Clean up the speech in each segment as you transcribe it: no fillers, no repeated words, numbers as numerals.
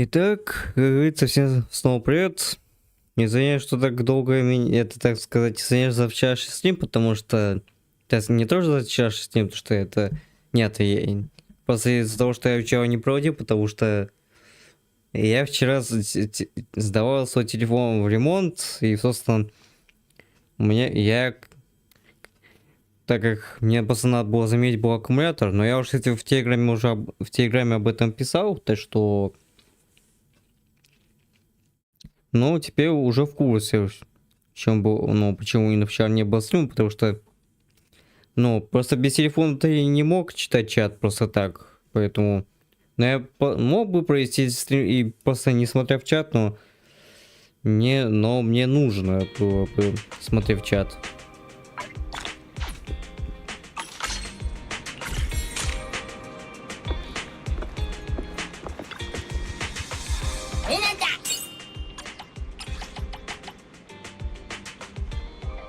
Итак, как говорится, всем снова привет. Извиняюсь, что так долго это, так сказать, извиняюсь за вчерашний стрим, потому что... Это не тоже за вчерашний стрим, потому что это... Нет, просто из-за того, что я вчера не проводил, потому что я вчера сдавал свой телефон в ремонт, и, собственно, так как мне просто надо было заменить был аккумулятор, но я уж кстати, в Телеграме об этом писал, так что... Ну, теперь уже в курсе, чем был, ну, почему именно вчера не было стрима, потому что, ну, просто без телефона ты не мог читать чат просто так, поэтому, ну, я мог бы провести стрим и просто не смотря в чат, но мне нужно было бы смотреть в чат.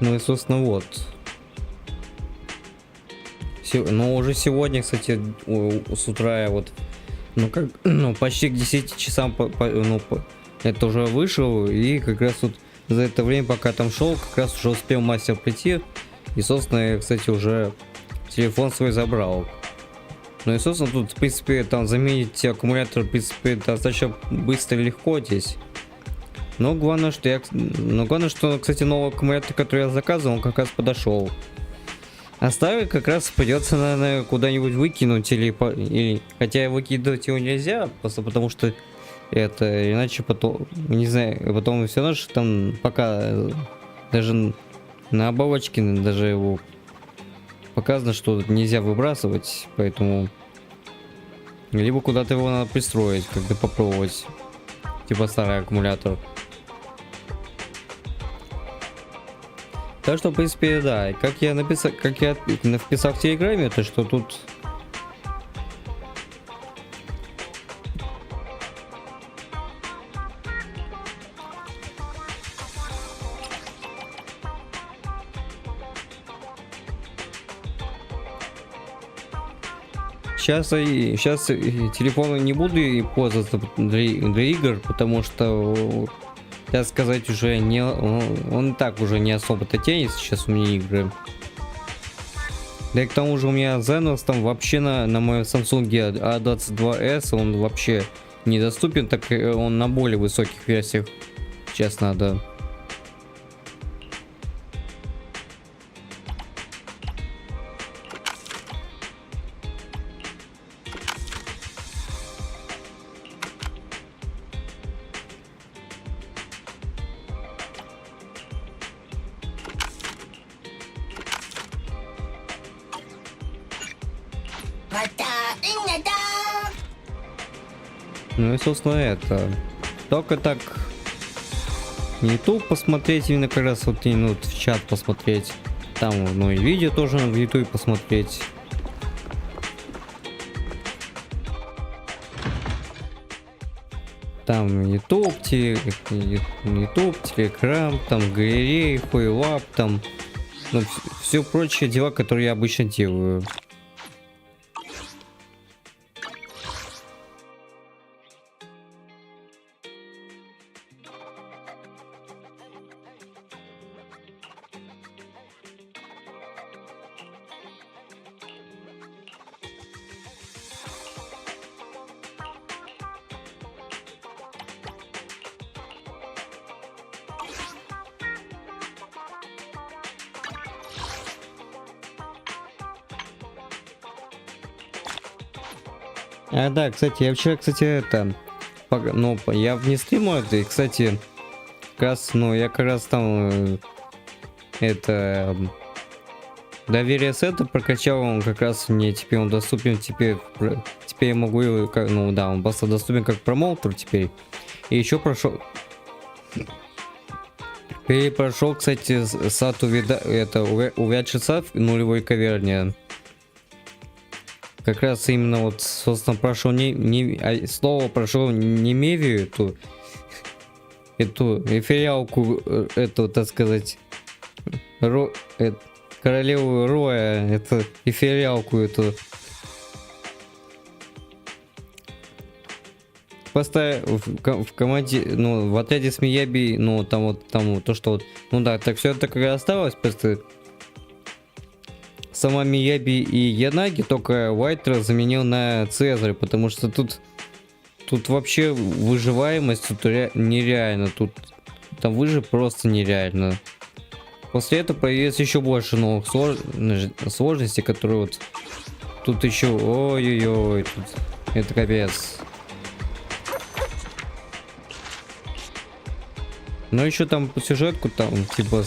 Ну и, собственно, вот. Ну, уже сегодня, кстати, с утра я вот, ну, почти к 10 часам, это уже вышел, и как раз вот за это время, пока там шел, как раз уже успел мастер прийти, и, собственно, я, кстати, уже телефон свой забрал. Ну и, собственно, тут, в принципе, там заменить аккумулятор, в принципе, достаточно быстро и легко здесь. Но главное, что кстати, новый аккумулятор, который я заказывал, он как раз подошел. А старый как раз придется, наверное, куда-нибудь выкинуть или... Хотя выкидывать его нельзя, просто потому что это... Иначе потом... Не знаю, потом все равно, что там пока... Даже на оболочке даже его показано, что нельзя выбрасывать, поэтому... Либо куда-то его надо пристроить, как-то попробовать. Типа старый аккумулятор. Так что, в принципе, да, как я написал в Телеграме, то что тут... Сейчас телефоном не буду и пользоваться для игр, потому что... Так сказать, уже не... Он так уже не особо-то тянет сейчас у меня игры. Да и к тому же у меня Zenless там вообще на моем Samsung A22s он вообще недоступен, так он на более высоких версиях. Сейчас надо. Ну и, собственно, это... Только так... Не YouTube посмотреть, именно как раз вот, вот в чат посмотреть. Там, ну и видео тоже на YouTube посмотреть. Там YouTube, Telegram, там галереи, HoYoVerSe, там... Ну, все прочие дела, которые я обычно делаю. А, да, кстати, я вчера, это, ну, я вне стрима, это, и, кстати, как раз, ну, я как раз там, это, доверие сета прокачал, он как раз мне теперь он доступен, теперь я могу его, ну, да, он просто доступен как промоутер теперь, и еще прошел, кстати, сад увядший сад нулевой каверни. Как раз именно вот, собственно, прошел слово прошел Немевию, эту эфириалку, эту, так сказать, королеву Роя, это эфириалку эту. поставь в команде, ну, в отряде с Мияби, ну, там вот, то, что вот, ну да, так все так и осталось, просто сама Мияби и Янаги, только Вайтера заменил на Цезаря, потому что тут вообще выживаемость тут нереально, тут там выжить просто нереально. После этого появилось еще больше новых сложностей, которые вот тут еще, ой-ой-ой, тут это капец. Но еще там по сюжетку там типа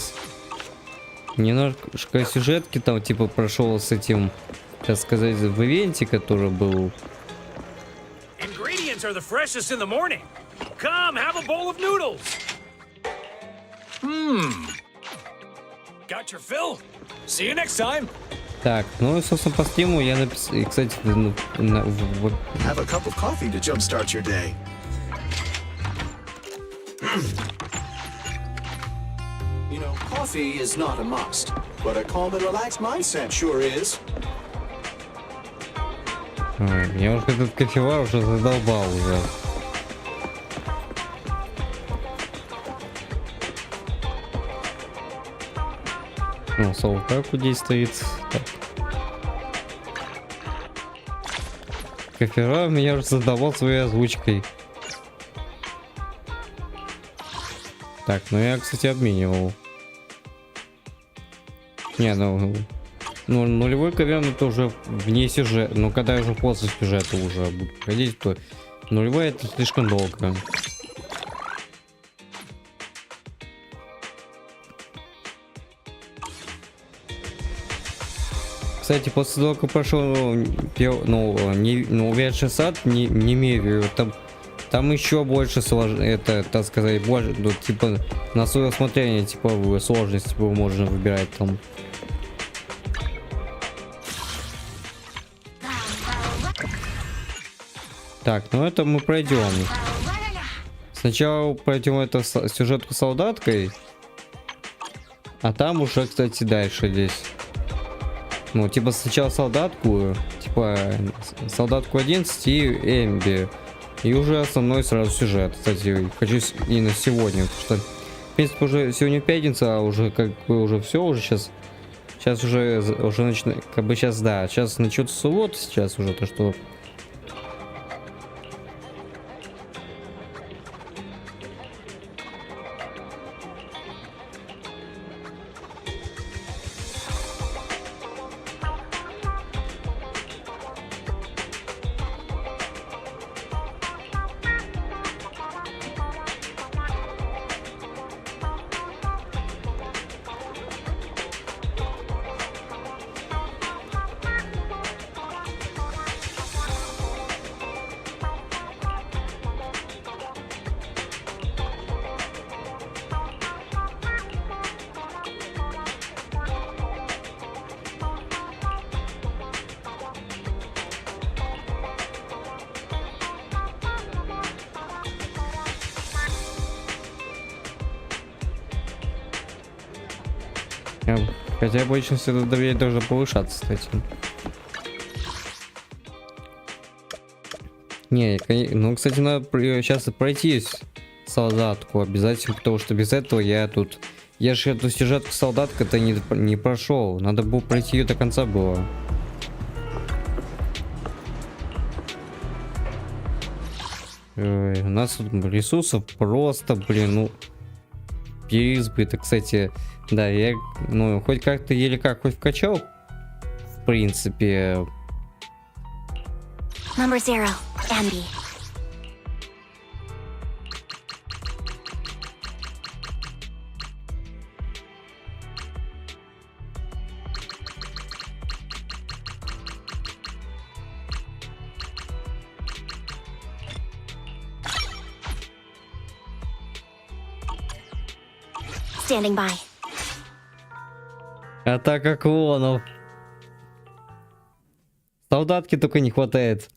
немножко сюжетки там типа прошел с этим, так сказать, в ивенте, который был. Ingredients are the freshest in the morning. Come, have a bowl of noodles. Got your fill. See you next time. Так, ну и, собственно, по стриму я написал, и, кстати, Have a cup of coffee to jumpstart your day. You know, coffee is not a must, but a calm and relaxed mindset sure is. Я уже этот кофевар уже задолбал уже. Ну, Солдатку здесь стоит. Так. Кофевар меня уже задолбал своей озвучкой. Так, ну я, кстати, обменивал. Не, ну нулевой ковен это уже вне сюжета. Ну когда я уже после сюжета уже буду ходить, то нулевой это слишком долго. Кстати, после того, как прошел увядший сад, не имею, там еще больше это, так сказать, больше, ну, типа на свое усмотрение, типа сложности можно выбирать там. Так, ну это мы пройдем. Сначала пройдем это сюжетку с солдаткой, а там уже, кстати, дальше здесь. Ну, типа сначала солдатку 11 и Эмби. И уже основной сразу сюжет. Кстати, хочу именно сегодня, потому что, в принципе, уже сегодня пятница, а уже как бы уже все, уже сейчас уже начинает, как бы сейчас, да, сейчас начнется суббота, сейчас уже то, что... Хотя обычно всегда доверие должно повышаться, кстати. Не, ну, кстати, надо сейчас пройти солдатку обязательно, потому что без этого я же эту сюжетку солдатка-то не прошел. Надо было пройти ее до конца было. Ой, у нас тут ресурсов просто, блин, ну, переизбыток, кстати. Да, я, ну, хоть как-то еле хоть вкачал, в принципе. Number 0, Ambi. Standing by. Атака клонов. Солдатки только не хватает.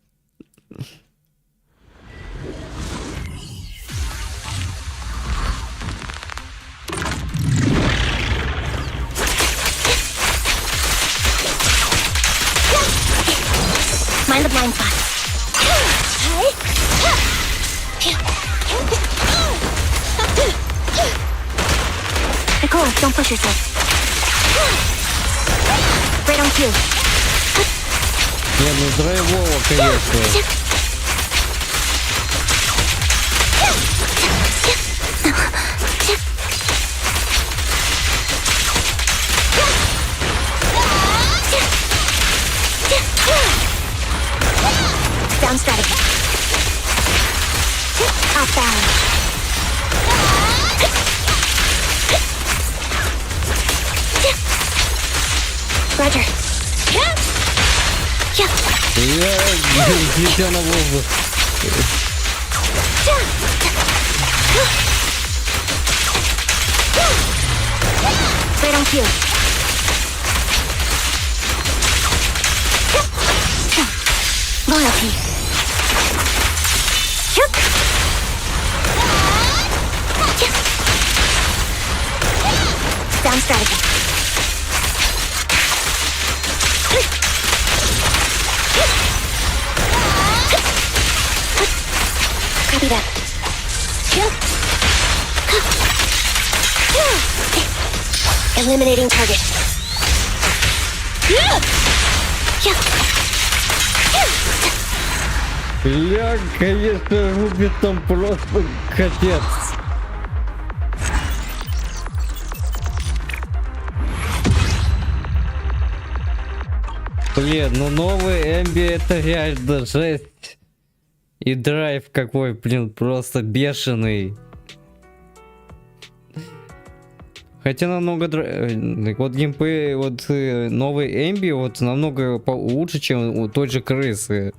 Mind the blind spot. Nicole, don't push yourself. Right on cue. Не, ну драйвово, конечно. Down strategy. Off balance. Roger. Я взлетел на воздух. Right on cue. Loyalty. Down strategy. Copy that. Eliminating target. Бля, конечно, рубит там просто капец. Блин, ну новый Эмби это реально жесть. И драйв какой, блин, просто бешеный. Хотя намного вот геймплей, вот новый Эмби вот намного лучше, чем у той же крысы.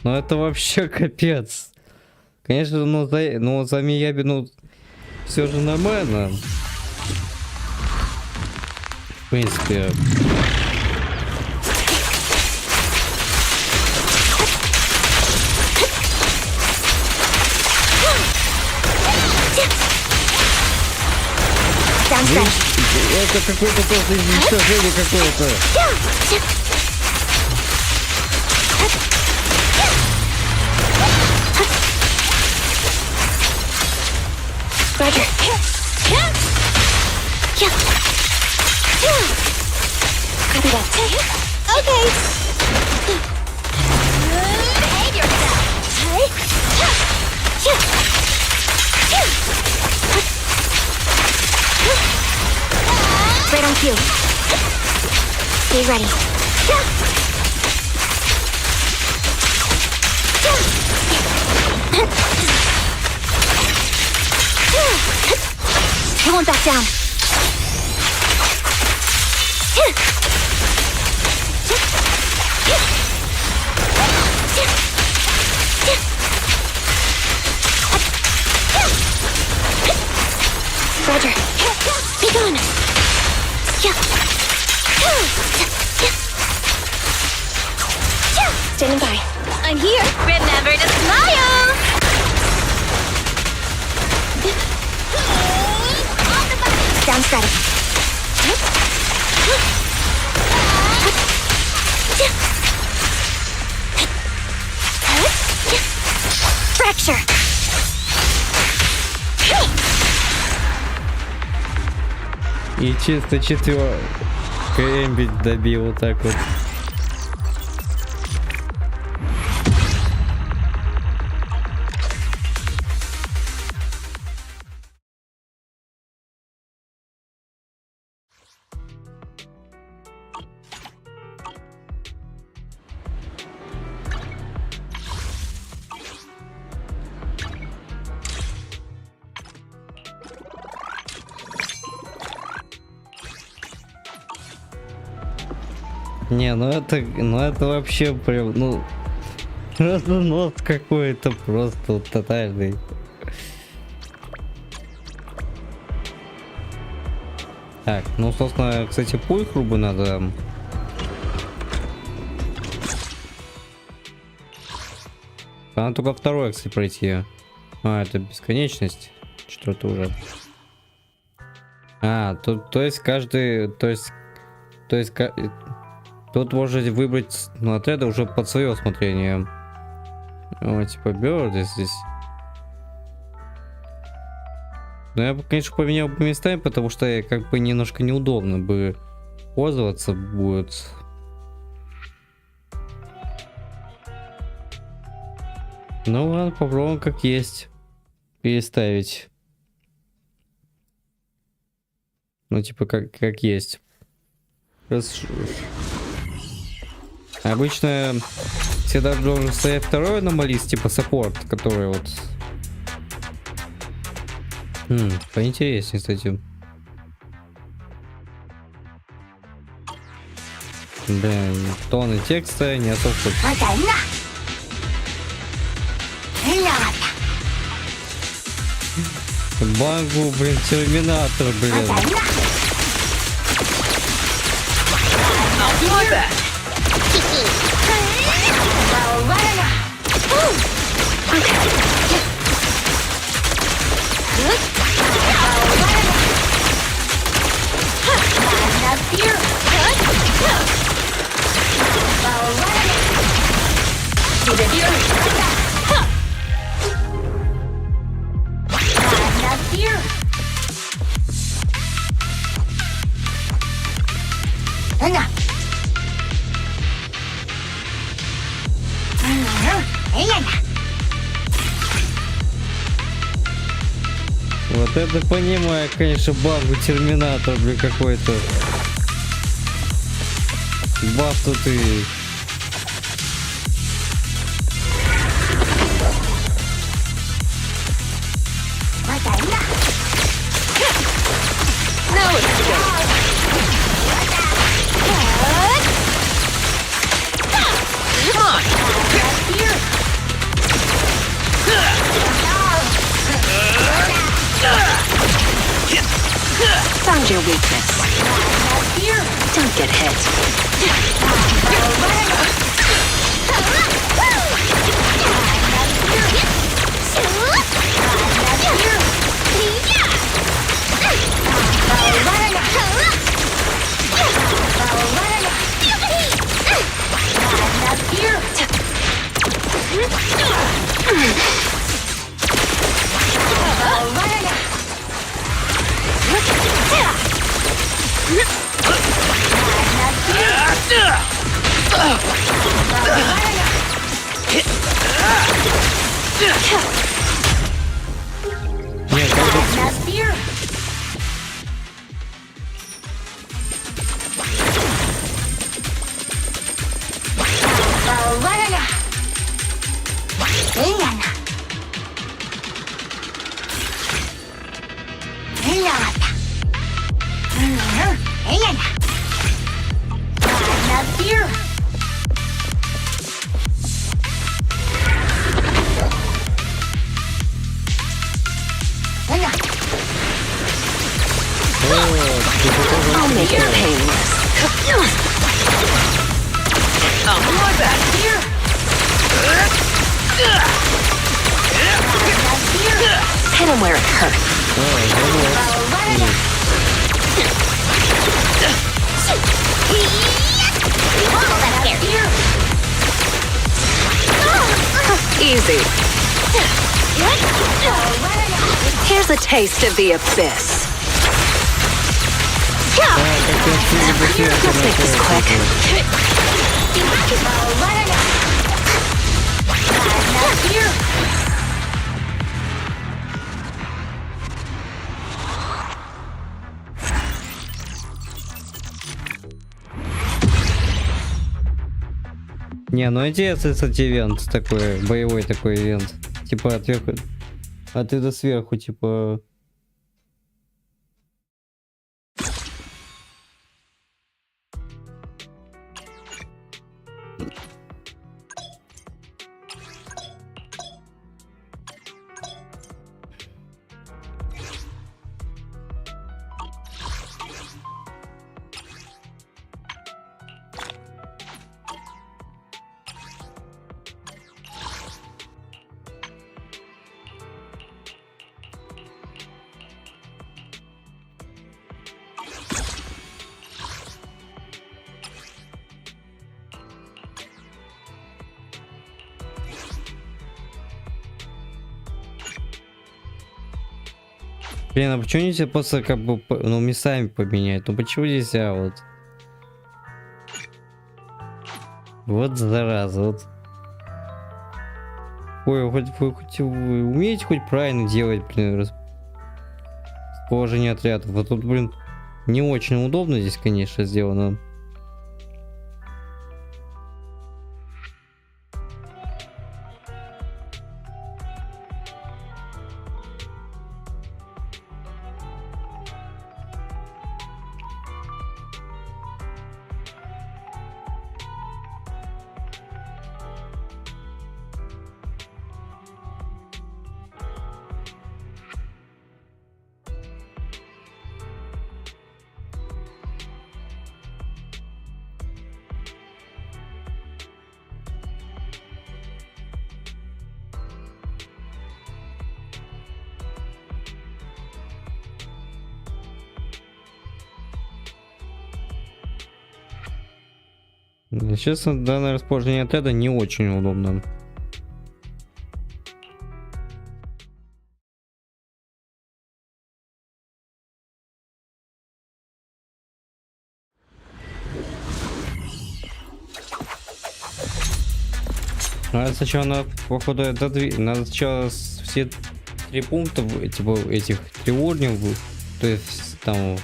Ну это вообще капец. Конечно, ну за Мияби, ну все же нормально. В принципе. Это какое-то просто уничтожение какое-то. Roger. Copy that. Okay. Behave yourself. Right on cue. Stay ready. I won't back down. Roger. Be gone. Standing by. I'm here. Remember to smile. Down strategy. Fracture. И чисто четвертый Эмби добил вот так вот. Не, ну это вообще прям, ну, разнос какой-то просто вот, тотальный. Так, ну, собственно, кстати, пульхру бы надо. Надо только второе, кстати, пройти. А, это бесконечность. Что-то уже. То есть каждый, то есть тут можете выбрать отряды уже под свое усмотрение. О, типа бёрды здесь. Ну, я бы, конечно, поменял бы местами, потому что как бы немножко неудобно бы пользоваться будет. Ну ладно, попробуем как есть переставить. Ну, типа, как есть. Обычно всегда должен стоять второй аномалист, типа саппорт, который вот... поинтереснее с этим. Блин, тоны текста не особо... Бангу, блин, терминатор, блин. Вот это понимаю, конечно, бангу терминатор, блин, какой-то. Баф тут и... Found your weakness. Don't get hit. I'll make it painless. Hit him where it hurts. Easy. Here's a taste of the abyss. Let's make this quick. Не, ну интересный, кстати, ивент такой, боевой такой ивент. Типа от до сверху, типа... Блин, а почему нельзя просто как бы, ну, местами поменять? Ну почему нельзя вот? Вот зараза, вот. Ой, хоть вы умеете хоть правильно делать, блин, расположение отрядов. Вот тут, блин, не очень удобно здесь, конечно, сделано. Честно, данное расположение отряда не очень удобно. Надо сначала, походу, надо сначала все 3 пункта, типа, этих 3 уровня, то есть там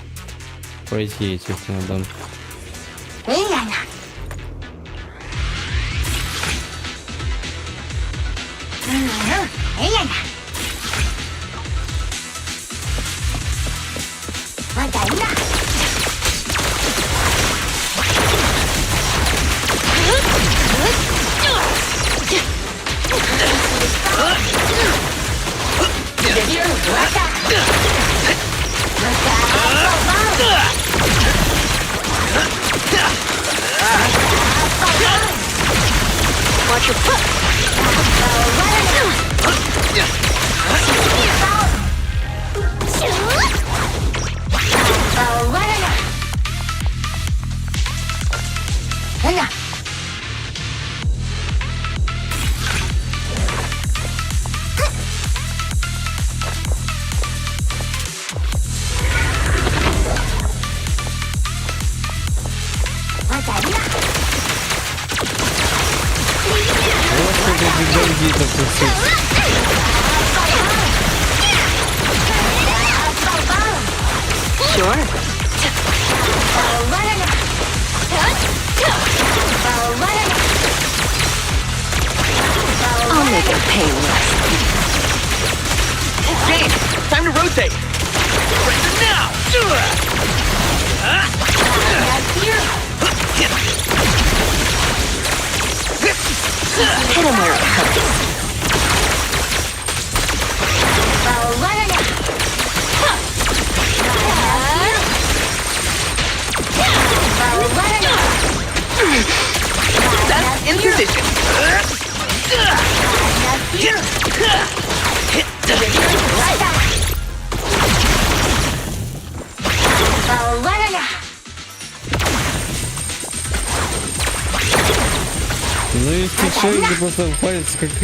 пройти этих надо. Watch your foot. Sure. I'll make it painless. Okay, time to rotate. Right now. Hit him where it hurts. That's in position. Ну и стишение просто палец как и...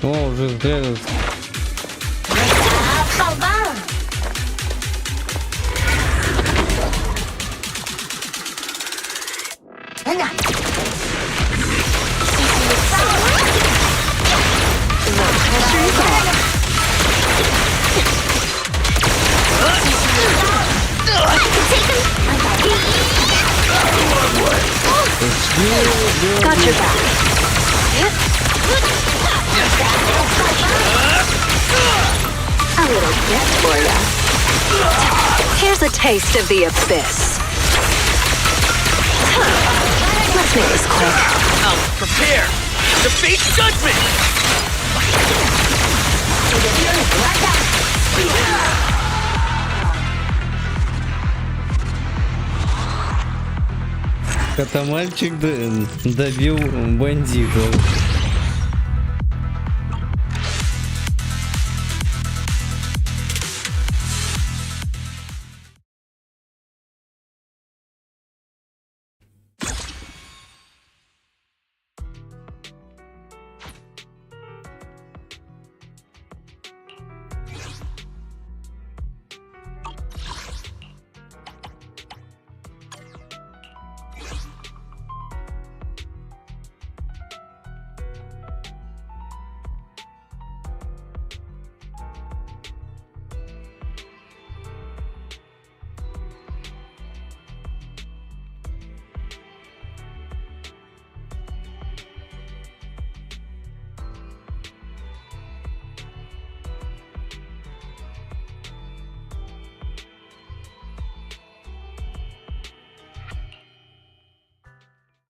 О, уже взгляд. Got your back. A little gift for ya. Here's a taste of the abyss. Let's make this quick. Now, prepare to face judgment. Котомальчик добил бандитов.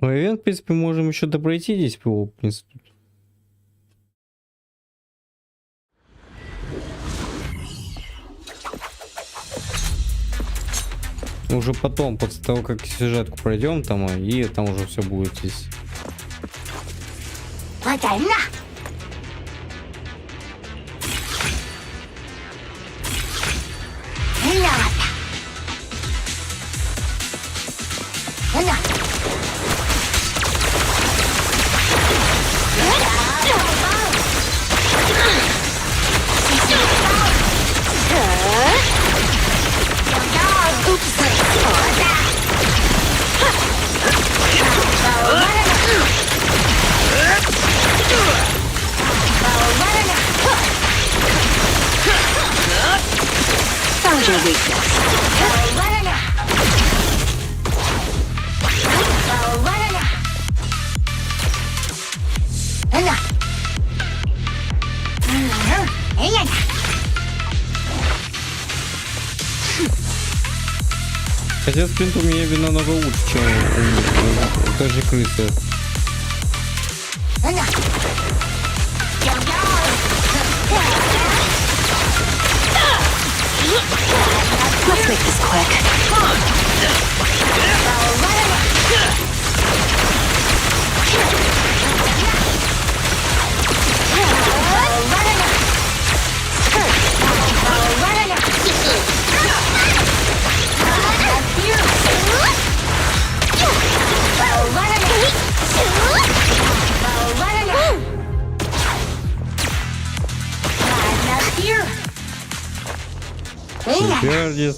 Ну, ивент, в принципе, можем еще допройти здесь по принципу. Уже потом, после того, как сюжетку пройдем, там, и там уже все будет здесь. Found your weakness. Хотя спринт у меня намного лучше, чем у той же крысы. Let's make this quick. Пердис,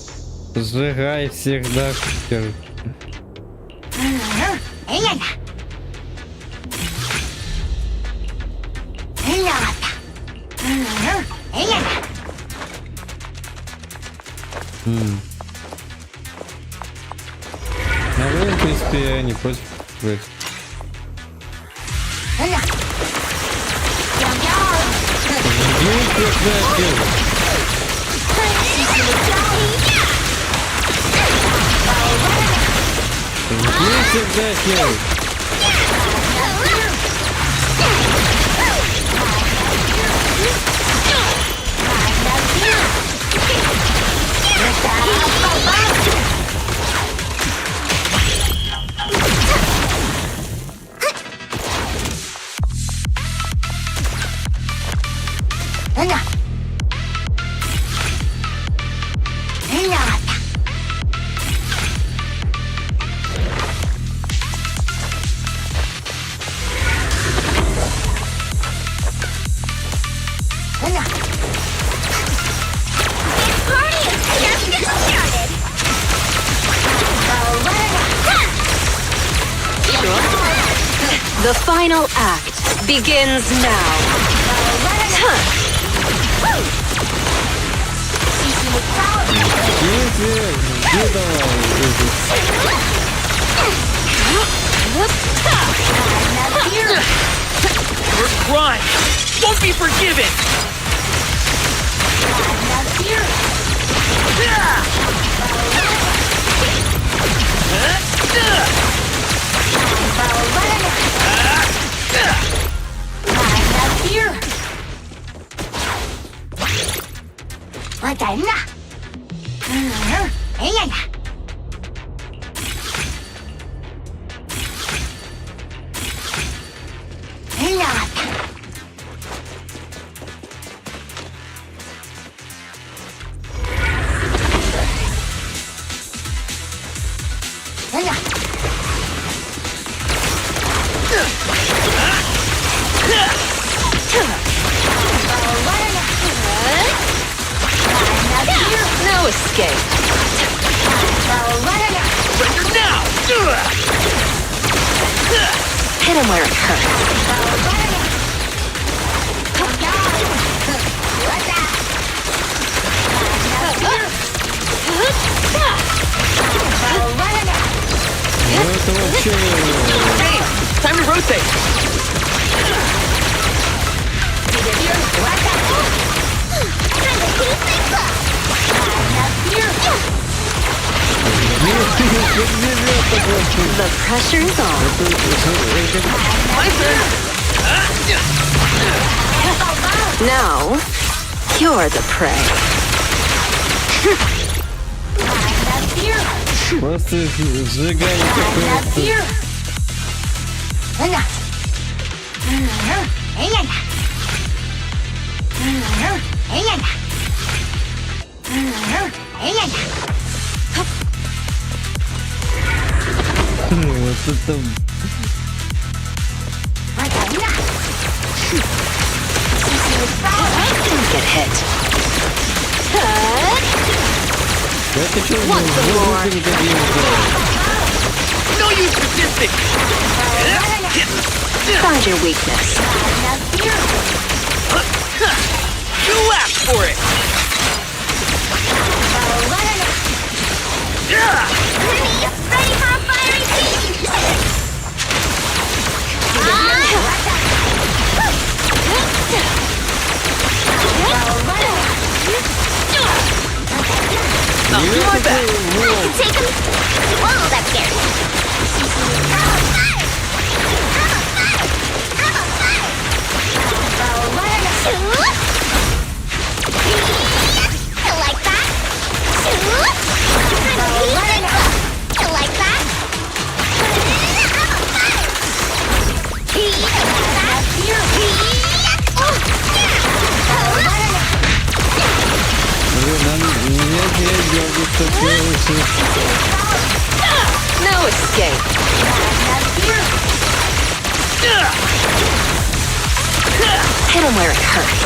сжигай всегда. А вы, в принципе, не против. The final act begins now. Your crime won't be forgiven! No escape. Surrender now! Hit him where it hurts. Hey, time to rotate! The pressure's on. Now, you're the prey. Просто сжигание какое-то. Вот это... Don't get hit. Это что, Want some more? No use resisting. Find your weakness. You asked for it. Ready for a fiery team! I'll do my best. I can take him. Whoa, that's scary. Like that. Like that. No escape. Hit him where it hurts.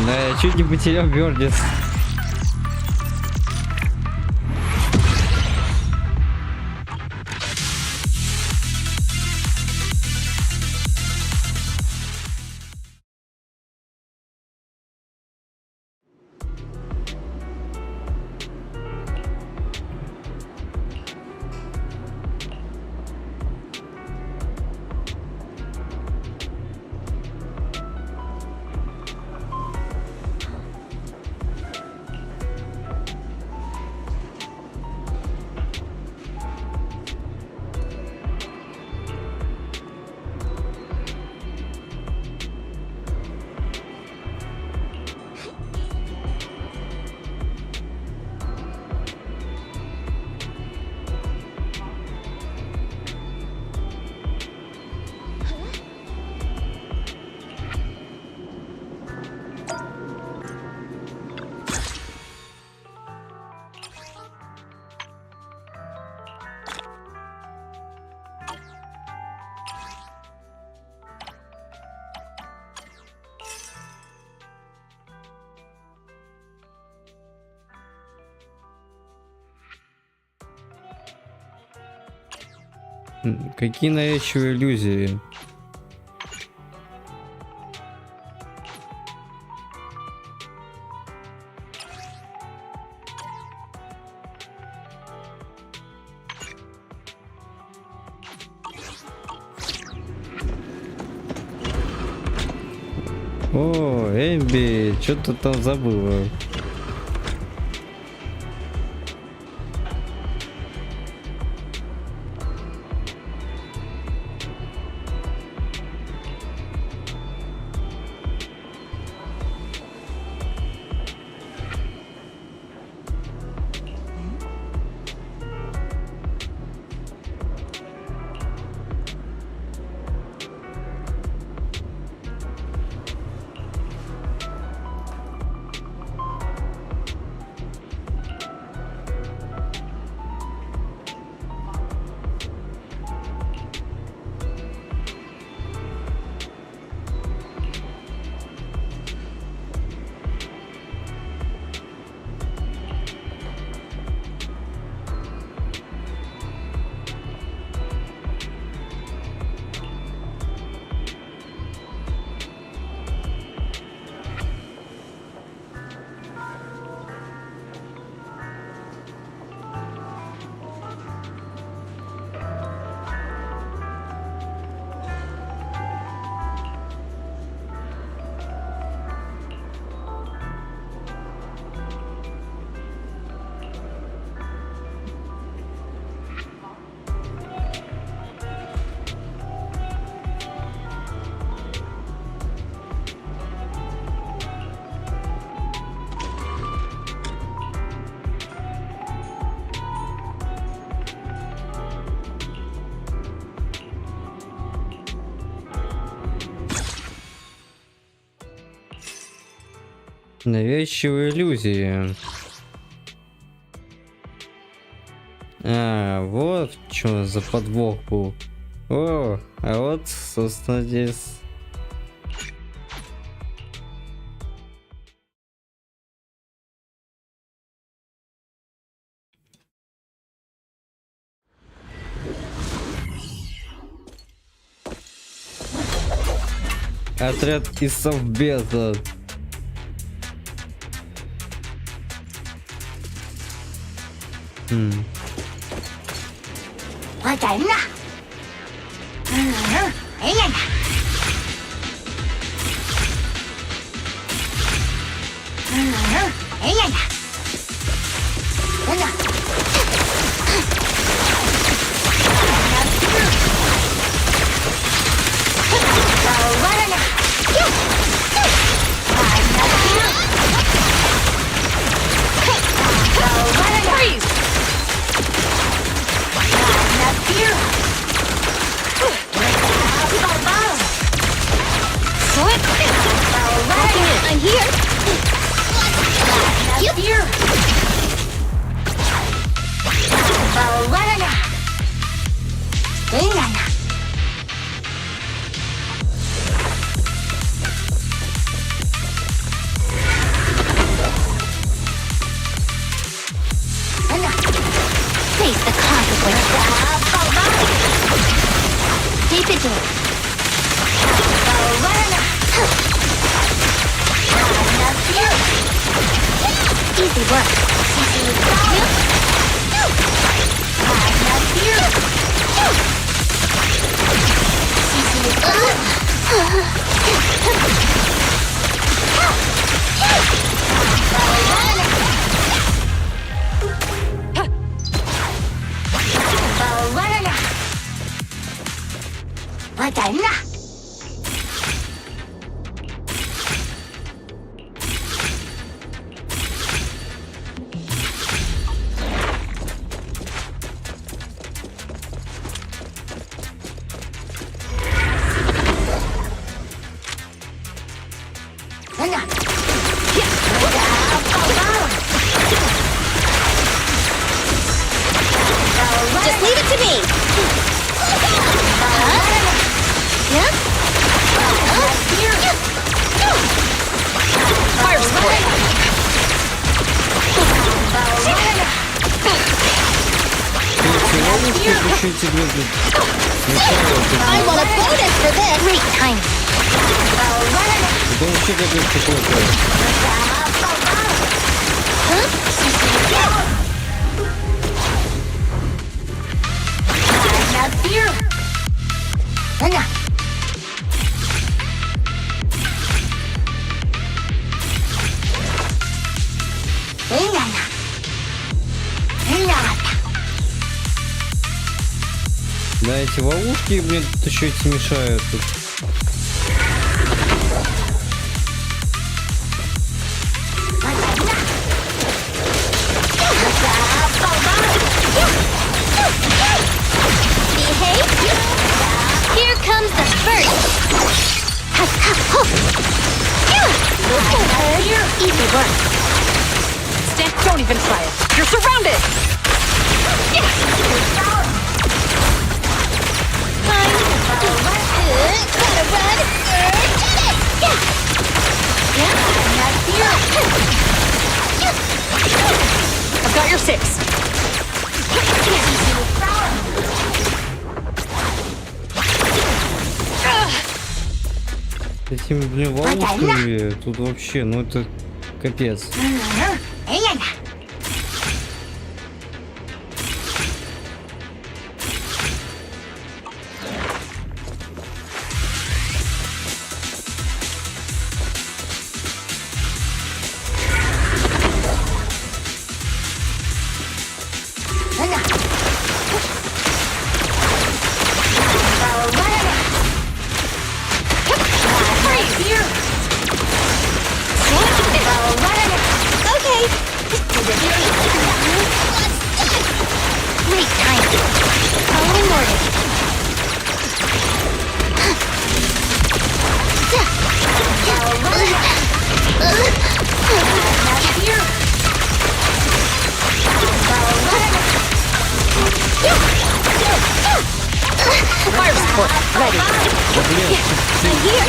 Да, я чуть не потерял Бёрдис. Какие навязчивые иллюзии. О, Эбби, что-то там забыла. Навязчивые иллюзии. А, вот что за подвох был. О, а вот, собственно, здесь... Отряд из совбеза. I'm here. Yep. Here. Face the consequences. Deep into it. Easy work. Just leave it to me. Yep. Fire spray. I want a bonus for this. Great timing. Да вообще какой-то такой. Да, эти ловушки, блин, тут еще эти мешают. Тут. Here comes the first. Easy work. Don't even try it. You're surrounded. Gotta run. I've got your six. Этими, блин, ловушками тут вообще, ну это капец. Fire support, ready. I'm here.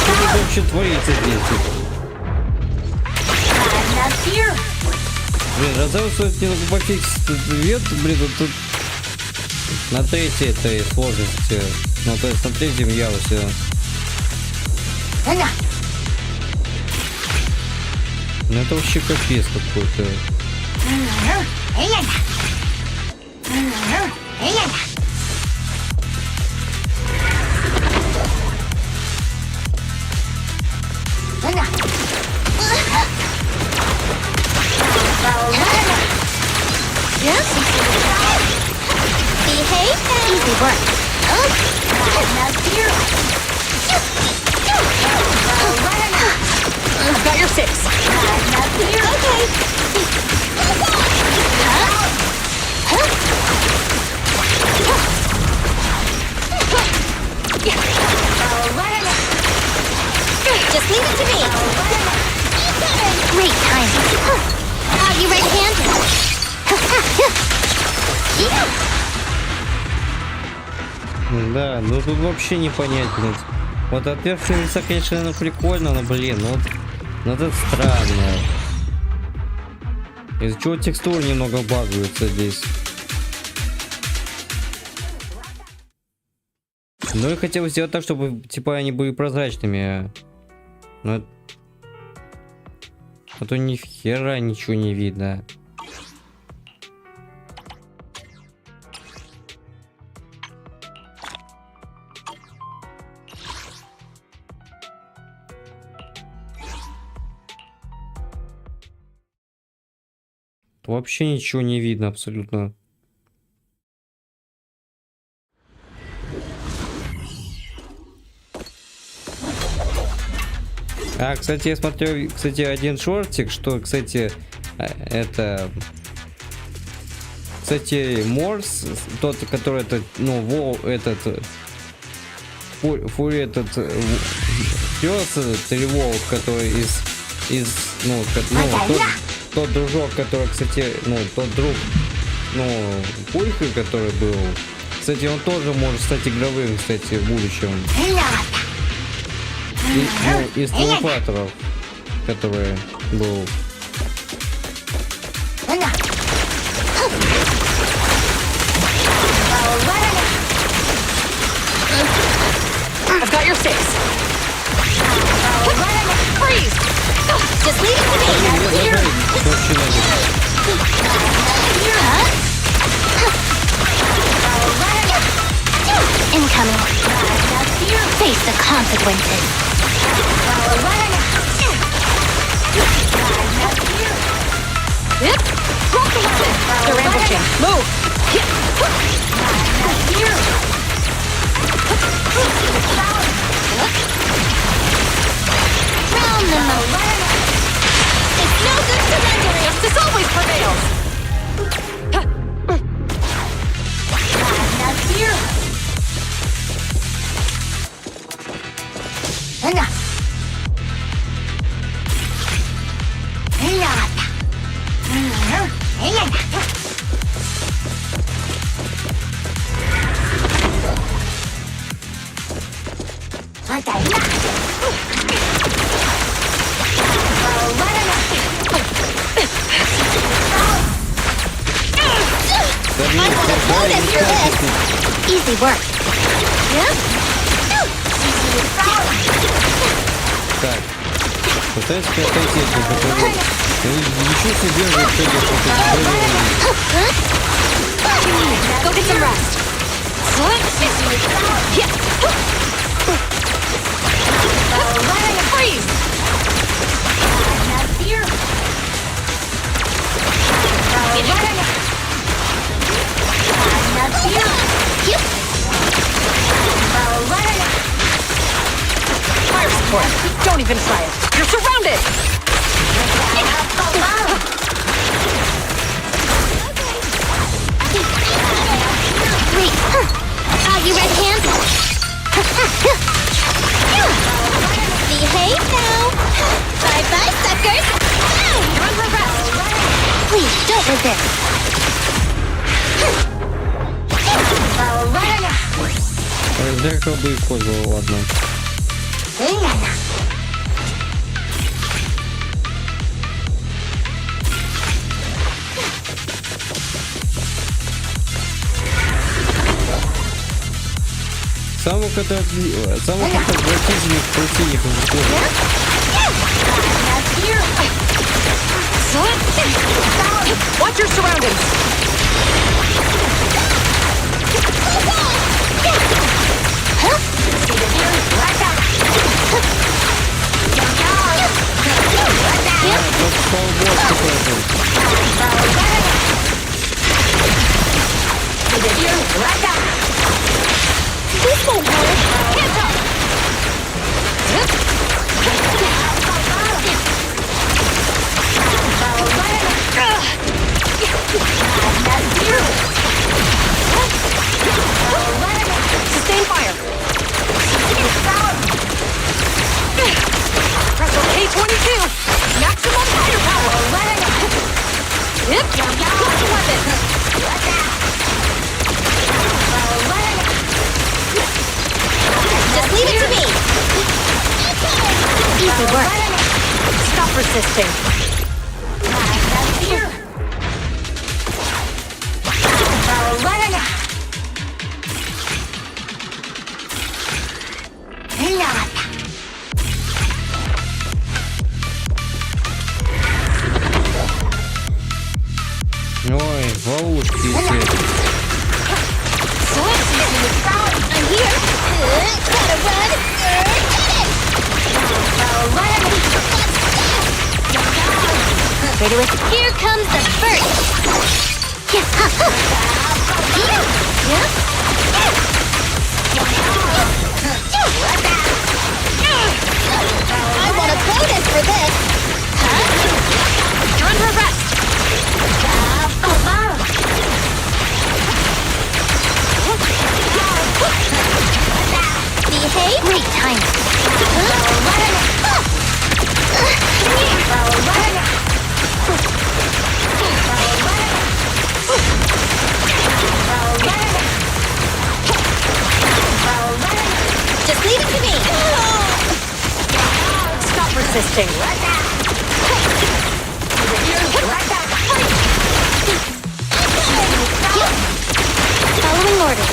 Что вообще творится здесь? I'm here. Блин, разрушить не могу пофиксить вет, блин, вот тут на третьей этой сложности. Ну, то есть на третьем ярусе. Ну это вообще капец какой-то. Behave. Easy work. I've got your 6. Just leave it to me. Great timing. Are you ready-handed? Да, ну тут вообще непонятно. Вот отвергшие лица, конечно, ну, прикольно, но блин, ну это странно. Из-за чего текстуры немного багаются здесь. Ну и хотел сделать так, чтобы типа они были прозрачными. Но... А то ни хера ничего не видно. Вообще ничего не видно абсолютно. А, кстати, я смотрел, кстати, один шортик, что, кстати, это... Кстати, Морс, тот, который этот, ну, этот... Фури этот... Пёс, или волк, который из ну, тот дружок, который, кстати, ну, тот друг, ну, Пульха, который был, кстати, он тоже может стать игровым, кстати, в будущем. И, ну, из телепаторов, который был. I've got your 6. Freeze! Just leave it to me. Incoming. Face the consequences. Drop the weapon. They're ambushing. Move. Round them up. It's no good surrendering. Justice always prevails. Easy work. Так, пытаюсь отойти от этого. Ничего себе, Go get some rest. Freeze! Fire support. Don't even try it. You're surrounded. Wait. Are you ready-handed? Please, don't resist. Зря бы использовал, ладно. Самых отвратительных противников в городе. Watch your surroundings. This won't work. Hands up. Sustain fire. Press K22. Maximum firepower. Yep. Got the weapon. Just leave it to me. Easy work. Stop resisting. Ой, ловушки все. I'm here. Gotta run. Ready with Here comes the first. I want a bonus for this. You're under arrest. Behave. Great time. Just leave it to me. Stop resisting. Following orders.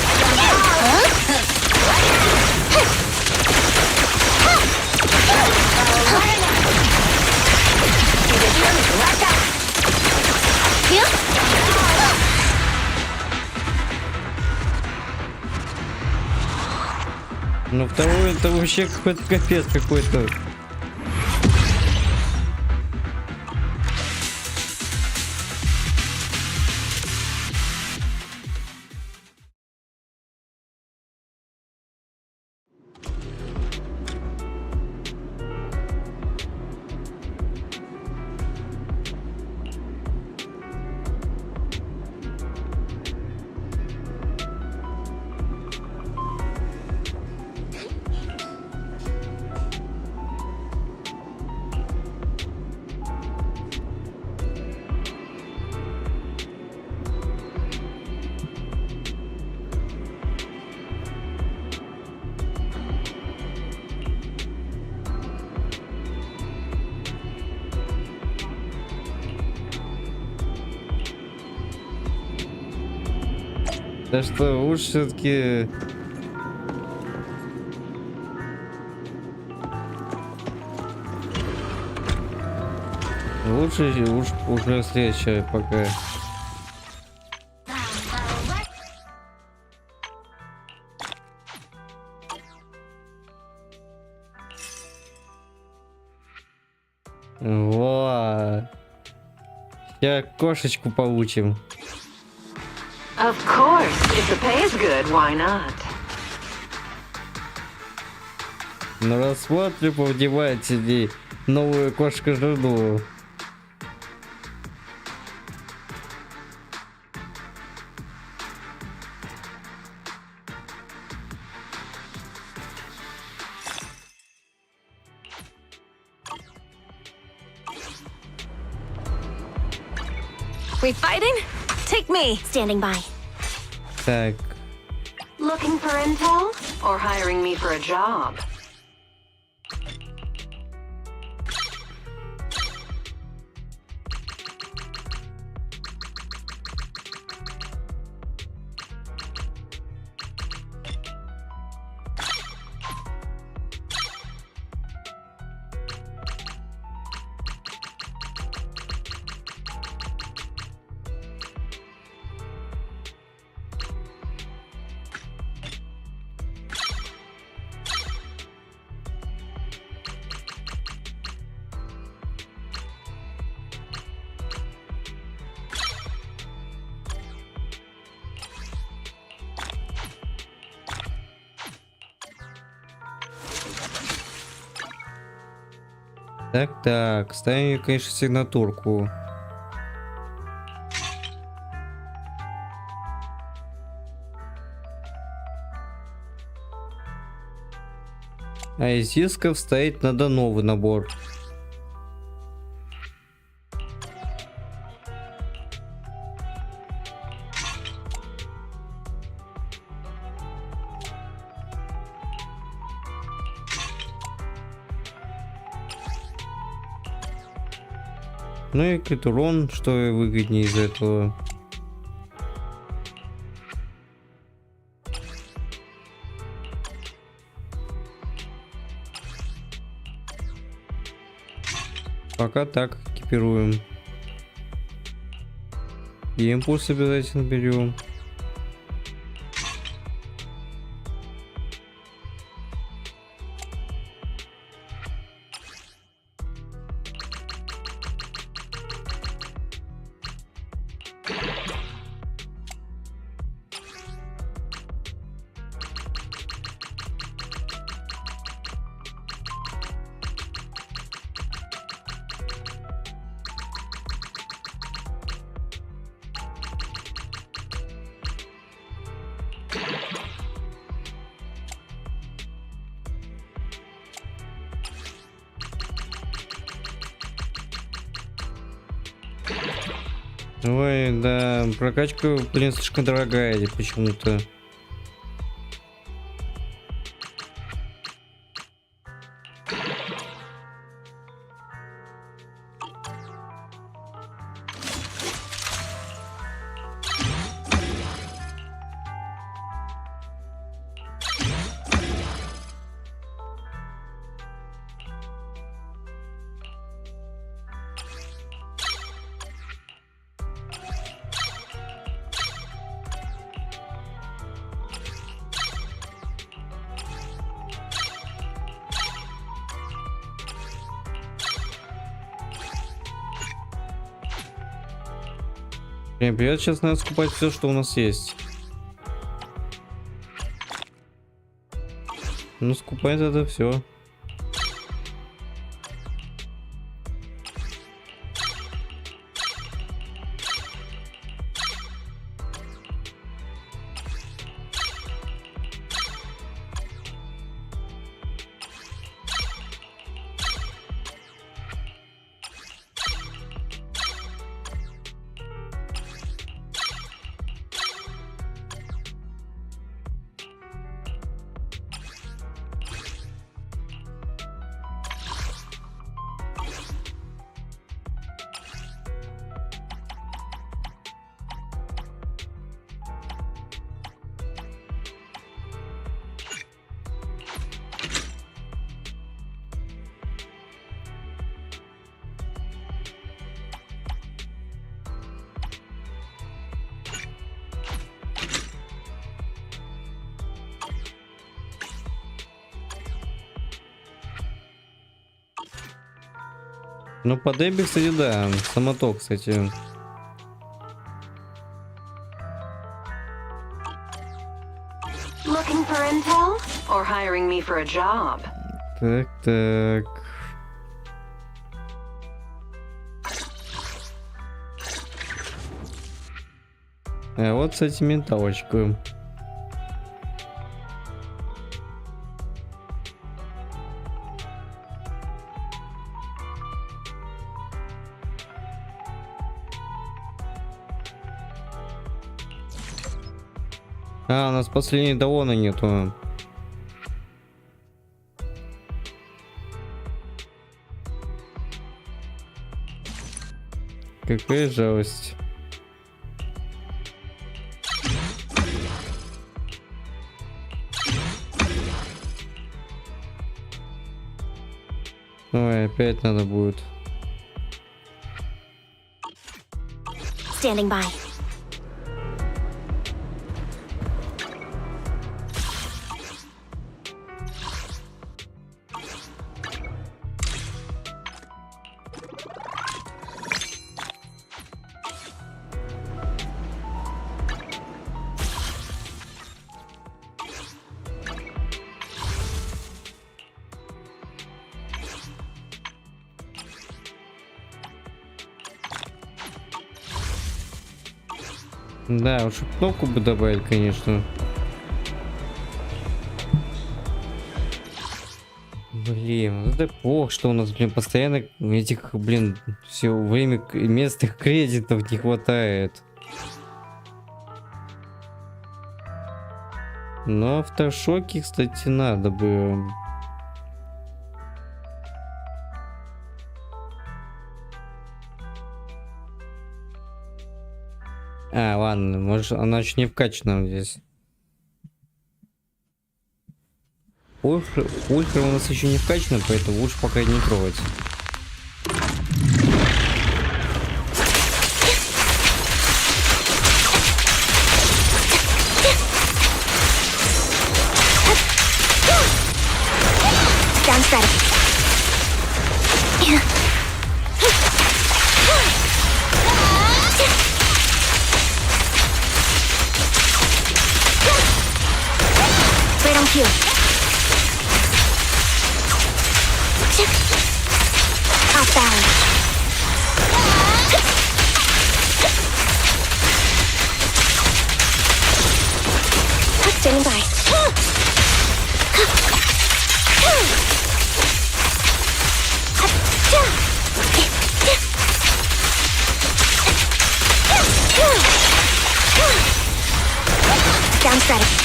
Ну второй это вообще какой-то капец какой-то. Да что, лучше все-таки... Лучше уже следующая пока. Во! Сейчас кошечку получим. Of course, if the pay is good, why not? На рассмотре повнимательней новую кошку-жену. We fighting? Take me. Standing by. Так, Looking for intel or hiring me for a job? так, ставим, конечно, сигнатурку. А из дисков стоит надо новый набор. Ну и крит урон, что выгоднее из этого. Пока так экипируем. И импульс обязательно берем. Ой, да, прокачка, блин, слишком дорогая почему-то. Привет, сейчас надо скупать все, что у нас есть. Ну, скупать это все. Ну, по Дебби, кстати, да. Самоток, кстати. Looking for intel or hiring me for a job? Так. А вот, кстати, менталочку. А, у нас последней давона нету. Какая жалость. Ой, опять надо будет. Standing by. Да, уж кнопку бы добавить, конечно. Блин, это плохо, что у нас, блин, постоянно этих, блин, все время местных кредитов не хватает. Но автошоки, кстати, надо бы. А, ладно, может, она еще не вкачана здесь. Ультра у нас еще не вкачана, поэтому лучше пока не трогать. Standing by. Down strategy.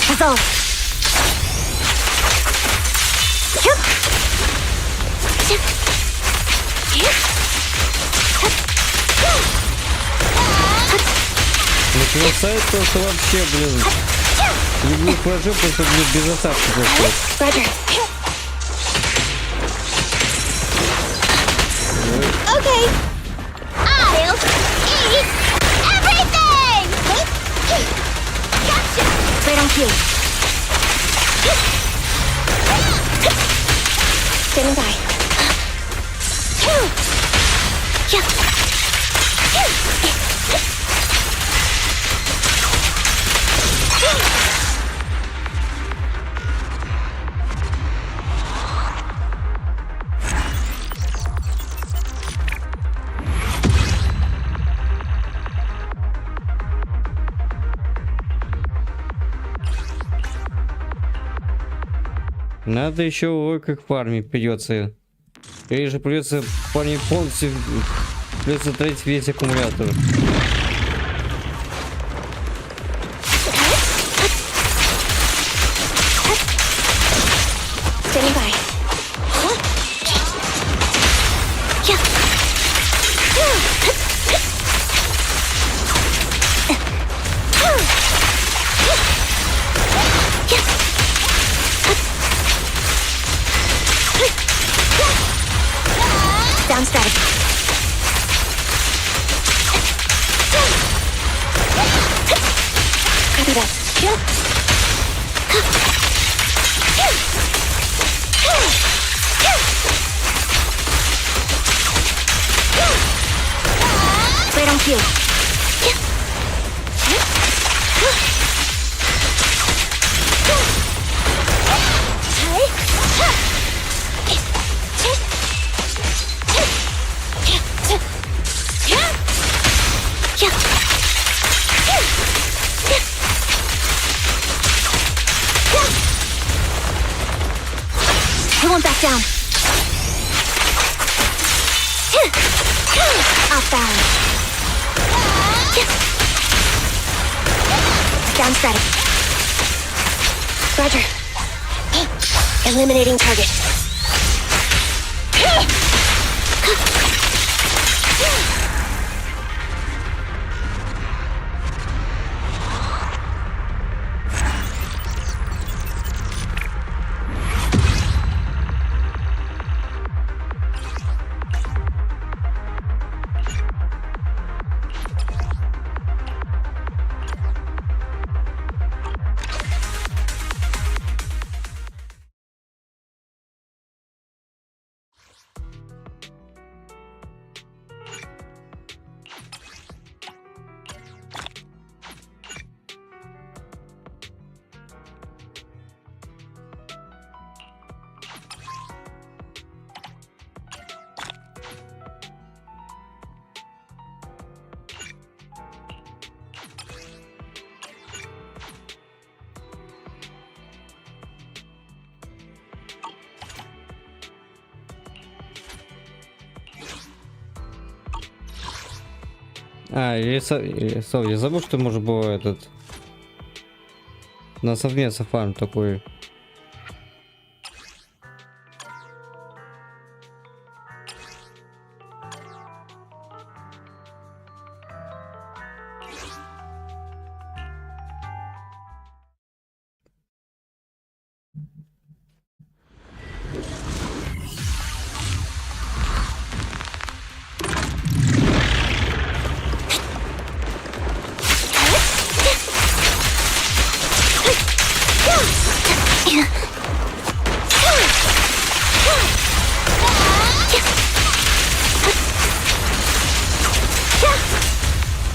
Resolve. Начинается просто вообще, блин. Люблю прожил, просто, блин, без осадки просто. Okay. I'll eat everything! Gotcha! Right on cue. Standing by. Надо еще ой, как в армии придется. Или же придется в армии полностью придется тратить весь аккумулятор. Standing by. Down strategy. Copy that. Right on cue. I won't back down. Off balance. Down strategy. Roger. Eliminating target. Я забыл, что может было этот на совместно фарм такой.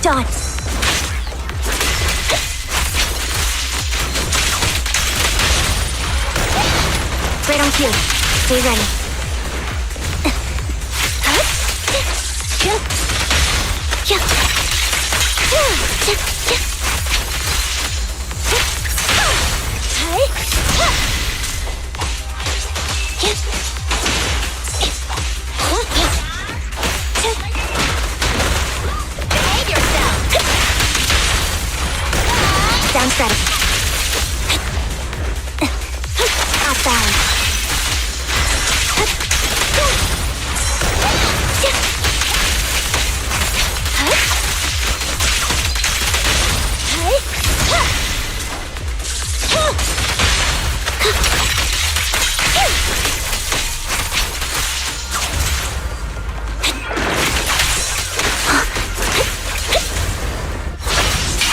Done. Right on cue. Stay ready. Down strategy. Off balance.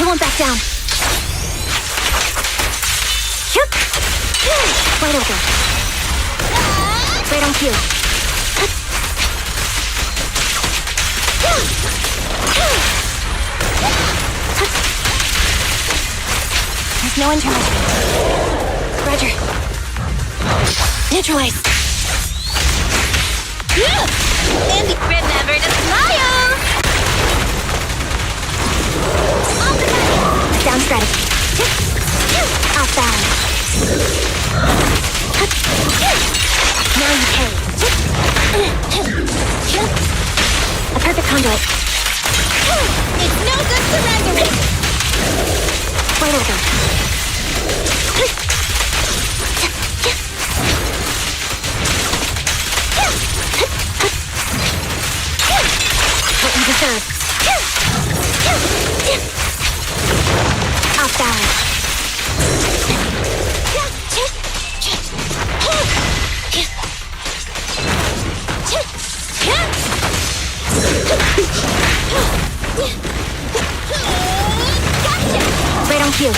I won't back down. Wide open. Right on cue. There's no interaction. Roger. Neutralize. And remember to smile! Down strategy. Off balance. Now you pay. A perfect conduit. It's no good surrendering! Wide open. What you deserve. Off balance. Right on cue.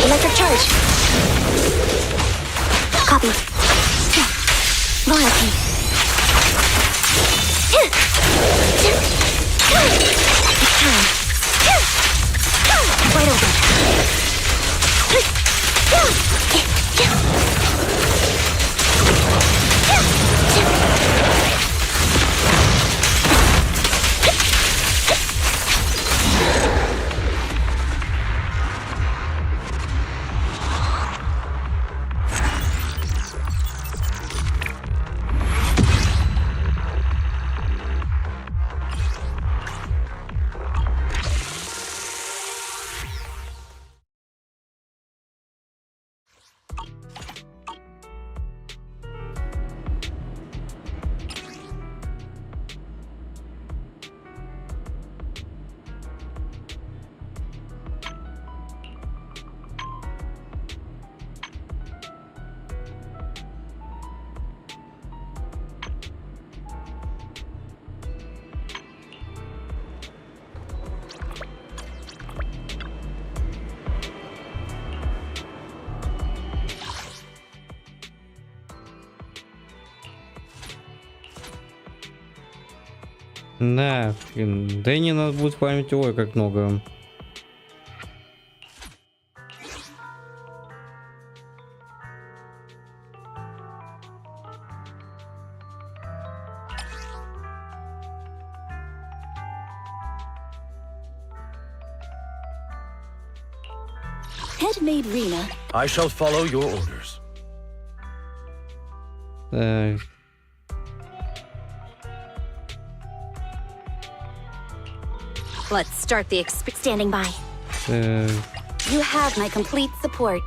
Electric charge. Copy. Loyalty. It's time. Wide open. Да, блин, Дэнни нас будет память, ой, как много. Headmaid Rena. I shall follow your orders. Так. Let's start the standing by. Так. You have my complete support.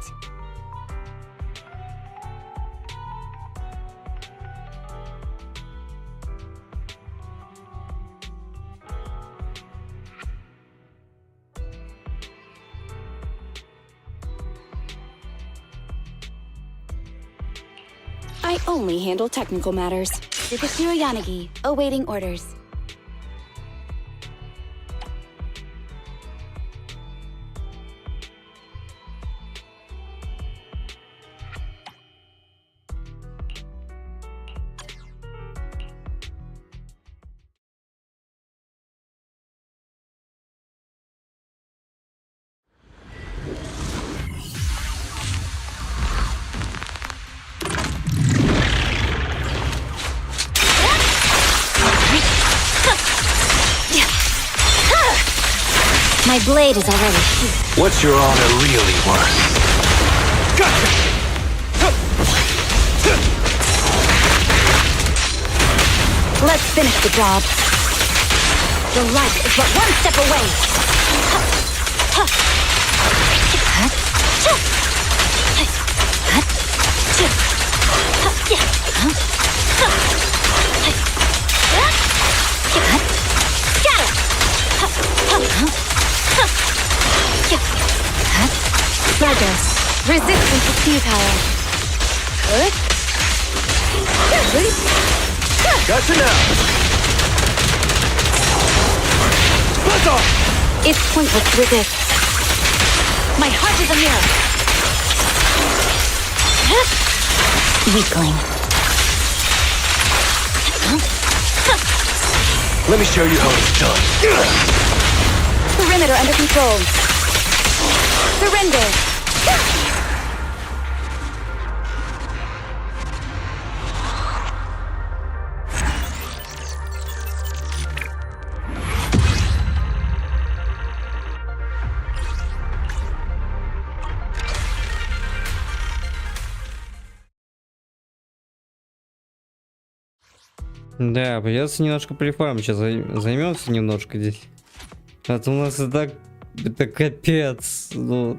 I only handle technical matters. Yukashiro Yanagi, awaiting orders. My blade is already here. What's your honor really worth? Let's finish the job. The light is but one step away. Slugger, resistance is futile. Gotcha now. Buzz off. It's pointless to resist. My heart is a mirror. Weakling. Let me show you how it's done. Perimeter under control. Surrender. Да, придется немножко прифармить. Сейчас займемся немножко здесь. А то у нас и так это капец. Ну.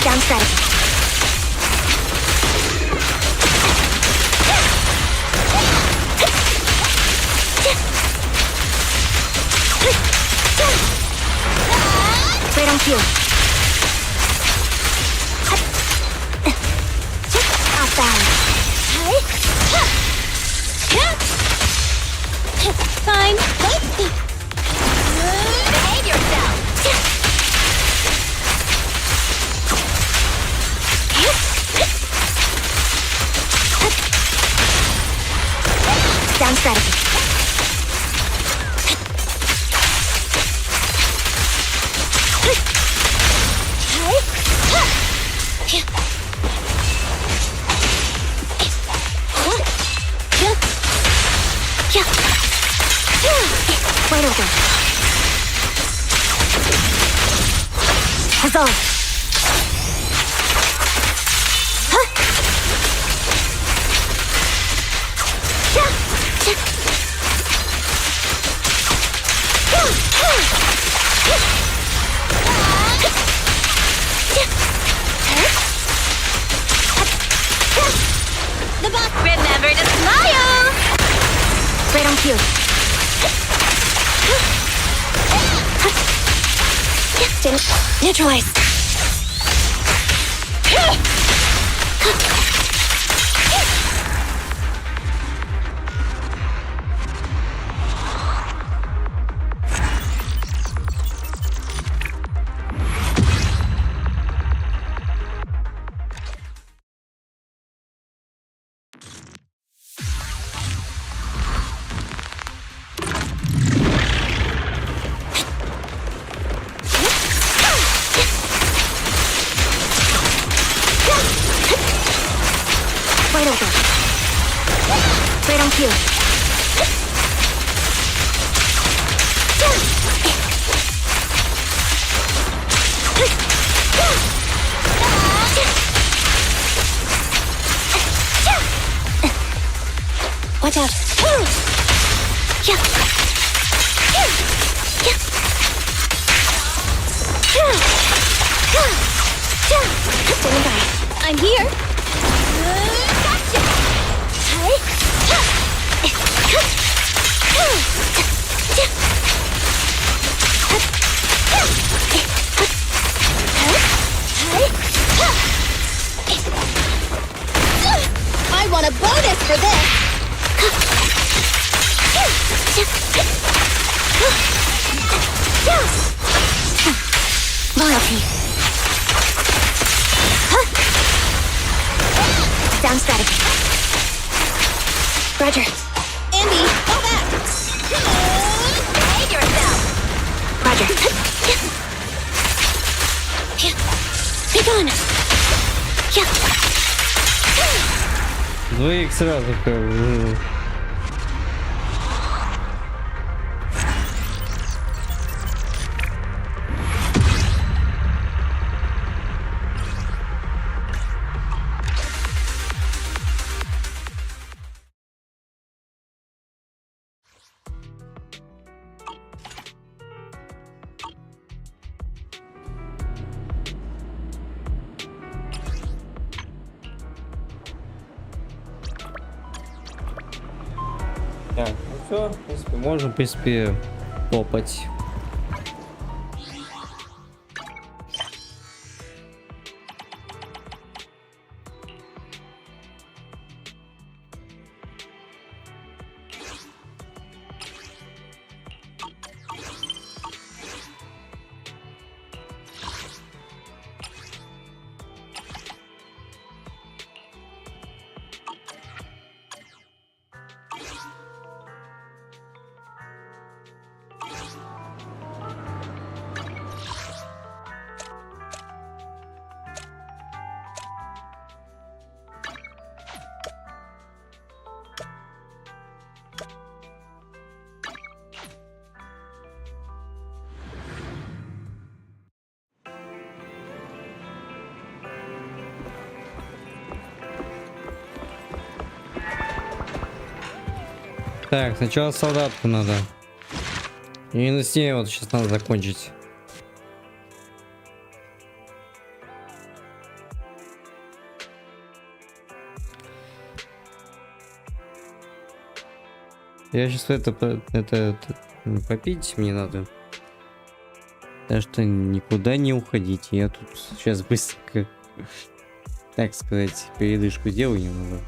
Down strategy. Right on cue. Off balance. Fine. Behave yourself. Down strategy. Wide open. Resolve. The boss. Remember Remember to smile. Right on cue. Neutralize. Wide open. Right on cue. Watch out. Standing by. I'm here. Gotcha. I want a bonus for this. Loyalty. Down strategy. Roger. Andy, go back. Save yourself. Roger. Be gone. Двоих сразу как бы. Так, ну все, в принципе, можем, в принципе, топать. Так, сначала солдатку надо. И на стене вот сейчас надо закончить. Я сейчас это попить мне надо. Так что никуда не уходите. Я тут сейчас быстренько, так сказать, передышку делаю немного.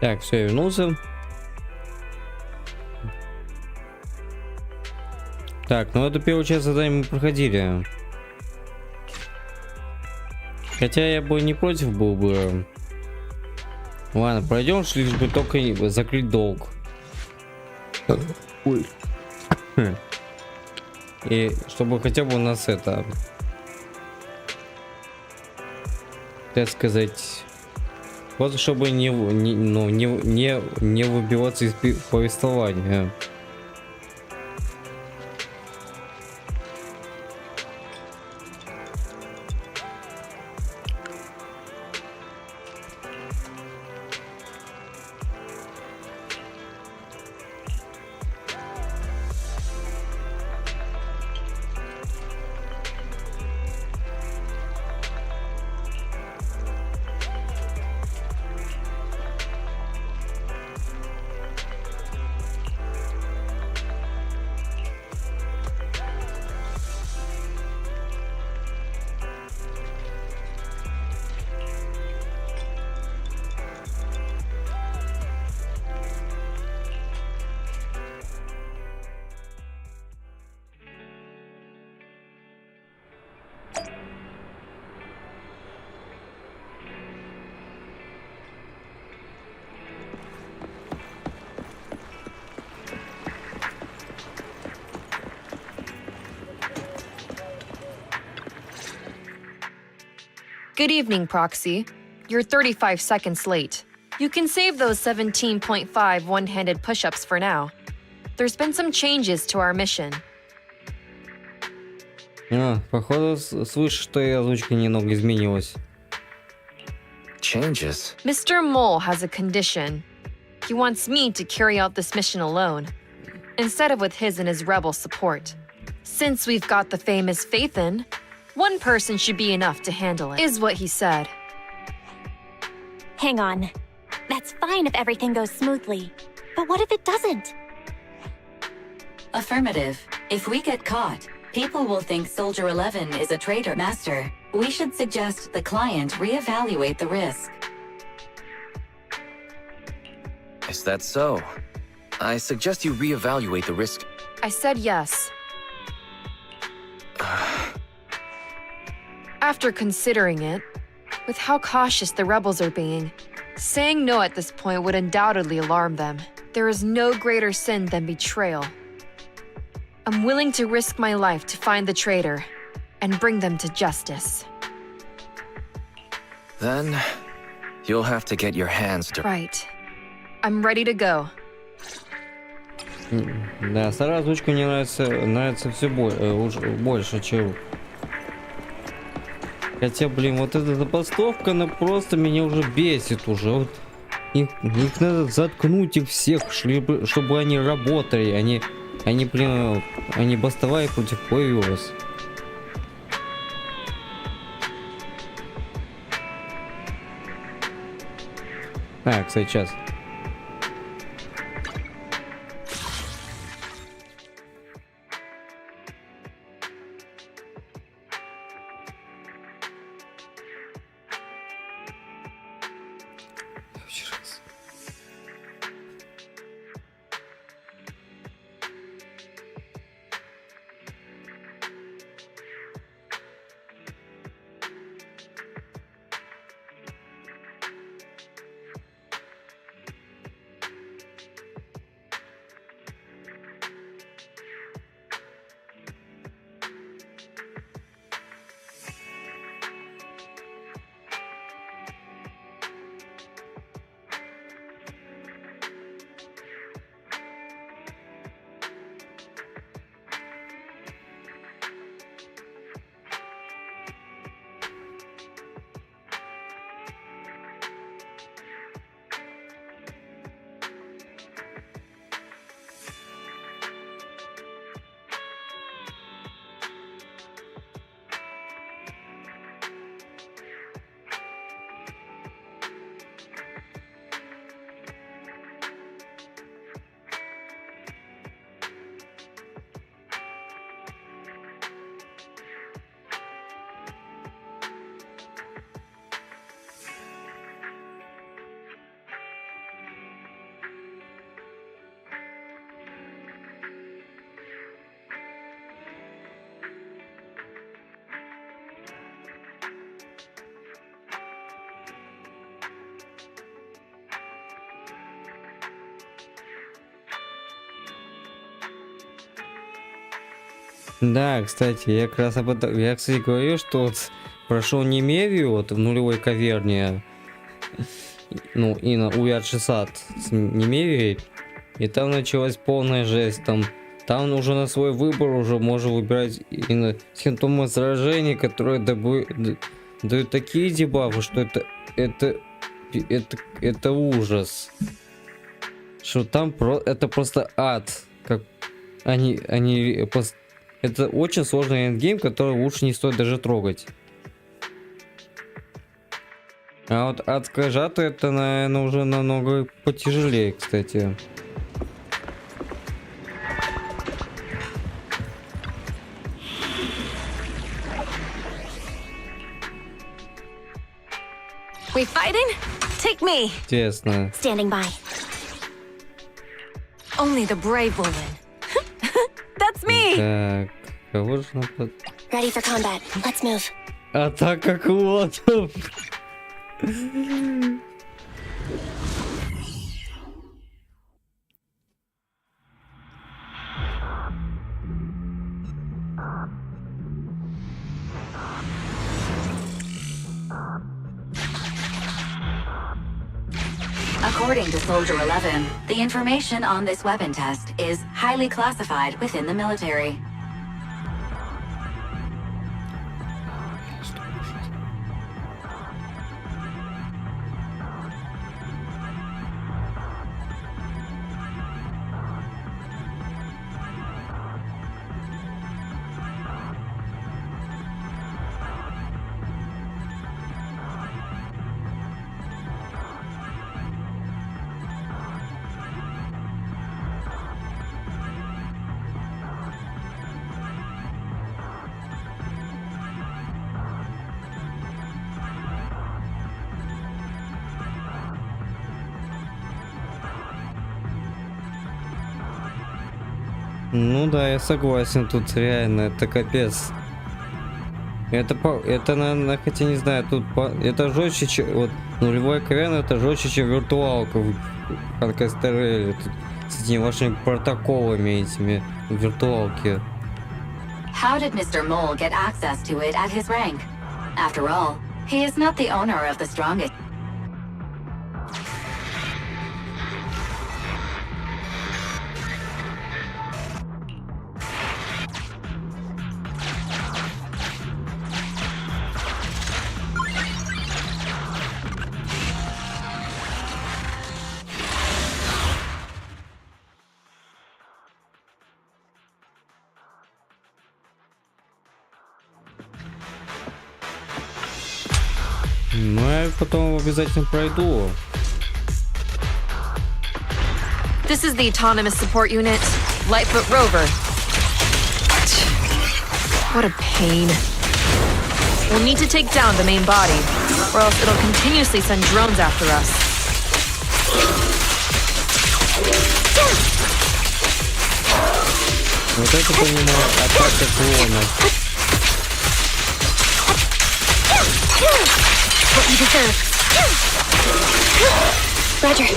Так, все, я вернулся. Так, ну эту первую часть задания мы проходили. Хотя я бы не против был бы. Ладно, пройдем, лишь бы только закрыть долг. Ой. И чтобы хотя бы у нас это, так сказать, вот чтобы не выбиваться из повествования. Good evening, Proxy. You're 35 seconds late. You can save those 17.5 one-handed push-ups for now. There's been some changes to our mission. Походу, слышишь, что и озвучка немного изменилась. Changes? Mr. Mole has a condition. He wants me to carry out this mission alone, instead of with his and his rebel support. Since we've got the famous Faithin, one person should be enough to handle it, is what he said. Hang on. That's fine if everything goes smoothly. But what if it doesn't? Affirmative. If we get caught, people will think Soldier 11 is a traitor master. We should suggest the client reevaluate the risk. Is that so? I suggest you reevaluate the risk. I said yes. After considering it, with how cautious the rebels are being, saying no at this point would undoubtedly alarm them. There is no greater sin than betrayal. I'm willing to risk my life to find the traitor and bring them to justice. Then, you'll have to get your hands dirty. Right. I'm ready to go. Да, старая озвучка мне нравится все больше, чем... Хотя, блин, вот эта забастовка, она просто меня уже бесит уже. Вот их надо заткнуть их всех, чтобы они работали, они бастовали против HoYoVerSe. Кстати, сейчас. Да, кстати, я как раз об этом, я, кстати, говорю, что вот прошел Немерию вот в нулевой каверне, ну, и на увядший сад с Немерией, и там началась полная жесть, там уже на свой выбор уже можно выбирать именно симптомы сражений, которые дают такие дебафы, что это ужас. Что там это просто ад. Как это очень сложный эндгейм, который лучше не стоит даже трогать. А вот адская жатва это, наверное, уже намного потяжелее, кстати. We fighting? Take me. Интересно. Standing by. Only the brave will win. That's me. Так, кого же надо... Ready for combat. Let's move. Атака клонов. According to Soldier 11, the information on this weapon test is highly classified within the military. Ну да, я согласен, тут реально это капец. Это наверное, хотя не знаю, тут это жестче, чем вот нулевой каверн, это жестче, чем виртуалка в Хардкастереле, с этими вашими протоколами этими в виртуалке. How did Mr. Mole get access to it at his rank? After all, he is not the owner of the strongest. Ну, я потом обязательно пройду. This is the autonomous support unit, Lightfoot Rover. What a pain. We'll need to take down the main body, or else it'll continuously send drones after us. Вот это понимаю, атака клонов. What you deserve. Roger.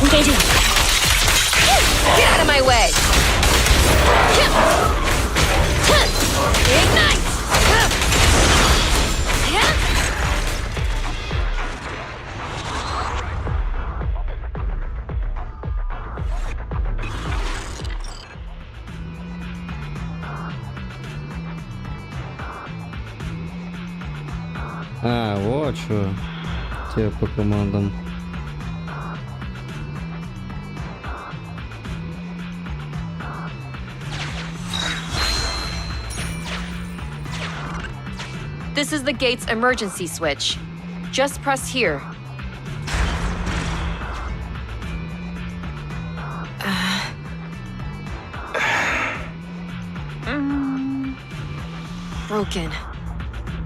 Engaging. Get out of my way! Ignite! А, вот что. Те по командам. This is the gate's emergency switch. Just press here. Broken.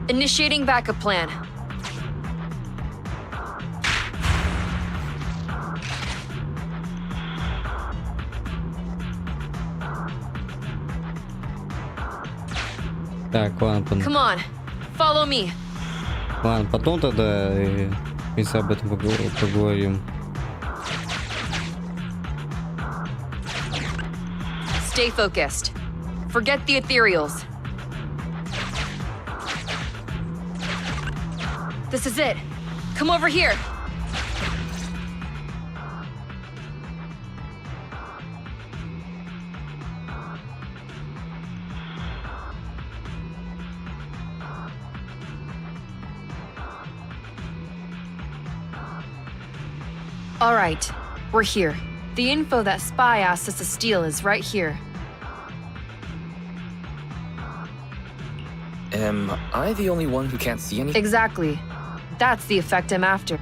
Initiating backup plan. Так, ладно, Come on, follow me. ладно, потом тогда, если об этом поговорим. Stay focused. Forget the ethereals. This is it. Come over here. All right, we're here. The info that Spy asked us to steal is right here. Am I the only one who can't see anything? Exactly. That's the effect I'm after.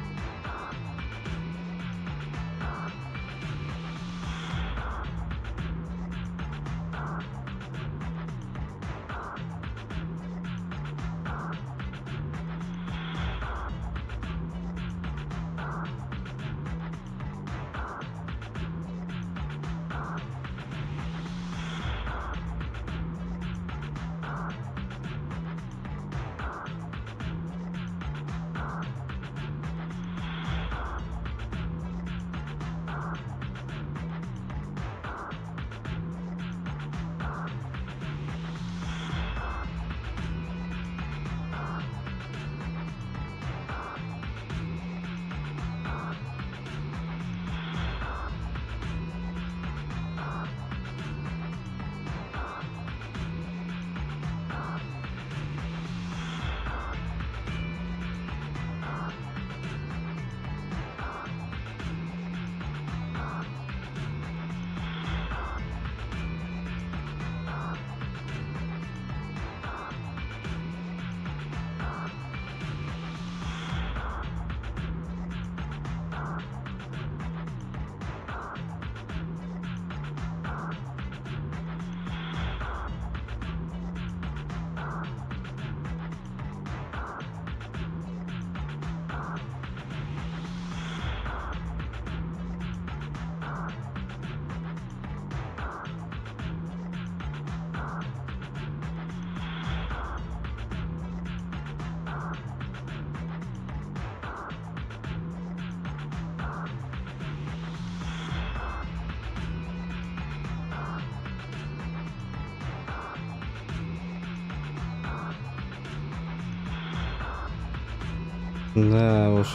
Да уж.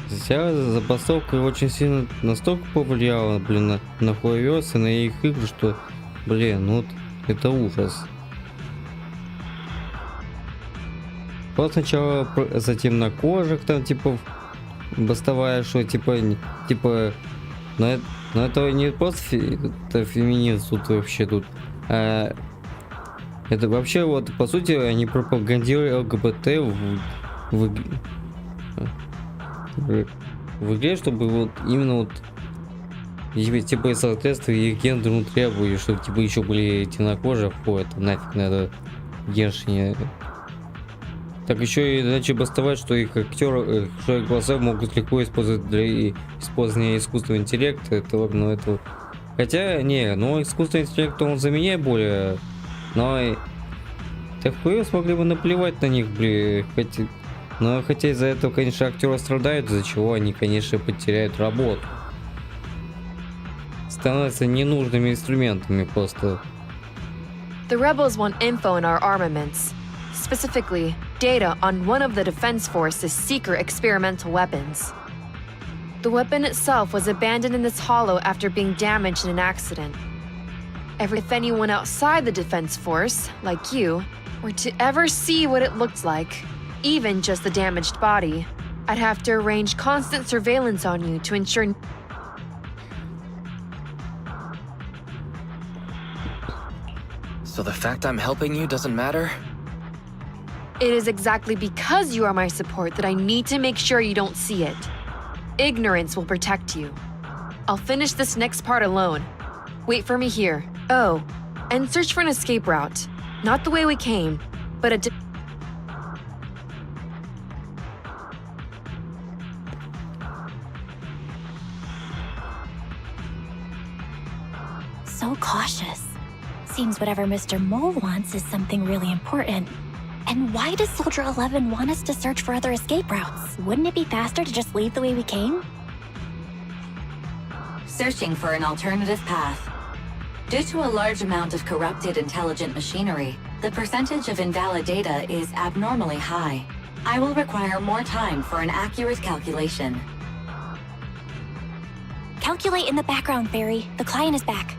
Вся забастовка очень сильно настолько повлияла, блин, на HoYoVerSe, на их игры, что, блин, ну вот это ужас. Вот сначала, затем на кожах там, типа, бастовая, что, типа, но это не просто это феминизм тут вообще тут, а это вообще вот, по сути, они пропагандируют ЛГБТ в игре, чтобы вот именно вот типа соответствие их гендерному требованию, чтобы типа еще были темнокожие, это нафиг надо Геншине. Так еще и иначе бастовать, что их актеры, что их глаза могут легко использовать для использования искусственного интеллекта. Это хотя не, но искусственный интеллект он заменяет более, но так смогли бы наплевать на них, блин, хотя из-за этого, конечно, актеры страдают, из-за чего они, конечно, потеряют работу. Становятся ненужными инструментами просто. The rebels want info on our armaments. Specifically, data on one of the Defense Force's secret experimental weapons. The weapon itself was abandoned in this hollow after being damaged in an accident. If anyone outside the Defense Force, like you, were to ever see what it looked like, even just the damaged body, I'd have to arrange constant surveillance on you to ensure. So the fact I'm helping you doesn't matter? It is exactly because you are my support that I need to make sure you don't see it. Ignorance will protect you. I'll finish this next part alone. Wait for me here. Oh, and search for an escape route. Not the way we came, but a So cautious. Seems whatever Mr. Mole wants is something really important. And why does Soldier 11 want us to search for other escape routes? Wouldn't it be faster to just leave the way we came? searching for an alternative path. Due to a large amount of corrupted intelligent machinery, the percentage of invalid data is abnormally high. I will require more time for an accurate calculation. Calculate in the background, Fairy. The client is back.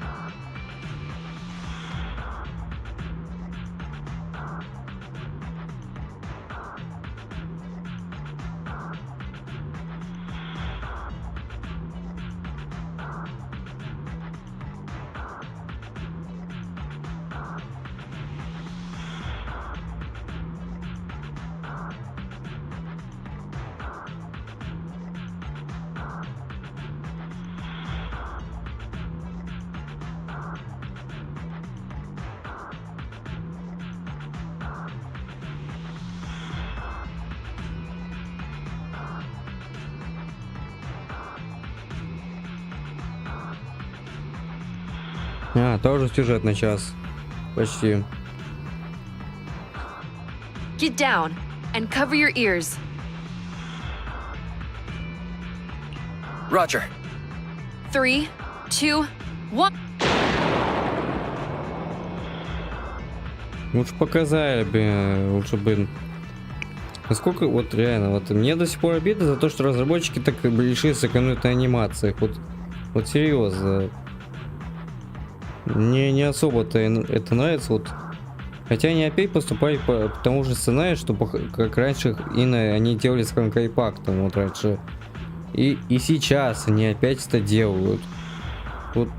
Тоже сюжет на час. Почти. Get down and cover your ears. Roger. 3, 2, 1. Лучше показали бы, лучше бы. Насколько вот реально, вот мне до сих пор обидно за то, что разработчики так как бы решили сэкономить на анимациях. Вот серьезно. Мне не особо-то это нравится, вот. Хотя они опять поступали по тому же сценарию, что как раньше они делали с Impact, вот раньше. И сейчас они опять это делают. Вот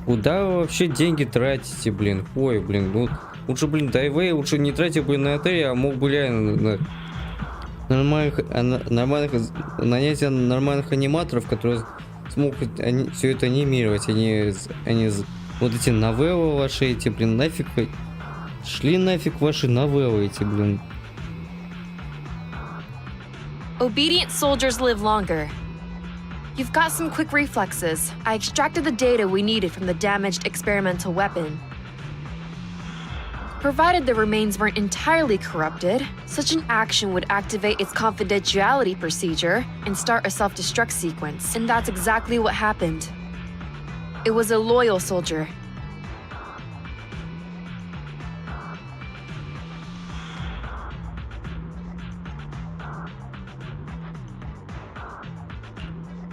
куда вы вообще деньги тратите, блин? Ой, блин, ну лучше, блин, Дайвей, лучше не тратить, блин, на это, а мог бы реально нанять нормальных аниматоров, которые смогут все это анимировать, они вот эти новеллы ваши, эти, блин, нафиг. Шли нафиг ваши новеллы эти, блин. Obedient soldiers live longer. You've got some quick reflexes. I extracted the data we needed from the damaged experimental weapon. Provided the remains weren't entirely corrupted, such an action would activate its confidentiality procedure and start a self-destruct sequence. And that's exactly what happened. It was a loyal soldier.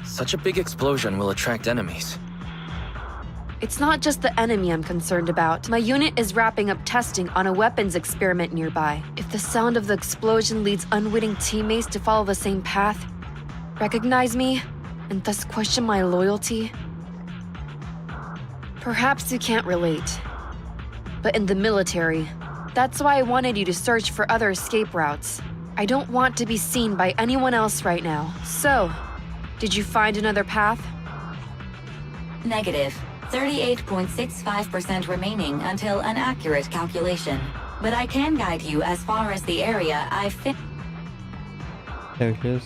Such a big explosion will attract enemies. It's not just the enemy I'm concerned about. My unit is wrapping up testing on a weapons experiment nearby. If the sound of the explosion leads unwitting teammates to follow the same path, recognize me, and thus question my loyalty, perhaps you can't relate. But in the military, that's why I wanted you to search for other escape routes. I don't want to be seen by anyone else right now. So, did you find another path? Negative. 38.65% remaining until an accurate calculation. But I can guide you as far as the area I've fit. There it is.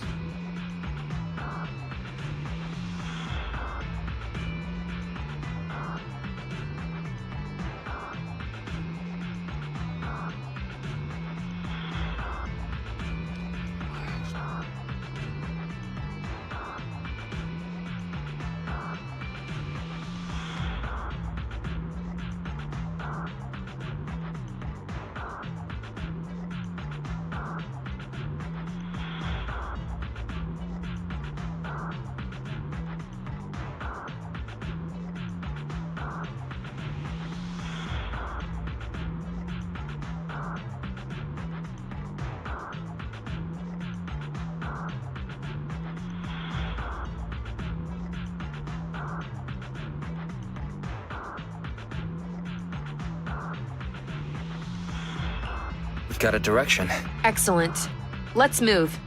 We've got a direction. Excellent. Let's move.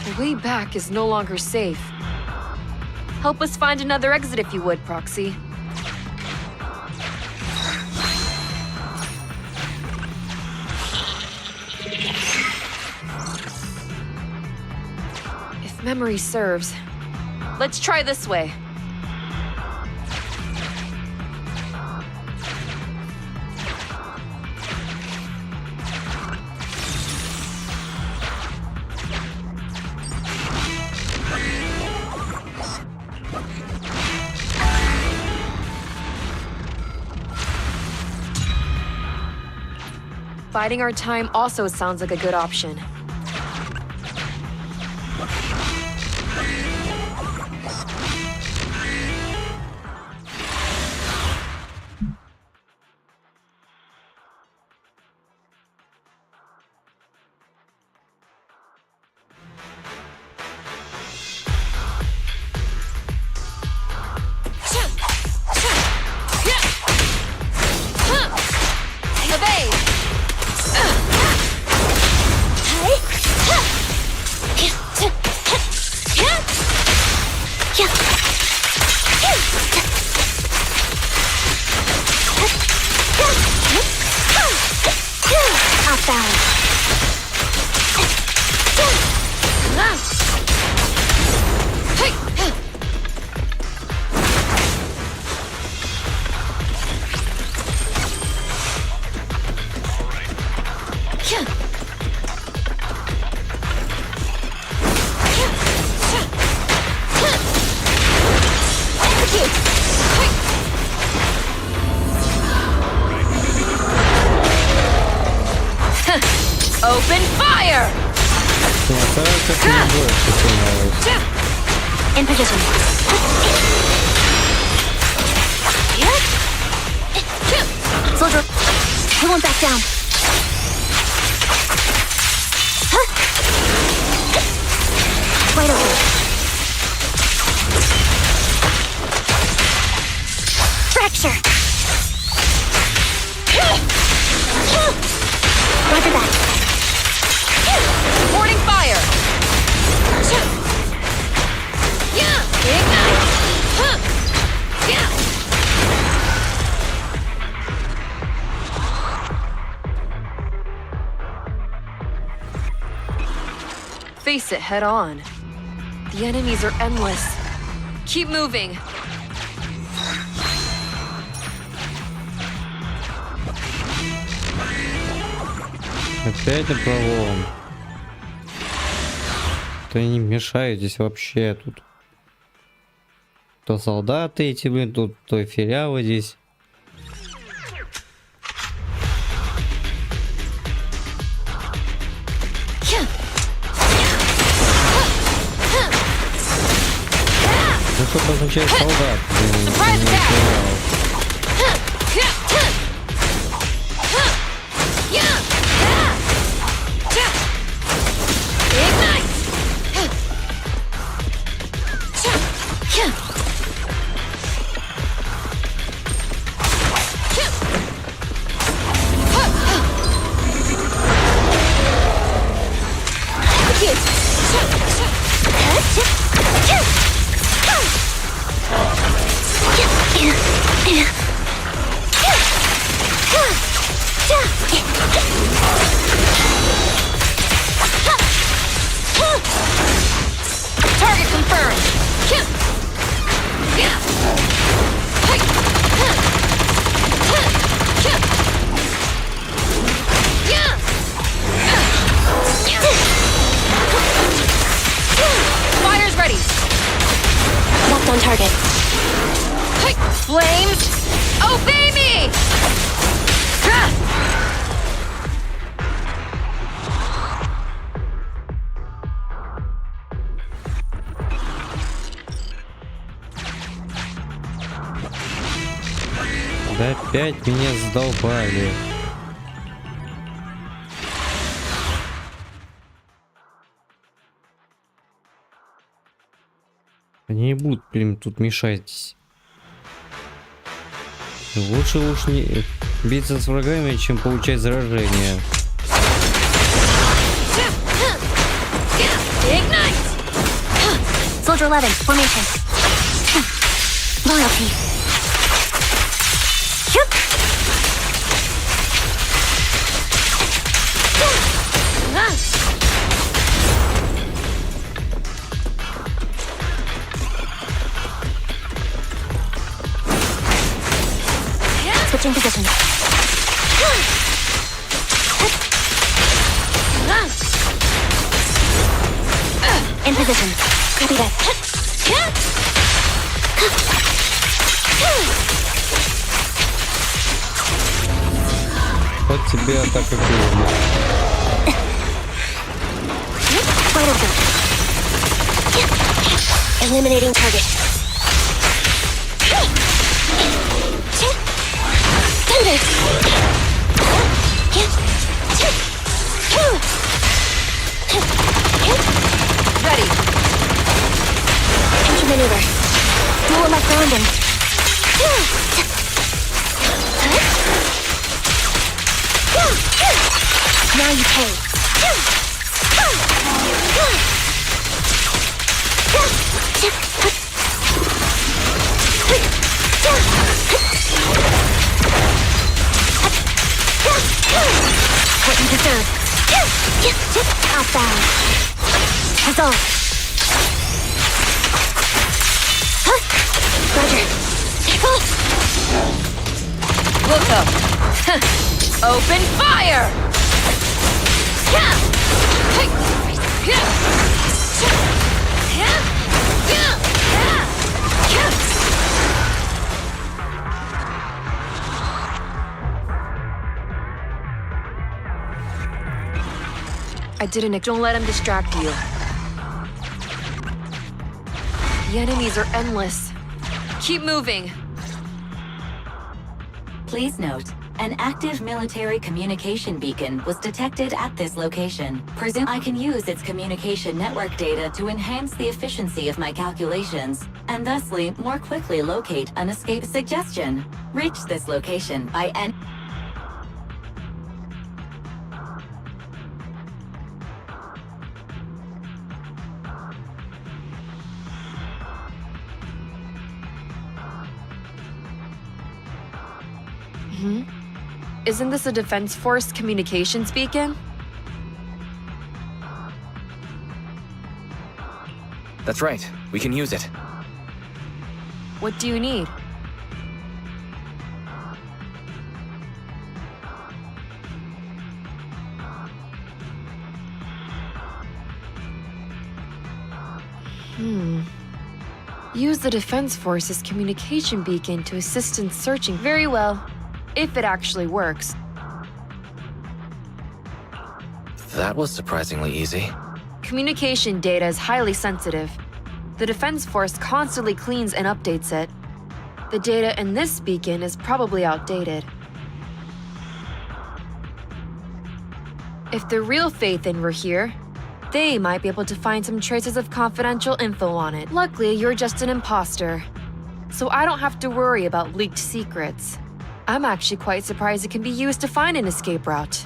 The way back is no longer safe. Help us find another exit if you would, Proxy. If memory serves, let's try this way. Biding our time also sounds like a good option. Open fire! In position. Soldier, he won't back down. Right over. Fracture. Roger that. Supporting fire! Ignite! Face it head on. The enemies are endless. Keep moving. Опять пролом. То не мешаетесь вообще тут. То солдаты эти, блин, тут то филиалы здесь. Ну что обозначает солдат? Target confirmed! Fire's ready! Locked on target. Flames, obey me! Да опять меня задолбали. Они не будут, блин, тут мешать. Лучше уж не биться с врагами, чем получать заражение. Soldier 11, formation. Loyalty. Switching positions. In position. Copy that. Хоть тебе атака крылья. Eliminating target. Thunder. Ready. Counter maneuver. Dual like grounding. Now you pay. What you deserve. Outbound. Resolve. Roger. Look up. Open fire! I didn't. Don't let him distract you. The enemies are endless. Keep moving. Please note, an active military communication beacon was detected at this location. Presume I can use its communication network data to enhance the efficiency of my calculations, and thusly more quickly locate an escape suggestion. Reach this location by any... Isn't this a Defense Force communications beacon? That's right. We can use it. What do you need? Use the Defense Force's communication beacon to assist in searching. Very well. If it actually works. That was surprisingly easy. Communication data is highly sensitive. The Defense Force constantly cleans and updates it. The data in this beacon is probably outdated. If the real Faithin were here, they might be able to find some traces of confidential info on it. Luckily, you're just an imposter, so I don't have to worry about leaked secrets. I'm actually quite surprised it can be used to find an escape route.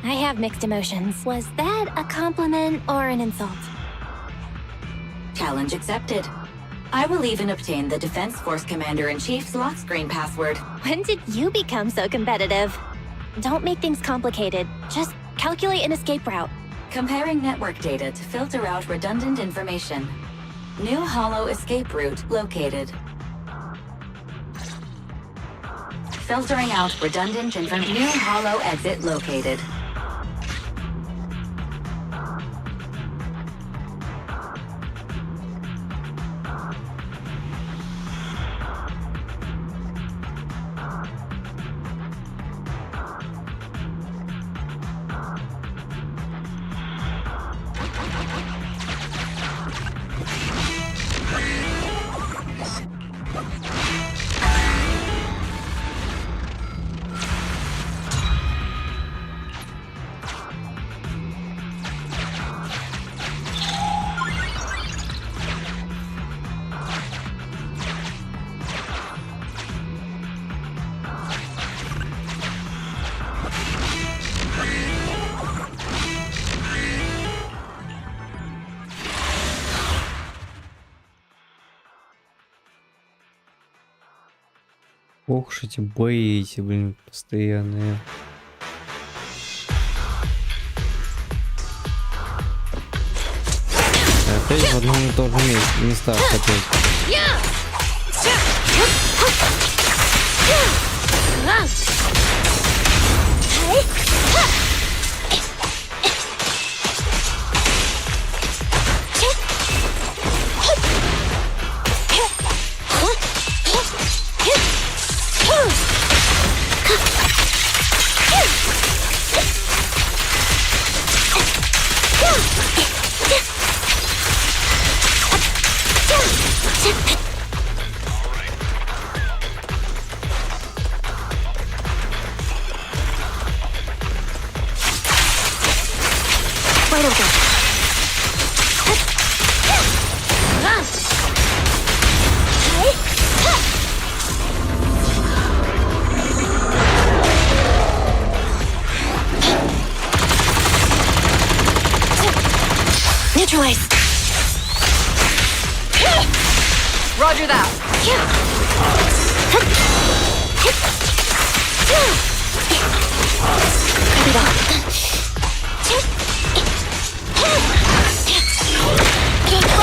I have mixed emotions. Was that a compliment or an insult? Challenge accepted. I will even obtain the Defense Force Commander-in-Chief's lock screen password. When did you become so competitive? Don't make things complicated. Just calculate an escape route. Comparing network data to filter out redundant information. New hollow escape route located. Filtering out redundant information. New hollow exit located. Ох уж эти бои эти, блин, постоянные. Опять в одном и том же местах опять.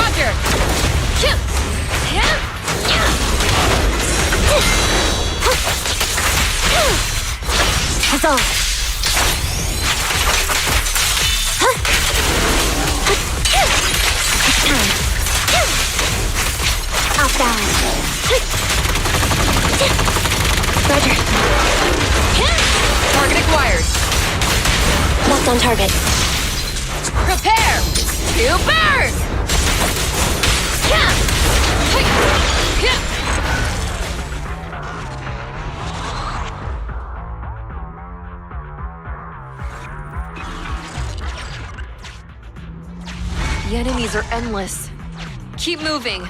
Roger! That's all. Off balance. Roger. Target acquired. Left on target. Prepare to burn! The enemies are endless. Keep moving.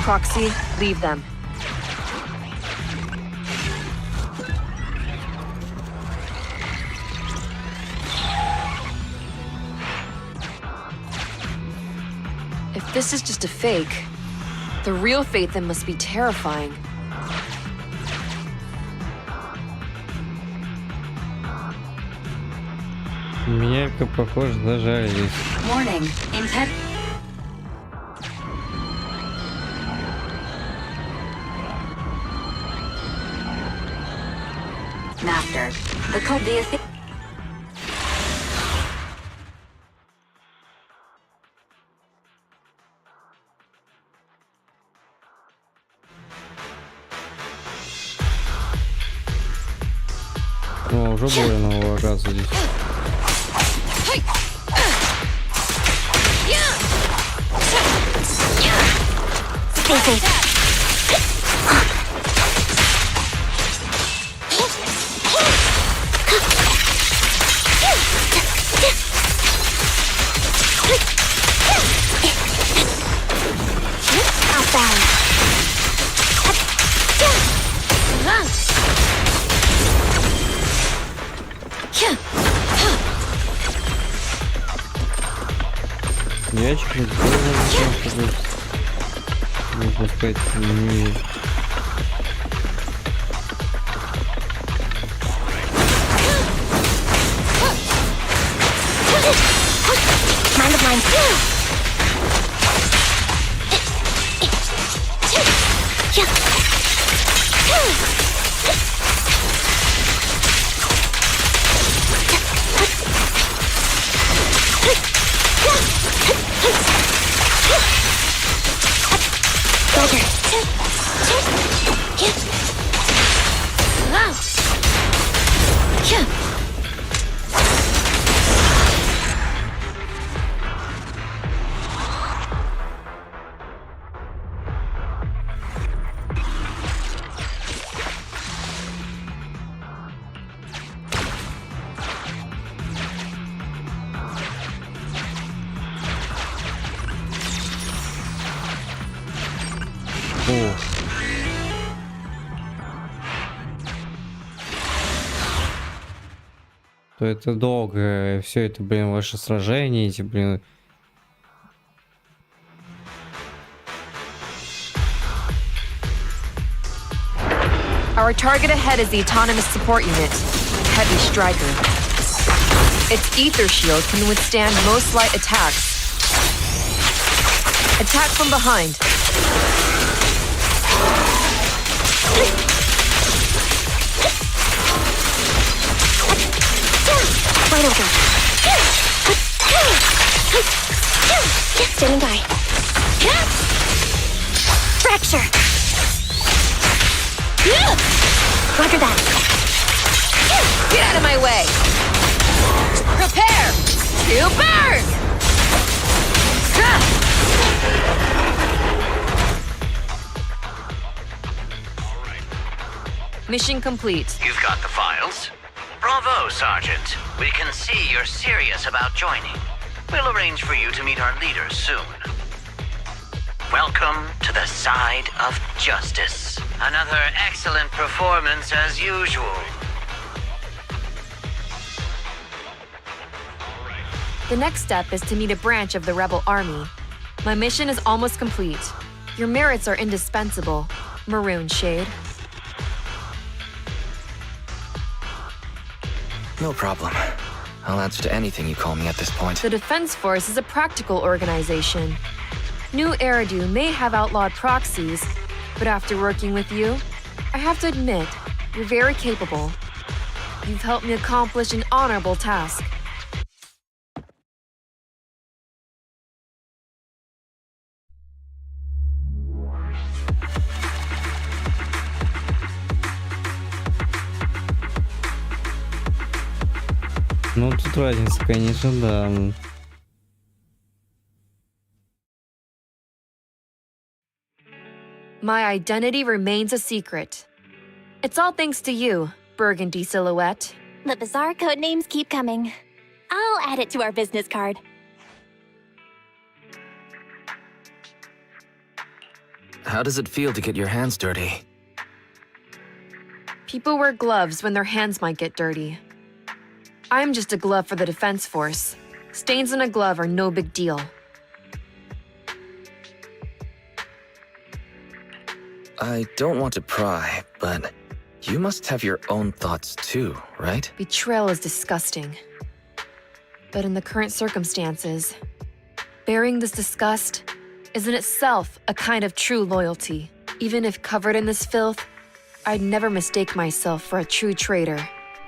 Proxy, leave them. If this is just a fake, the real fate then must be terrifying. Меня как похоже зажарились. Warning. Intent. Master. The code the О, уже уже больно оказывается здесь. Ячик не сделал, можно сказать, не... То это долго, все это, блин, ваши сражения, эти, блин. Our target ahead is the autonomous support unit, Heavy Striker. Its ether shield can withstand most light attacks. Attack from behind. Wide open. Standing by. Fracture. Roger that. Get out of my way. Prepare to burn. Mission complete. You've got the files? Bravo, Sergeant. We can see you're serious about joining. We'll arrange for you to meet our leaders soon. Welcome to the side of justice. Another excellent performance as usual. The next step is to meet a branch of the rebel army. My mission is almost complete. Your merits are indispensable, Maroon Shade. No problem. I'll answer to anything you call me at this point. The Defense Force is a practical organization. New Eridu may have outlawed proxies, but after working with you, I have to admit, you're very capable. You've helped me accomplish an honorable task. Ну, тут разница, конечно, да. My identity remains a secret. It's all thanks to you, Burgundy Silhouette. The bizarre code names keep coming. I'll add it to our business card. How does it feel to get your hands dirty? People wear gloves when their hands might get dirty. I'm just a glove for the Defense Force. Stains on a glove are no big deal. I don't want to pry, but you must have your own thoughts too, right? Betrayal is disgusting. But in the current circumstances, bearing this disgust is in itself a kind of true loyalty. Even if covered in this filth, I'd never mistake myself for a true traitor,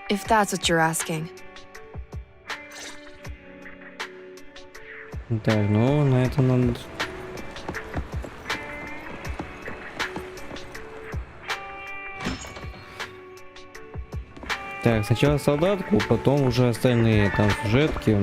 if that's what you're asking. Так, ну, на это надо... Так, сначала солдатку, потом уже остальные там сюжетки.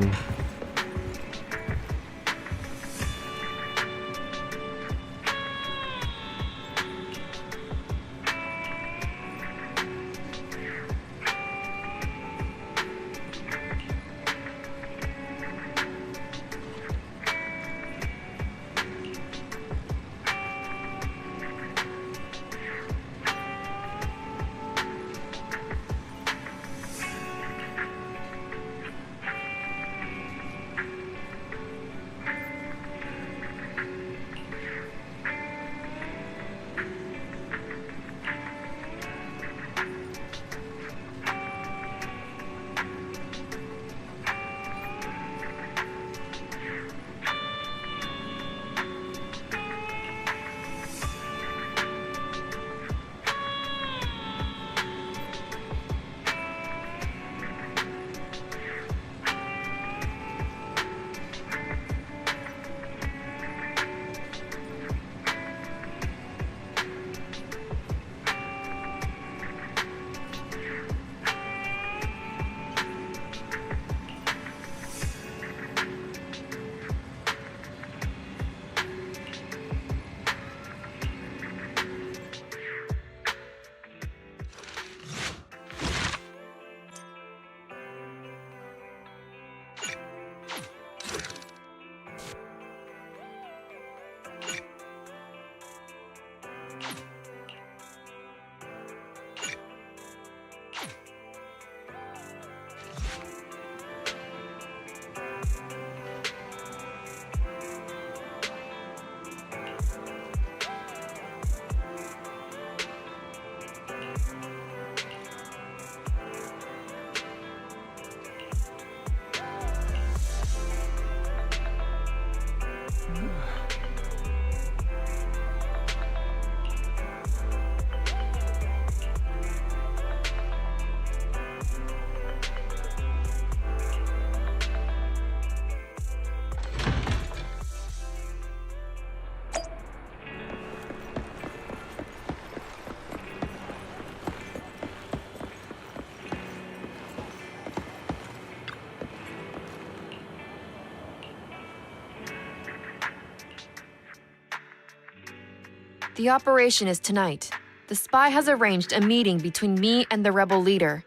The operation is tonight. The spy has arranged a meeting between me and the rebel leader.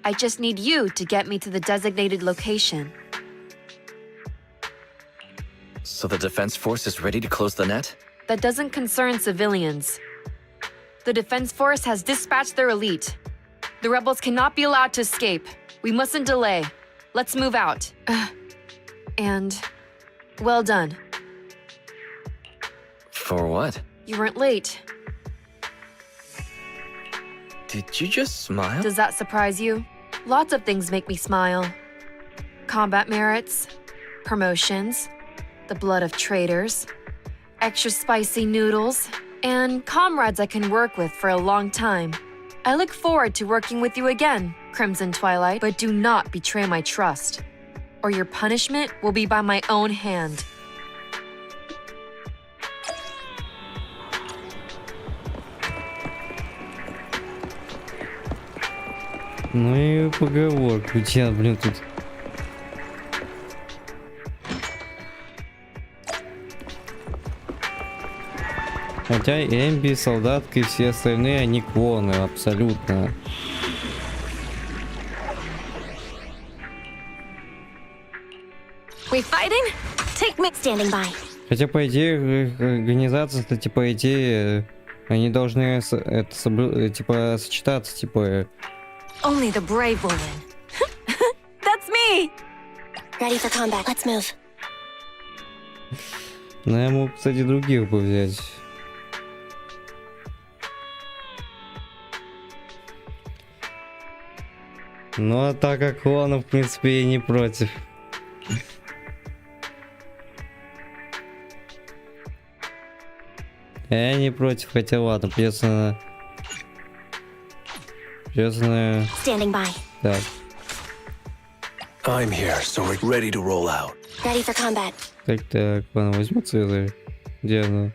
I just need you to get me to the designated location. So the defense force is ready to close the net? That doesn't concern civilians. The defense force has dispatched their elite. The rebels cannot be allowed to escape. We mustn't delay. Let's move out. And well done. For what? You weren't late. Did you just smile? Does that surprise you? Lots of things make me smile. Combat merits, promotions, the blood of traitors, extra spicy noodles, and comrades I can work with for a long time. I look forward to working with you again, Crimson Twilight, but do not betray my trust, or your punishment will be by my own hand. Ну и поговорка у тебя, блин, тут. Хотя Эмби, Солдатки и все остальные, они клоны, абсолютно. We fighting? Take me. Standing by. Хотя, по идее, организация, кстати, по идее, они должны типа сочетаться, типа. Only the brave will win. That's me. Ready for combat. Let's move. Ну, я мог, кстати, других бы взять. Ну, а так как клонов, в принципе, я не против. Я не против, хотя ладно, придется... Standing by. Так. I'm here, so we're ready to roll out. Ready for combat. Так, ладно, возьму Цезарь. Где она?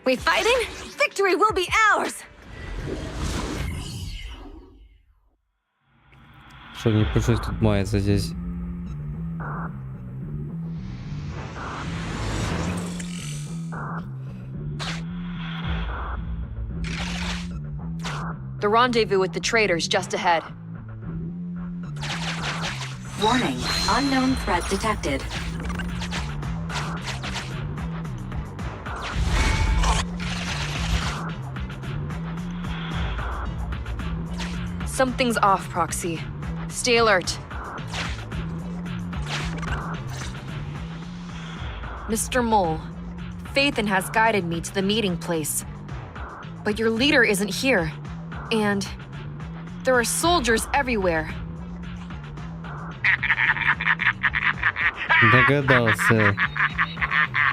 We fighting? Victory will be ours. Что не пришлось тут маяться здесь. The rendezvous with the traders just ahead. Warning, unknown threat detected. Something's off, Proxy. Stay alert. Mr. Mole, Phaethon has guided me to the meeting place. But your leader isn't here. And there are soldiers everywhere. Догадался.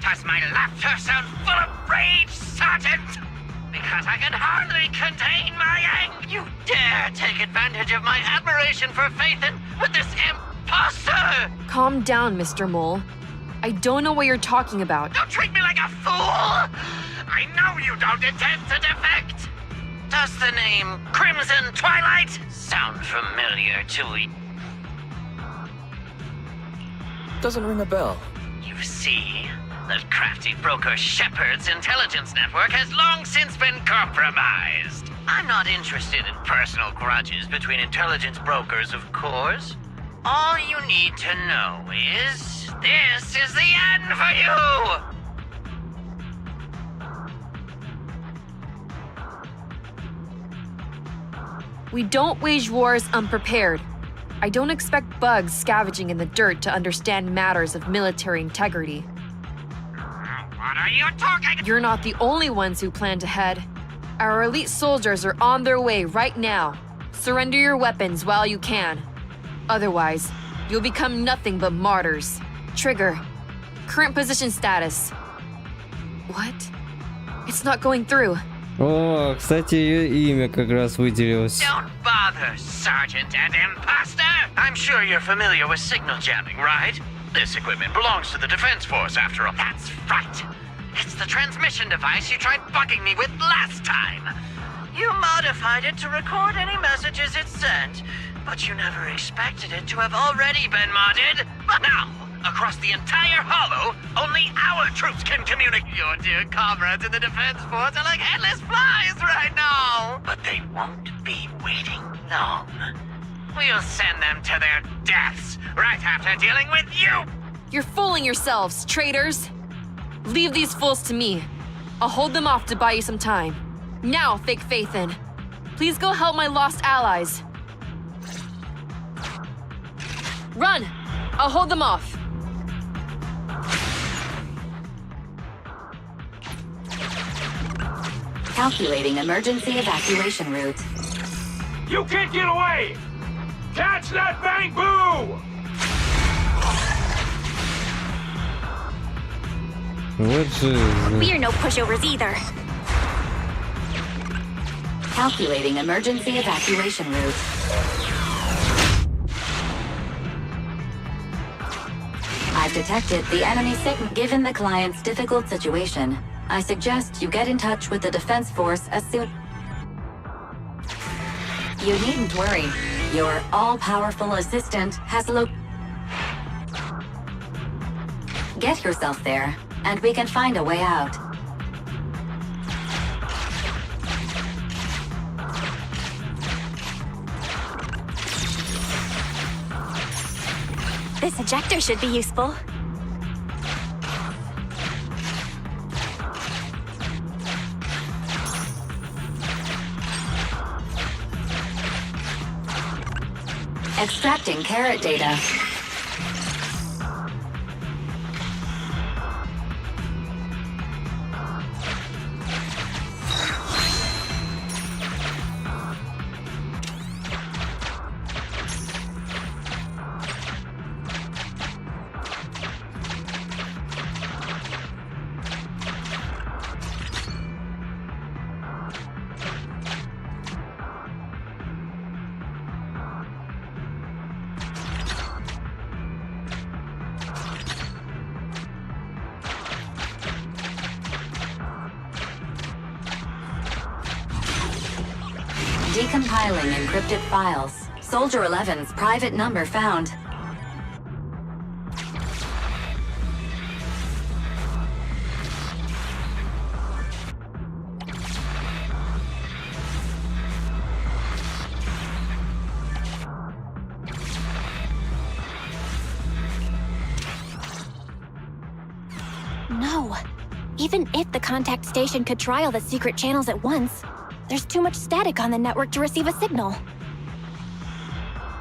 Does my laughter sound full of rage, Sergeant? Because I can hardly contain my anger. You dare take advantage of my admiration for Phaethon with this imposter! Calm down, Mr. Mole. I don't know what you're talking about. Don't treat me like a fool! I know you don't intend to defect! Does the name Crimson Twilight sound familiar to you? Doesn't ring a bell. You see, that crafty broker Shepard's intelligence network has long since been compromised. I'm not interested in personal grudges between intelligence brokers, of course. All you need to know is, this is the end for you! We don't wage wars unprepared. I don't expect bugs scavenging in the dirt to understand matters of military integrity. What are you talking? You're not the only ones who planned ahead. Our elite soldiers are on their way right now. Surrender your weapons while you can. Otherwise, you'll become nothing but martyrs. Trigger. Current position status. What? It's not going through. О, кстати, ее имя как раз выделилось. Don't bother, Sergeant and Imposter! I'm sure you're familiar with signal jamming, right? This equipment belongs to the Defense Force, after all. That's right. It's the transmission device you tried bugging me with last time. You modified it to record any messages it sent, but you never expected it to have already been modded. But now, across the entire hollow, only our troops can communicate. Your dear comrades in the Defense Force are like headless flies right now. But they won't be waiting long. We'll send them to their deaths right after dealing with you. You're fooling yourselves, traitors! Leave these fools to me. I'll hold them off to buy you some time. Now, fake Phaethon. Please go help my lost allies. Run! I'll hold them off. Calculating emergency evacuation route. You can't get away! Catch that bang boo! Вот же... We're no pushovers either. Calculating emergency evacuation route. I've detected the enemy signal. Given the client's difficult situation, I suggest you get in touch with the Defense Force as soon. You needn't worry. Your all-powerful assistant has Get yourself there, and we can find a way out. This ejector should be useful. Extracting carrot data. Decompiling encrypted files. Soldier 11's private number found. No. Even if the contact station could try all the secret channels at once, there's too much static on the network to receive a signal.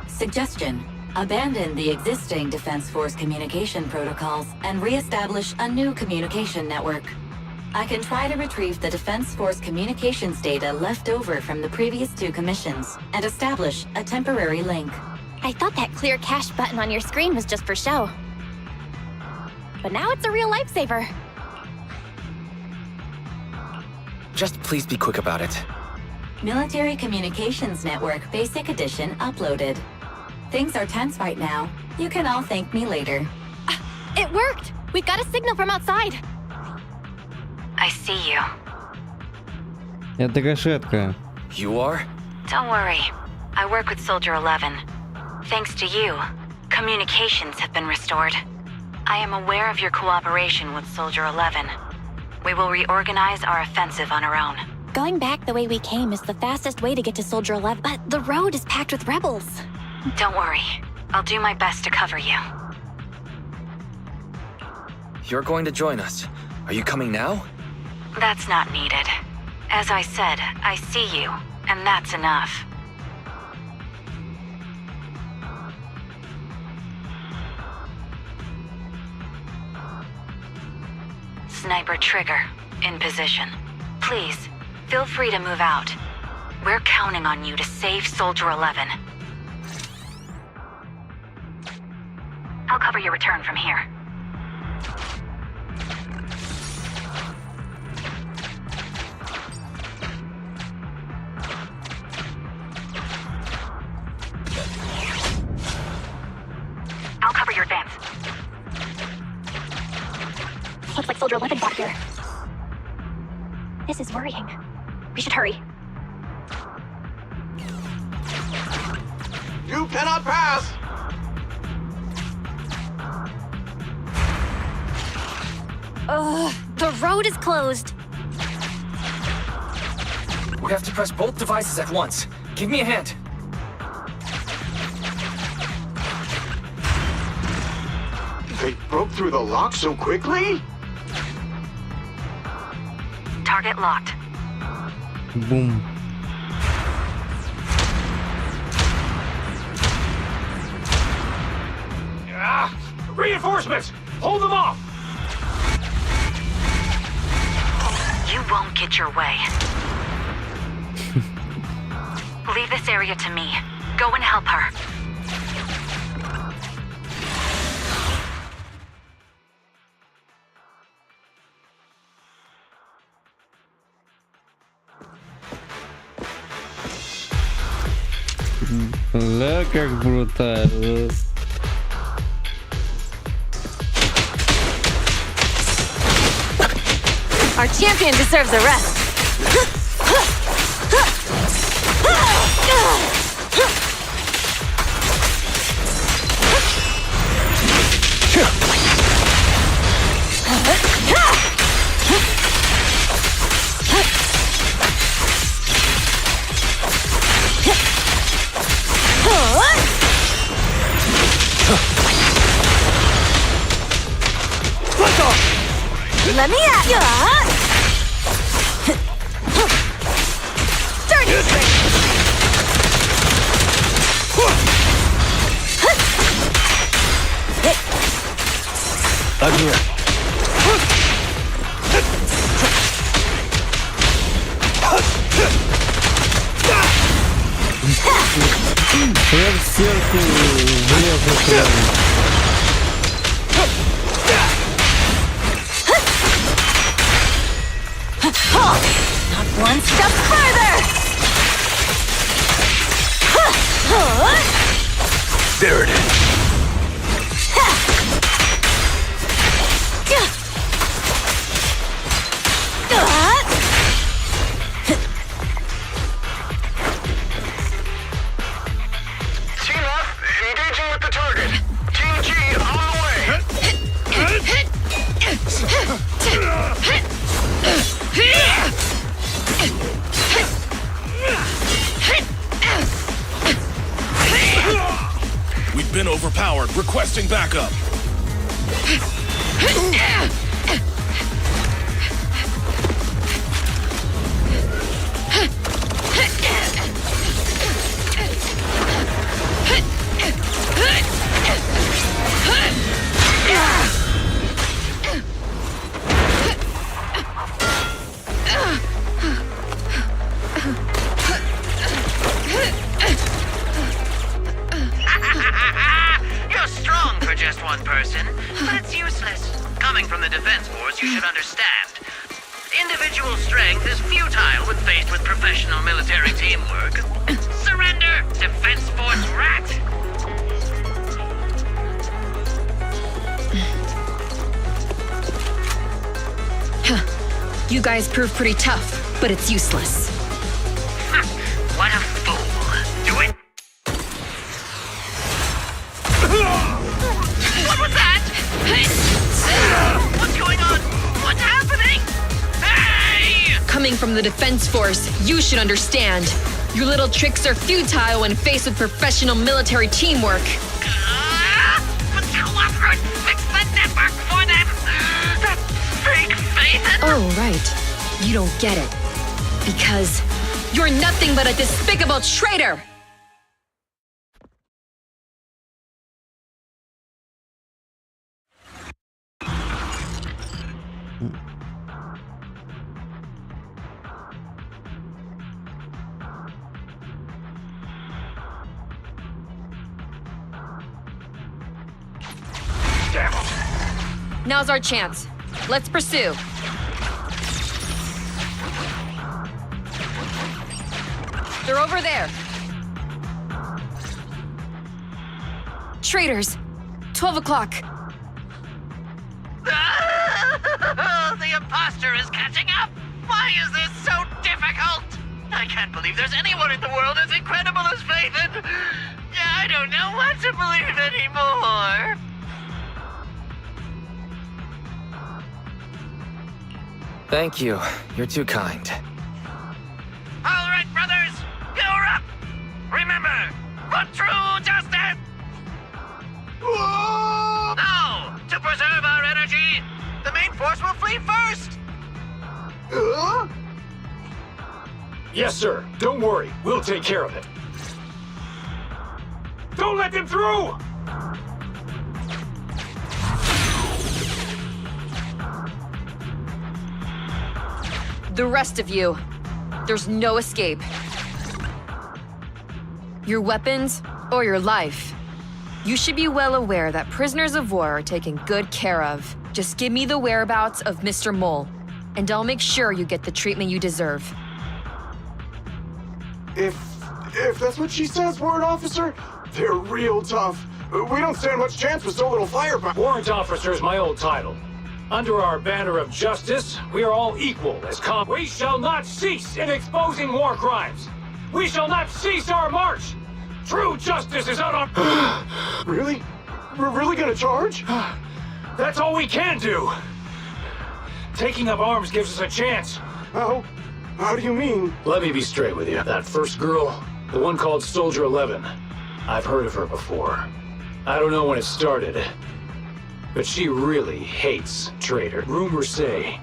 Suggestion: abandon the existing Defense Force communication protocols and re-establish a new communication network. I can try to retrieve the Defense Force communications data left over from the previous 2 commissions and establish a temporary link. I thought that clear cache button on your screen was just for show. But now it's a real lifesaver. Just please be quick about it. Military Communications Network Basic Edition uploaded. Things are tense right now. You can all thank me later. It worked! We got a signal from outside. I see you. Это гашетка. You are? Don't worry. I work with Soldier 11. Thanks to you, communications have been restored. I am aware of your cooperation with Soldier 11. We will reorganize our offensive on our own. Going back the way we came is the fastest way to get to Soldier 11, but the road is packed with rebels. Don't worry. I'll do my best to cover you. You're going to join us. Are you coming now? That's not needed. As I said, I see you, and that's enough. Sniper trigger, in position. Please, feel free to move out. We're counting on you to save Soldier 11. I'll cover your return from here. I'll cover your advance. Looks like Soldier 11 got here. This is worrying. We should hurry. You cannot pass! The road is closed. We have to press both devices at once. Give me a hand. They broke through the lock so quickly? Target locked. Бум. Ah! Reinforcements! Hold them off! You won't get your way. Leave this area to me. Go and help her. Да, как брутально. Our champion deserves a rest. Let me at you! Turn you straight! Again. Я в стенку влез прямо. Not one step further! There it is. been overpowered. Requesting backup. You're strong for just one person, but it's useless. Coming from the Defense Force, you should understand. Individual strength is futile when faced with professional military teamwork. Surrender, Defense Force rat! You guys prove pretty tough, but it's useless. What a fool. Do it! What was that? What's going on? What's happening? Hey! Coming from the Defense Force, you should understand. Your little tricks are futile when faced with professional military teamwork. But cooperate, fix the network for them! That fake faith and... Oh, right. You don't get it. Because you're nothing but a despicable traitor! Damn it. Now's our chance. Let's pursue. They're over there. Traitors. 12 o'clock. The imposter is catching up! Why is this so difficult? I can't believe there's anyone in the world as incredible as Faith, and I don't know what to believe anymore. Thank you. You're too kind. All right, brothers, you're up! Remember, for true justice! Now, to preserve our energy, the main force will flee first! Yes, sir. Don't worry. We'll take care of it. Don't let them through! The rest of you, there's no escape. Your weapons or your life. You should be well aware that prisoners of war are taken good care of. Just give me the whereabouts of Mr. Mole, and I'll make sure you get the treatment you deserve. If that's what she says, warrant officer, they're real tough. We don't stand much chance with so little firepower. Warrant officer is my old title. Under our banner of justice, we are all equal as We shall not cease in exposing war crimes. We shall not cease our march. True justice is out on... Really? We're really gonna charge? That's all we can do. Taking up arms gives us a chance. How do you mean? Let me be straight with you. That first girl, the one called Soldier 11, I've heard of her before. I don't know when it started, but she really hates traitor. Rumors say,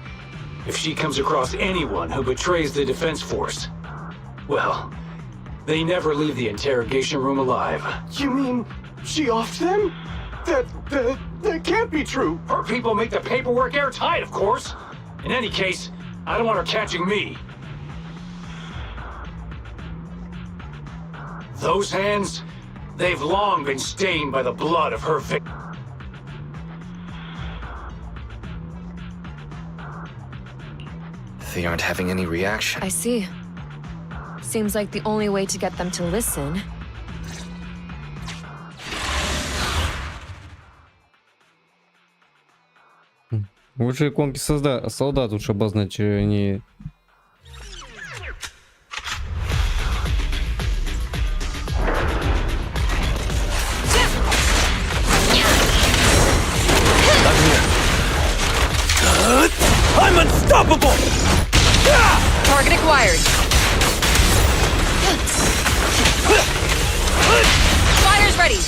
if she comes across anyone who betrays the Defense Force, well, they never leave the interrogation room alive. You mean she offed them? That can't be true. Her people make the paperwork airtight, of course. In any case, I don't want her catching me. Those hands, they've long been stained by the blood of her victim. They aren't having any reaction. I see. Seems like the only way to get them to listen. Лучшие иконки солдат лучше обозначить, не... I'm unstoppable! Target acquired. Fighters ready.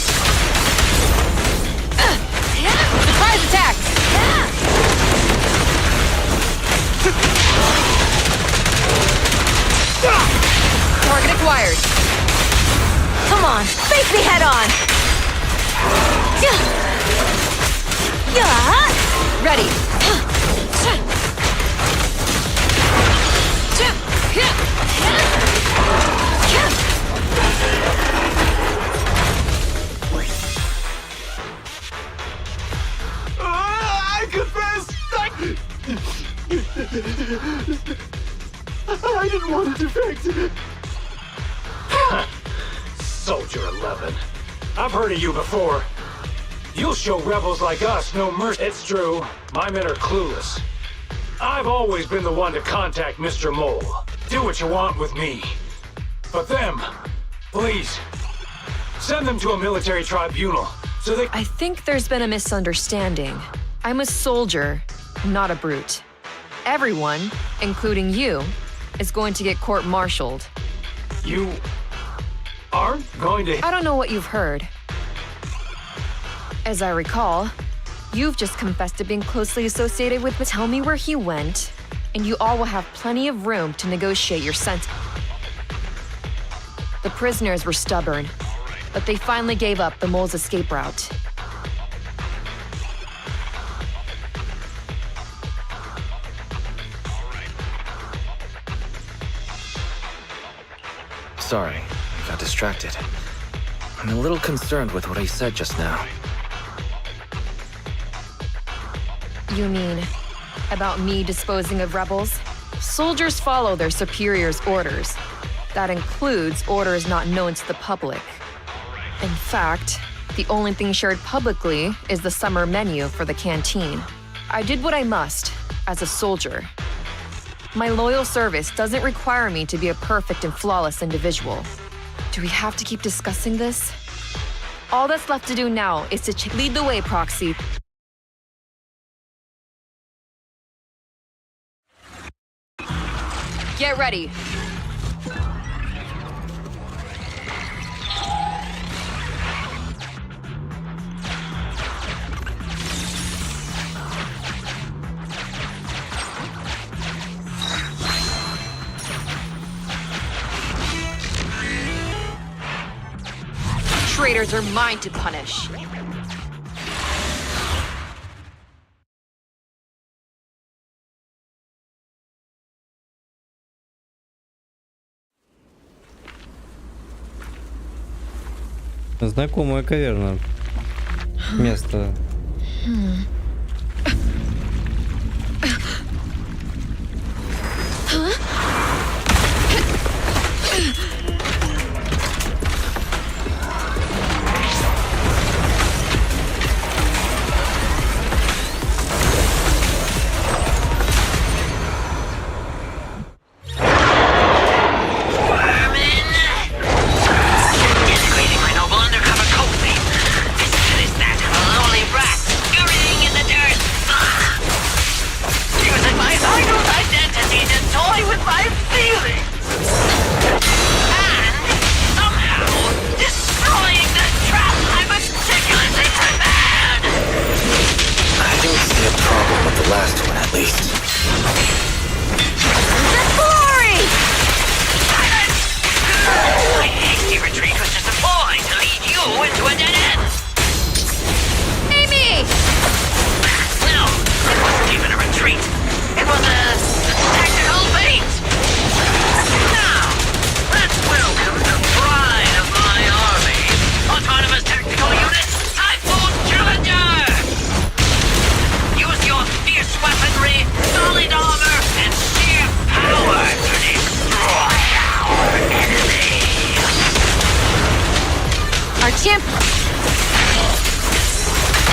on! Face me head on! Ready. I confess! I didn't want to defect. Soldier 11. I've heard of you before. You'll show rebels like us no mercy. It's true. My men are clueless. I've always been the one to contact Mr. Mole. Do what you want with me. But them, please, send them to a military tribunal so they... I think there's been a misunderstanding. I'm a soldier, not a brute. Everyone, including you, is going to get court-martialed. You aren't going to... I don't know what you've heard. As I recall, you've just confessed to being closely associated with... Tell me where he went, and you all will have plenty of room to negotiate your sentence. The prisoners were stubborn, but they finally gave up the mole's escape route. Sorry, I got distracted. I'm a little concerned with what he said just now. You mean about me disposing of rebels? Soldiers follow their superiors' orders. That includes orders not known to the public. In fact, the only thing shared publicly is the summer menu for the canteen. I did what I must as a soldier. My loyal service doesn't require me to be a perfect and flawless individual. Do we have to keep discussing this? All that's left to do now is to lead the way, Proxy. Get ready. Traitors are mine to punish. Знакомое, наверное, место.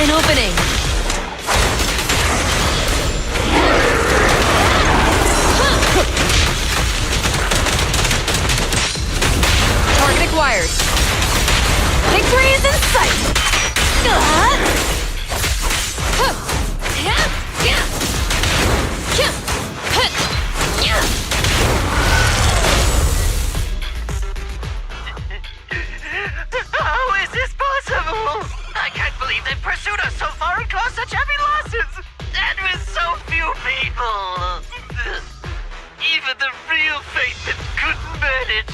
An opening. Target acquired. Victory is in sight. How is this possible? I can't believe they pursued us so far and caused such heavy losses! And with so few people! Even the real faithful couldn't manage.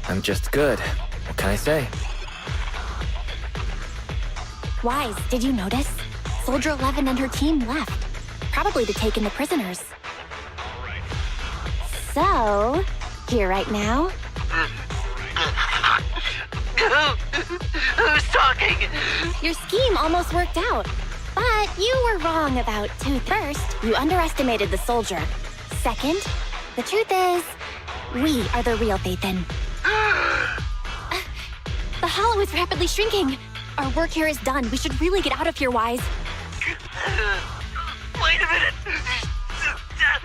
I'm just good. What can I say? Wise, did you notice? Soldier 11 and her team left. Probably to take in the prisoners. So, here right now? Who's talking? Your scheme almost worked out. But you were wrong about two. First, you underestimated the soldier. Second, the truth is, we are the real Phaethon. The hollow is rapidly shrinking. Our work here is done. We should really get out of here, Wise. Wait a minute!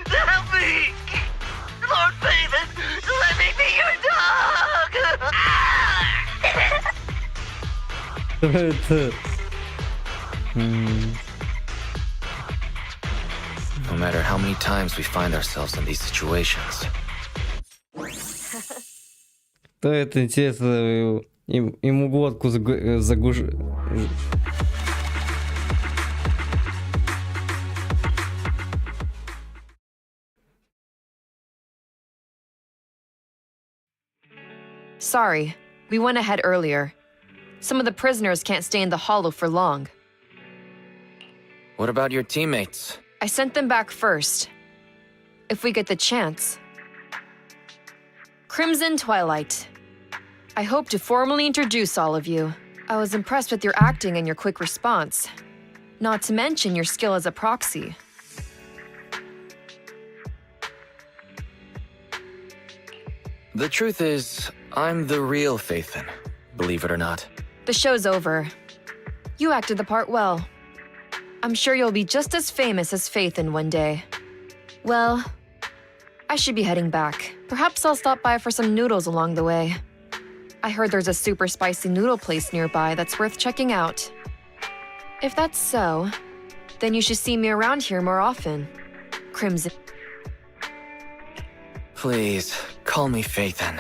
Help me! Lord Phaethon, let me be your dog! Это... No matter how many times we find ourselves in these situations. То это интересно, ему глотку загуж... Sorry, we went ahead earlier. Some of the prisoners can't stay in the hollow for long. What about your teammates? I sent them back first. If we get the chance. Crimson Twilight. I hope to formally introduce all of you. I was impressed with your acting and your quick response. Not to mention your skill as a proxy. The truth is, I'm the real Phaethon, believe it or not. The show's over. You acted the part well. I'm sure you'll be just as famous as Phaethon one day. Well, I should be heading back. Perhaps I'll stop by for some noodles along the way. I heard there's a super spicy noodle place nearby that's worth checking out. If that's so, then you should see me around here more often. Crimson. Please, call me Phaethon.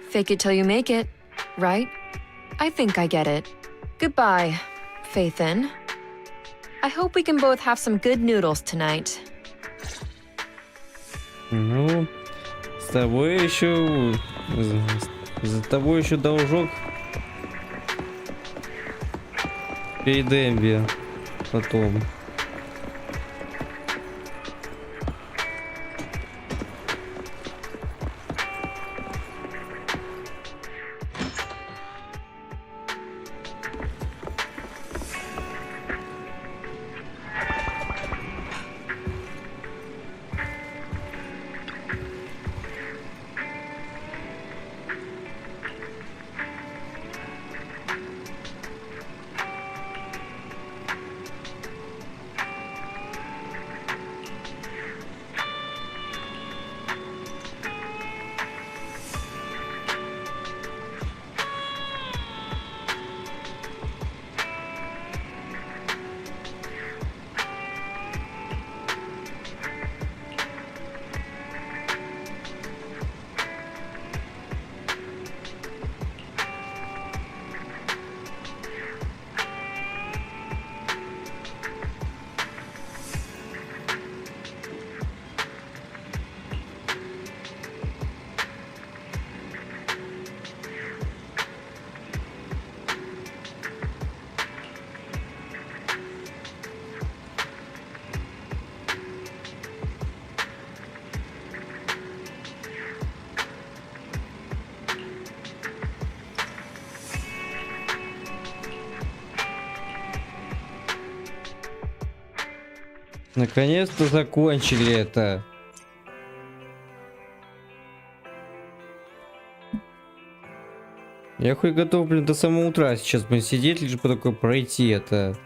Fake it till you make it, right? I think I get it. Goodbye, Phaethon. I hope we can both have some good noodles tonight. Ну, с тобой еще... За тобой еще должок. Перед Эмби. Потом. Наконец-то закончили это. Я хоть готов, блин, до самого утра сейчас будем сидеть, лишь бы только пройти это.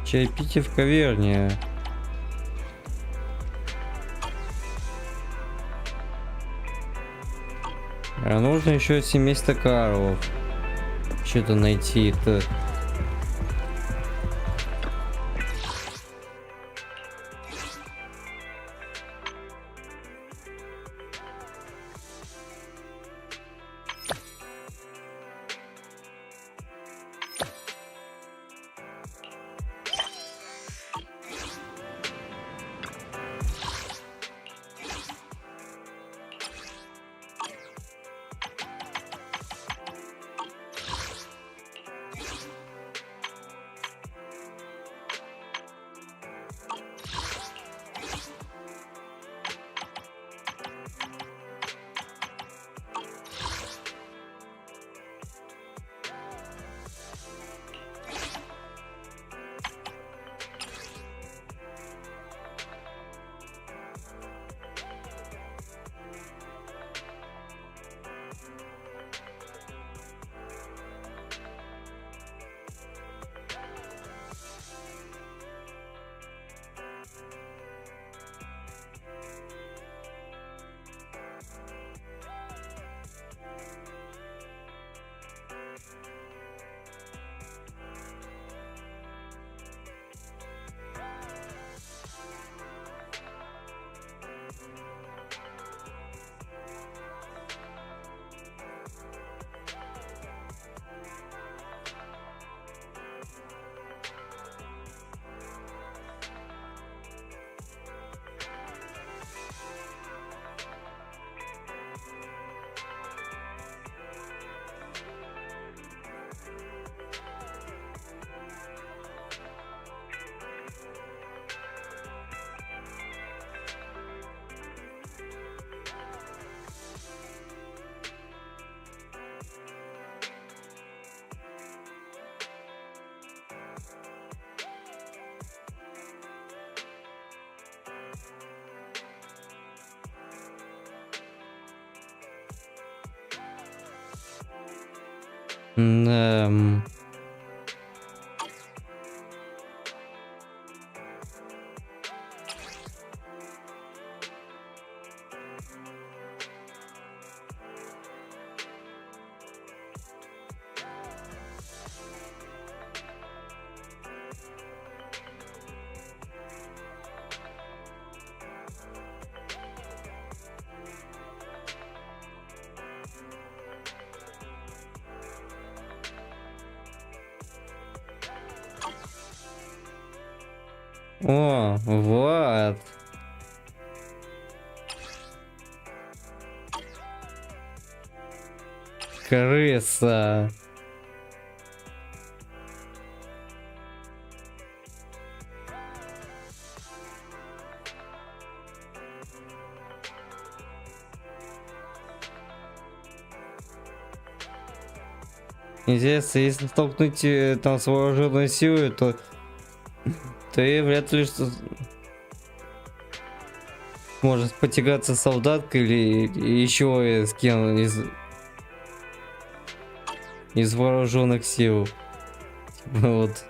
Чаепитие в каверне. А нужно еще семейство Карлов. Что-то найти-то. О, вот. Крыса. Интересно, если столкнуть там с вооруженной силой, то и вряд ли что может потягаться с солдаткой или еще с кем из вооруженных сил. Типа вот.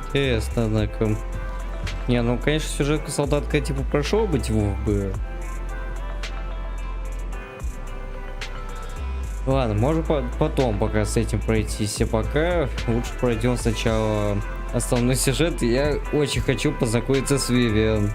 Интересно, однако. Не, ну конечно, сюжетка солдатка типа прошел быть его бы. Ладно, можем потом пока с этим пройтись, а пока лучше пройдем сначала основной сюжет. Я очень хочу познакомиться с Вивиан.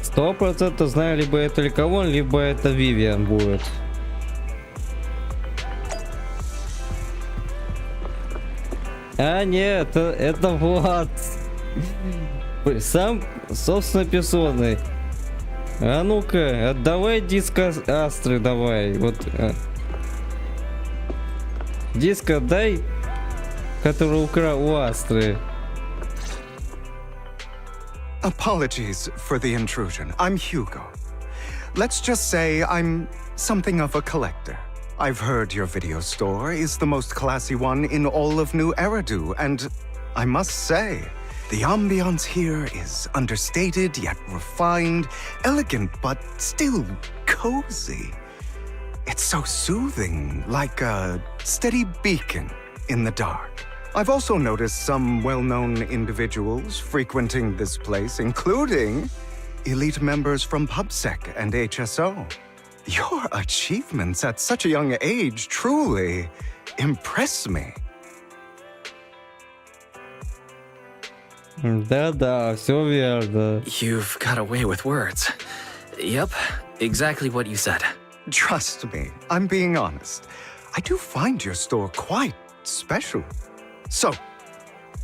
Сто процентов знаю, либо это Ликавон, либо это Вивиан будет. А нет, это Влад. Сам собственной персоной. А ну-ка, отдавай диск Астры, давай. Вот. Диск отдай, который украл у Астры. Apologies for the intrusion. I'm Hugo. Let's just say I'm something of a collector. I've heard your video store is the most classy one in all of New Eridu, and I must say, the ambiance here is understated yet refined, elegant but still cozy. It's so soothing, like a steady beacon in the dark. I've also noticed some well-known individuals frequenting this place, including elite members from PubSec and HSO. Your achievements at such a young age truly impress me. Да-да, все верно. You've got a way with words. Yep, exactly what you said. Trust me, I'm being honest. I do find your store quite special. So,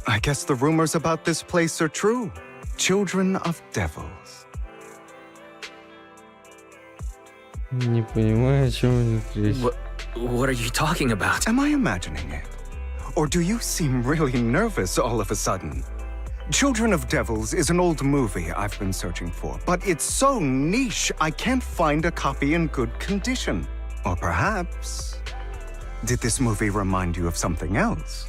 I guess the rumors about this place are true. Children of devils. Не понимаю, о чем речь. What are you talking about? Am I imagining it? Or do you seem really nervous all of a sudden? Children of Devils is an old movie I've been searching for, but it's so niche I can't find a copy in good condition. Or perhaps, did this movie remind you of something else?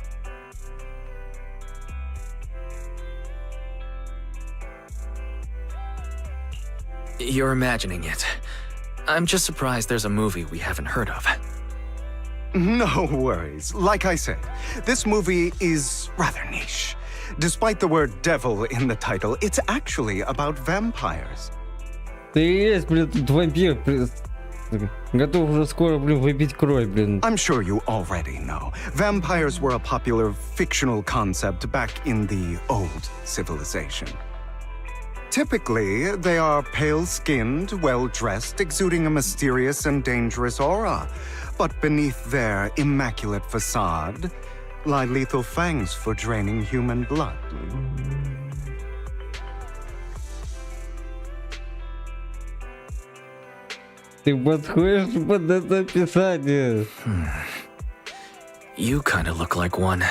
You're imagining it. I'm just surprised there's a movie we haven't heard of. No worries. Like I said, this movie is rather niche. Despite the word devil in the title, it's actually about vampires. Ты есть, блин, тут вампир. Готов уже скоро, блин, выпить кровь, блин. I'm sure you already know. Vampires were a popular fictional concept back in the old civilization. Typically, they are pale-skinned, well-dressed, exuding a mysterious and dangerous aura. But beneath their immaculate facade lie lethal fangs for draining human blood. Ты подходишь под это описание. You kind of look like one.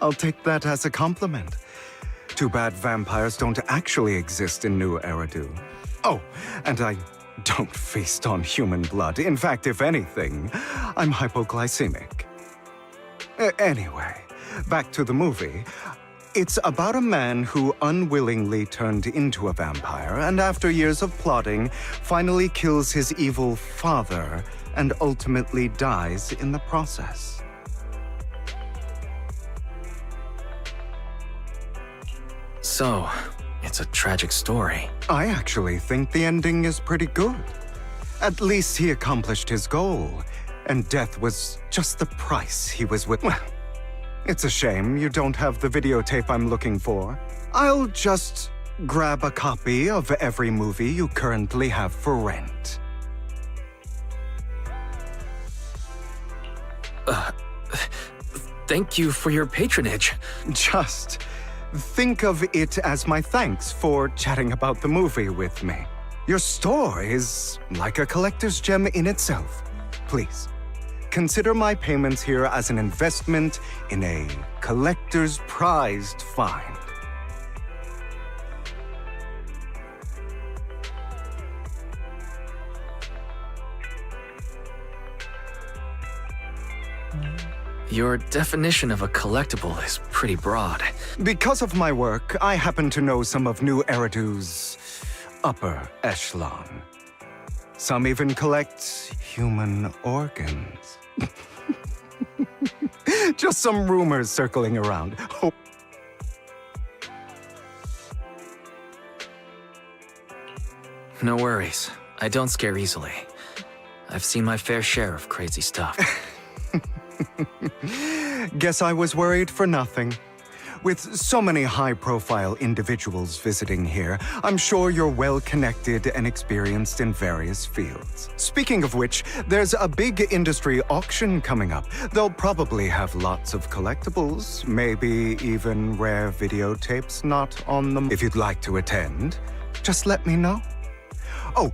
I'll take that as a compliment. Too bad vampires don't actually exist in New Eridu. Oh, and I don't feast on human blood. In fact, if anything, I'm hypoglycemic. Anyway, back to the movie. It's about a man who unwillingly turned into a vampire and after years of plotting, finally kills his evil father and ultimately dies in the process. So, it's a tragic story. I actually think the ending is pretty good. At least he accomplished his goal, and death was just the price he was with. Well, it's a shame you don't have the videotape I'm looking for. I'll just grab a copy of every movie you currently have for rent. Thank you for your patronage. Just think of it as my thanks for chatting about the movie with me. Your store is like a collector's gem in itself. Please, consider my payments here as an investment in a collector's prized find. Your definition of a collectible is pretty broad. Because of my work, I happen to know some of New Eridu's upper echelon. Some even collect human organs. Just some rumors circling around. Hope. No worries. I don't scare easily. I've seen my fair share of crazy stuff. Guess I was worried for nothing. With so many high-profile individuals visiting here, I'm sure you're well-connected and experienced in various fields. Speaking of which, there's a big industry auction coming up. They'll probably have lots of collectibles, maybe even rare videotapes not on them. If you'd like to attend, just let me know. Oh,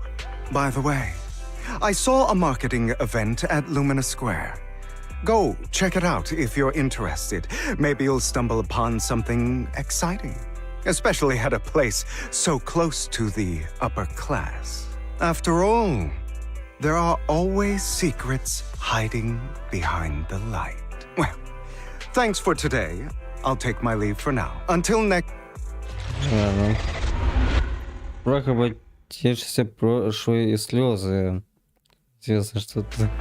by the way, I saw a marketing event at Lumina Square. Go check it out if you're interested. Maybe you'll stumble upon something exciting, especially at a place so close to the upper class. After all, there are always secrets hiding behind the light. Well, thanks for today. I'll take my leave for now. Until next... Ладно. Проходим, тешься прошлые слезы. Интересно, что-то...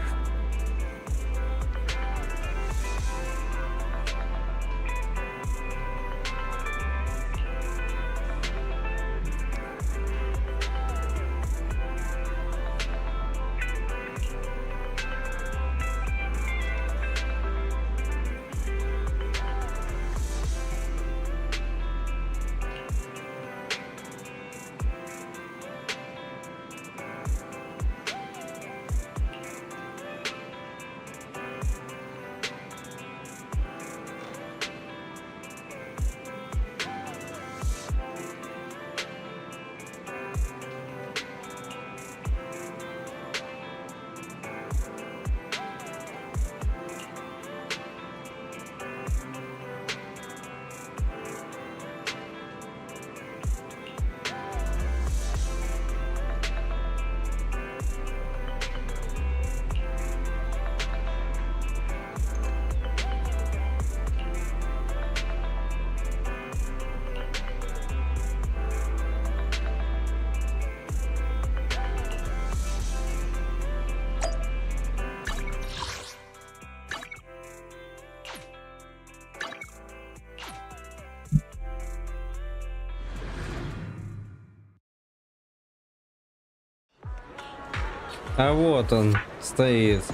А вот он стоит.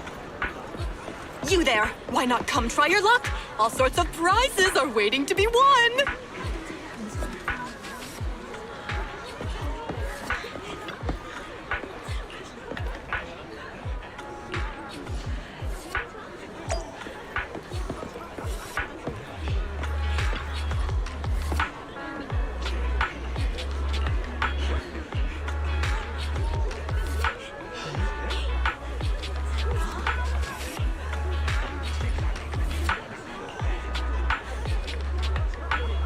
You there! Why not come try your luck? All sorts of prizes are waiting to be won!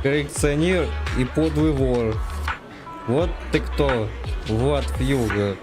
Коллекционер и подлый вор. Вот ты кто, Влад Фьюга.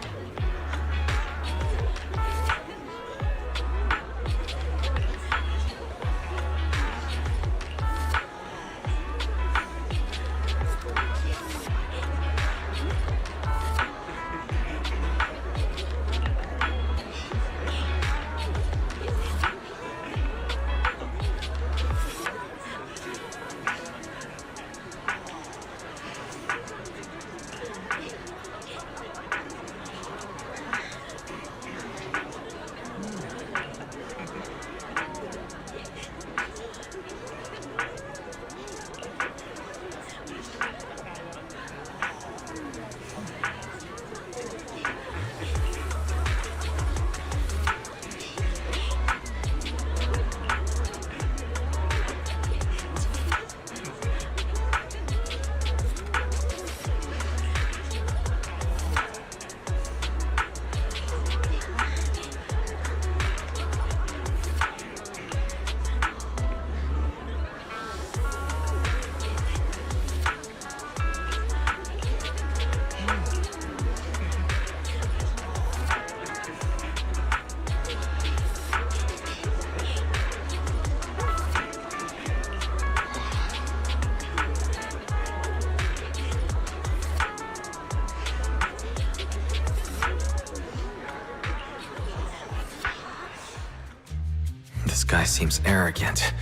guy seems arrogant.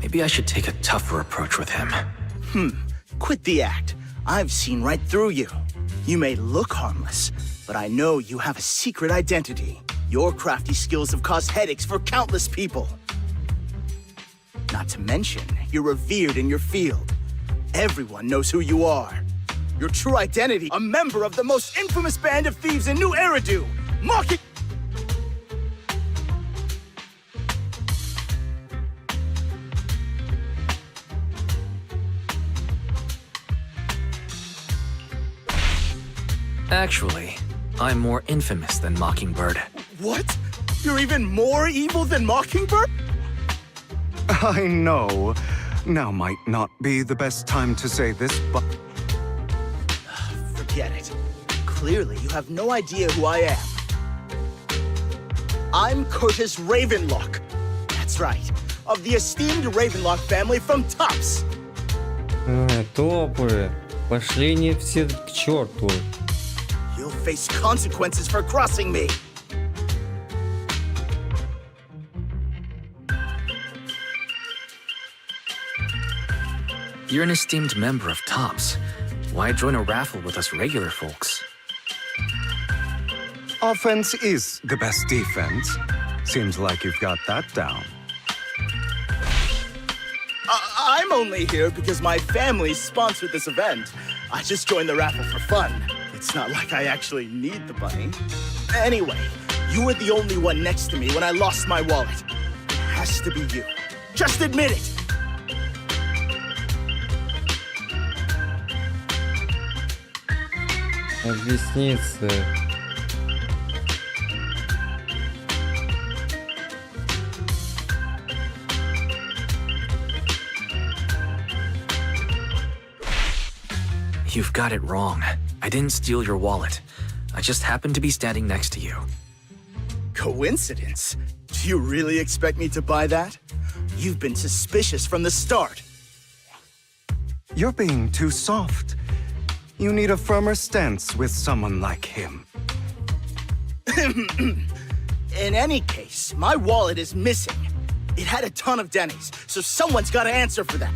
Maybe I should take a tougher approach with him. Quit the act. I've seen right through you. You may look harmless, but I know you have a secret identity. Your crafty skills have caused headaches for countless people. Not to mention, you're revered in your field. Everyone knows who you are. Your true identity, a member of the most infamous band of thieves in New Eridu. Mocking... Actually, I'm more infamous than Mockingbird. What? You're even more evil than Mockingbird? I know. Now might not be the best time to say this, but... Forget it. Clearly, you have no idea who I am. I'm Curtis Ravenlock. That's right. Of the esteemed Ravenlock family from Tops. Топы. Пошли не все к черту. You'll face consequences for crossing me. You're an esteemed member of Tops. Why join a raffle with us regular folks? offense is the best defense. Seems like you've got that down. I'm only here because my family sponsored this event. I just joined the raffle for fun. It's not like I actually need the money. Anyway, you were the only one next to me when I lost my wallet. It has to be you. Just admit it. Объясниться. You've got it wrong. I didn't steal your wallet. I just happened to be standing next to you. Coincidence? Do you really expect me to buy that? You've been suspicious from the start. You're being too soft. You need a firmer stance with someone like him. In any case, my wallet is missing. It had a ton of Denny's, so someone's got to answer for that.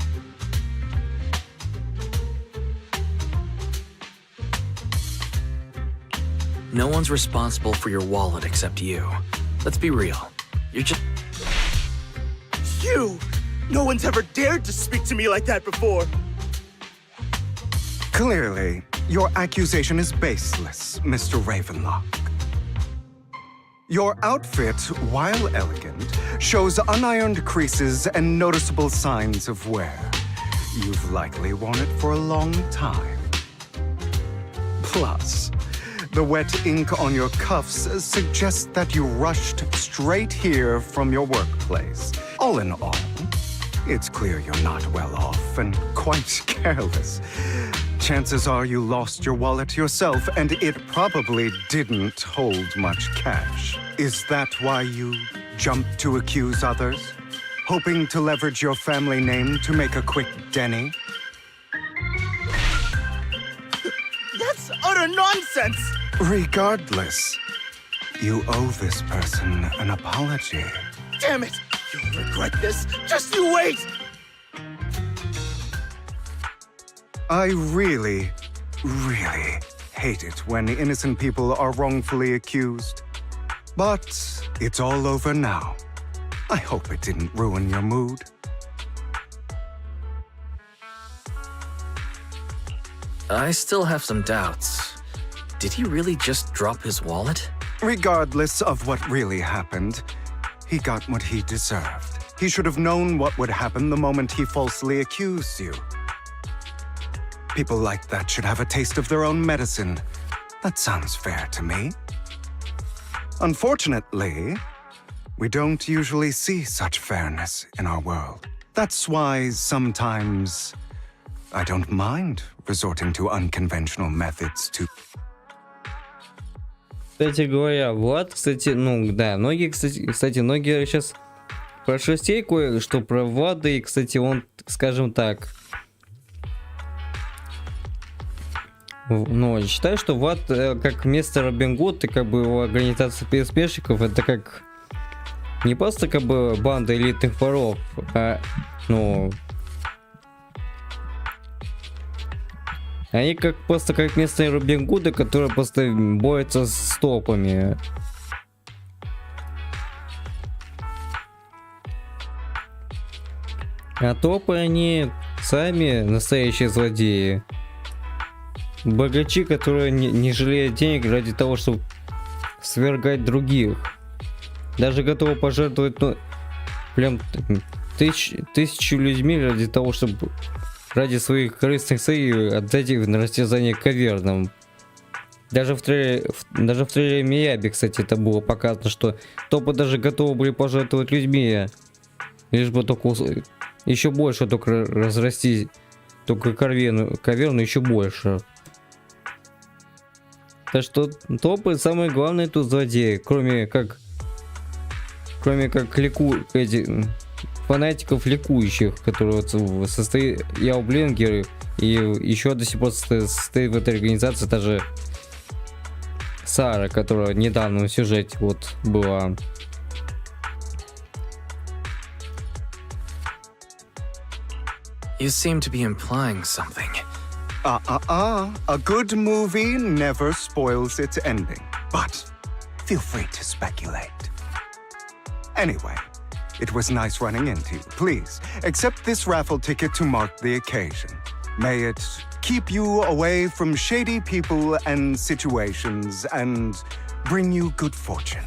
No one's responsible for your wallet except you. Let's be real. You're just... You! No one's ever dared to speak to me like that before. Clearly, your accusation is baseless, Mr. Ravenlock. Your outfit, while elegant, shows unironed creases and noticeable signs of wear. You've likely worn it for a long time. Plus, the wet ink on your cuffs suggests that you rushed straight here from your workplace. All in all, it's clear you're not well off and quite careless. Chances are you lost your wallet yourself, and it probably didn't hold much cash. Is that why you jumped to accuse others? Hoping to leverage your family name to make a quick Denny? That's utter nonsense! Regardless, you owe this person an apology. Damn it! You'll regret this. Just you wait! I really hate it when innocent people are wrongfully accused. But it's all over now. I hope it didn't ruin your mood. I still have some doubts. Did he really just drop his wallet? Regardless of what really happened, he got what he deserved. He should have known what would happen the moment he falsely accused you. People like that should have a taste of their own medicine. That sounds fair to me. Unfortunately, we don't usually see such fairness in our world. That's why sometimes I don't mind resorting to unconventional methods to... Кстати говоря, Влад, кстати, ну да, многие, кстати, многие сейчас прошерстей кое-что про Влада, и, кстати, он, скажем так, ну, считаю, что Влад, как вместо Робин Гуд, и как бы его организация переспешников, это как не просто как бы банда элитных воров, а, ну, они как просто как местные Робин Гуды, которые просто борются с топами. А топы, они сами настоящие злодеи. Богачи, которые не жалеют денег ради того, чтобы свергать других. Даже готовы пожертвовать, ну, прям тысячу людьми ради того, чтобы ради своих корыстных целей отдать их на растерзание кавернам. Даже в трейлере Мияби, кстати, это было показано, что топы даже готовы были пожертвовать людьми, лишь бы только еще больше только разрасти только каверну еще больше. Так что топы самые главные тут злодеи, кроме как фанатиков ликующих, которые вот состоит Яоблингер, и еще до сих пор состоит в этой организации даже Сара, которая недавно в сюжете вот была. You seem to be implying something. A good movie never spoils its ending, but feel free to speculate. Anyway, it was nice running into you. Please, accept this raffle ticket to mark the occasion. May it keep you away from shady people and situations and bring you good fortune.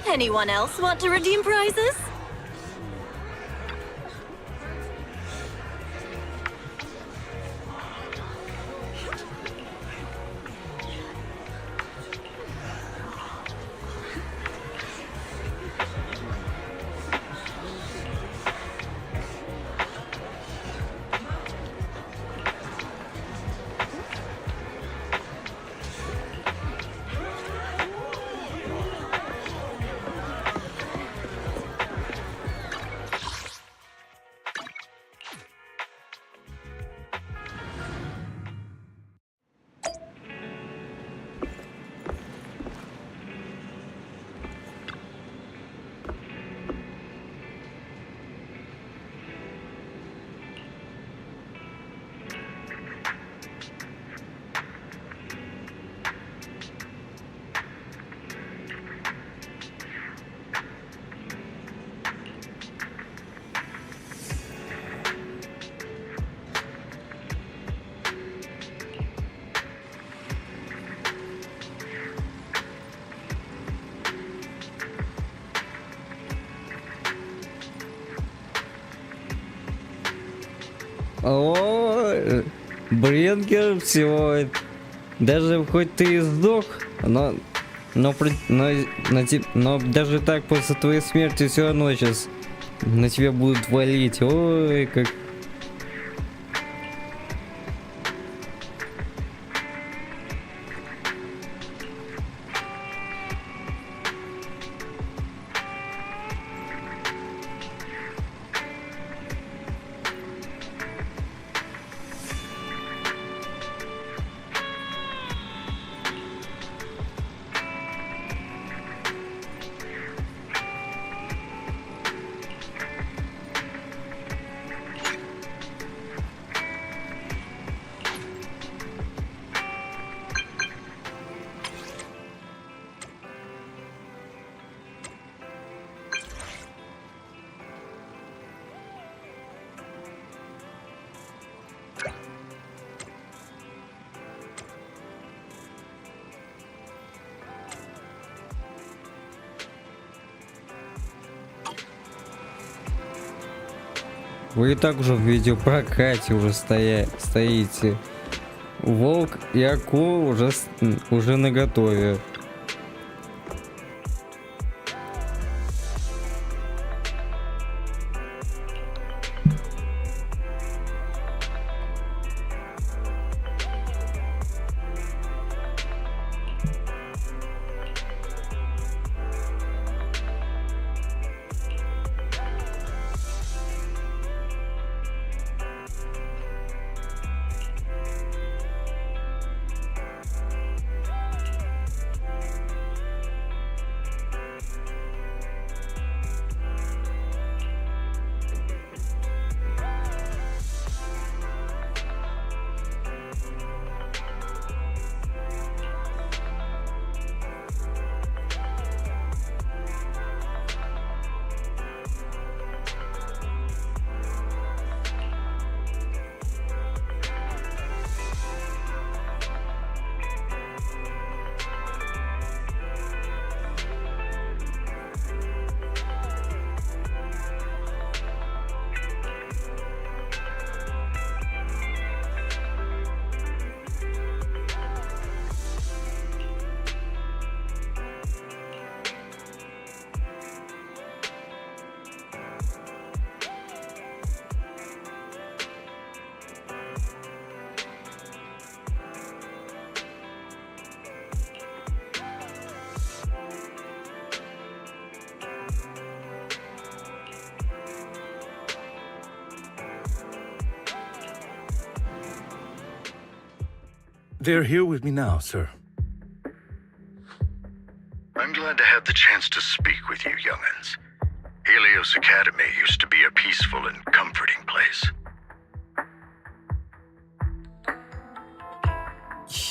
Anyone else want to redeem prizes? О, Бринкер, все. Даже хоть ты и сдох, но даже так после твоей смерти все равно сейчас на тебя будут валить. Ой, как... Вы и так уже в видеопрокате уже стоите. Волк и акула уже наготове. They're here with me now, sir. I'm glad to have the chance to speak with you, young'uns. Helios Academy used to be a peaceful and comforting place.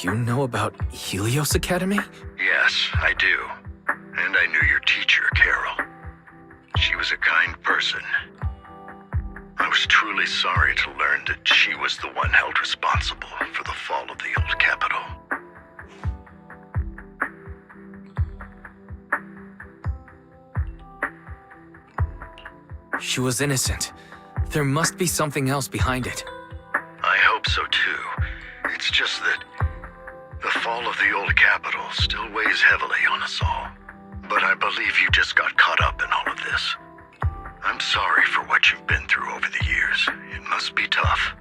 You know about Helios Academy? Yes, I do. And I knew your teacher, Carol. She was a kind person. I was truly sorry to learn that she was the one held responsible for the fall of the old capital. She was innocent. There must be something else behind it. I hope so too. It's just that the fall of the old capital still weighs heavily on us all. But I believe you just got caught up in all of this. I'm sorry for what you've been through over the years. It must be tough.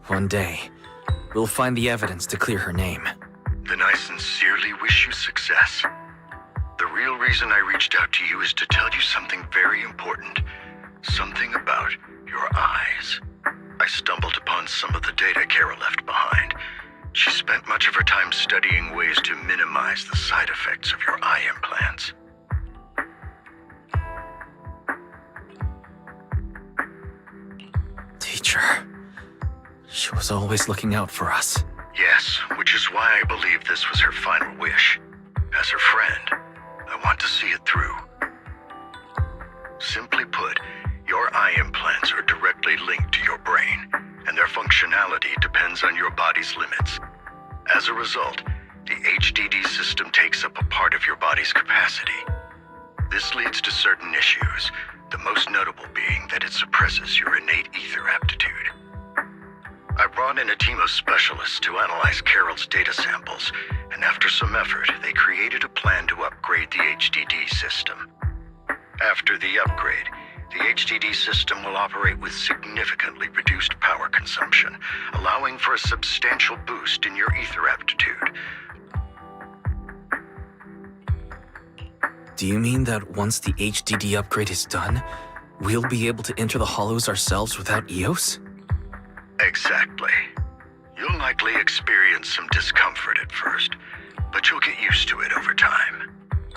One day, we'll find the evidence to clear her name. Then I sincerely wish you success. The real reason I reached out to you is to tell you something very important. Something about your eyes. I stumbled upon some of the data Carol left behind. She spent much of her time studying ways to minimize the side effects of your eye implants. Teacher. She was always looking out for us. Yes, which is why I believe this was her final wish. As her friend, I want to see it through. Simply put, your eye implants are directly linked to your brain, and their functionality depends on your body's limits. As a result, the HDD system takes up a part of your body's capacity. This leads to certain issues, the most notable being that it suppresses your innate ether aptitude. I brought in a team of specialists to analyze Carol's data samples, and after some effort, they created a plan to upgrade the HDD system. After the upgrade, the HDD system will operate with significantly reduced power consumption, allowing for a substantial boost in your ether aptitude. Do you mean that once the HDD upgrade is done, we'll be able to enter the hollows ourselves without EOS? Exactly. You'll likely experience some discomfort at first, but you'll get used to it over time.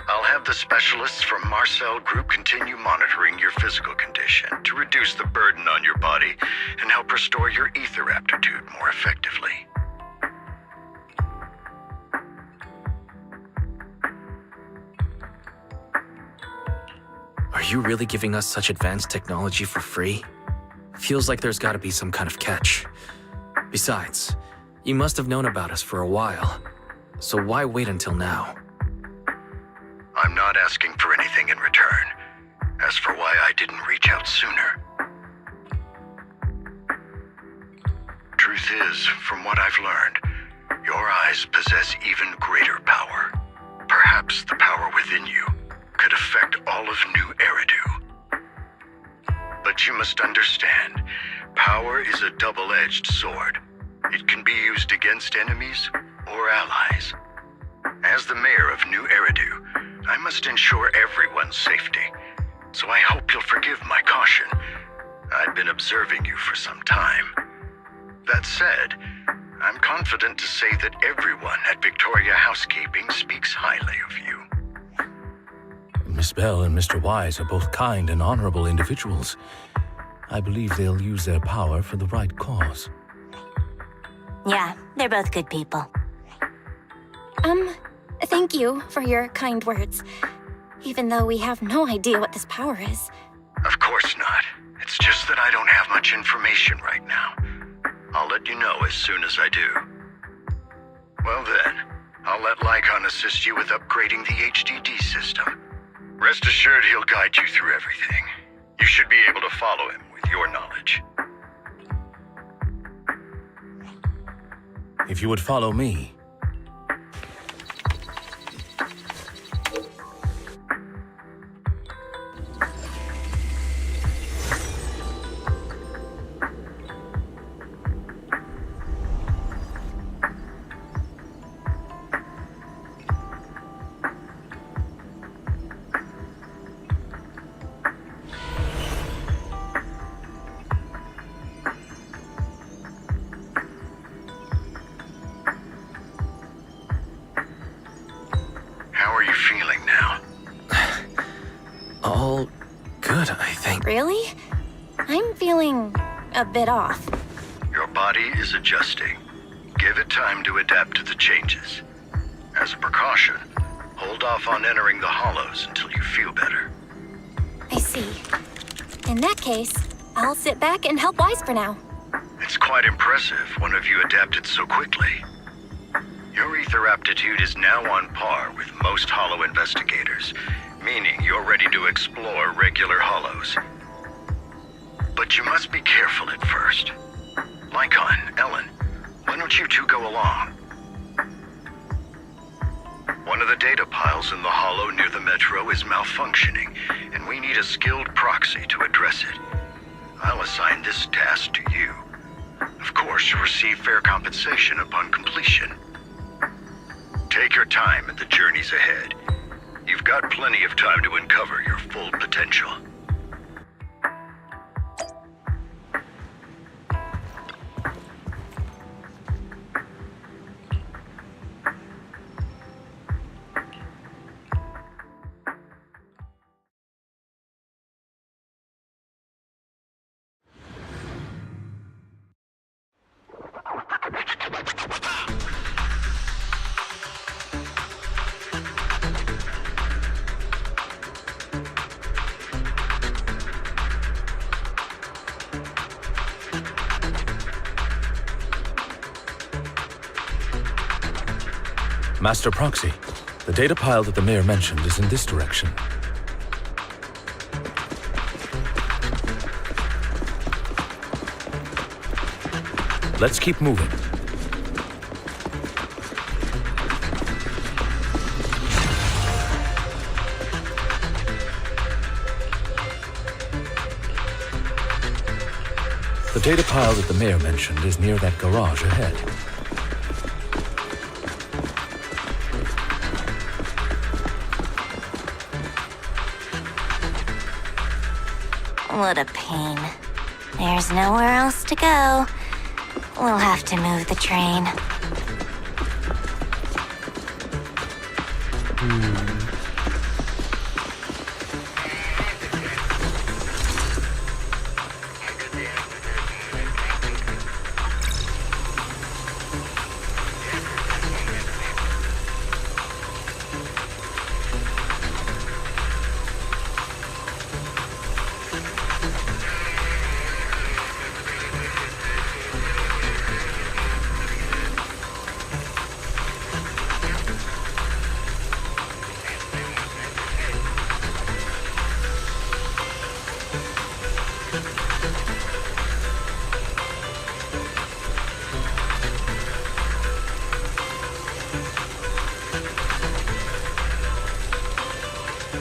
I'll have the specialists from Marcel Group continue monitoring your physical condition to reduce the burden on your body and help restore your ether aptitude more effectively. Are you really giving us such advanced technology for free? Feels like there's gotta be some kind of catch. Besides, you must have known about us for a while, so why wait until now? I'm not asking for anything in return. As for why I didn't reach out sooner. Truth is, from what I've learned, your eyes possess even greater power. Perhaps the power within you could affect all of New Eridu. But you must understand, power is a double-edged sword. It can be used against enemies or allies. As the mayor of New Eridu, I must ensure everyone's safety, so I hope you'll forgive my caution. I've been observing you for some time. That said, I'm confident to say that everyone at Victoria Housekeeping speaks highly of you. Miss Bell and Mr. Wise are both kind and honorable individuals. I believe they'll use their power for the right cause. Yeah, they're both good people. Thank you for your kind words. Even though we have no idea what this power is. Of course not. It's just that I don't have much information right now. I'll let you know as soon as I do. Well then, I'll let Lycon assist you with upgrading the HDD system. Rest assured he'll guide you through everything. You should be able to follow him with your knowledge. If you would follow me. Really? I'm feeling a bit off. Your body is adjusting. Give it time to adapt to the changes. As a precaution, hold off on entering the hollows until you feel better. I see. In that case, I'll sit back and help Wise for now. It's quite impressive one of you adapted so quickly. Your ether aptitude is now on par with most hollow investigators, meaning you're ready to explore regular hollows. But you must be careful at first. Lycon, Ellen, why don't you two go along? One of the data piles in the hollow near the metro is malfunctioning, and we need a skilled proxy to address it. I'll assign this task to you. Of course, you'll receive fair compensation upon completion. Take your time in the journeys ahead. You've got plenty of time to uncover your full potential. Master Proxy, the data pile that the mayor mentioned is in this direction. Let's keep moving. The data pile that the mayor mentioned is near that garage ahead. What a pain. There's nowhere else to go. We'll have to move the train.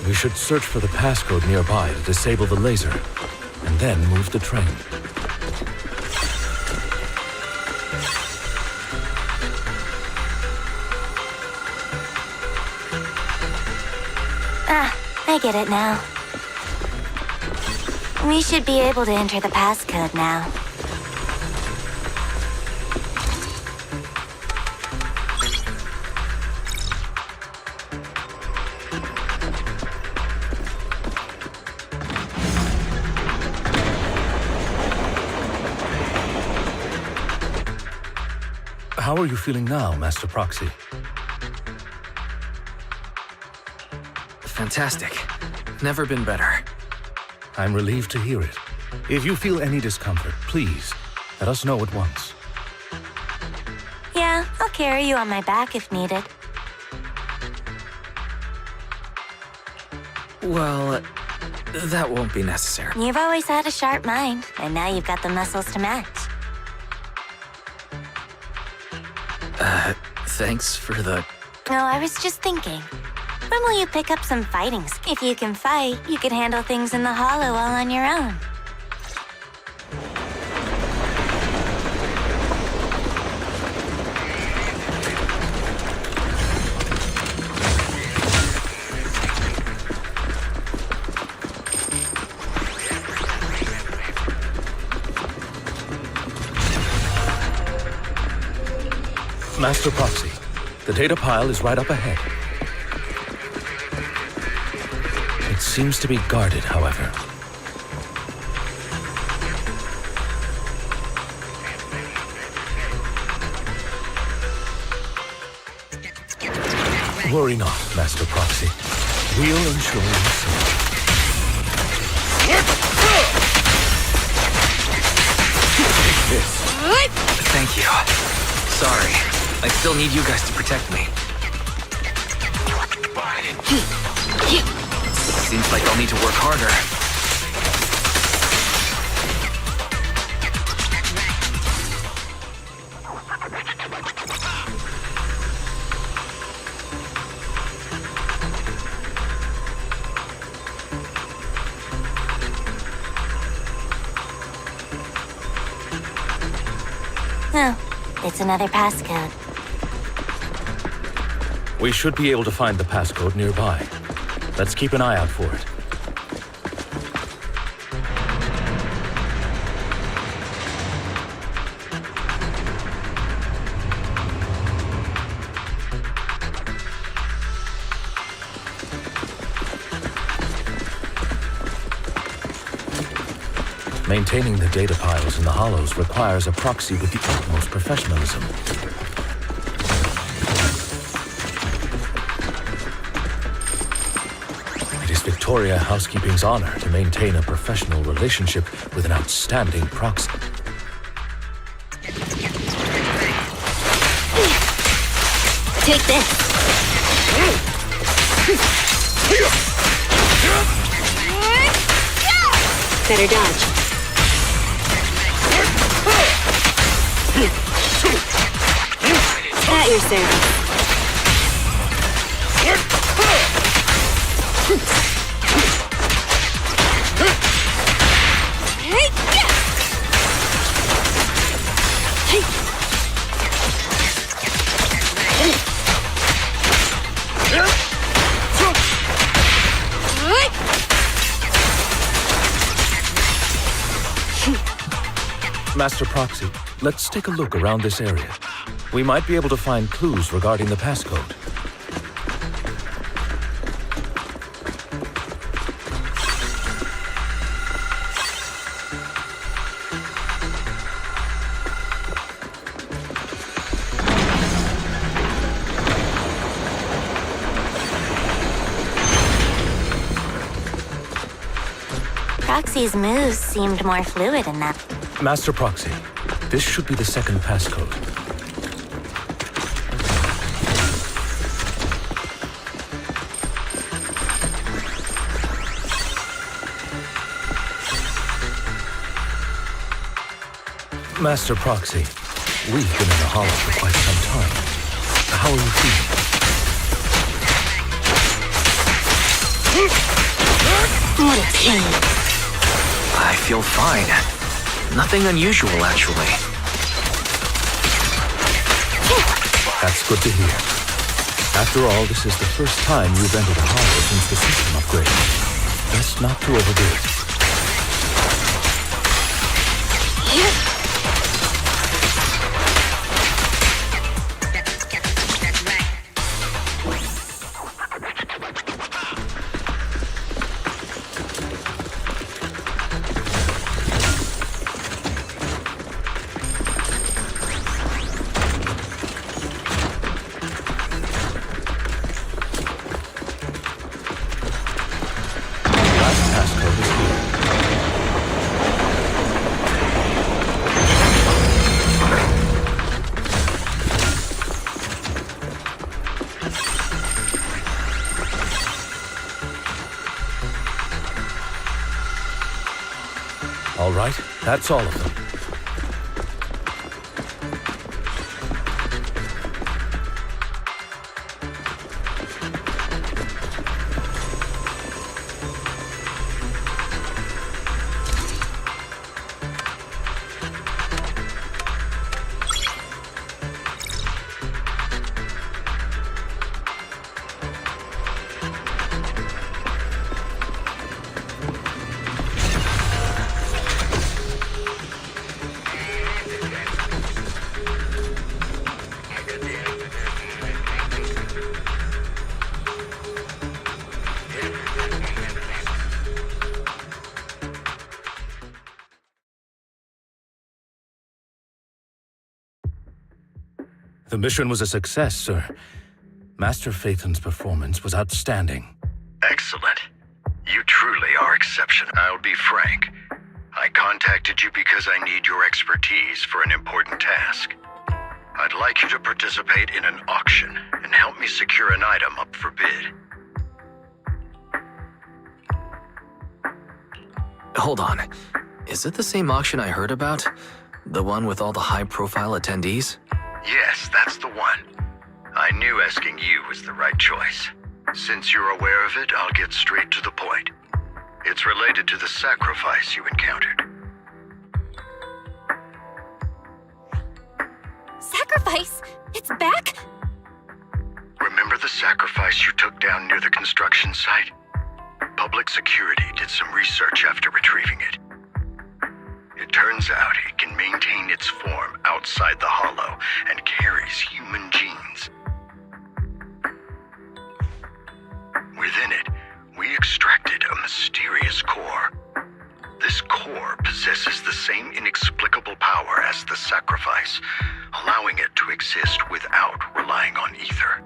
We should search for the passcode nearby to disable the laser, and then move the train. Ah, I get it now. We should be able to enter the passcode now. How are you feeling now, Master Proxy? Fantastic. Never been better. I'm relieved to hear it. If you feel any discomfort, please, let us know at once. Yeah, I'll carry you on my back if needed. Well, that won't be necessary. You've always had a sharp mind, and now you've got the muscles to match. Thanks for the... No, I was just thinking. When will you pick up some fighting? If you can fight, you could handle things in the hollow all on your own. Master Proxy, the data pile is right up ahead. It seems to be guarded, however. Worry not, Master Proxy. We'll ensure you safe. Thank you. Sorry. I still need you guys to protect me. Seems like I'll need to work harder. Oh, it's another passcode. We should be able to find the passcode nearby. Let's keep an eye out for it. Maintaining the data piles in the hollows requires a proxy with the utmost professionalism. It is Victoria Housekeeping's honor to maintain a professional relationship with an outstanding proxy. Take this. Better dodge. At your service. Master Proxy, let's take a look around this area. We might be able to find clues regarding the passcode. Proxy's moves seemed more fluid in that. Master Proxy, this should be the second passcode. Master Proxy, we've been in the hollow for quite some time. How are you feeling? What a pain. I feel fine. Nothing unusual, actually. That's good to hear. After all, this is the first time you've entered a hollow since the system upgrade. Best not to overdo it. All right, that's all of them. The mission was a success, sir. Master Phaethon's performance was outstanding. Excellent. You truly are exceptional. I'll be frank. I contacted you because I need your expertise for an important task. I'd like you to participate in an auction and help me secure an item up for bid. Hold on. Is it the same auction I heard about? The one with all the high-profile attendees? Yes, that's the one. I knew asking you was the right choice. Since you're aware of it, I'll get straight to the point. It's related to the sacrifice you encountered. Sacrifice? It's back? Remember the sacrifice you took down near the construction site? Public security did some research after retrieving it. It turns out it can maintain its form outside the hollow and carries human genes. Within it, we extracted a mysterious core. This core possesses the same inexplicable power as the sacrifice, allowing it to exist without relying on ether.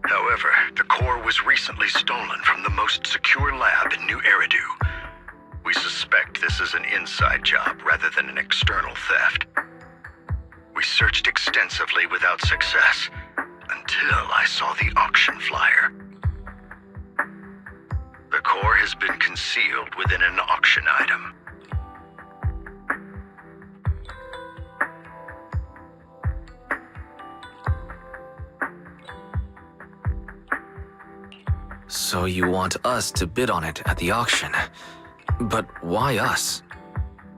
However, the core was recently stolen from the most secure lab in New Eridu. We suspect this is an inside job rather than an external theft. We searched extensively without success, until I saw the auction flyer. The core has been concealed within an auction item. So you want us to bid on it at the auction. But why us?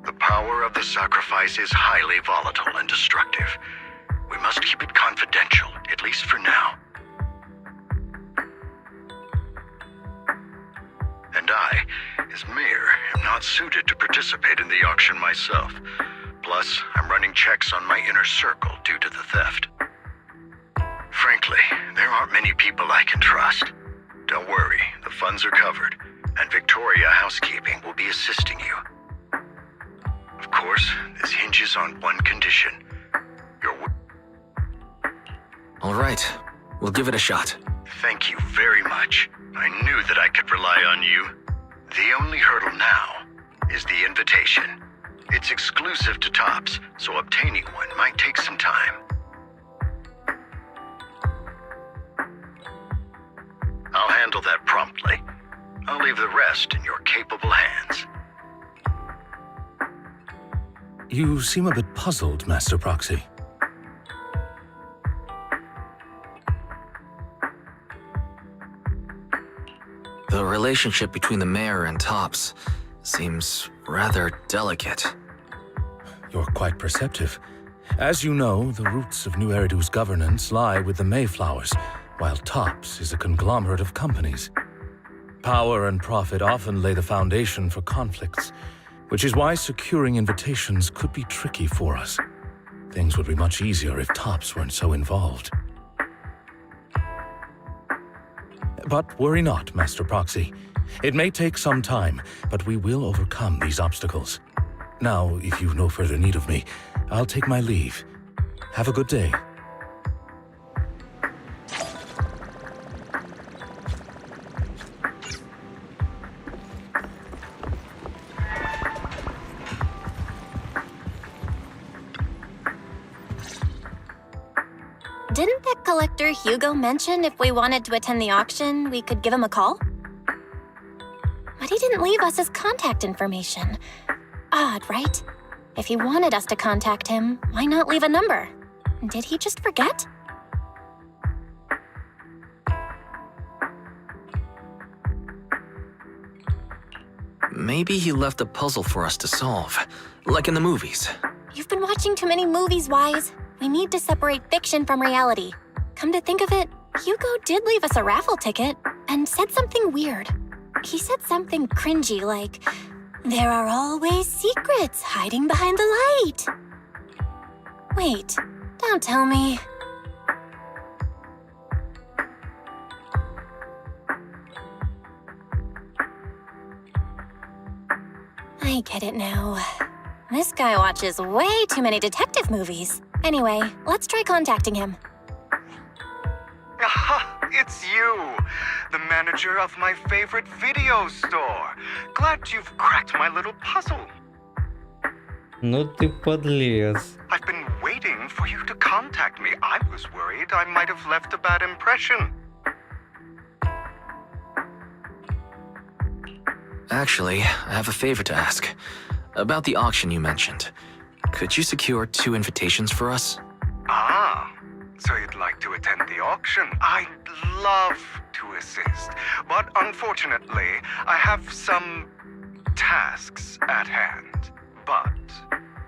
The power of the sacrifice is highly volatile and destructive. We must keep it confidential, at least for now. And I, as mayor, am not suited to participate in the auction myself. Plus, I'm running checks on my inner circle due to the theft. Frankly, there aren't many people I can trust. Don't worry, the funds are covered, and Victoria Housekeeping will be assisting you. Of course, this hinges on one condition. All right, we'll give it a shot. Thank you very much. I knew that I could rely on you. The only hurdle now is the invitation. It's exclusive to Tops, so obtaining one might take some time. I'll handle that promptly. I'll leave the rest in your capable hands. You seem a bit puzzled, Master Proxy. The relationship between the mayor and Tops seems rather delicate. You're quite perceptive. As you know, the roots of New Eridu's governance lie with the Mayflowers, while Tops is a conglomerate of companies. Power and profit often lay the foundation for conflicts, which is why securing invitations could be tricky for us. Things would be much easier if Tops weren't so involved. But worry not, Master Proxy. It may take some time, but we will overcome these obstacles. Now, if you've no further need of me, I'll take my leave. Have a good day. Didn't that collector Hugo mention if we wanted to attend the auction, we could give him a call? But he didn't leave us his contact information. Odd, right? If he wanted us to contact him, why not leave a number? Did he just forget? Maybe he left a puzzle for us to solve, like in the movies. You've been watching too many movies, Wise. We need to separate fiction from reality. Come to think of it, Hugo did leave us a raffle ticket and said something weird. He said something cringy like, "There are always secrets hiding behind the light." Wait, don't tell me. I get it now. This guy watches way too many detective movies. Anyway, let's try contacting him. Aha, it's you! The manager of my favorite video store. Glad you've cracked my little puzzle. Ну ты подлез. I've been waiting for you to contact me. I was worried I might have left a bad impression. Actually, I have a favor to ask. About the auction you mentioned. Could you secure 2 invitations for us? Ah, so you'd like to attend the auction? I'd love to assist, but unfortunately, I have some tasks at hand. But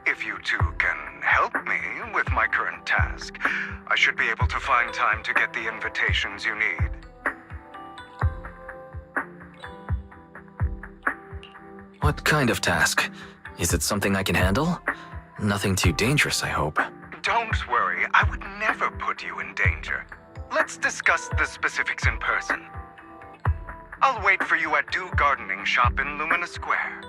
if you two can help me with my current task, I should be able to find time to get the invitations you need. What kind of task? Is it something I can handle? Nothing too dangerous, I hope. Don't worry, I would never put you in danger. Let's discuss the specifics in person. I'll wait for you at Do Gardening Shop in Lumina Square.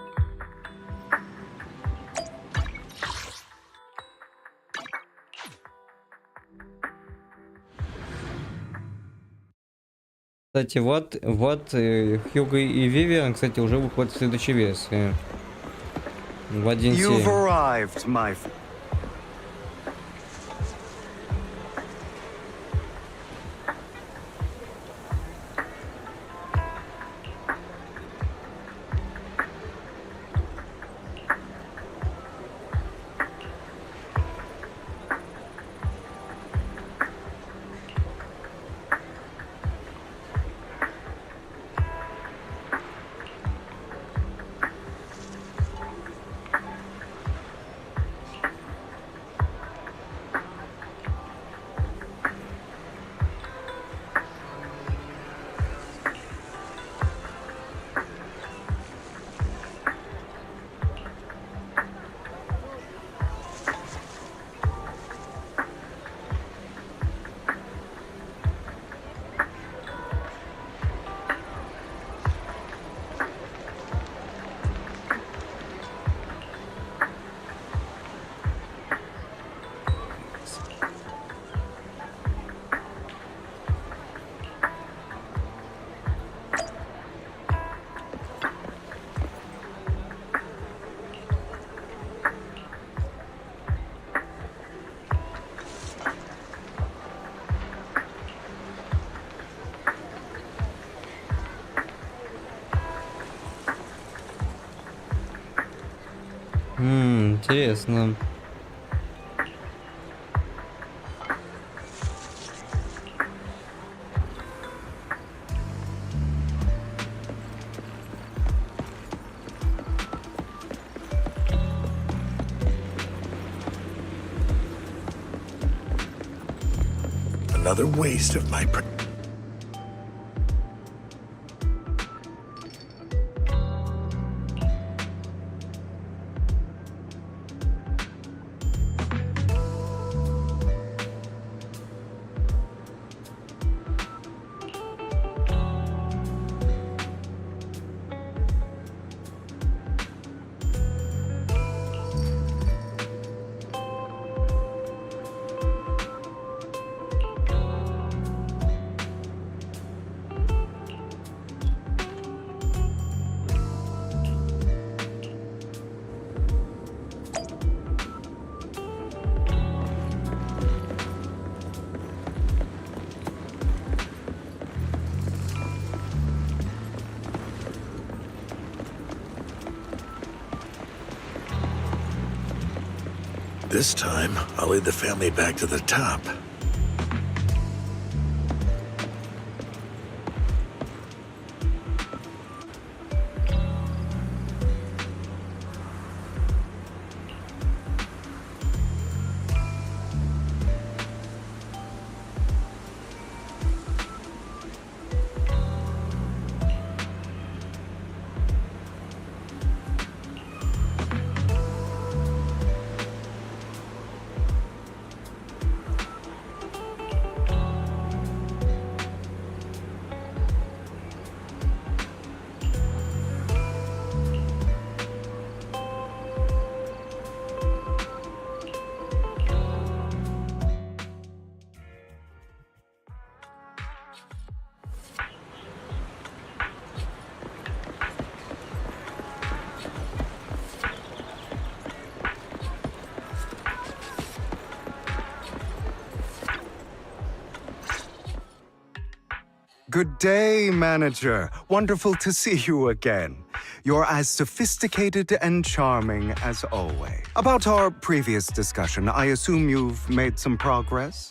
Кстати, вот Хьюго и Вивиан, кстати, уже выходят в следующей версии. В 1.7. You've arrived, my... Интересно. Another waste of my... This time, I'll lead the family back to the top. Good day, manager. Wonderful to see you again. You're as sophisticated and charming as always. About our previous discussion, I assume you've made some progress?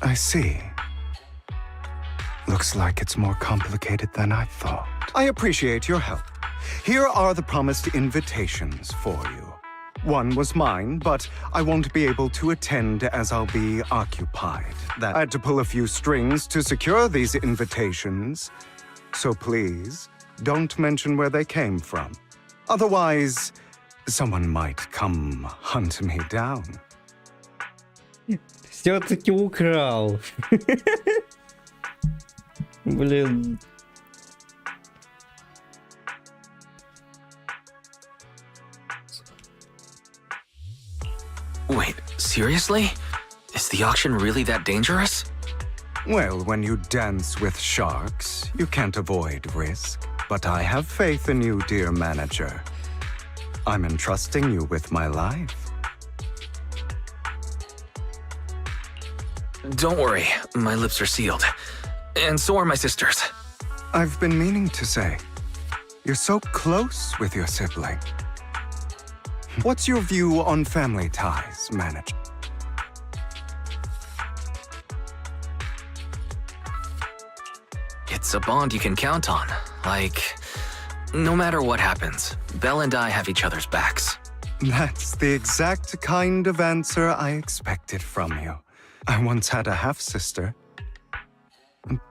I see. Looks like it's more complicated than I thought. I appreciate your help. Here are the promised invitations for you. One was mine, but I won't be able to attend as I'll be occupied. I had to pull a few strings to secure these invitations. So please, don't mention where they came from. Otherwise, someone might come hunt me down. Все-таки украл. Блин. Wait, seriously? Is the auction really that dangerous? Well, when you dance with sharks, you can't avoid risk. But I have faith in you, dear manager. I'm entrusting you with my life. Don't worry, my lips are sealed. And so are my sisters. I've been meaning to say, you're so close with your sibling. What's your view on family ties, manager? It's a bond you can count on. Like, no matter what happens, Belle and I have each other's backs. That's the exact kind of answer I expected from you. I once had a half-sister.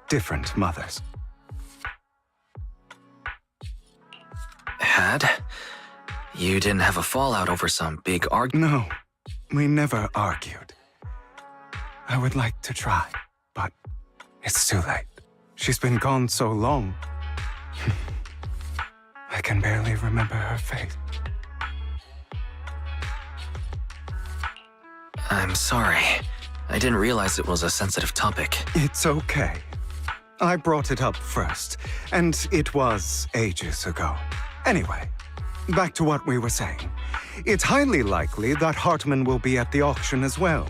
Different mothers. Had? You didn't have a fallout over some big argument? No, we never argued. I would like to try, but it's too late. She's been gone so long. I can barely remember her face. I'm sorry. I didn't realize it was a sensitive topic. It's okay. I brought it up first, and it was ages ago. Anyway, back to what we were saying. It's highly likely that Hartman will be at the auction as well.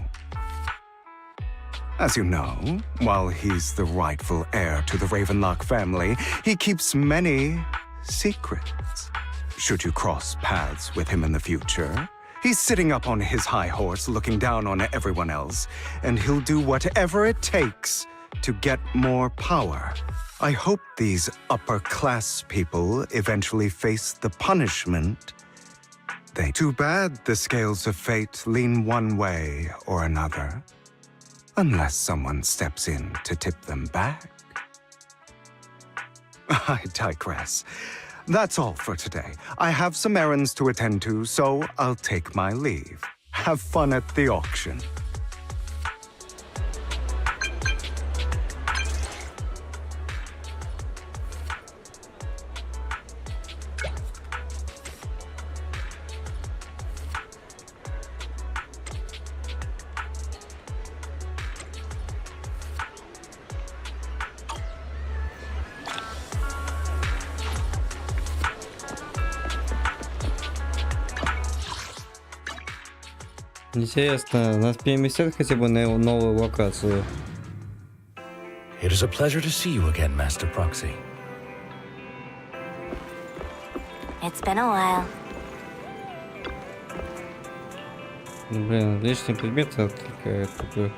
As you know, while he's the rightful heir to the Ravenlock family, he keeps many secrets. Should you cross paths with him in the future, he's sitting up on his high horse looking down on everyone else, and he'll do whatever it takes to get more power. I hope these upper-class people eventually face the punishment. Too bad the scales of fate lean one way or another. Unless someone steps in to tip them back. I digress. That's all for today. I have some errands to attend to, so I'll take my leave. Have fun at the auction. Интересно, нас переместят хотя бы на новую локацию? It is a pleasure to see you again, Master Proxy. It's been a while. Ну, блин, лишний предмет отвлекает такой.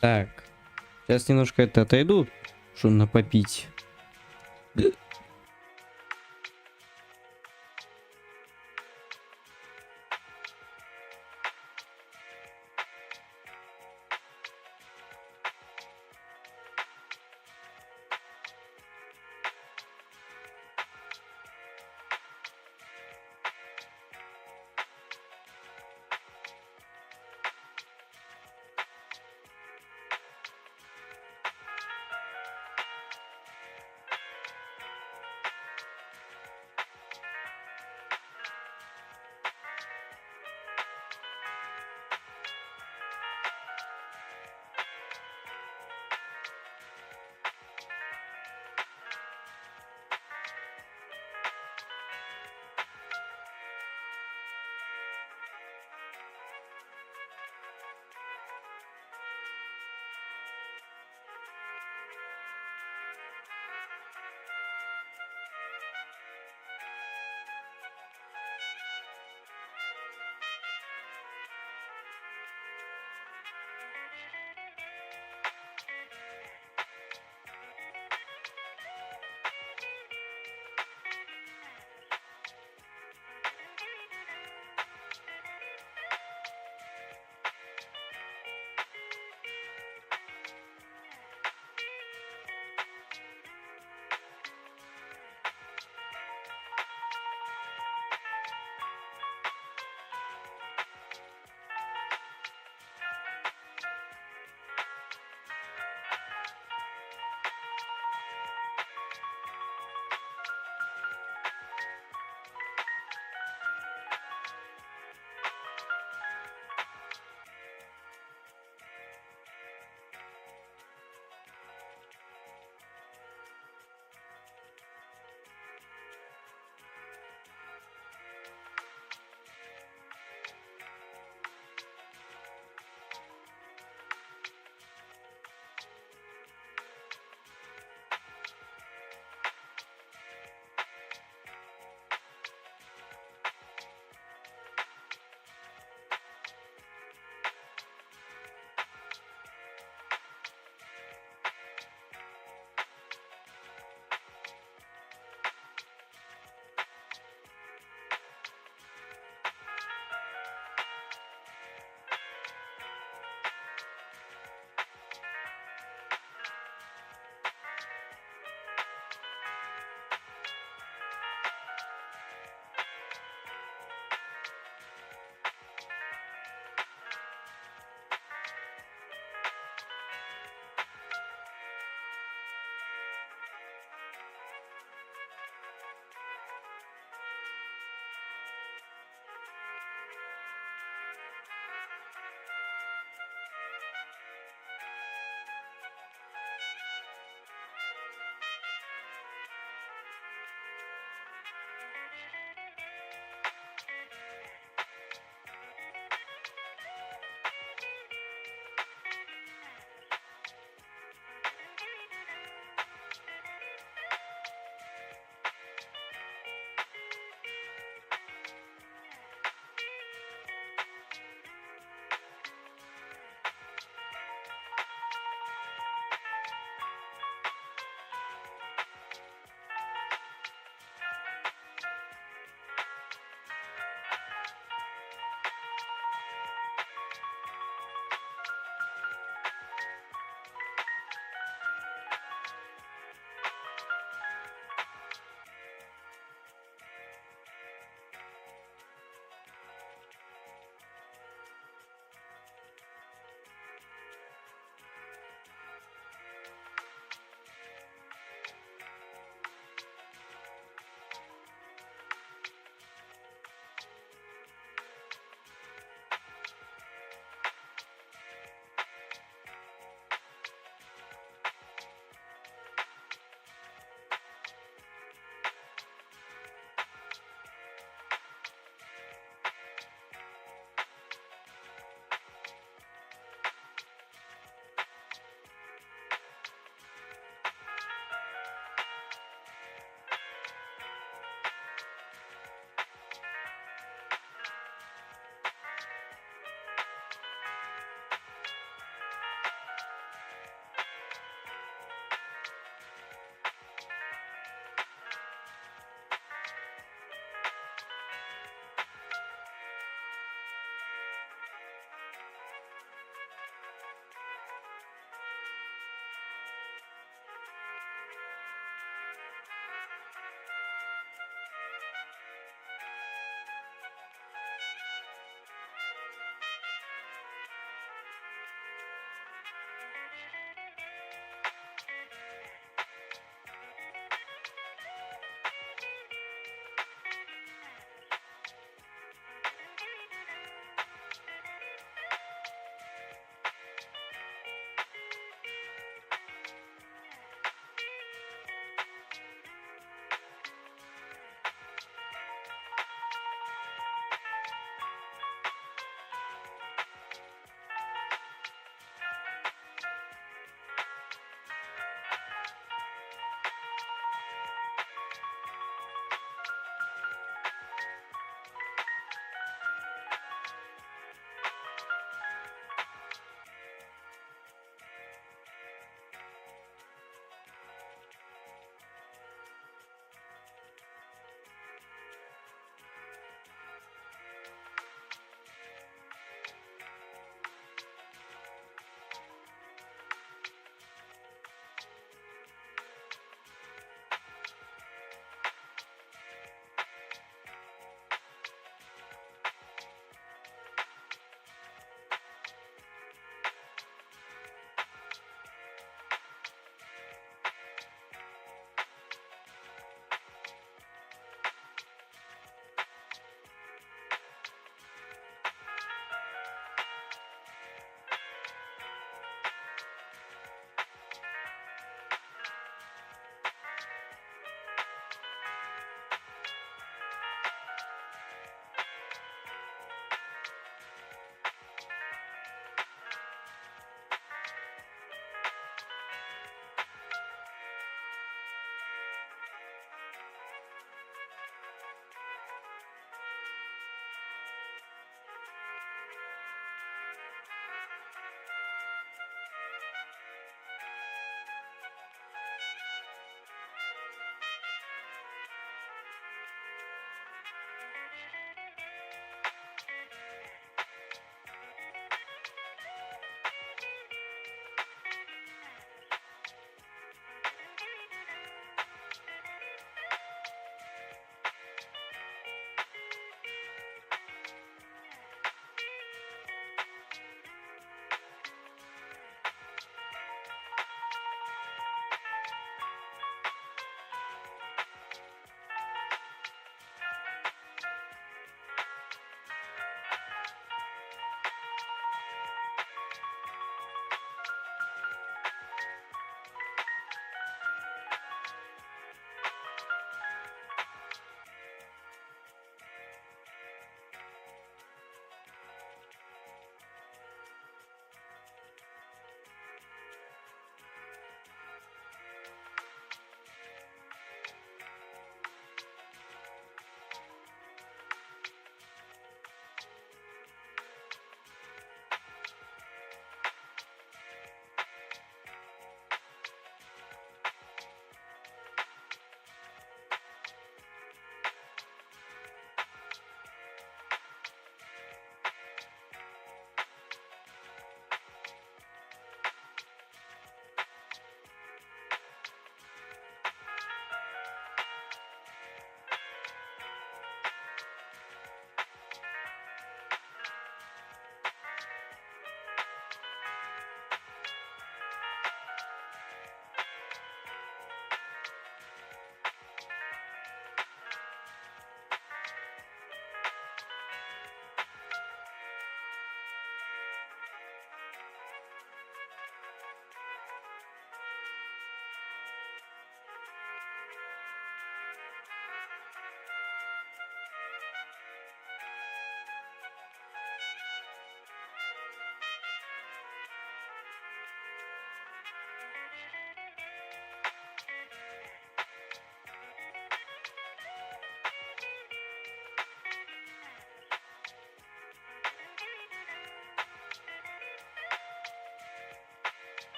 Так, сейчас немножко это отойду, чтобы напопить.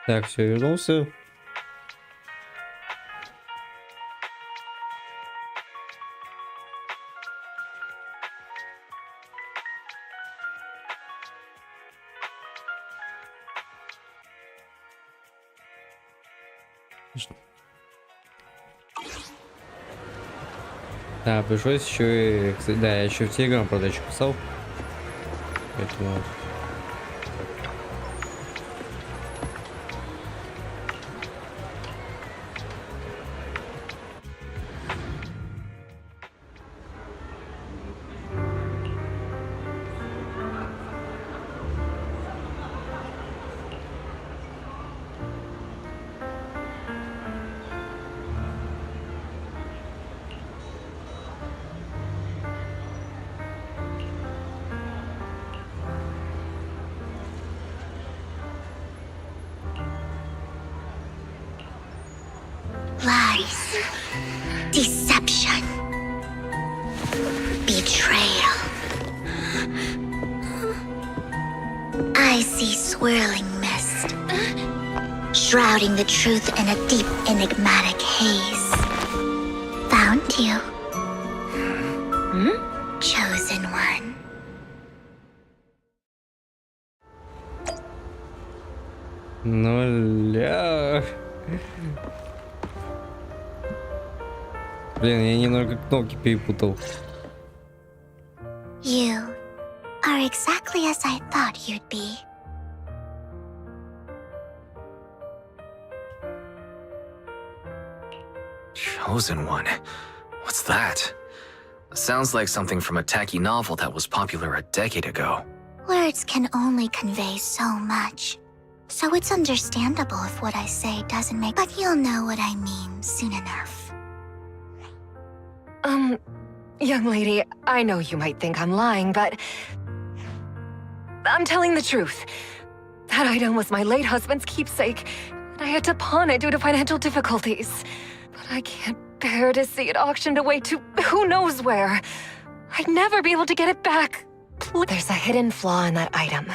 Так, все, вернулся. Да, пришлось еще и, кстати, да, я еще в Телеграм продачу писал. Поэтому... Lies, deception, betrayal. I see swirling mist, shrouding the truth in a deep, enigmatic haze. Found you. Chosen one. Нуля. Блин, я немного кнопки перепутал. You are exactly as I thought you'd be. Chosen one? What's that? Sounds like something from a tacky novel that was popular a decade ago. Words can only convey so much, so it's understandable if what I say doesn't make... But you'll know what I mean soon enough. Young lady, I know you might think I'm lying, but I'm telling the truth. That item was my late husband's keepsake, and I had to pawn it due to financial difficulties. But I can't bear to see it auctioned away to who knows where. I'd never be able to get it back. There's a hidden flaw in that item.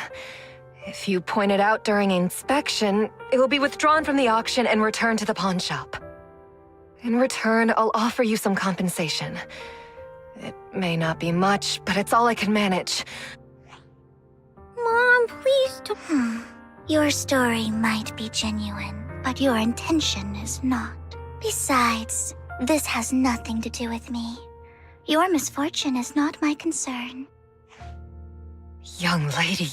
If you point it out during inspection, it will be withdrawn from the auction and returned to the pawn shop. In return, I'll offer you some compensation. It may not be much, but it's all I can manage. Mom, please don't... Your story might be genuine, but your intention is not. Besides, this has nothing to do with me. Your misfortune is not my concern. Young lady,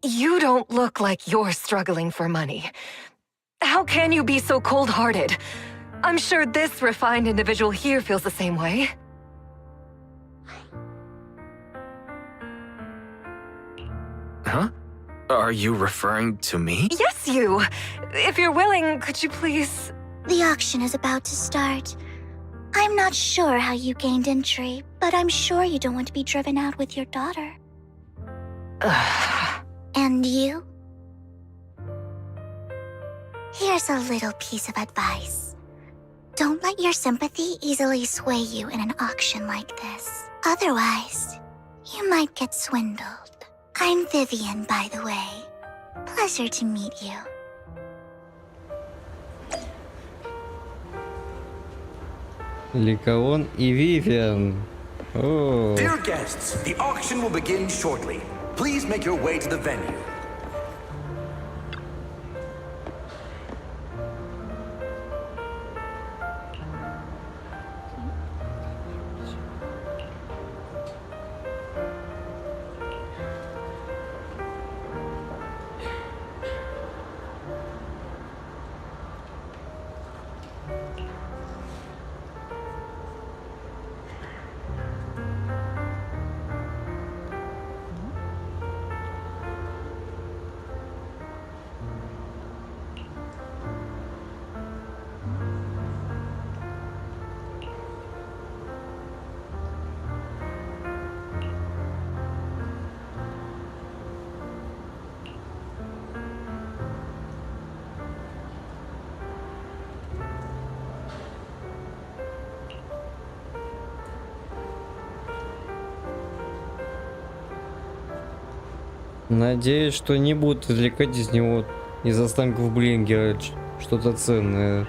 you don't look like you're struggling for money. How can you be so cold-hearted? I'm sure this refined individual here feels the same way. Huh? Are you referring to me? Yes, you! If you're willing, could you please... The auction is about to start. I'm not sure how you gained entry, but I'm sure you don't want to be driven out with your daughter. And you? Here's a little piece of advice. Don't let your sympathy easily sway you in an auction like this. Otherwise, you might get swindled. I'm Vivian, by the way. Pleasure to meet you. Ликаон и Вивиан. Oh. Dear guests, the auction will begin shortly. Please make your way to the venue. Надеюсь, что не будут извлекать из него из останков Блингера что-то ценное.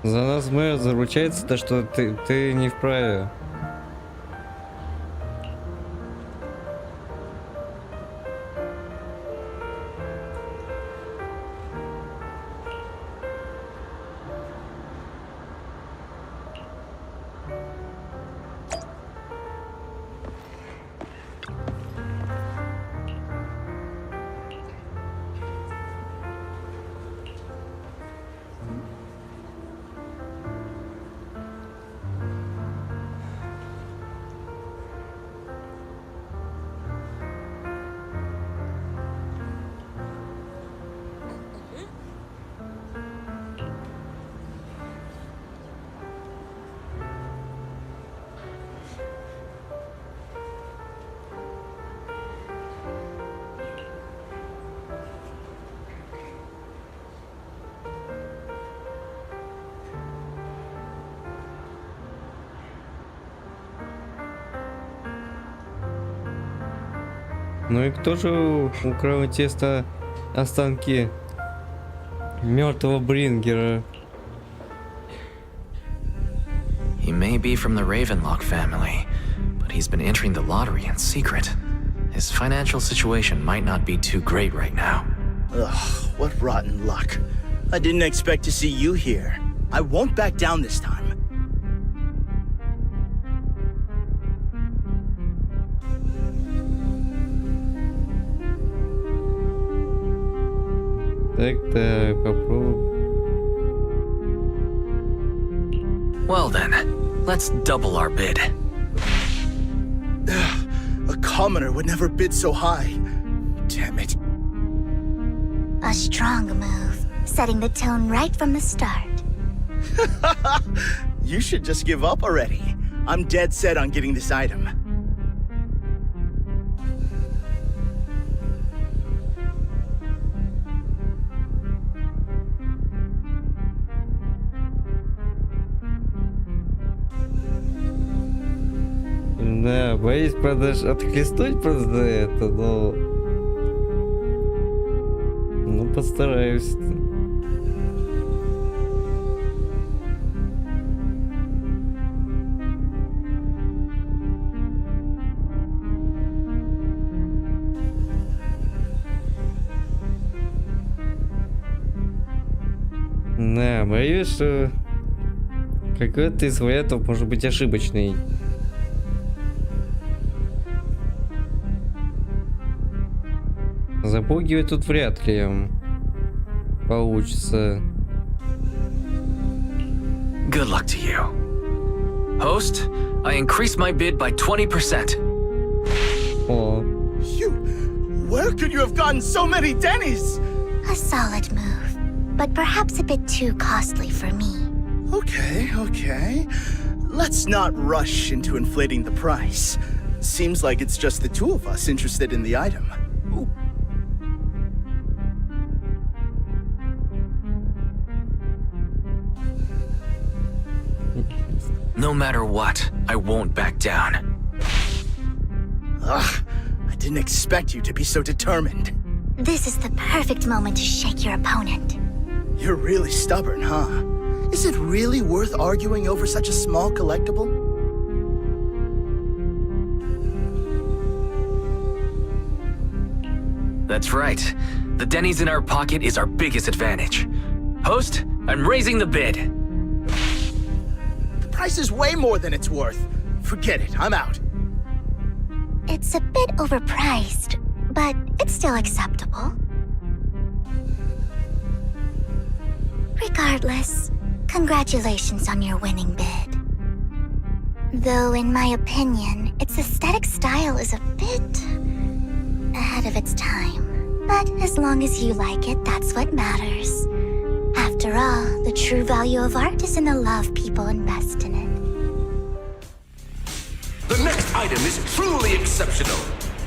За нас мэр заручается, то что ты не вправе. Ну и кто же украл тесто останки мертвого Брингера? He may be from the Ravenlock family, but he's been entering the lottery in secret. His financial situation might not be too great right now. Ugh, what rotten luck. I didn't expect to see you here. I won't back down this time. Так, попробуем. Well then, let's double our bid. A commoner would never bid so high. Damn it. A strong move, setting the tone right from the start. You should just give up already. I'm dead set on getting this item. Да, боюсь, правда, отхлестнуть просто это, но... Ну, постараюсь. Да, боюсь, что какой-то из вариантов может быть ошибочный. Запугивать тут вряд ли получится. Good luck to you. Host, I increased my bid by 20%. О. Where could you have gotten so many Denny's? A solid move, but perhaps a bit too costly for me. Okay. Let's not rush into inflating the price. Seems like it's just the two of us interested in the item. No matter what, I won't back down. Ugh, I didn't expect you to be so determined. This is the perfect moment to shake your opponent. You're really stubborn, huh? Is it really worth arguing over such a small collectible? That's right. The Denny's in our pocket is our biggest advantage. Host, I'm raising the bid. The price is way more than it's worth. Forget it, I'm out. It's a bit overpriced, but it's still acceptable. Regardless, congratulations on your winning bid. Though in my opinion, its aesthetic style is a bit ahead of its time. But as long as you like it, that's what matters. After all, the true value of art is in the love people invest in it. The next item is truly exceptional.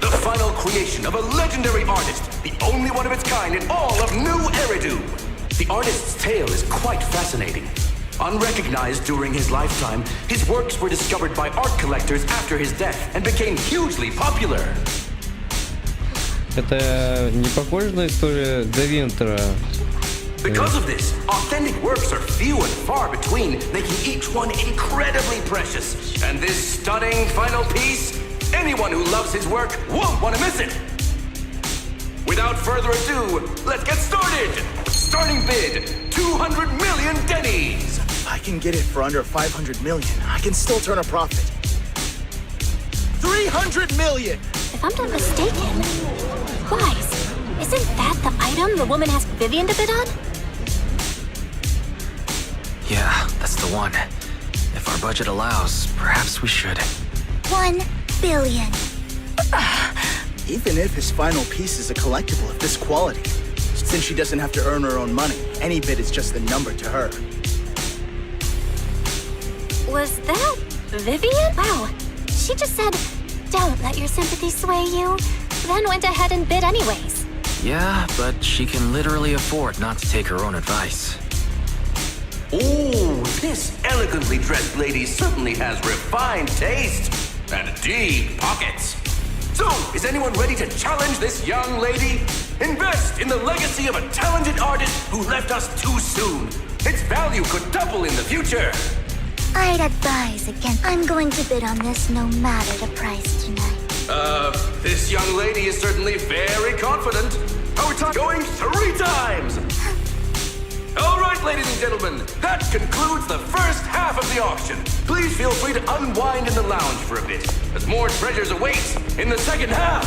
The final creation of a legendary artist, the only one of its kind in all of New Eridu. The artist's tale is quite fascinating. Unrecognized during his lifetime, his works were discovered by art collectors after his death and became hugely popular. Это не похоже на историю Девинтера? Because of this, authentic works are few and far between, making each one incredibly precious. And this stunning final piece, anyone who loves his work won't want to miss it. Without further ado, let's get started! Starting bid, 200 million Denny's! If I can get it for under 500 million, I can still turn a profit. 300 million! If I'm not mistaken, Wise, isn't that the item the woman asked Vivian to bid on? Yeah, that's the one. If our budget allows, perhaps we should. 1 billion. Even if his final piece is a collectible of this quality, since she doesn't have to earn her own money, any bid is just a number to her. Was that Vivian? Wow, she just said, "Don't let your sympathy sway you," then went ahead and bid anyways. Yeah, but she can literally afford not to take her own advice. Ooh, this elegantly dressed lady certainly has refined taste and deep pockets. So, is anyone ready to challenge this young lady? Invest in the legacy of a talented artist who left us too soon. Its value could double in the future. I'd advise against. I'm going to bid on this no matter the price tonight. This young lady is certainly very confident. Our time going 3 times. All right, ladies and gentlemen, that concludes the first half of the auction. Please feel free to unwind in the lounge for a bit, as more treasures await in the second half.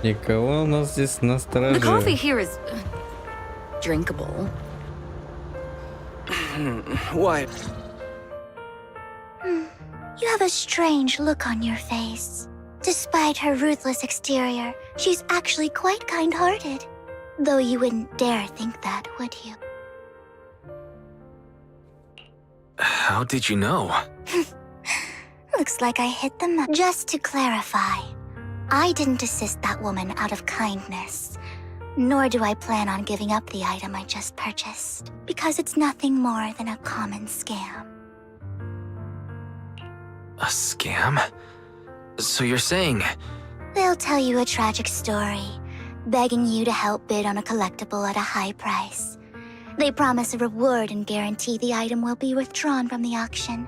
Никого у нас здесь на страже. The coffee here is drinkable. Why? You have a strange look on your face. Despite her ruthless exterior, she's actually quite kind-hearted. Though you wouldn't dare think that, would you? How did you know? Looks like I hit the mark. Just to clarify, I didn't assist that woman out of kindness. Nor do I plan on giving up the item I just purchased, because it's nothing more than a common scam. A scam? So you're saying... They'll tell you a tragic story, begging you to help bid on a collectible at a high price. They promise a reward and guarantee the item will be withdrawn from the auction,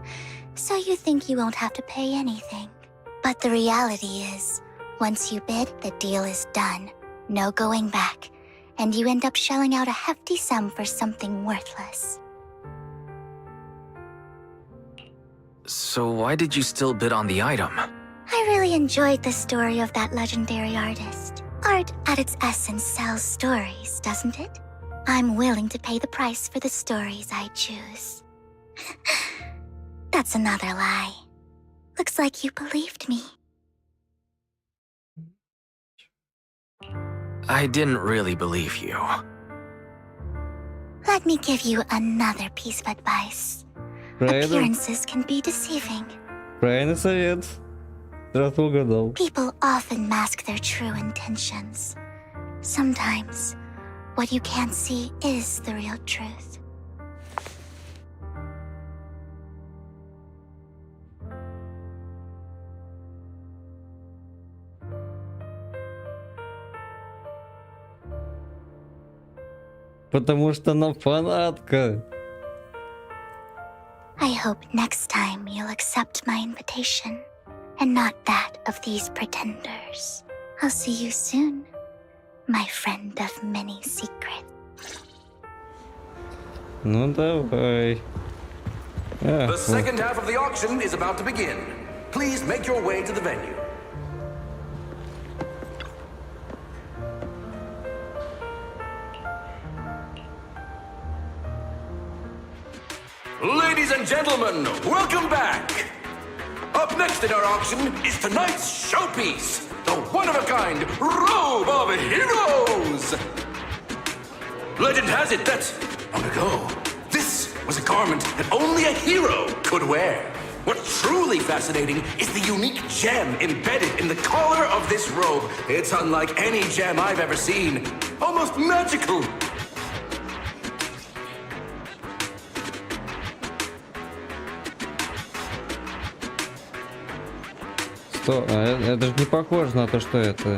so you think you won't have to pay anything. But the reality is, once you bid, the deal is done. No going back, and you end up shelling out a hefty sum for something worthless. So why did you still bid on the item? I really enjoyed the story of that legendary artist. Art, at its essence, sells stories, doesn't it? I'm willing to pay the price for the stories I choose. That's another lie. Looks like you believed me. I didn't really believe you. Let me give you another piece of advice. Appearances can be deceiving. Правильный совет. Сразу угадал. People often mask their true intentions. Sometimes, what you can't see is the real truth. Потому что она фанатка. I hope next time you'll accept my invitation, and not that of these pretenders. I'll see you soon, my friend of many secrets. Ну давай. The second half of the auction is about to begin. Please make your way to the venue. Ladies and gentlemen, welcome back! Up next in our auction is tonight's showpiece, the one-of-a-kind Robe of Heroes! Legend has it that, long ago, this was a garment that only a hero could wear. What's truly fascinating is the unique gem embedded in the collar of this robe. It's unlike any gem I've ever seen. Almost magical. Что? Это же не похоже на то, что это.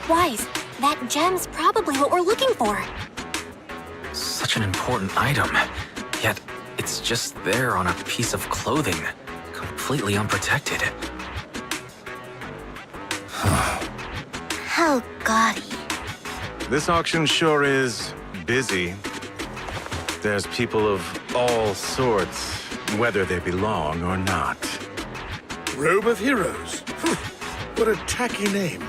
Wise, that gem's probably what we're looking for. Such an important item, yet it's just there on a piece of clothing, completely unprotected. How gaudy. This auction sure is busy. There's people of all sorts, whether they belong or not. Robe of Heroes. What a tacky name.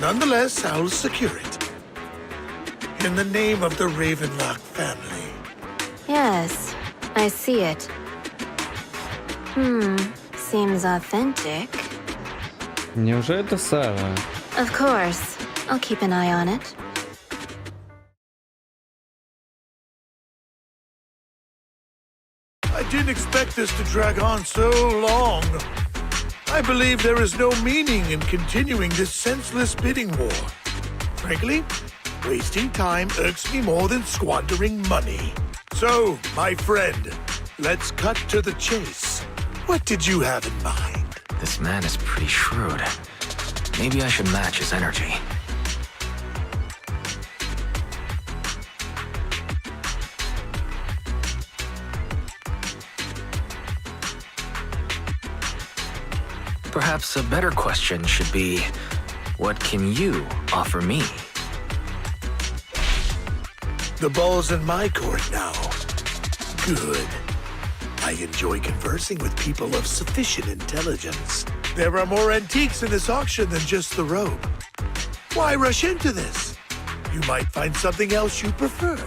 Nonetheless, I'll secure it. In the name of the Ravenlock family. Yes, I see it. Seems authentic. Неужели это Сара? Of course. I'll keep an eye on it. I didn't expect this to drag on so long. I believe there is no meaning in continuing this senseless bidding war. Frankly, wasting time irks me more than squandering money. So, my friend, let's cut to the chase. What did you have in mind? This man is pretty shrewd. Maybe I should match his energy. Perhaps a better question should be, what can you offer me? The ball's in my court now. Good. I enjoy conversing with people of sufficient intelligence. There are more antiques in this auction than just the robe. Why rush into this? You might find something else you prefer.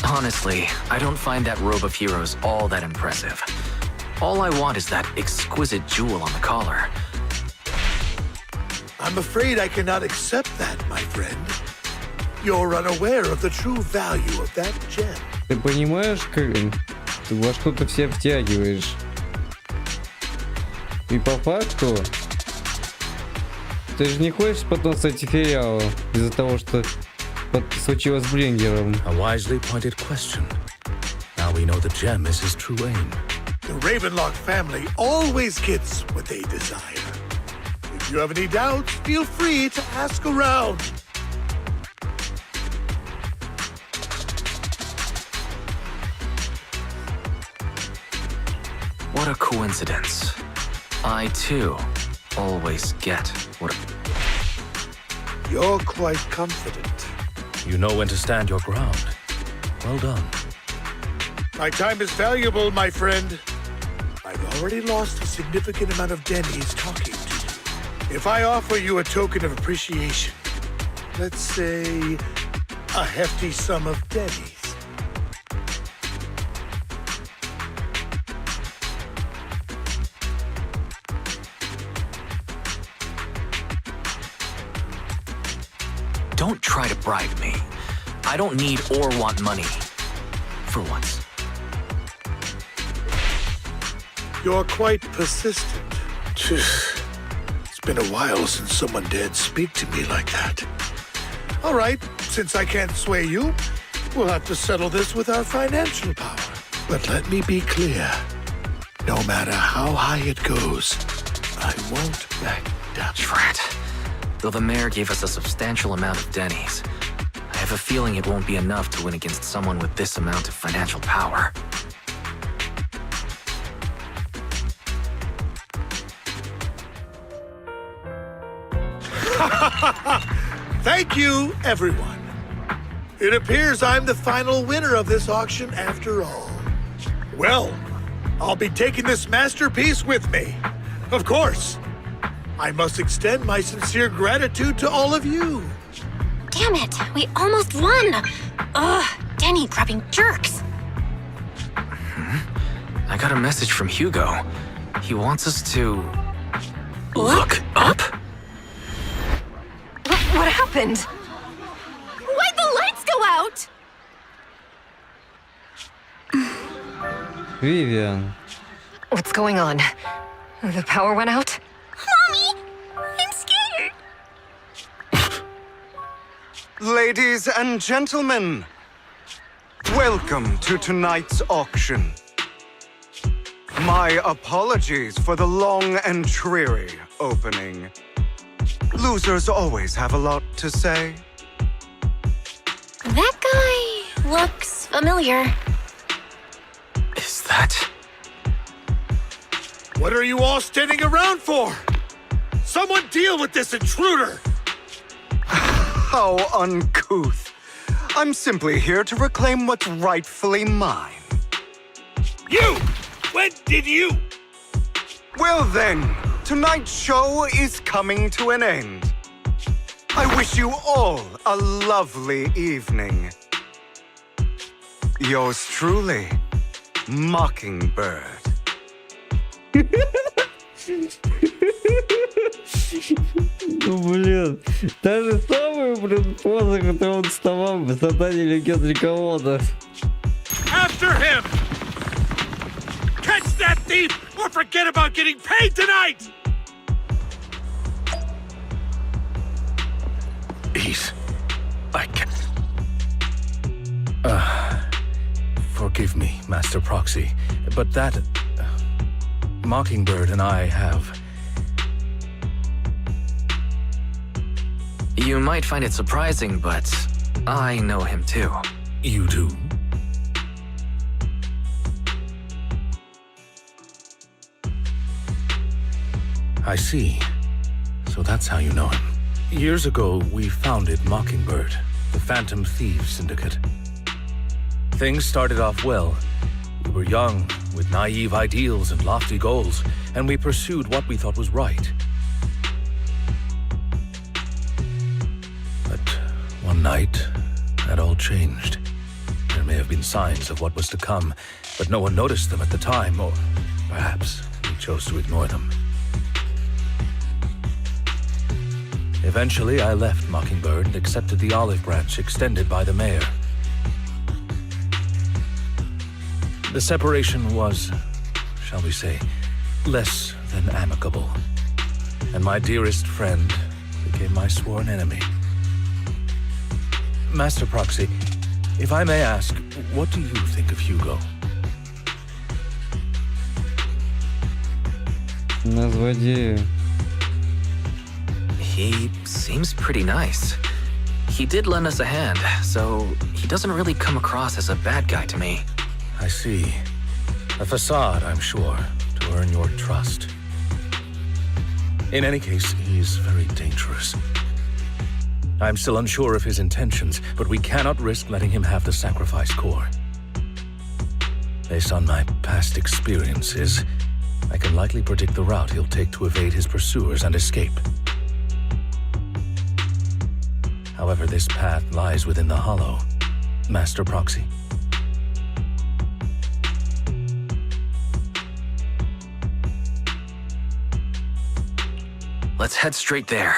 Honestly, I don't find that Robe of Heroes all that impressive. All I want is that exquisite jewel on the collar. I'm afraid I cannot accept that, my friend. You're unaware of the true value of that gem. Ты понимаешь, как ты во что ты все втягиваешь? И по факту ты же не хочешь потом стать филиалом из-за того, что случилось с Блингером. A wisely pointed question. Now we know the gem is his true aim. The Ravenlock family always gets what they desire. If you have any doubts, feel free to ask around. What a coincidence. I, too, always get what... You're quite confident. You know when to stand your ground. Well done. My time is valuable, my friend. I've already lost a significant amount of Denny's talking to you. If I offer you a token of appreciation, let's say, a hefty sum of dennies. Don't try to bribe me. I don't need or want money. For once. You're quite persistent. It's been a while since someone dared speak to me like that. All right, since I can't sway you, we'll have to settle this with our financial power. But let me be clear. No matter how high it goes, I won't back down. Drat. Though the mayor gave us a substantial amount of dennies, I have a feeling it won't be enough to win against someone with this amount of financial power. Thank you, everyone. It appears I'm the final winner of this auction after all. Well, I'll be taking this masterpiece with me. Of course. I must extend my sincere gratitude to all of you. Damn it, we almost won! Ugh, Denny grabbing jerks. I got a message from Hugo. He wants us to... look up? What happened? Why'd the lights go out? Vivian. What's going on? The power went out? Mommy, I'm scared. Ladies and gentlemen, welcome to tonight's auction. My apologies for the long and dreary opening. Losers always have a lot to say. That guy looks familiar. Is that... What are you all standing around for? Someone deal with this intruder! How uncouth. I'm simply here to reclaim what's rightfully mine. You! When did you? Well then, tonight's show is coming to an end. I wish you all a lovely evening. Yours truly, Mockingbird. Ну, блин, та же самая, блин, поза, которую он вставал в задании легенды кого-то. After him! Catch that thief or forget about getting paid tonight! I can't... Forgive me, Master Proxy, but that... Mockingbird and I have... You might find it surprising, but I know him too. You do? I see. So that's how you know him. Years ago, we founded Mockingbird, the Phantom Thieves Syndicate. Things started off well. We were young, with naive ideals and lofty goals, and we pursued what we thought was right. But one night, that all changed. There may have been signs of what was to come, but no one noticed them at the time, or perhaps we chose to ignore them. Eventually, I left Mockingbird and accepted the olive branch extended by the mayor. The separation was, shall we say, less than amicable. And my dearest friend became my sworn enemy. Master Proxy, if I may ask, what do you think of Hugo? Назводи. He seems pretty nice. He did lend us a hand, so he doesn't really come across as a bad guy to me. I see. A facade, I'm sure, to earn your trust. In any case, he's very dangerous. I'm still unsure of his intentions, but we cannot risk letting him have the sacrifice core. Based on my past experiences, I can likely predict the route he'll take to evade his pursuers and escape. However, this path lies within the hollow. Master Proxy. Let's head straight there.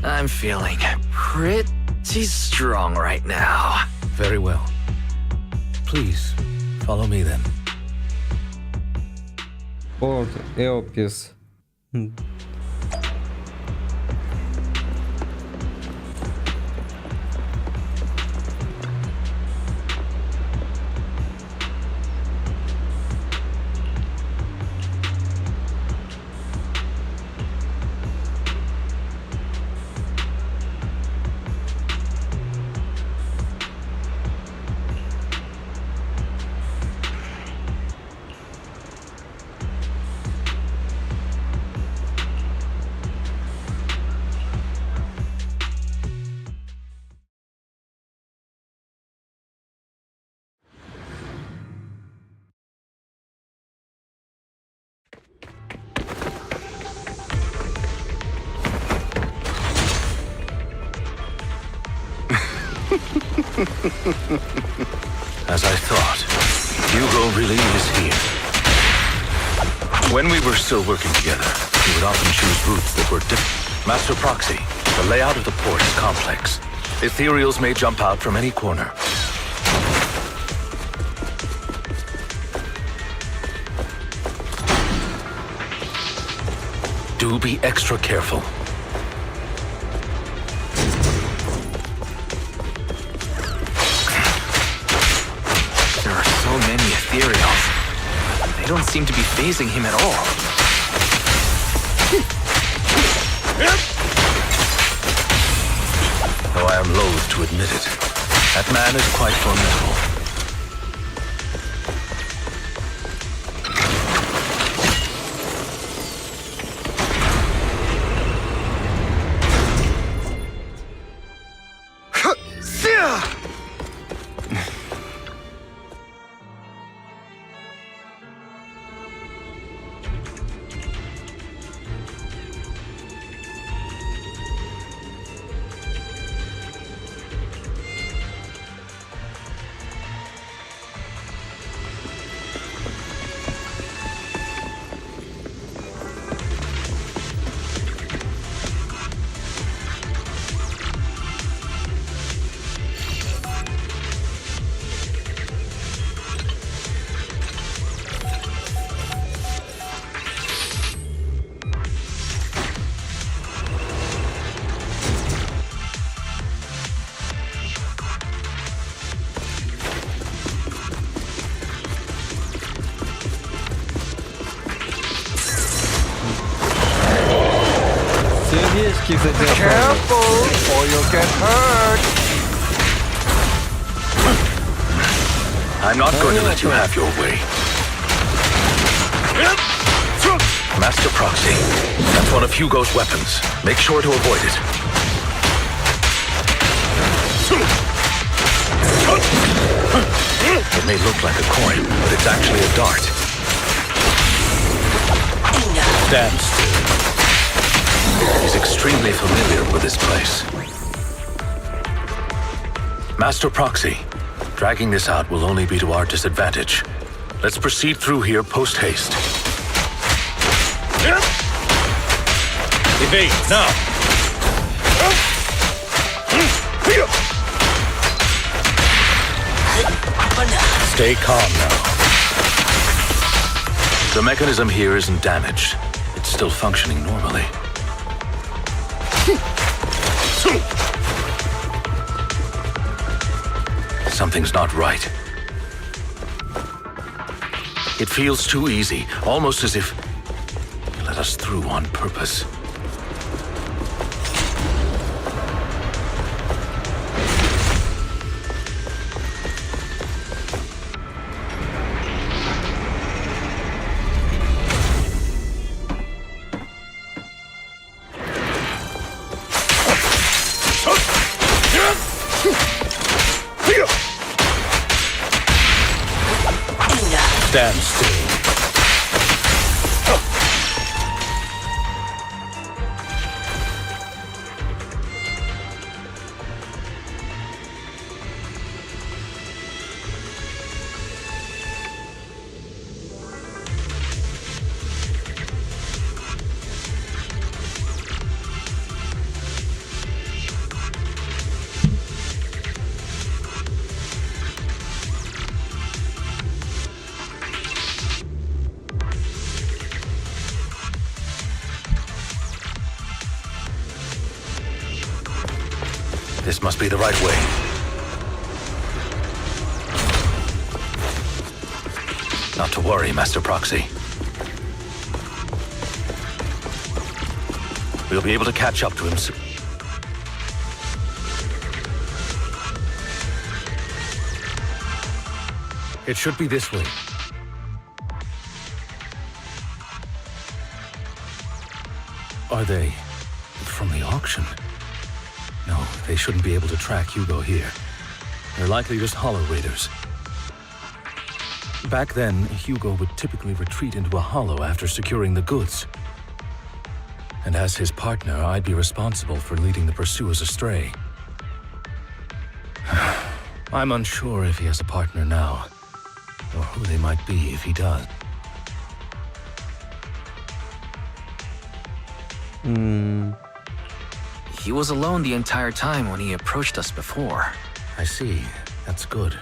I'm feeling pretty strong right now. Very well. Please, follow me then. Вот, Элпис. As I thought, Hugo really is here. When we were still working together, he would often choose routes that were different. Master Proxy, the layout of the port is complex. Ethereals may jump out from any corner. Do be extra careful. There are so many Ethereals. They don't seem to be phasing him at all. Though I am loath to admit it, that man is quite formidable. Careful, or you'll get hurt. I'm not going to let you have your way. Master Proxy, that's one of Hugo's weapons. Make sure to avoid it. It may look like a coin, but it's actually a dart. Stand still. He's extremely familiar with this place. Master Proxy, dragging this out will only be to our disadvantage. Let's proceed through here post-haste. Evade, now! Stay calm now. The mechanism here isn't damaged. It's still functioning normally. Something's not right. It feels too easy, almost as if you let us through on purpose. Stand still. This must be the right way. Not to worry, Master Proxy. We'll be able to catch up to him soon. It should be this way. Are they from the auction? No, they shouldn't be able to track Hugo here. They're likely just hollow raiders. Back then, Hugo would typically retreat into a hollow after securing the goods. And as his partner, I'd be responsible for leading the pursuers astray. I'm unsure if he has a partner now, or who they might be if he does. He was alone the entire time when he approached us before. I see. That's good.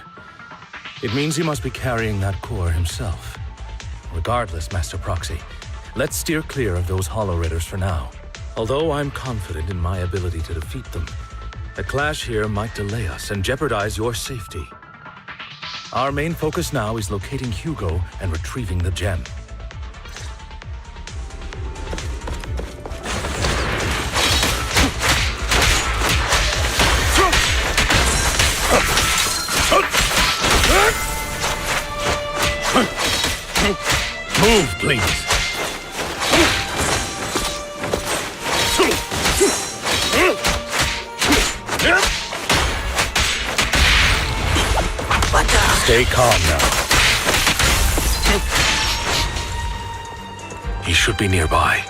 It means he must be carrying that core himself. Regardless, Master Proxy, let's steer clear of those Hollow Raiders for now. Although I'm confident in my ability to defeat them, the clash here might delay us and jeopardize your safety. Our main focus now is locating Hugo and retrieving the gem. Move, please. Stay calm now. He should be nearby.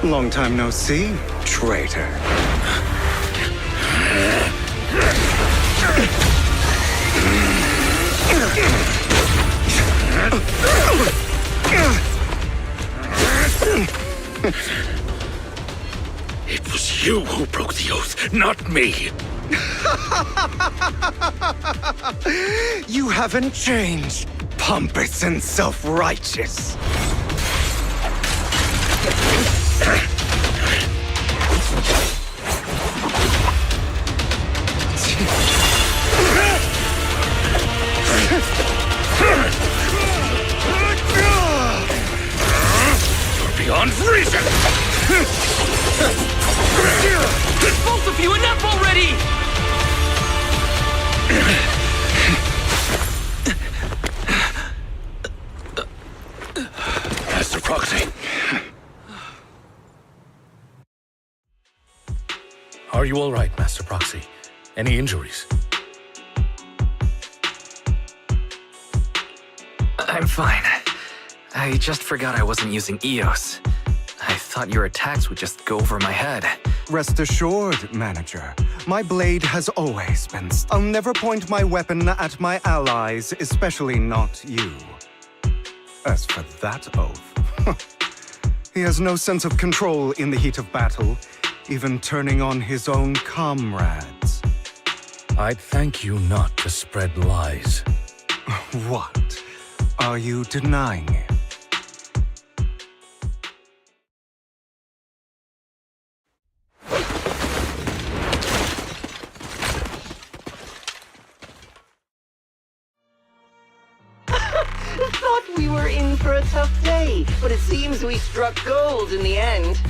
Long time no see, traitor. It was you who broke the oath, not me. You haven't changed, pompous and self-righteous. You're beyond reason! Both of you, enough already! Master Proxy. Are you all right, Master Proxy? Any injuries? I'm fine. I just forgot I wasn't using EOS. I thought your attacks would just go over my head. Rest assured, manager. My blade has always been... I'll never point my weapon at my allies, especially not you. As for that oath, he has no sense of control in the heat of battle, even turning on his own comrades. I'd thank you not to spread lies. What? Are you denying it? Thought we were in for a tough day, but it seems we struck gold in the end.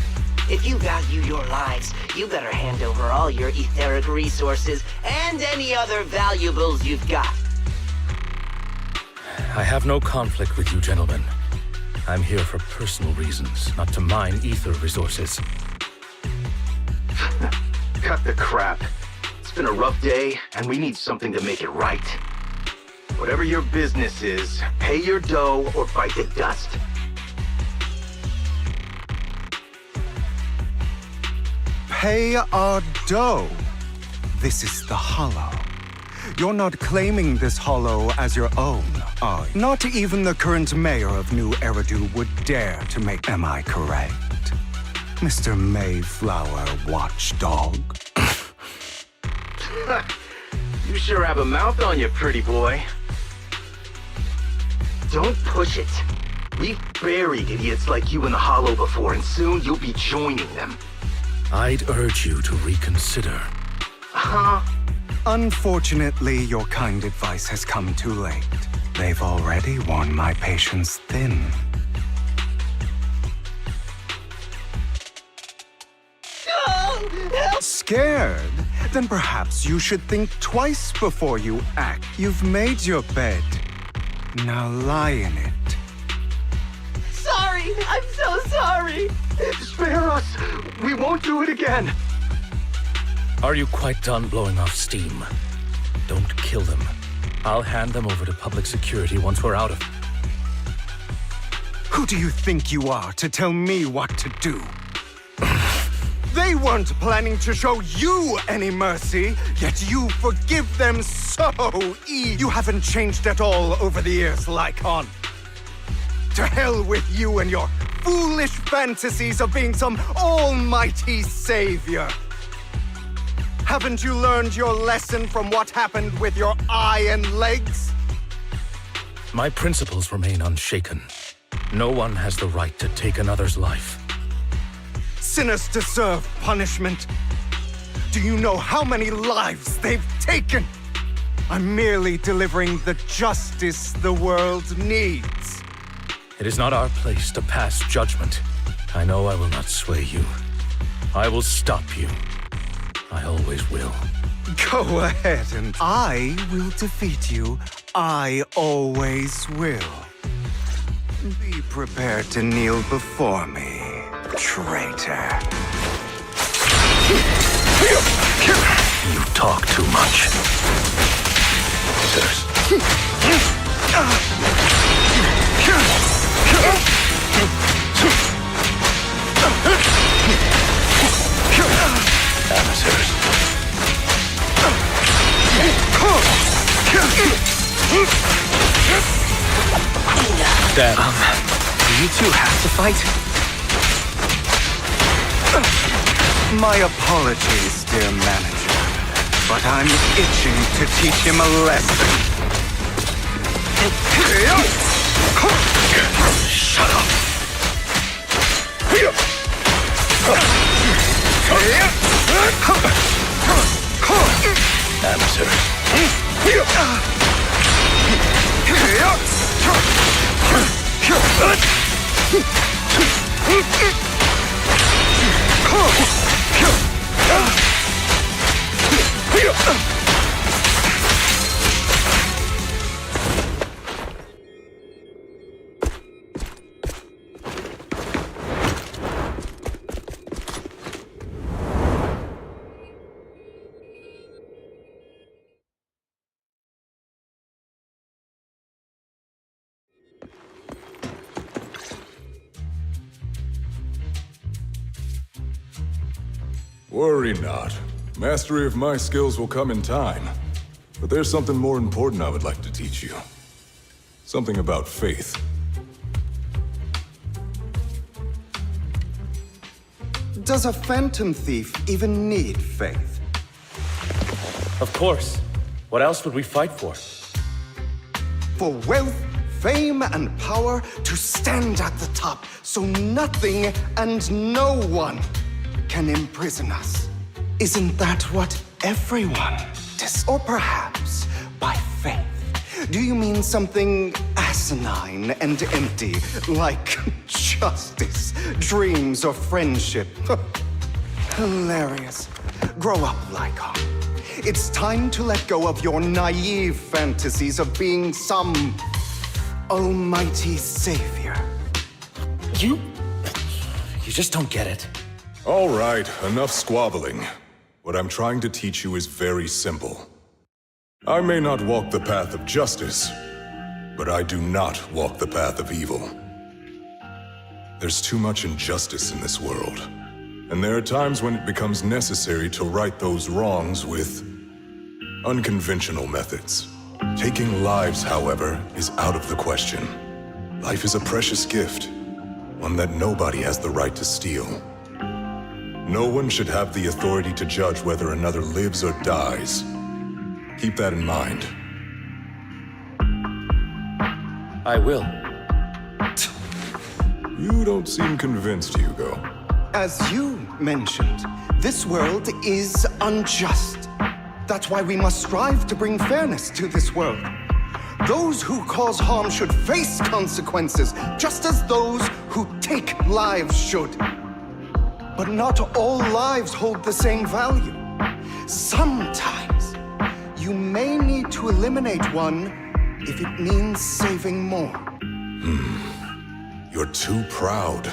If you value your lives, you better hand over all your etheric resources and any other valuables you've got. I have no conflict with you, gentlemen. I'm here for personal reasons, not to mine ether resources. Cut the crap. It's been a rough day, and we need something to make it right. Whatever your business is, pay your dough or bite the dust. Pay our dough. This is the Hollow. You're not claiming this Hollow as your own. Not even the current mayor of New Eridu would dare to make... Am I correct? Mr. Mayflower Watchdog? You sure have a mouth on you, pretty boy. Don't push it. We've buried idiots like you in the Hollow before, and soon you'll be joining them. I'd urge you to reconsider. Huh? Unfortunately, your kind advice has come too late. They've already worn my patience thin. Scared? Then perhaps you should think twice before you act. You've made your bed. Now lie in it. Sorry! I'm so sorry! Spare us! We won't do it again! Are you quite done blowing off steam? Don't kill them. I'll hand them over to public security once we're out of... Who do you think you are to tell me what to do? They weren't planning to show you any mercy, yet you forgive them so easily. You haven't changed at all over the years, Lycon. To hell with you and your foolish fantasies of being some almighty savior. Haven't you learned your lesson from what happened with your eye and legs? My principles remain unshaken. No one has the right to take another's life. Sinners deserve punishment. Do you know how many lives they've taken? I'm merely delivering the justice the world needs. It is not our place to pass judgment. I know I will not sway you. I will stop you. I always will. Go ahead and I will defeat you. I always will. Be prepared to kneel before me, traitor. You talk too much. Sirs. Amateurs. Dad. Do you two have to fight? My apologies, dear manager, but I'm itching to teach him a lesson. Shut up! Worry not. Mastery of my skills will come in time. But there's something more important I would like to teach you. Something about faith. Does a phantom thief even need faith? Of course. What else would we fight for? For wealth, fame, and power to stand at the top so nothing and no one can imprison us. Isn't that what everyone does? Or perhaps by faith, do you mean something asinine and empty, like justice, dreams, or friendship? Hilarious. Grow up, Lycon. It's time to let go of your naive fantasies of being some almighty savior. You just don't get it. All right, enough squabbling. What I'm trying to teach you is very simple. I may not walk the path of justice, but I do not walk the path of evil. There's too much injustice in this world, and there are times when it becomes necessary to right those wrongs with unconventional methods. Taking lives, however, is out of the question. Life is a precious gift, one that nobody has the right to steal. No one should have the authority to judge whether another lives or dies. Keep that in mind. I will. You don't seem convinced, Hugo. As you mentioned, this world is unjust. That's why we must strive to bring fairness to this world. Those who cause harm should face consequences, just as those who take lives should. But not all lives hold the same value. Sometimes, you may need to eliminate one if it means saving more. You're too proud.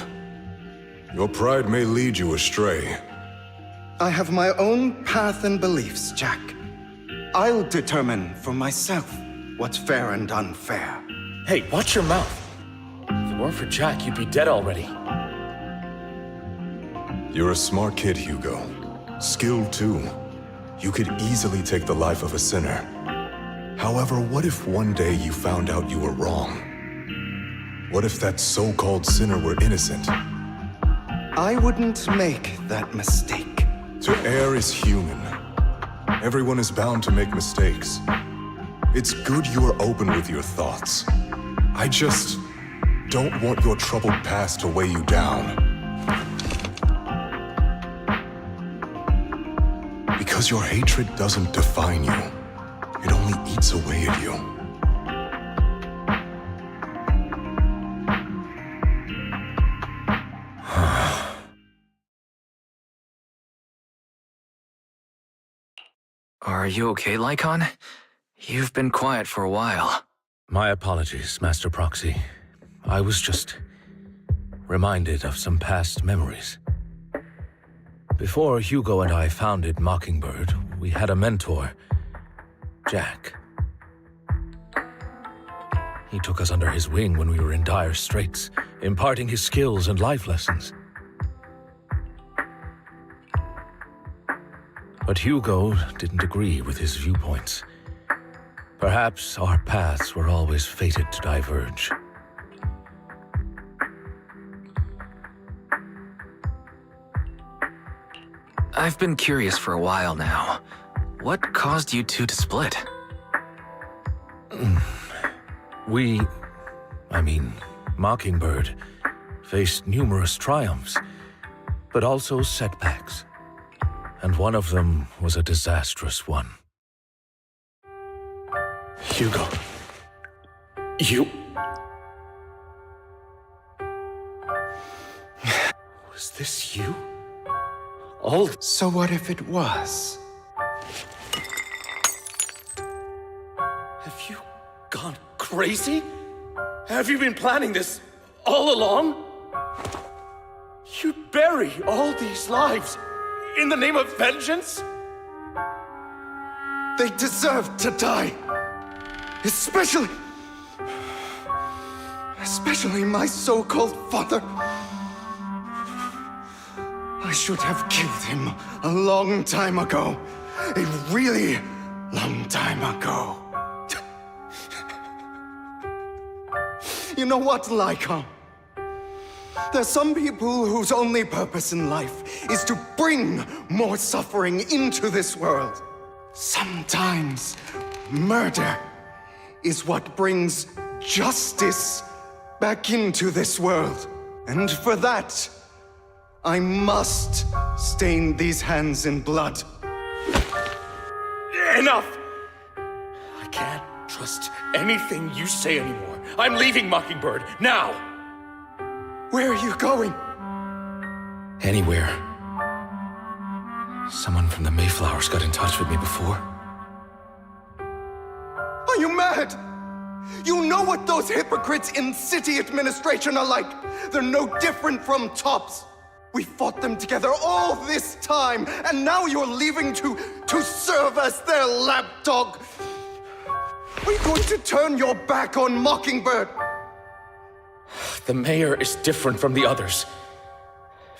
Your pride may lead you astray. I have my own path and beliefs, Jack. I'll determine for myself what's fair and unfair. Hey, watch your mouth. If it weren't for Jack, you'd be dead already. You're a smart kid, Hugo. Skilled too. You could easily take the life of a sinner. However, what if one day you found out you were wrong? What if that so-called sinner were innocent? I wouldn't make that mistake. To err is human. Everyone is bound to make mistakes. It's good you are open with your thoughts. I just don't want your troubled past to weigh you down. Because your hatred doesn't define you. It only eats away at you. Are you okay, Lycon? You've been quiet for a while. My apologies, Master Proxy. I was just reminded of some past memories. Before Hugo and I founded Mockingbird, we had a mentor, Jack. He took us under his wing when we were in dire straits, imparting his skills and life lessons. But Hugo didn't agree with his viewpoints. Perhaps our paths were always fated to diverge. I've been curious for a while now. What caused you two to split? Mockingbird faced numerous triumphs, but also setbacks. And one of them was a disastrous one. Hugo. Was this you? So what if it was? Have you gone crazy? Have you been planning this all along? You'd bury all these lives in the name of vengeance? They deserve to die. Especially my so-called father. I should have killed him a long time ago. A really long time ago. You know what, Lycon? There's some people whose only purpose in life is to bring more suffering into this world. Sometimes murder is what brings justice back into this world. And for that, I must stain these hands in blood. Enough! I can't trust anything you say anymore. I'm leaving Mockingbird, now! Where are you going? Anywhere. Someone from the Mayflowers got in touch with me before. Are you mad? You know what those hypocrites in city administration are like. They're no different from tops. We fought them together all this time, and now you're leaving to serve as their lapdog. Are you going to turn your back on Mockingbird? The mayor is different from the others.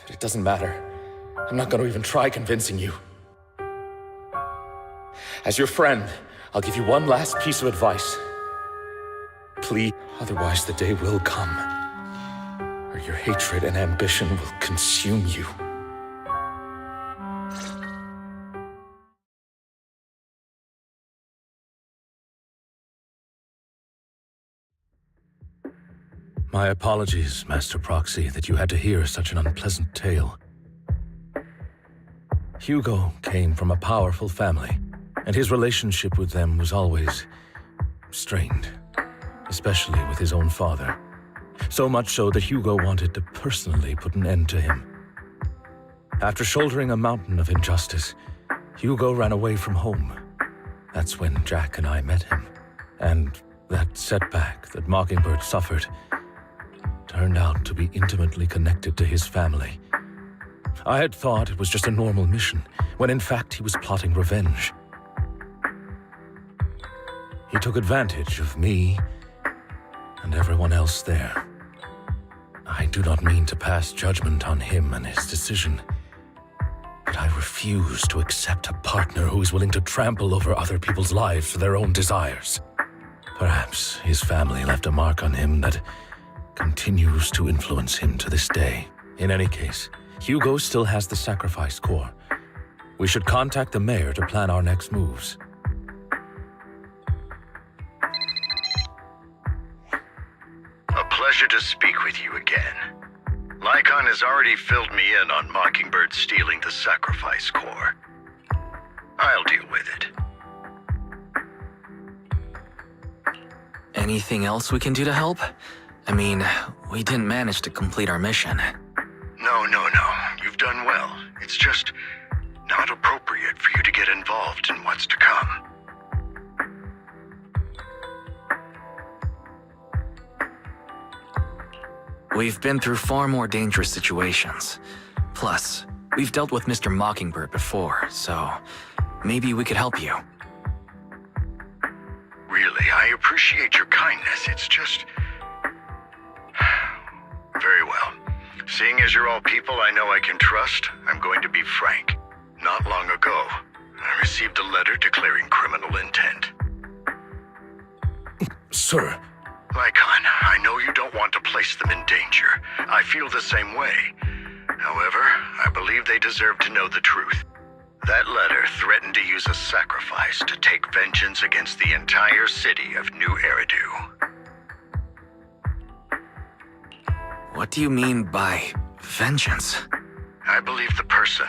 But it doesn't matter. I'm not going to even try convincing you. As your friend, I'll give you one last piece of advice. Please, otherwise the day will come where your hatred and ambition will consume you. My apologies, Master Proxy, that you had to hear such an unpleasant tale. Hugo came from a powerful family, and his relationship with them was always strained, especially with his own father. So much so that Hugo wanted to personally put an end to him. After shouldering a mountain of injustice, Hugo ran away from home. That's when Jack and I met him. And that setback that Mockingbird suffered turned out to be intimately connected to his family. I had thought it was just a normal mission, when in fact he was plotting revenge. He took advantage of me and everyone else there. I do not mean to pass judgment on him and his decision, but I refuse to accept a partner who is willing to trample over other people's lives for their own desires. Perhaps his family left a mark on him that continues to influence him to this day. In any case, Hugo still has the sacrifice core. We should contact the mayor to plan our next moves. A pleasure to speak with you again. Lycon has already filled me in on Mockingbird stealing the sacrifice core. I'll deal with it. Anything else we can do to help? I mean, we didn't manage to complete our mission. No. You've done well. It's just not appropriate for you to get involved in what's to come. We've been through far more dangerous situations. Plus, we've dealt with Mr. Mockingbird before, so maybe we could help you. Really, I appreciate your kindness. It's just... Very well. Seeing as you're all people I know I can trust, I'm going to be frank. Not long ago, I received a letter declaring criminal intent. Sir. Lycon, I know you don't want to place them in danger. I feel the same way. However, I believe they deserve to know the truth. That letter threatened to use a sacrifice to take vengeance against the entire city of New Eridu. What do you mean by vengeance? I believe the person,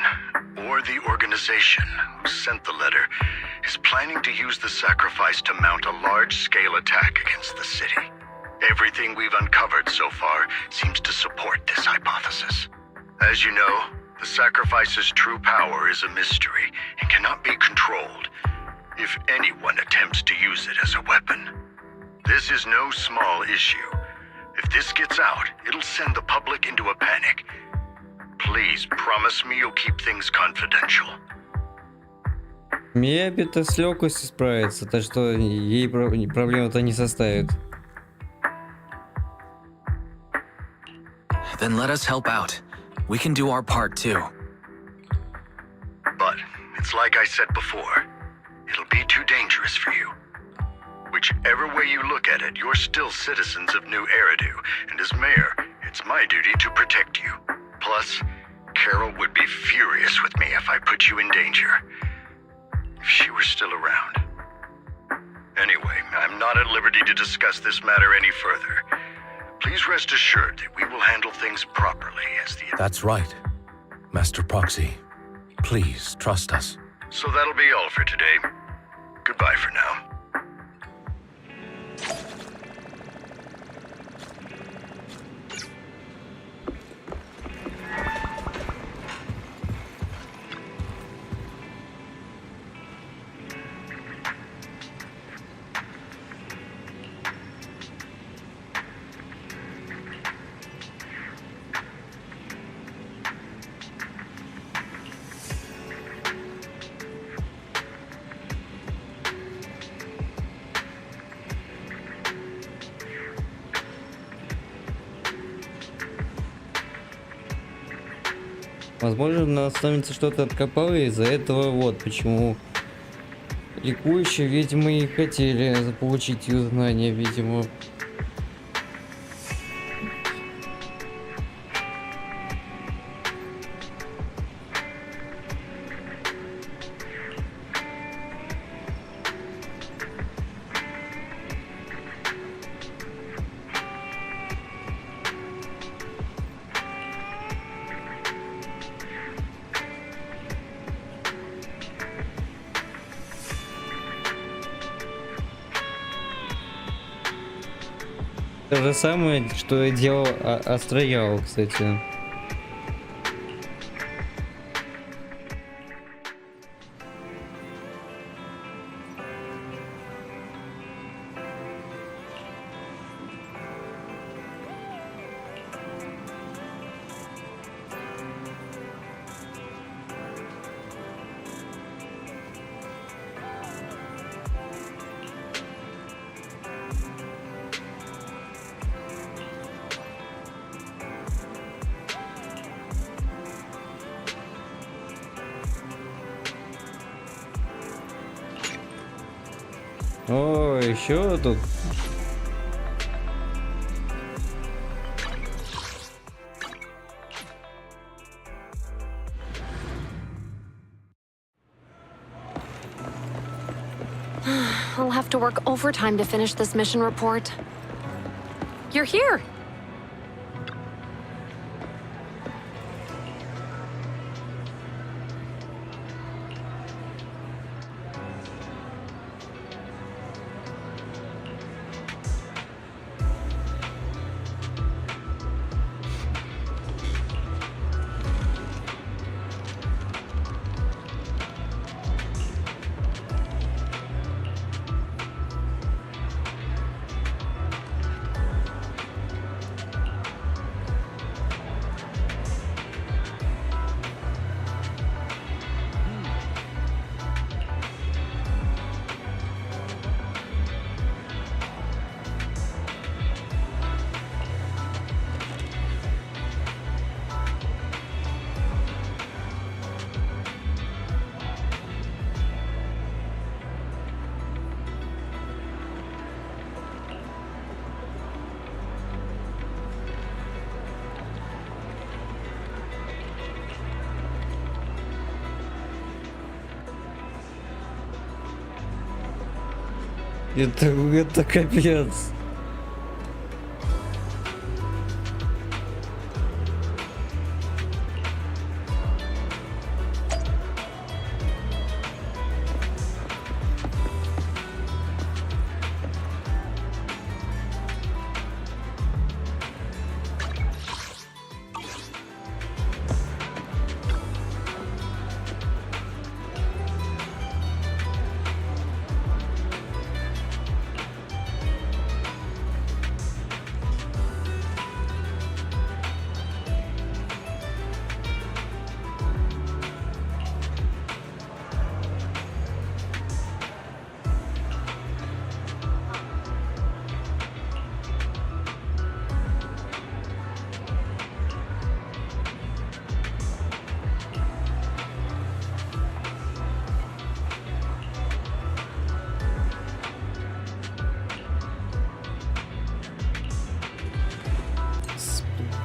or the organization, who sent the letter is planning to use the sacrifice to mount a large-scale attack against the city. Everything we've uncovered so far seems to support this hypothesis. As you know, the sacrifice's true power is a mystery and cannot be controlled if anyone attempts to use it as a weapon. This is no small issue. If this gets out, it'll send the public into a panic. Please promise me you'll keep things confidential. Мебита с легкостью справится, так что ей проблем-то не составит. Then let us help out. We can do our part too. But it's like I said before, it'll be too dangerous for you. Whichever way you look at it, you're still citizens of New Eridu, and as mayor, it's my duty to protect you. Plus, Carol would be furious with me if I put you in danger. If she were still around. Anyway, I'm not at liberty to discuss this matter any further. Please rest assured that we will handle things properly as the... That's right, Master Proxy. Please trust us. So that'll be all for today. Goodbye for now. Возможно, наставница что-то откопала, и из-за этого вот почему Ликующие, видимо, и хотели заполучить ее знания, видимо. То же самое, что я делал Астроял, кстати. О, еще тут. I'll have to work overtime to finish this mission report. You're here! Это капец.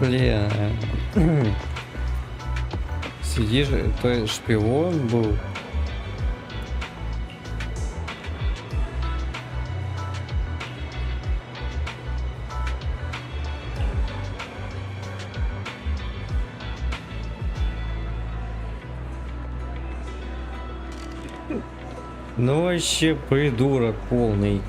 Бля. Сидишь, то есть шпион был. Ну вообще придурок полный.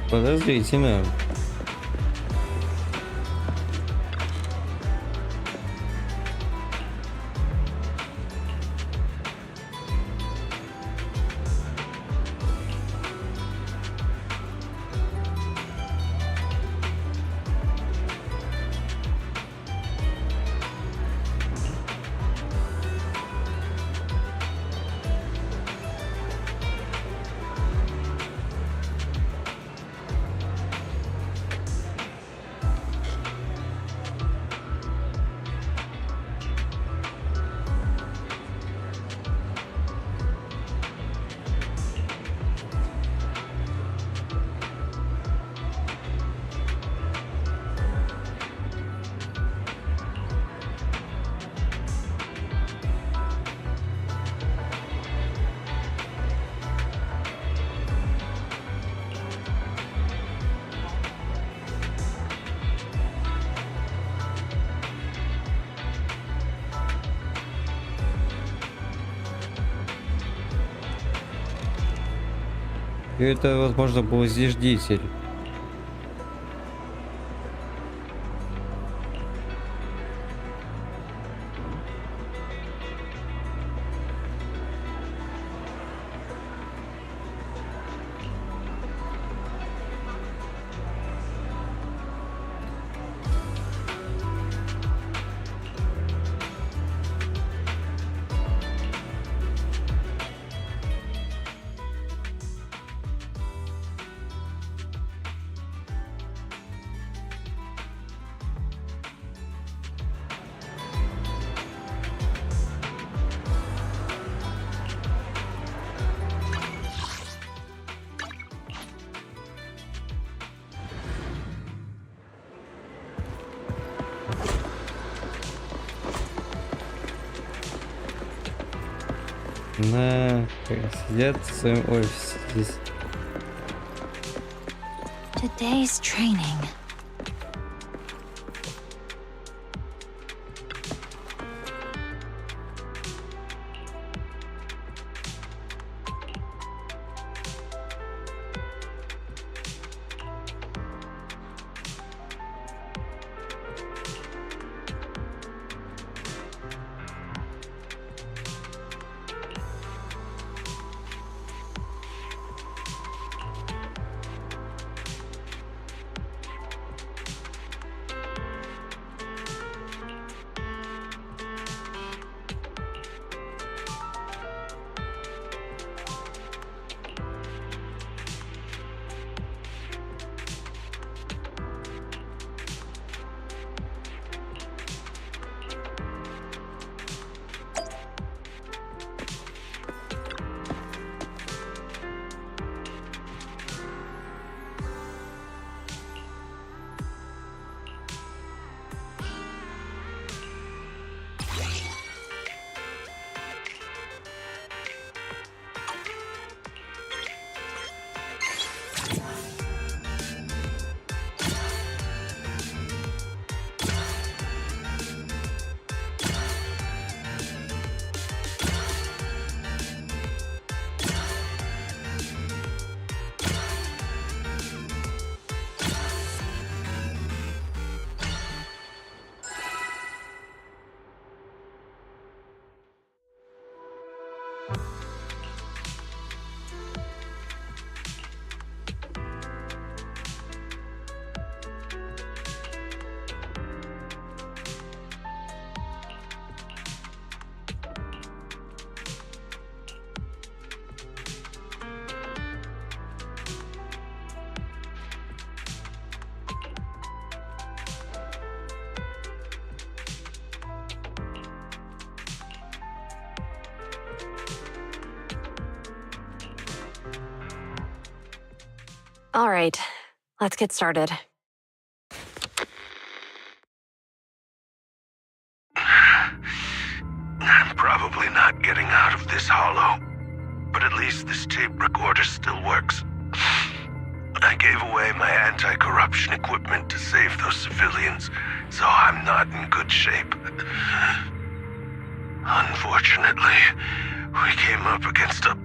Подозрительно. И это, возможно, был зиждитель. Сидят в своем офисе здесь. Today's training. All right, let's get started. I'm probably not getting out of this hollow, but at least this tape recorder still works. I gave away my anti-corruption equipment to save those civilians, so I'm not in good shape. Unfortunately, we came up against a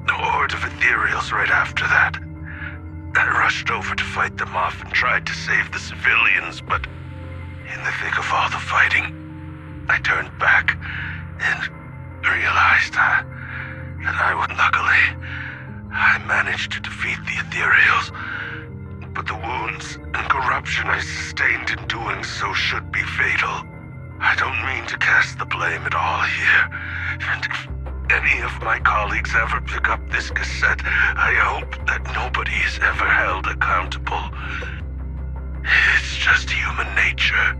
horde of ethereals right after that. I rushed over to fight them off and tried to save the civilians, but in the thick of all the fighting, I turned back and realized that luckily, I managed to defeat the ethereals. But the wounds and corruption I sustained in doing so should be fatal. I don't mean to cast the blame at all here, and if any of my colleagues ever pick up this cassette, I hope that nobody is ever held accountable. It's just human nature.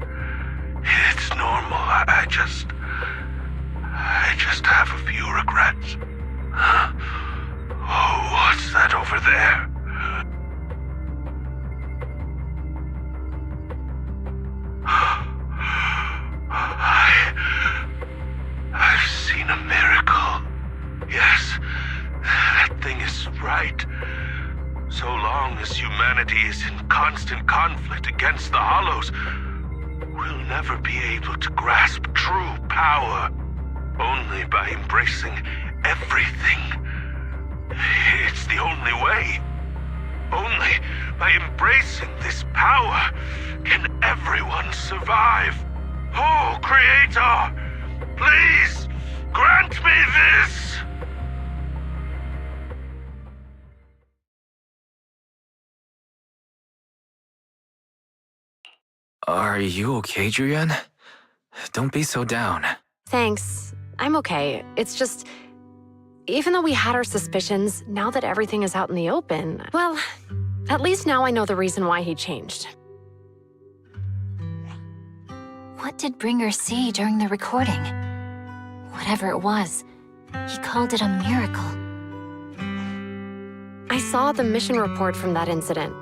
It's normal. I just have a few regrets. Oh, what's that over there? I've seen a miracle. Yes, that thing is right. So long as humanity is in constant conflict against the Hollows, we'll never be able to grasp true power. Only by embracing everything. It's the only way. by embracing this power, can everyone survive? Oh, Creator, please grant me this! Are you okay, Julian? Don't be so down. Thanks. I'm okay. It's just... even though we had our suspicions, now that everything is out in the open, well, at least now I know the reason why he changed. What did Bringer see during the recording? Whatever it was, he called it a miracle. I saw the mission report from that incident.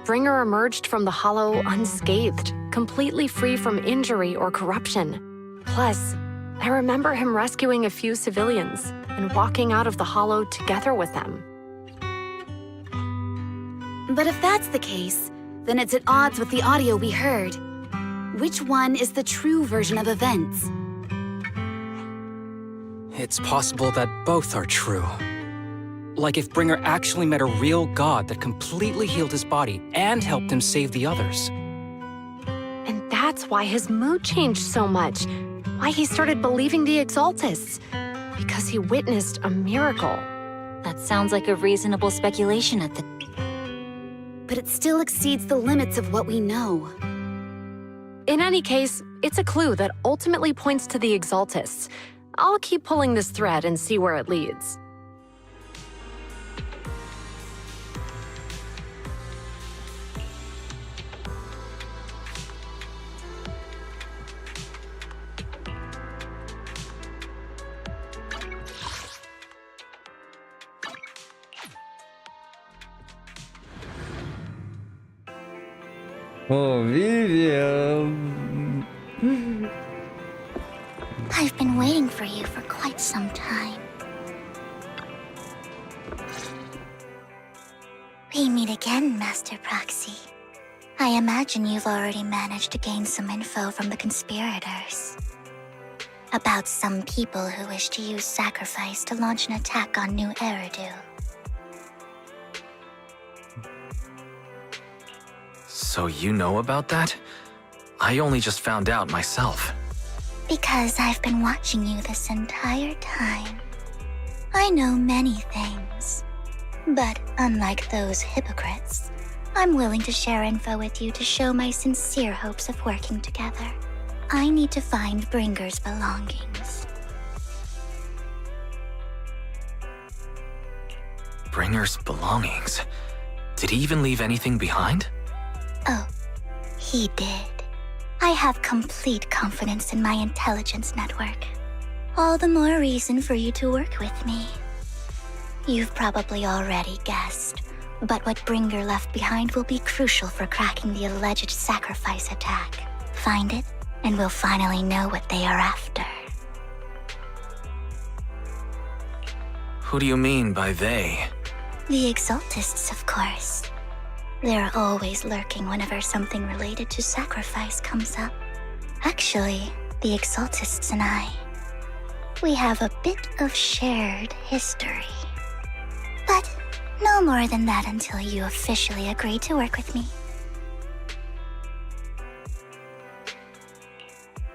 Bringer emerged from the Hollow unscathed, completely free from injury or corruption. Plus, I remember him rescuing a few civilians and walking out of the Hollow together with them. But if that's the case, then it's at odds with the audio we heard. Which one is the true version of events? It's possible that both are true. Like if Bringer actually met a real god that completely healed his body and helped him save the others. And that's why his mood changed so much. Why he started believing the Exaltists. Because he witnessed a miracle. That sounds like a reasonable speculation at the... But it still exceeds the limits of what we know. In any case, it's a clue that ultimately points to the Exaltists. I'll keep pulling this thread and see where it leads. Oh, Vivian. I've been waiting for you for quite some time. We meet again, Master Proxy. I imagine you've already managed to gain some info from the conspirators. About some people who wish to use sacrifice to launch an attack on New Eridu. So you know about that? I only just found out myself. Because I've been watching you this entire time. I know many things. But unlike those hypocrites, I'm willing to share info with you to show my sincere hopes of working together. I need to find Bringer's belongings. Bringer's belongings? Did he even leave anything behind? Oh, he did. I have complete confidence in my intelligence network. All the more reason for you to work with me. You've probably already guessed, but what Bringer left behind will be crucial for cracking the alleged sacrifice attack. Find it, and we'll finally know what they are after. Who do you mean by they? The Exaltists, of course. They're always lurking whenever something related to sacrifice comes up. Actually, the Exaltists and I, we have a bit of shared history. But no more than that until you officially agree to work with me.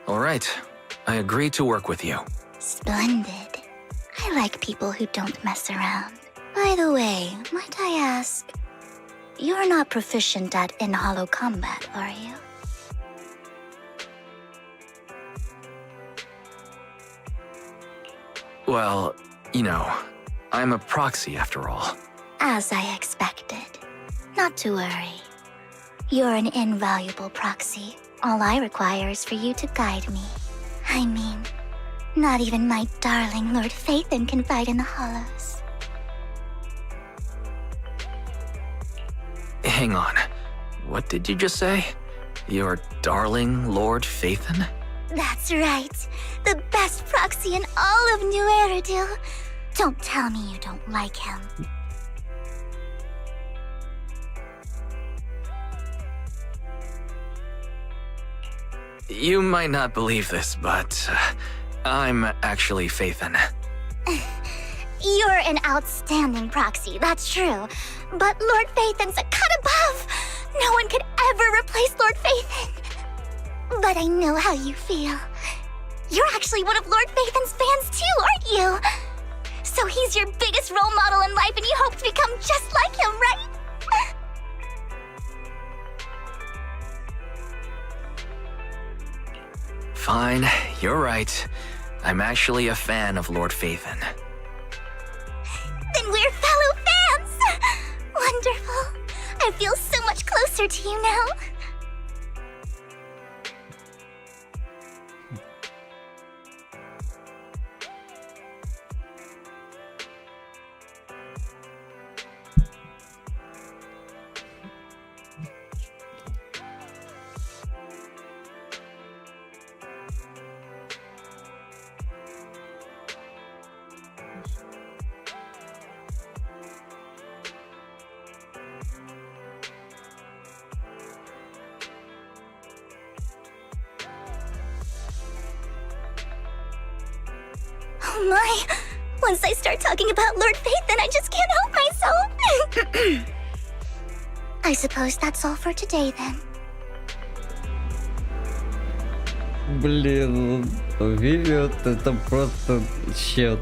All right, I agree to work with you. Splendid. I like people who don't mess around. By the way, might I ask, you're not proficient at in-hollow combat, are you? Well, you know, I'm a proxy after all. As I expected. Not to worry. You're an invaluable proxy. All I require is for you to guide me. I mean, not even my darling Lord Phaethon can fight in the Hollows. Hang on. What did you just say? Your darling Lord Phaethon? That's right. The best proxy in all of New Eridu. Don't tell me you don't like him. You might not believe this, but I'm actually Phaethon. You're an outstanding proxy, that's true. But Lord Phaethon's a cut above. but I know how you feel. You're actually one of Lord Phaethon's fans too, aren't you? So he's your biggest role model in life and you hope to become just like him, right? Fine, you're right. I'm actually a fan of Lord Phaethon. Then we're fellow fans! Wonderful. I feel so much closer to you now. Oh my! Once I start talking about Lord Phaethon, I just can't help myself! I suppose that's all for today then. Блин, Вивиот это просто щет.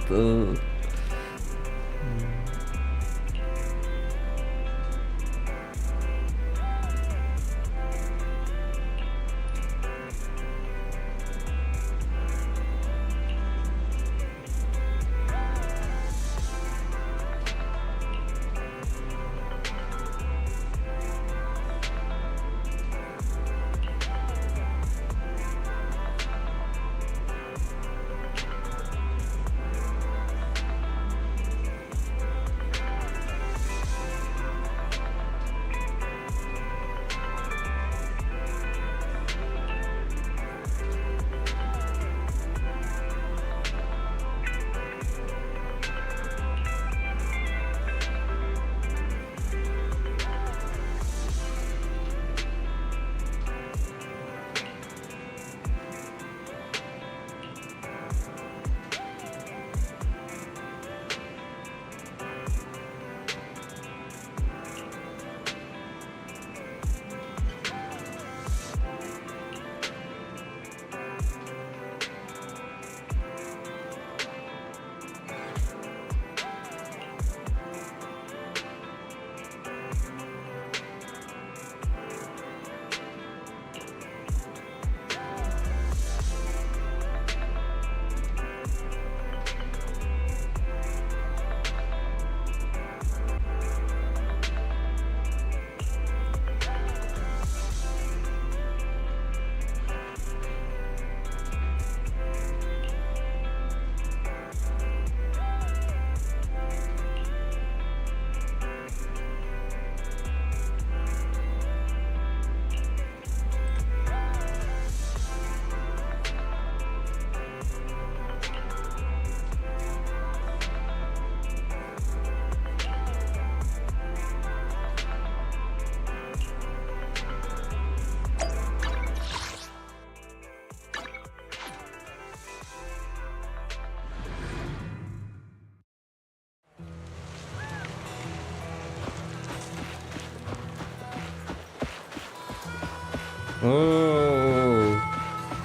О,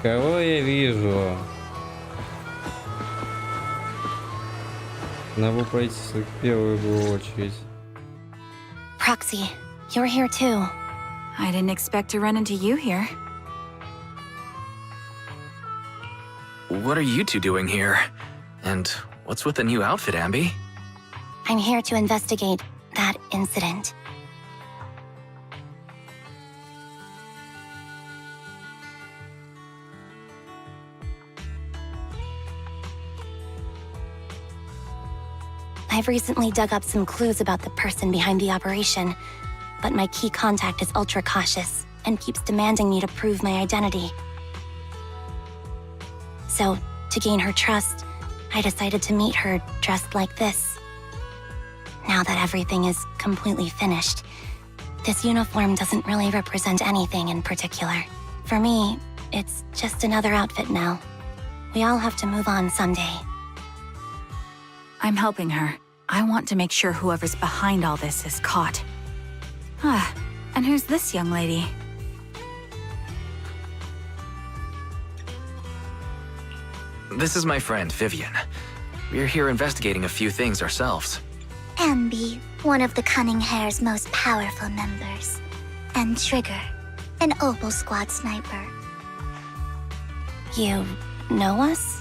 кого я вижу? Надо пройти в первую очередь. Proxy, you're here too. I didn't expect to run into you here. What are you two doing here? And what's with the new outfit, Ambi? I'm here to investigate that incident. I've recently dug up some clues about the person behind the operation, but my key contact is ultra cautious and keeps demanding me to prove my identity. So, to gain her trust, I decided to meet her dressed like this. Now that everything is completely finished, this uniform doesn't really represent anything in particular. For me, it's just another outfit now. We all have to move on someday. I'm helping her. I want to make sure whoever's behind all this is caught. Ah, and who's this young lady? This is my friend, Vivian. We're here investigating a few things ourselves. Ambi, one of the Cunning Hair's most powerful members. And Trigger, an Opal Squad sniper. You know us?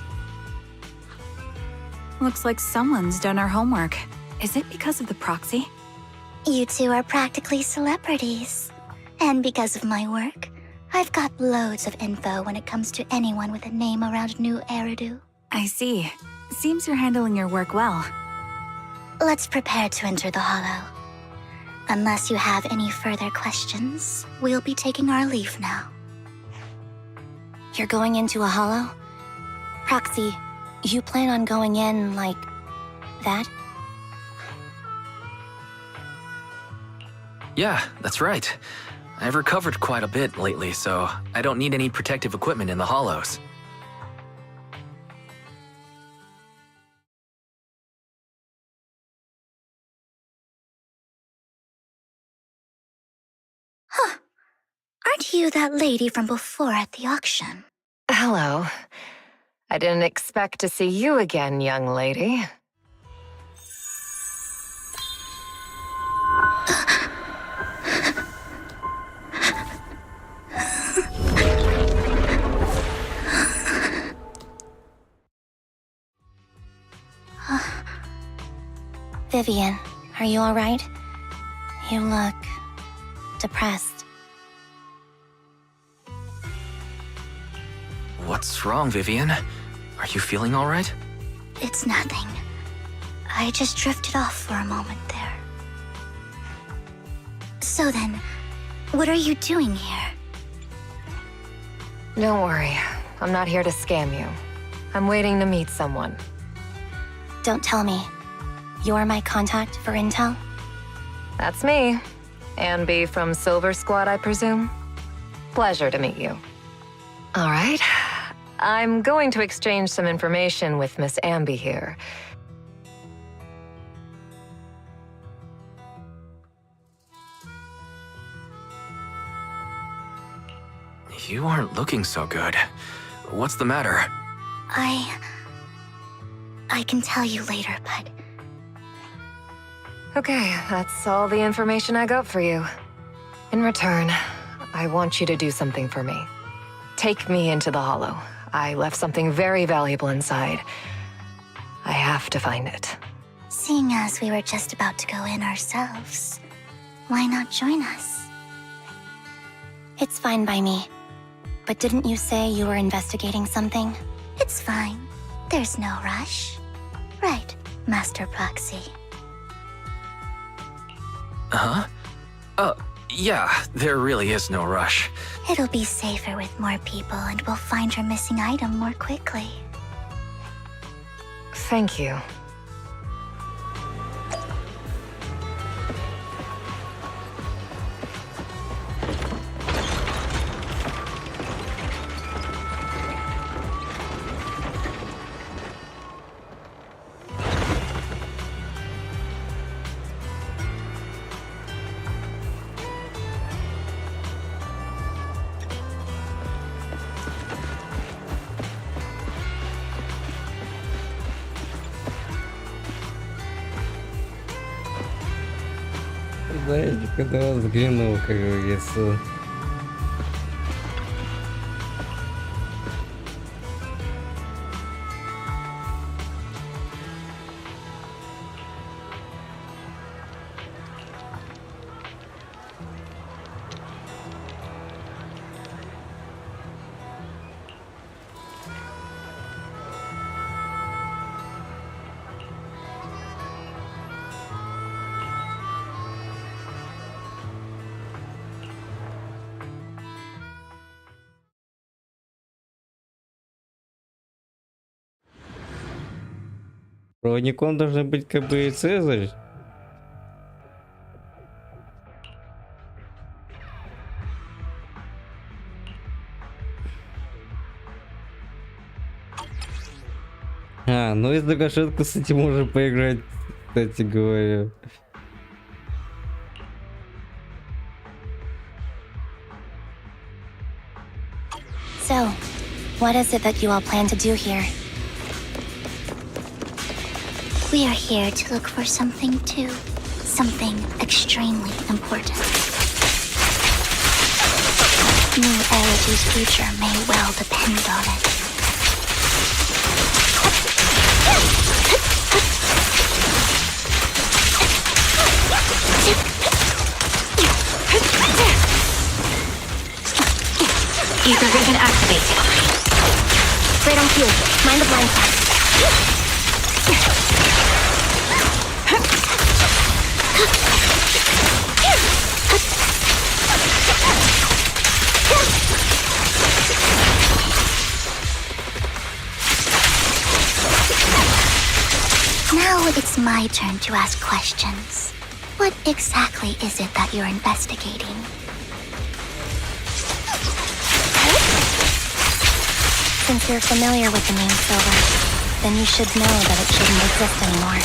Looks like someone's done our homework. Is it because of the proxy? You two are practically celebrities. And because of my work, I've got loads of info when it comes to anyone with a name around New Eridu. I see. Seems you're handling your work well. Let's prepare to enter the Hollow. Unless you have any further questions, we'll be taking our leave now. You're going into a hollow? Proxy, you plan on going in like that? Yeah, that's right. I've recovered quite a bit lately, so I don't need any protective equipment in the hollows. Huh. Aren't you that lady from before at the auction? Hello. I didn't expect to see you again, young lady. Vivian, are you all right? You look depressed. What's wrong, Vivian? Are you feeling all right? It's nothing. I just drifted off for a moment there. So then, what are you doing here? Don't worry. I'm not here to scam you. I'm waiting to meet someone. Don't tell me. You're my contact for intel? That's me. Ambi from Silver Squad, I presume? Pleasure to meet you. All right. I'm going to exchange some information with Miss Ambi here. You aren't looking so good. What's the matter? I can tell you later, but... Okay, that's all the information I got for you. In return, I want you to do something for me. Take me into the Hollow. I left something very valuable inside. I have to find it. Seeing as we were just about to go in ourselves, why not join us? It's fine by me. But didn't you say you were investigating something? It's fine. There's no rush. Right, Master Proxy. Huh? Yeah, there really is no rush. It'll be safer with more people and we'll find your missing item more quickly. Thank you. Знаете, когда взглянул, как говорится. Проводником должен быть как бы и Цезарь. Ну и с Дагашетку с этим можно поиграть, кстати говоря. So, what is it that you all plan to do here? We are here to look for something too. Something extremely important. New Eridu's future may well depend on it. Ether vision activated. Right on cue. Mind the blind spot. Now it's my turn to ask questions. What exactly is it that you're investigating? Since you're familiar with the name Silver, then you should know that it shouldn't exist anymore.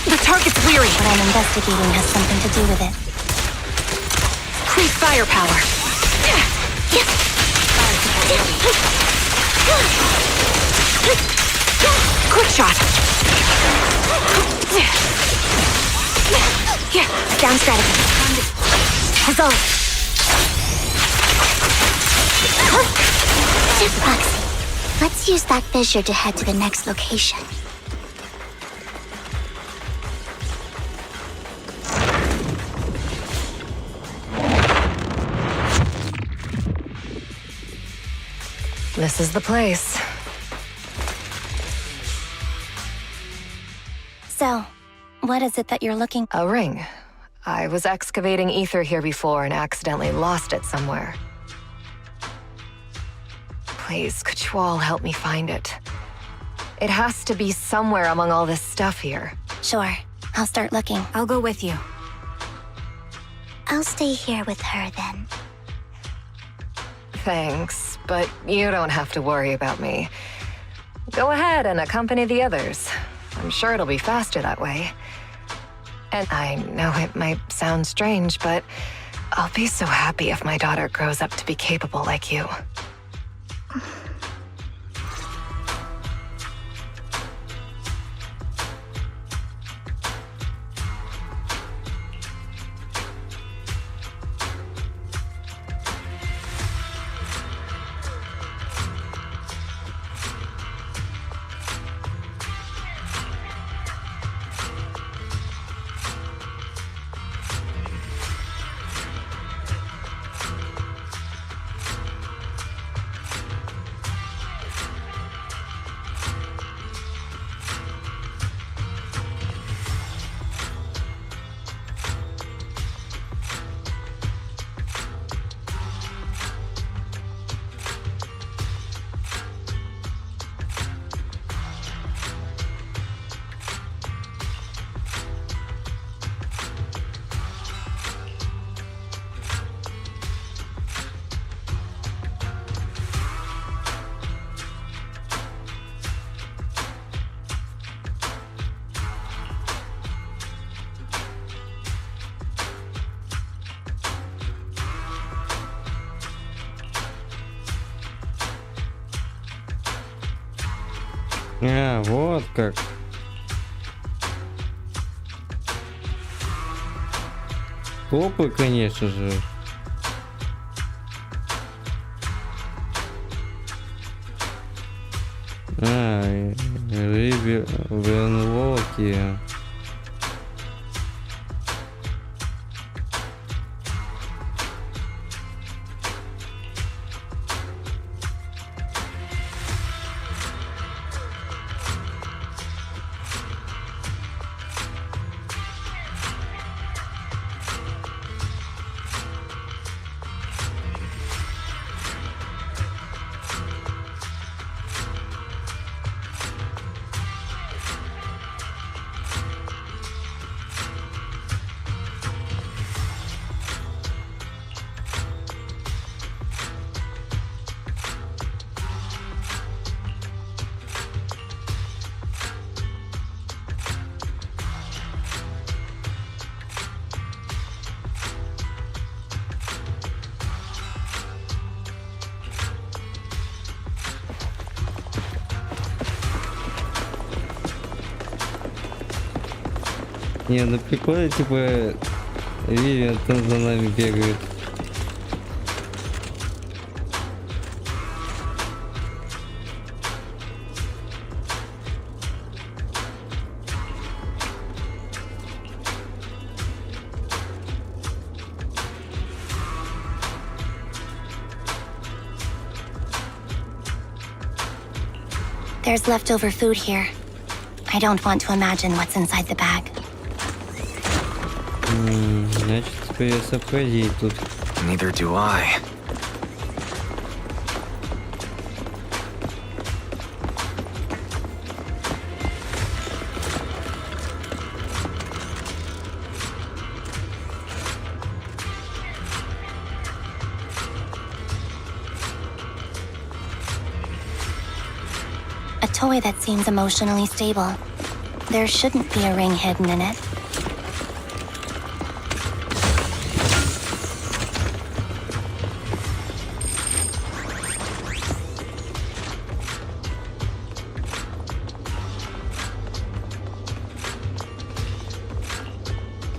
The target's weary. What I'm investigating has something to do with it. Increase firepower. Quick shot. Down strategy. Resolve. Proxy. Let's use that fissure to head to the next location. This is the place. So, what is it that you're looking? A ring. I was excavating ether here before and accidentally lost it somewhere. Please, could you all help me find it? It has to be somewhere among all this stuff here. Sure. I'll start looking. I'll go with you. I'll stay here with her then. Thanks, but you don't have to worry about me. Go ahead and accompany the others. I'm sure it'll be faster that way. And I know it might sound strange, but I'll be so happy if my daughter grows up to be capable like you. А, вот как. Топы, конечно же. Венлоки. Не, ну прикольно, типа, Вивиан там за нами бегает. There's leftover food here. I don't want to imagine what's inside the bag. Значит, придется ходить тут. Neither do I. A toy that seems emotionally stable. There shouldn't be a ring hidden in it.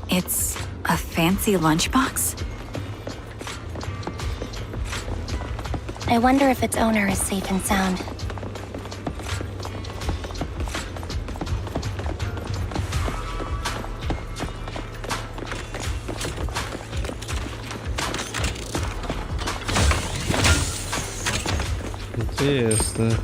It's a fancy lunchbox? I wonder if its owner is safe and sound. Интересно.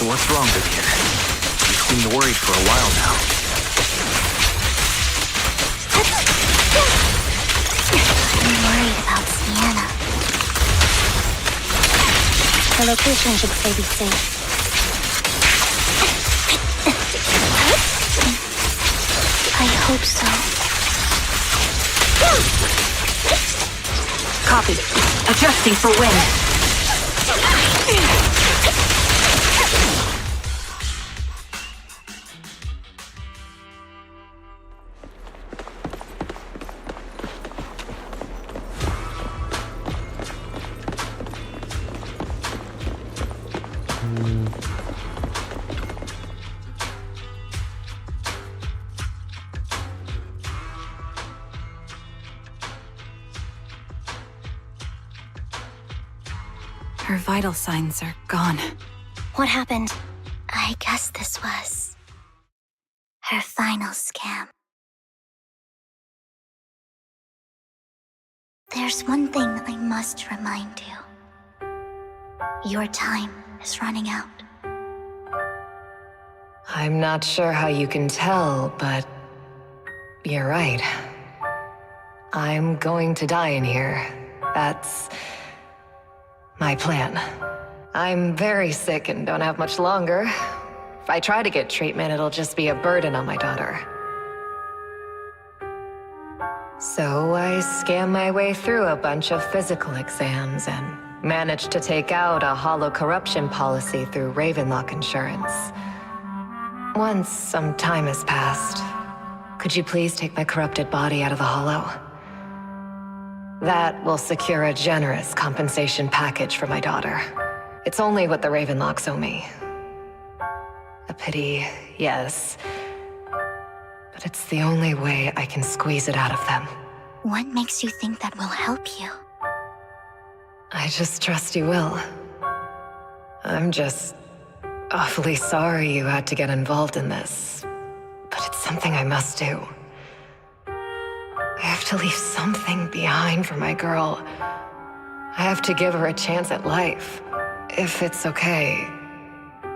What's wrong, Vivian? You seem worried for a while now. I'm worried about Sienna. Her location should still be safe. I hope so. Copy. Adjusting for wind. Her vital signs are gone. What happened? I guess this was her final scam. There's one thing I must remind you. Your time is running out. I'm not sure how you can tell, but you're right. I'm going to die in here. That's my plan. I'm very sick and don't have much longer. If I try to get treatment, it'll just be a burden on my daughter. So I scam my way through a bunch of physical exams and managed to take out a hollow corruption policy through Ravenlock Insurance. Once some time has passed, could you please take my corrupted body out of the hollow? That will secure a generous compensation package for my daughter. It's only what the Ravenlocks owe me. A pity, yes. But it's the only way I can squeeze it out of them. What makes you think that will help you? I just trust you will. I'm just awfully sorry you had to get involved in this. But it's something I must do. I have to leave something behind for my girl. I have to give her a chance at life. If it's okay,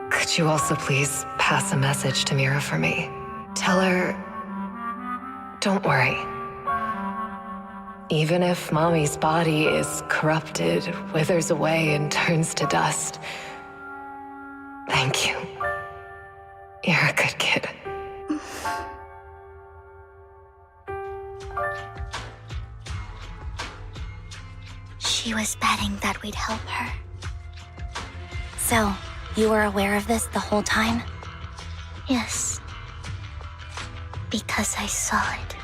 could you also please pass a message to Mira for me? Tell her, don't worry. Even if Mommy's body is corrupted, withers away, and turns to dust, was betting that we'd help her. So, you were aware of this the whole time? Yes. Because I saw it.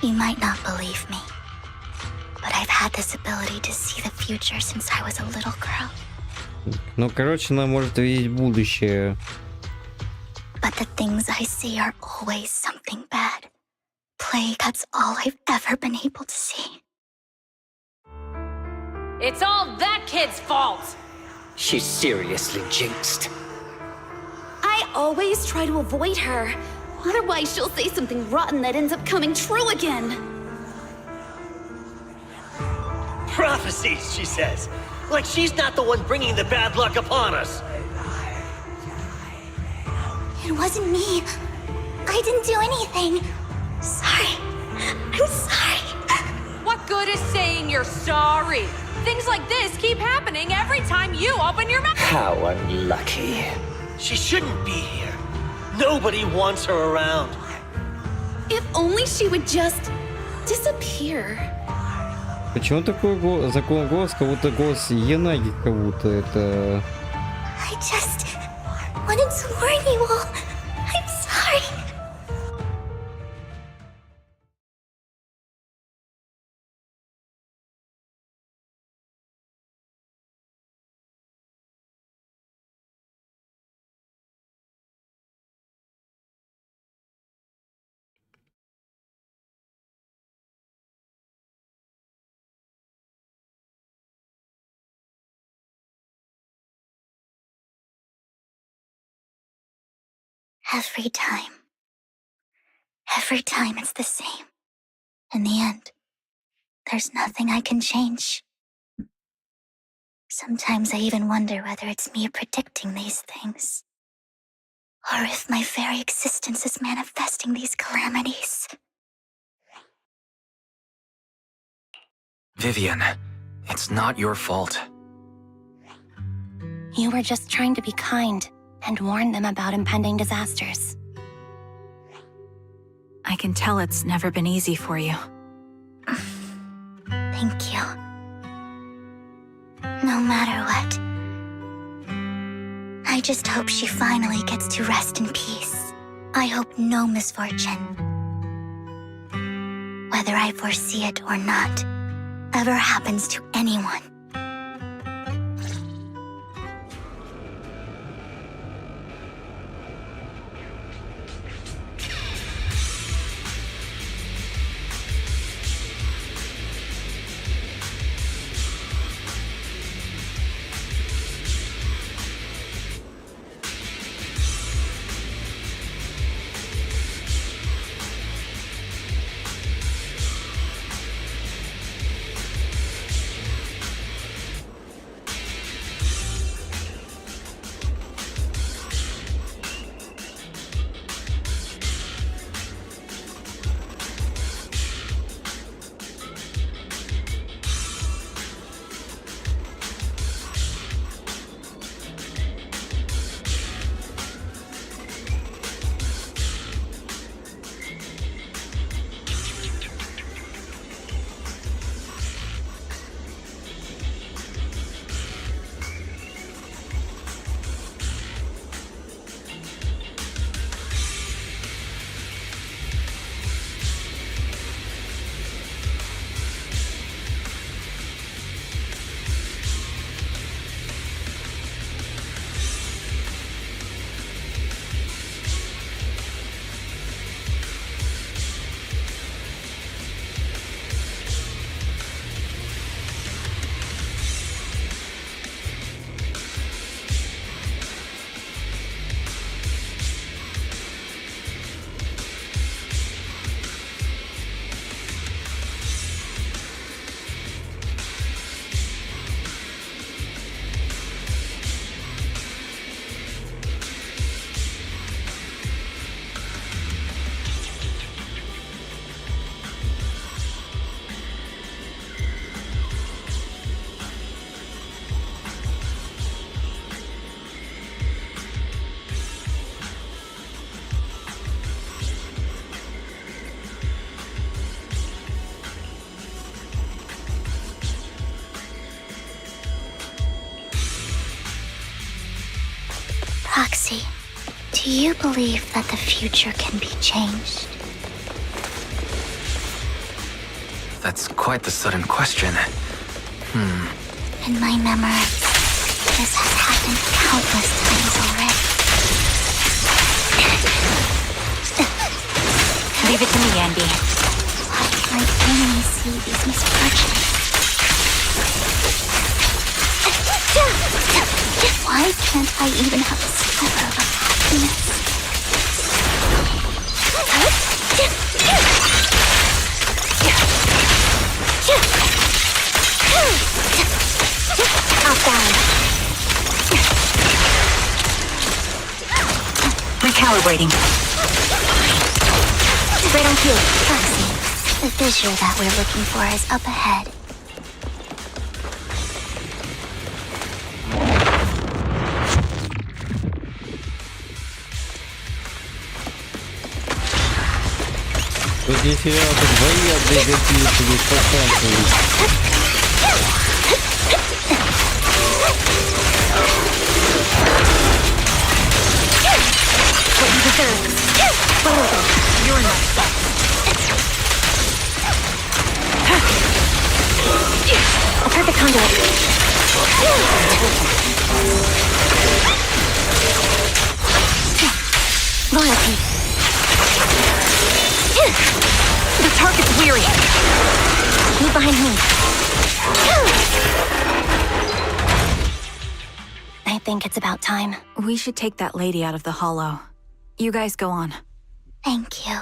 You might not believe me, but I've had this ability to see the future since I was a little girl. Ну, короче, она может видеть будущее. But the things I see are always something bad. Plague, that's all I've ever been able to see. It's all that kid's fault! She's seriously jinxed. I always try to avoid her. Otherwise, she'll say something rotten that ends up coming true again. Prophecies, she says. Like she's not the one bringing the bad luck upon us. It wasn't me. I didn't do anything. Sorry. I'm sorry. What good is saying you're sorry? Things like this keep happening every time you open your mouth. How unlucky. She shouldn't be here. Nobody wants her around. If only she would just disappear. Почему такой закон голос, как будто голос Янаги, как будто это... I just wanted to warn you all. I'm sorry. Every time it's the same. In the end, there's nothing I can change. Sometimes I even wonder whether it's me predicting these things, or if my very existence is manifesting these calamities. Vivian, it's not your fault. You were just trying to be kind and warn them about impending disasters. I can tell it's never been easy for you. Thank you. No matter what, I just hope she finally gets to rest in peace. I hope no misfortune, whether I foresee it or not, ever happens to anyone. Do you believe that the future can be changed? That's quite the sudden question. In my memory, this has happened countless times already. Leave it to me, Andy. Why can I only see these misfortunes? Why can't I even have a sliver of happiness? Recalibrating. Right on cue. Proxy. The fissure that we're looking for is up ahead. Тут не сериал, тут бои отдать какие-то спасатели. What you deserve. You're not stuck. A perfect conduit. Loyalty. The target's weary. Move behind me. I think it's about time. We should take that lady out of the hollow. You guys go on. Thank you.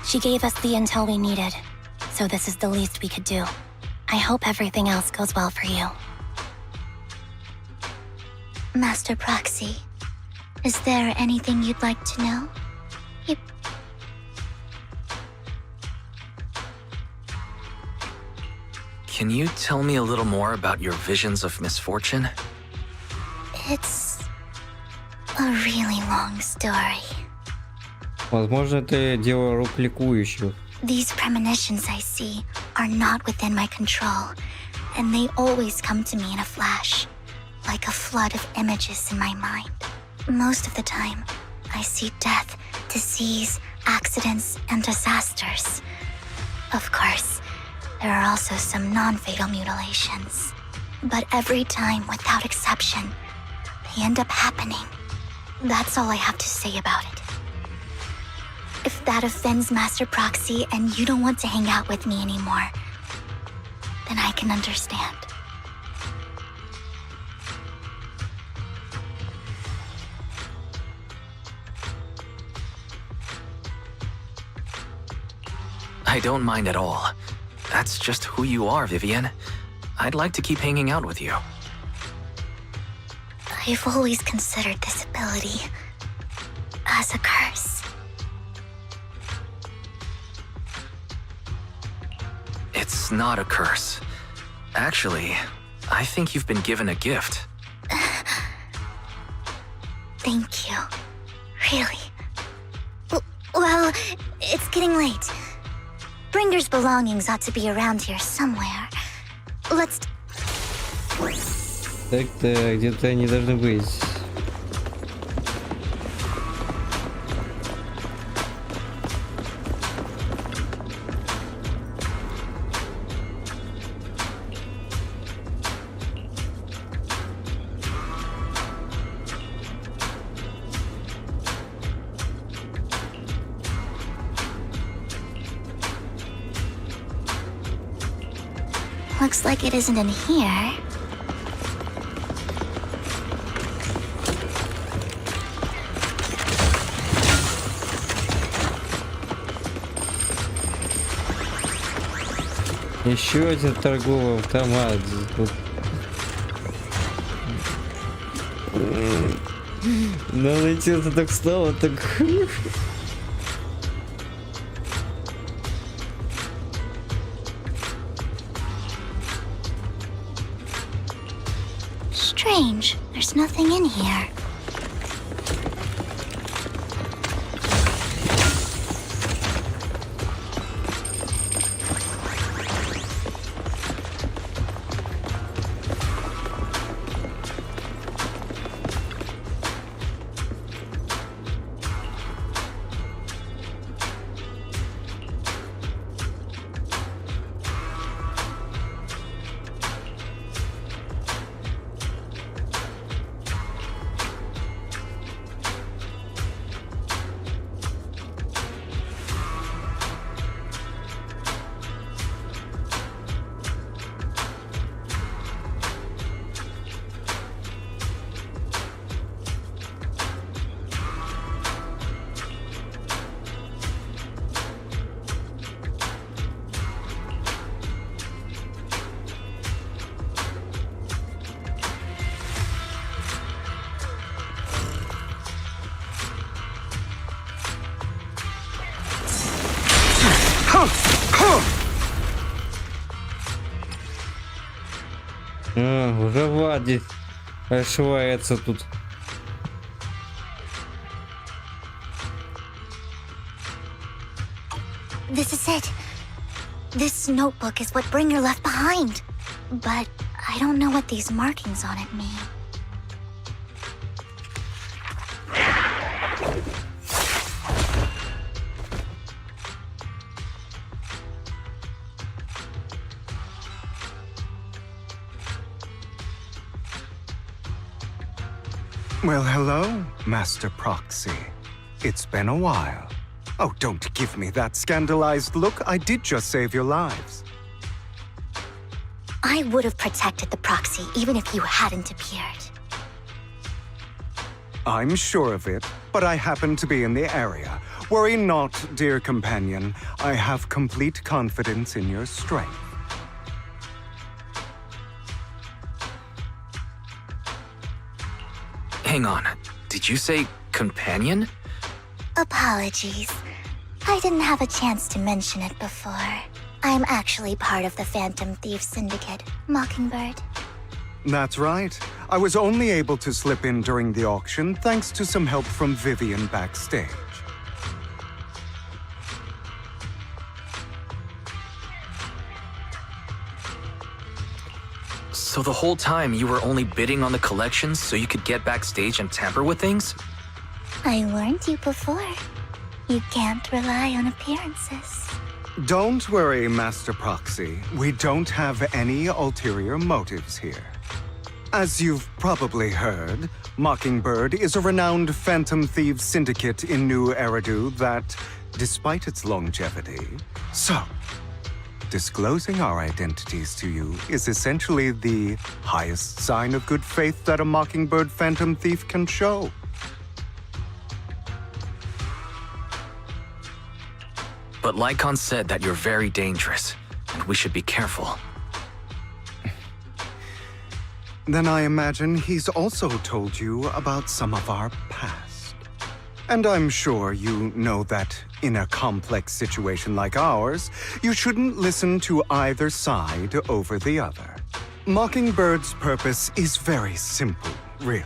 She gave us the intel we needed, so this is the least we could do. I hope everything else goes well for you. Master Proxy, is there anything you'd like to know? Can you tell me a little more about your visions of misfortune? It's a really long story. Возможно, это дело рук ликующих. These premonitions I see are not within my control, and they always come to me in a flash, like a flood of images in my mind. Most of the time, I see death, disease, accidents, and disasters. Of course, there are also some non-fatal mutilations. But every time, without exception, they end up happening. That's all I have to say about it. If that offends Master Proxy and you don't want to hang out with me anymore, then I can understand. I don't mind at all. That's just who you are, Vivian. I'd like to keep hanging out with you. I've always considered this ability as a curse. It's not a curse. Actually, I think you've been given a gift. Thank you. Really. Well, it's getting late. Bringer's belongings ought to be around here somewhere. Let's... Так-то, где-то они должны быть. Looks like it isn't in here. Еще один торговый автомат. Но найти-то так стало, так... Strange. There's nothing in here. Уже Владик ошивается тут. This is it. This notebook is what Bringer left behind. But I don't know what these markings on it mean. Well, hello, Master Proxy. It's been a while. Oh, don't give me that scandalized look. I did just save your lives. I would have protected the proxy even if you hadn't appeared. I'm sure of it, but I happen to be in the area. Worry not, dear companion. I have complete confidence in your strength. Hang on. Did you say companion? Apologies. I didn't have a chance to mention it before. I'm actually part of the Phantom Thief Syndicate, Mockingbird. That's right. I was only able to slip in during the auction thanks to some help from Vivian backstage. So the whole time you were only bidding on the collections so you could get backstage and tamper with things? I warned you before. You can't rely on appearances. Don't worry, Master Proxy. We don't have any ulterior motives here. As you've probably heard, Mockingbird is a renowned Phantom Thieves syndicate in New Eridu that, despite its longevity... So, disclosing our identities to you is essentially the highest sign of good faith that a Mockingbird Phantom Thief can show. But Lycon said that you're very dangerous, and we should be careful. Then I imagine he's also told you about some of our past. And I'm sure you know that in a complex situation like ours, you shouldn't listen to either side over the other. Mockingbird's purpose is very simple, really.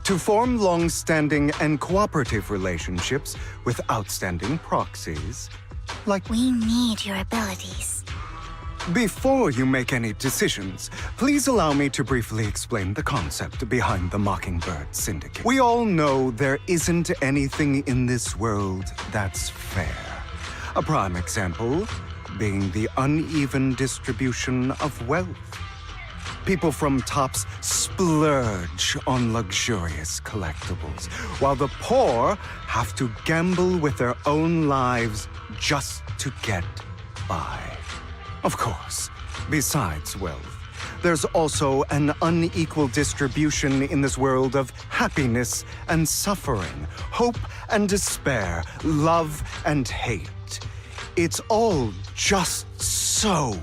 To form long-standing and cooperative relationships with outstanding proxies, like... We need your abilities. Before you make any decisions, please allow me to briefly explain the concept behind the Mockingbird Syndicate. We all know there isn't anything in this world that's fair. A prime example being the uneven distribution of wealth. People from tops splurge on luxurious collectibles, while the poor have to gamble with their own lives just to get by. Of course, besides wealth, there's also an unequal distribution in this world of happiness and suffering, hope and despair, love and hate. It's all just so.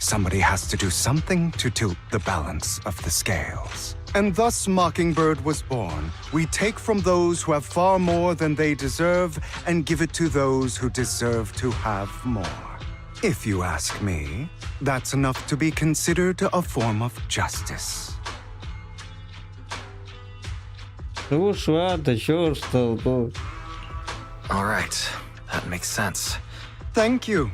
Somebody has to do something to tilt the balance of the scales. And thus Mockingbird was born. We take from those who have far more than they deserve and give it to those who deserve to have more. If you ask me, that's enough to be considered a form of justice. Ну уж ладно, чё ж толку? All right, that makes sense. Thank you.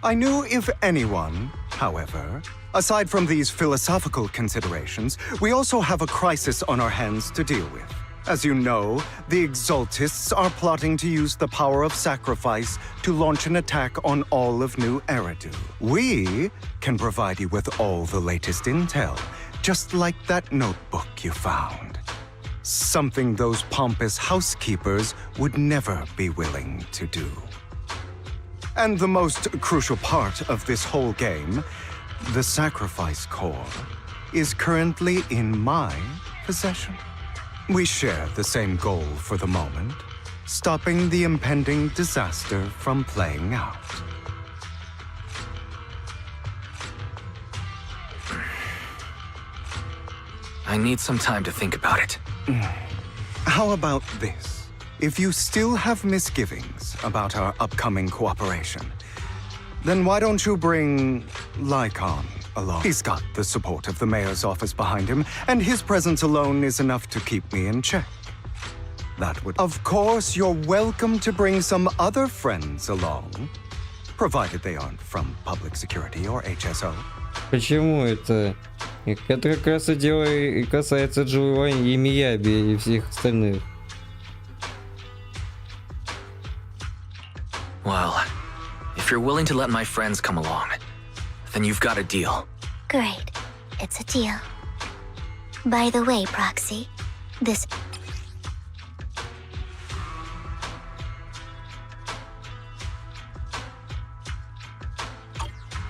I knew if anyone, however, aside from these philosophical considerations, we also have a crisis on our hands to deal with. As you know, the Exaltists are plotting to use the power of sacrifice to launch an attack on all of New Eridu. We can provide you with all the latest intel, just like that notebook you found. Something those pompous housekeepers would never be willing to do. And the most crucial part of this whole game, the sacrifice core, is currently in my possession. We share the same goal for the moment, stopping the impending disaster from playing out. I need some time to think about it. How about this? If you still have misgivings about our upcoming cooperation, then why don't you bring Lycon along? He's got the support of the mayor's office behind him, and his presence alone is enough to keep me in check. That would... Of course, you're welcome to bring some other friends along, provided they aren't from public security or HSO. Почему это? Это как раз и дело и касается Джованни и Мияби и всех остальных. Well, if you're willing to let my friends come along, then you've got a deal. Great. It's a deal. By the way, Proxy, this...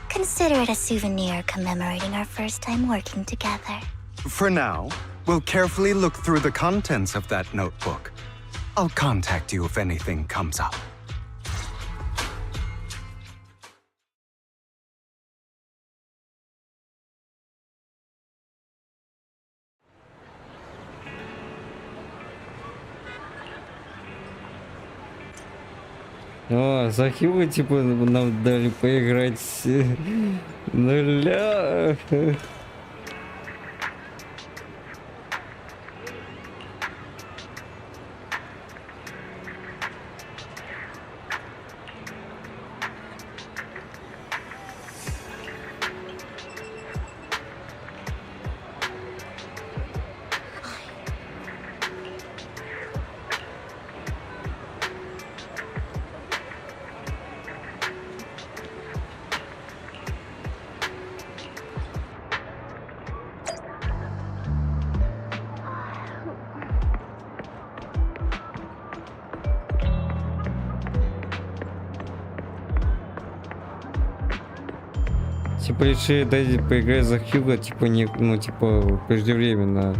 Consider it a souvenir commemorating our first time working together. For now, we'll carefully look through the contents of that notebook. I'll contact you if anything comes up. О, за Хьюго, типа, нам дали поиграть с нуля. Типа решили дать поиграть за Хьюго, типа не, ну типа преждевременно.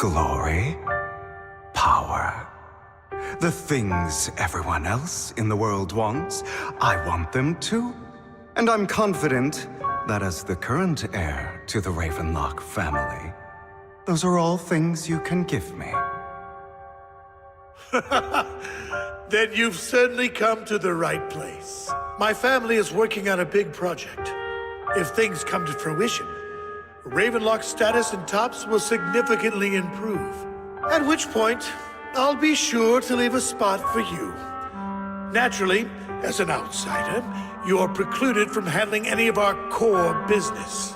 Glory, power, the things everyone else in the world wants, I want them too. And I'm confident that as the current heir to the Ravenlock family, those are all things you can give me. Then you've certainly come to the right place. My family is working on a big project. If things come to fruition, Ravenlock's status in tops will significantly improve. At which point, I'll be sure to leave a spot for you. Naturally, as an outsider, you're precluded from handling any of our core business.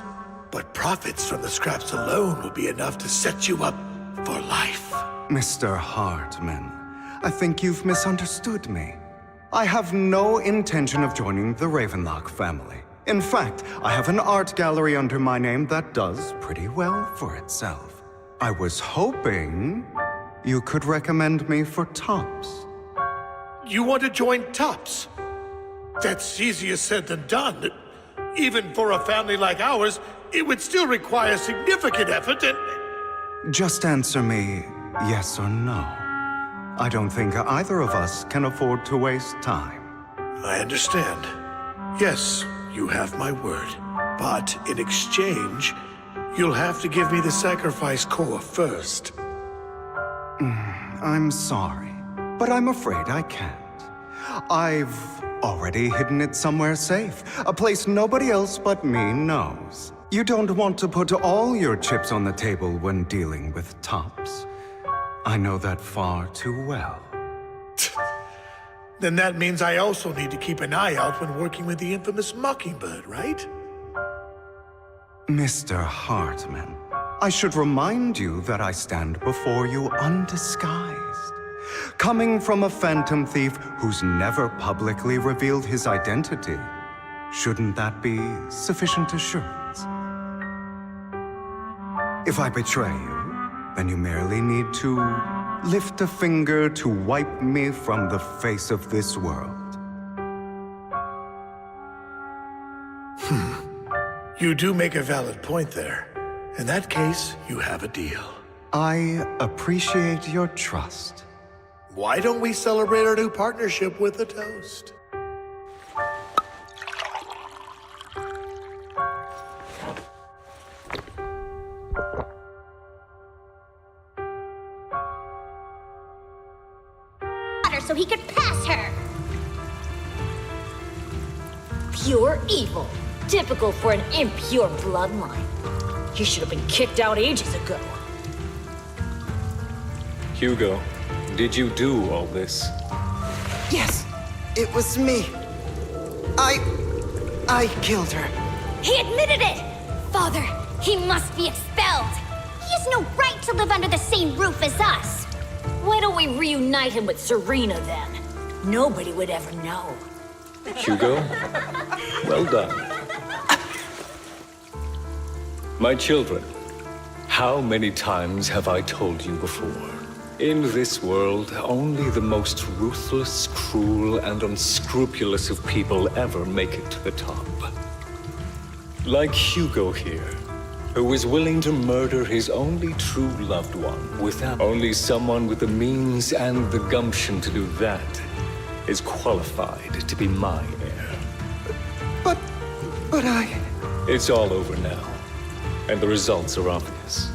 But profits from the scraps alone will be enough to set you up for life. Mr. Hartman, I think you've misunderstood me. I have no intention of joining the Ravenlock family. In fact, I have an art gallery under my name that does pretty well for itself. I was hoping you could recommend me for tops. You want to join Tops? That's easier said than done. Even for a family like ours, it would still require significant effort and... Just answer me yes or no. I don't think either of us can afford to waste time. I understand. Yes, you have my word. But in exchange, you'll have to give me the sacrifice core first. I'm sorry, but I'm afraid I can't. I've already hidden it somewhere safe, a place nobody else but me knows. You don't want to put all your chips on the table when dealing with Tops. I know that far too well. Then that means I also need to keep an eye out when working with the infamous Mockingbird, right? Mr. Hartman, I should remind you that I stand before you undisguised. Coming from a phantom thief who's never publicly revealed his identity, shouldn't that be sufficient assurance? If I betray you, then you merely need to lift a finger to wipe me from the face of this world. You do make a valid point there. In that case, you have a deal. I appreciate your trust. Why don't we celebrate our new partnership with a toast? So he could pass her. Pure evil. Typical for an impure bloodline. He should have been kicked out ages ago. Hugo, did you do all this? Yes, it was me. I killed her. He admitted it! Father, he must be expelled. He has no right to live under the same roof as us. Why don't we reunite him with Serena then? Nobody would ever know. Hugo, well done. My children, how many times have I told you before? In this world, only the most ruthless, cruel, and unscrupulous of people ever make it to the top. Like Hugo here, who was willing to murder his only true loved one without only someone with the means and the gumption to do that is qualified to be my heir. But It's all over now, and the results are obvious.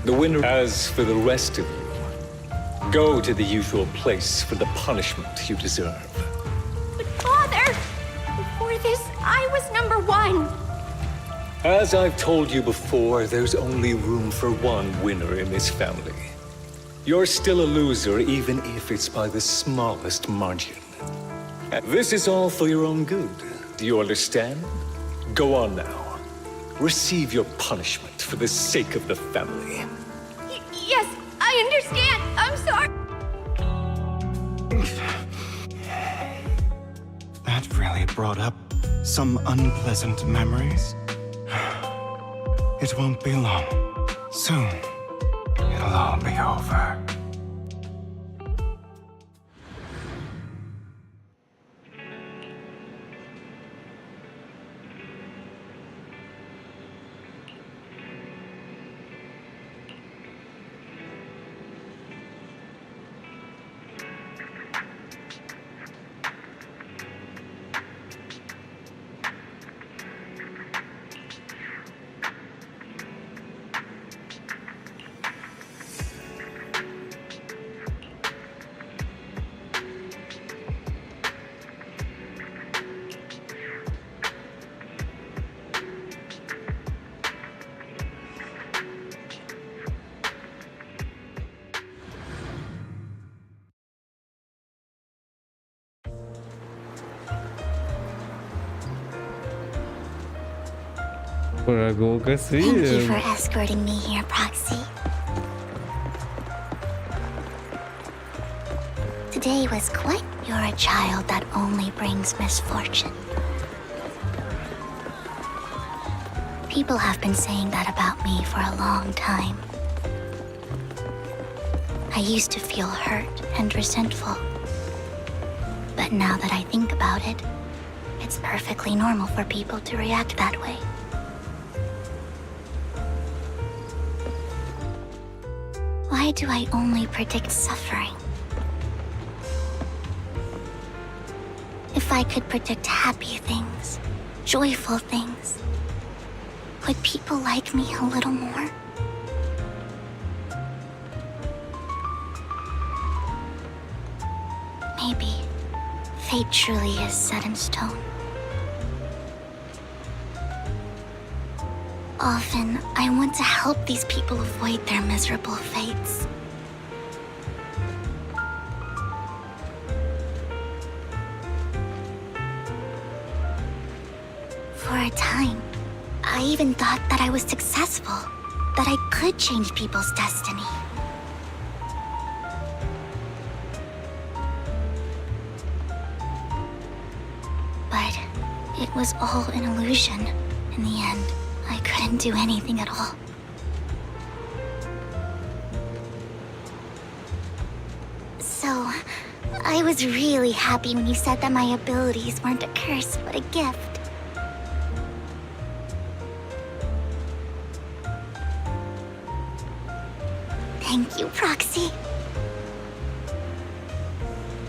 The winner. As for the rest of you, go to the usual place for the punishment you deserve. But Father, before this, I was #1. As I've told you before, there's only room for one winner in this family. You're still a loser, even if it's by the smallest margin. This is all for your own good. Do you understand? Go on now. Receive your punishment for the sake of the family. Yes, I understand. I'm sorry. That really brought up some unpleasant memories. It won't be long. Soon, it'll all be over. Прогулка с Thank you видео. for escorting me here, Proxy. Today was quite... You're a child that only brings misfortune. People have been saying that about me for a long time. I used to feel hurt and resentful. But now that I think about it, it's perfectly normal for people to react that way. Why do I only predict suffering? If I could predict happy things, joyful things, would people like me a little more? Maybe fate truly is set in stone. Often, I want to help these people avoid their miserable fates. For a time, I even thought that I was successful, that I could change people's destiny. But it was all an illusion. In the end, I couldn't do anything at all. So, I was really happy when you said that my abilities weren't a curse, but a gift. Thank you, Proxy.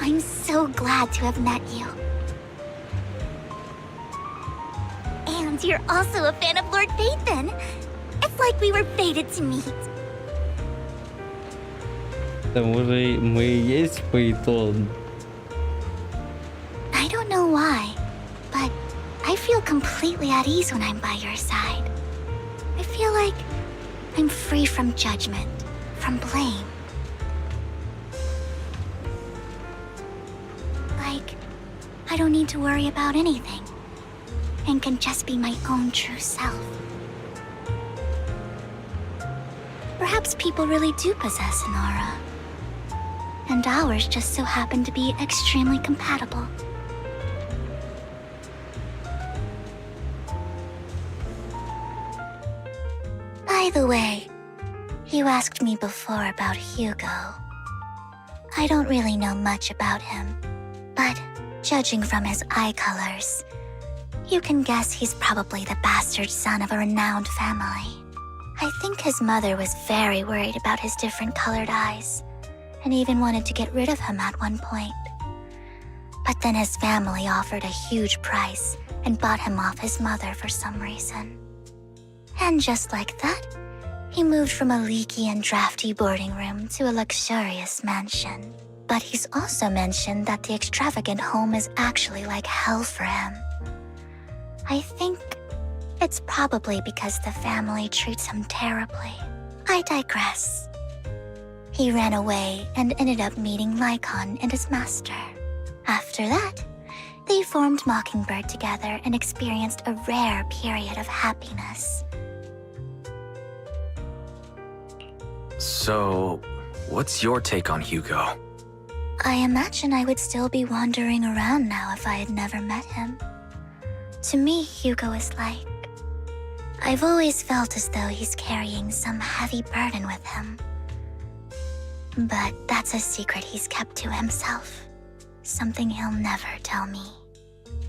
I'm so glad to have met you. And you're also a fan of Lord Phaethon. It's like we were fated to meet. Мы и есть Пейтон. I don't know why, but I feel completely at ease when I'm by your side. I feel like I'm free from judgment, from blame. Like, I don't need to worry about anything, and can just be my own true self. Perhaps people really do possess an aura, and ours just so happen to be extremely compatible. By the way, you asked me before about Hugo. I don't really know much about him, but judging from his eye colors, you can guess he's probably the bastard son of a renowned family. I think his mother was very worried about his different colored eyes, and even wanted to get rid of him at one point. But then his family offered a huge price and bought him off his mother for some reason. And just like that, he moved from a leaky and drafty boarding room to a luxurious mansion. But he's also mentioned that the extravagant home is actually like hell for him. I think it's probably because the family treats him terribly. I digress. He ran away and ended up meeting Lycon and his master. After that, they formed Mockingbird together and experienced a rare period of happiness. So, what's your take on Hugo? I imagine I would still be wandering around now if I had never met him. To me, Hugo is like... I've always felt as though he's carrying some heavy burden with him. But that's a secret he's kept to himself. Something he'll never tell me.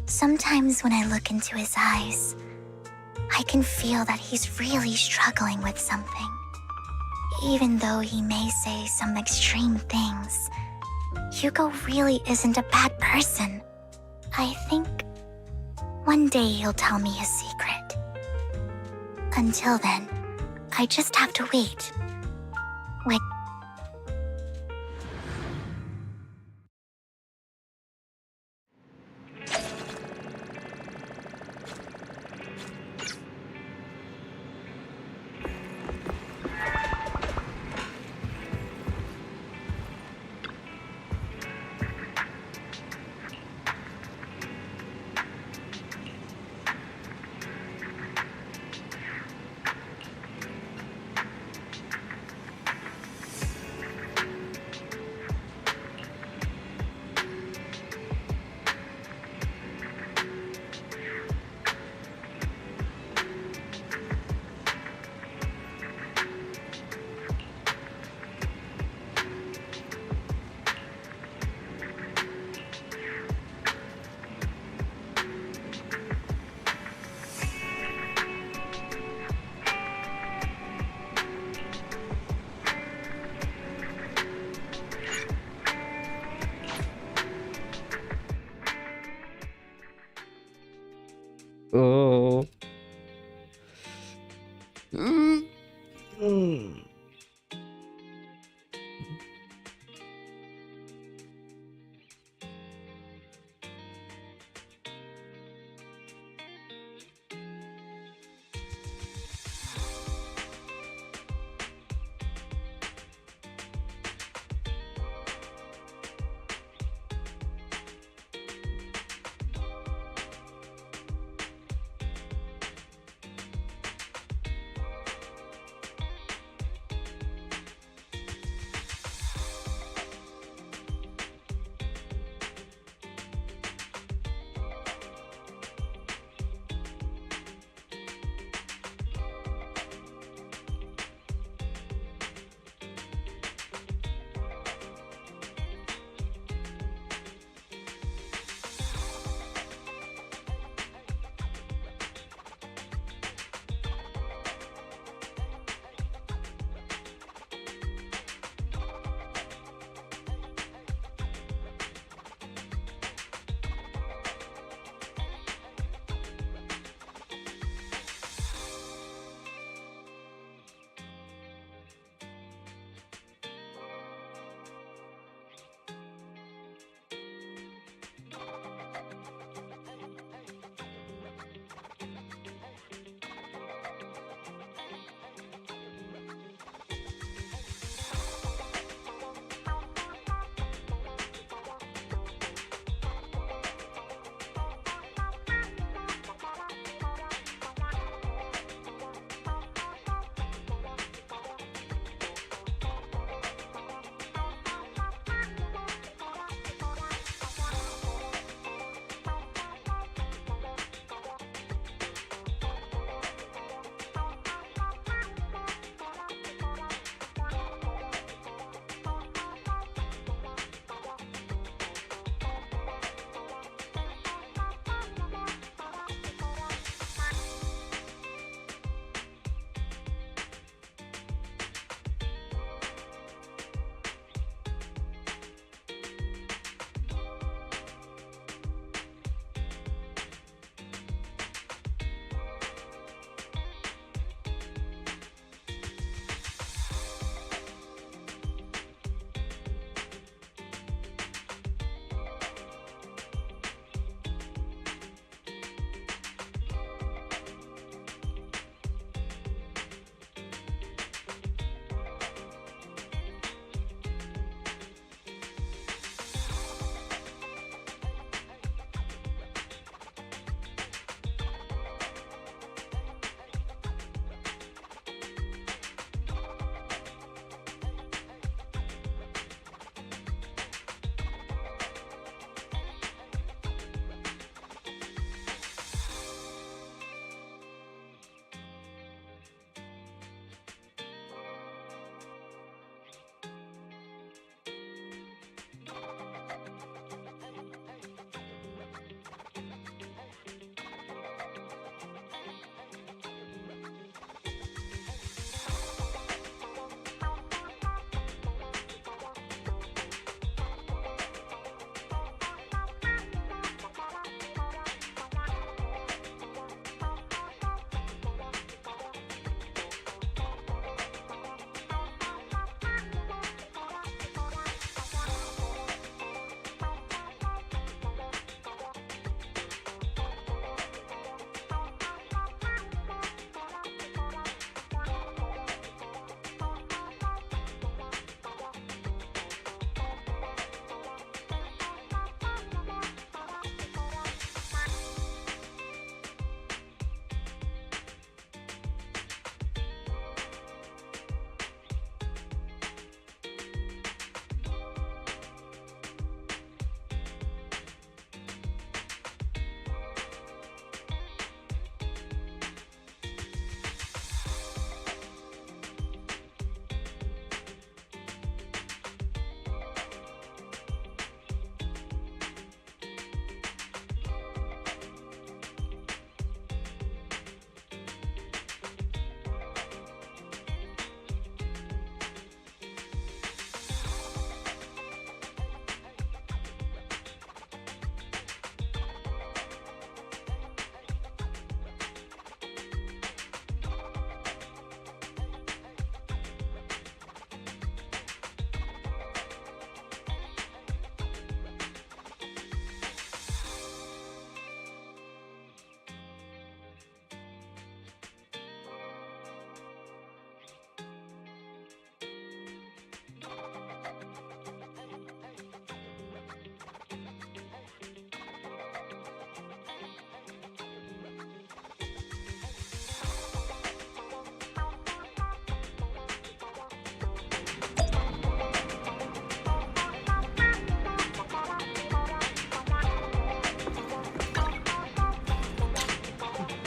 Sometimes when I look into his eyes, I can feel that he's really struggling with something. Even though he may say some extreme things, Hugo really isn't a bad person. I think one day he'll tell me his secret. Until then, I just have to wait. Wait.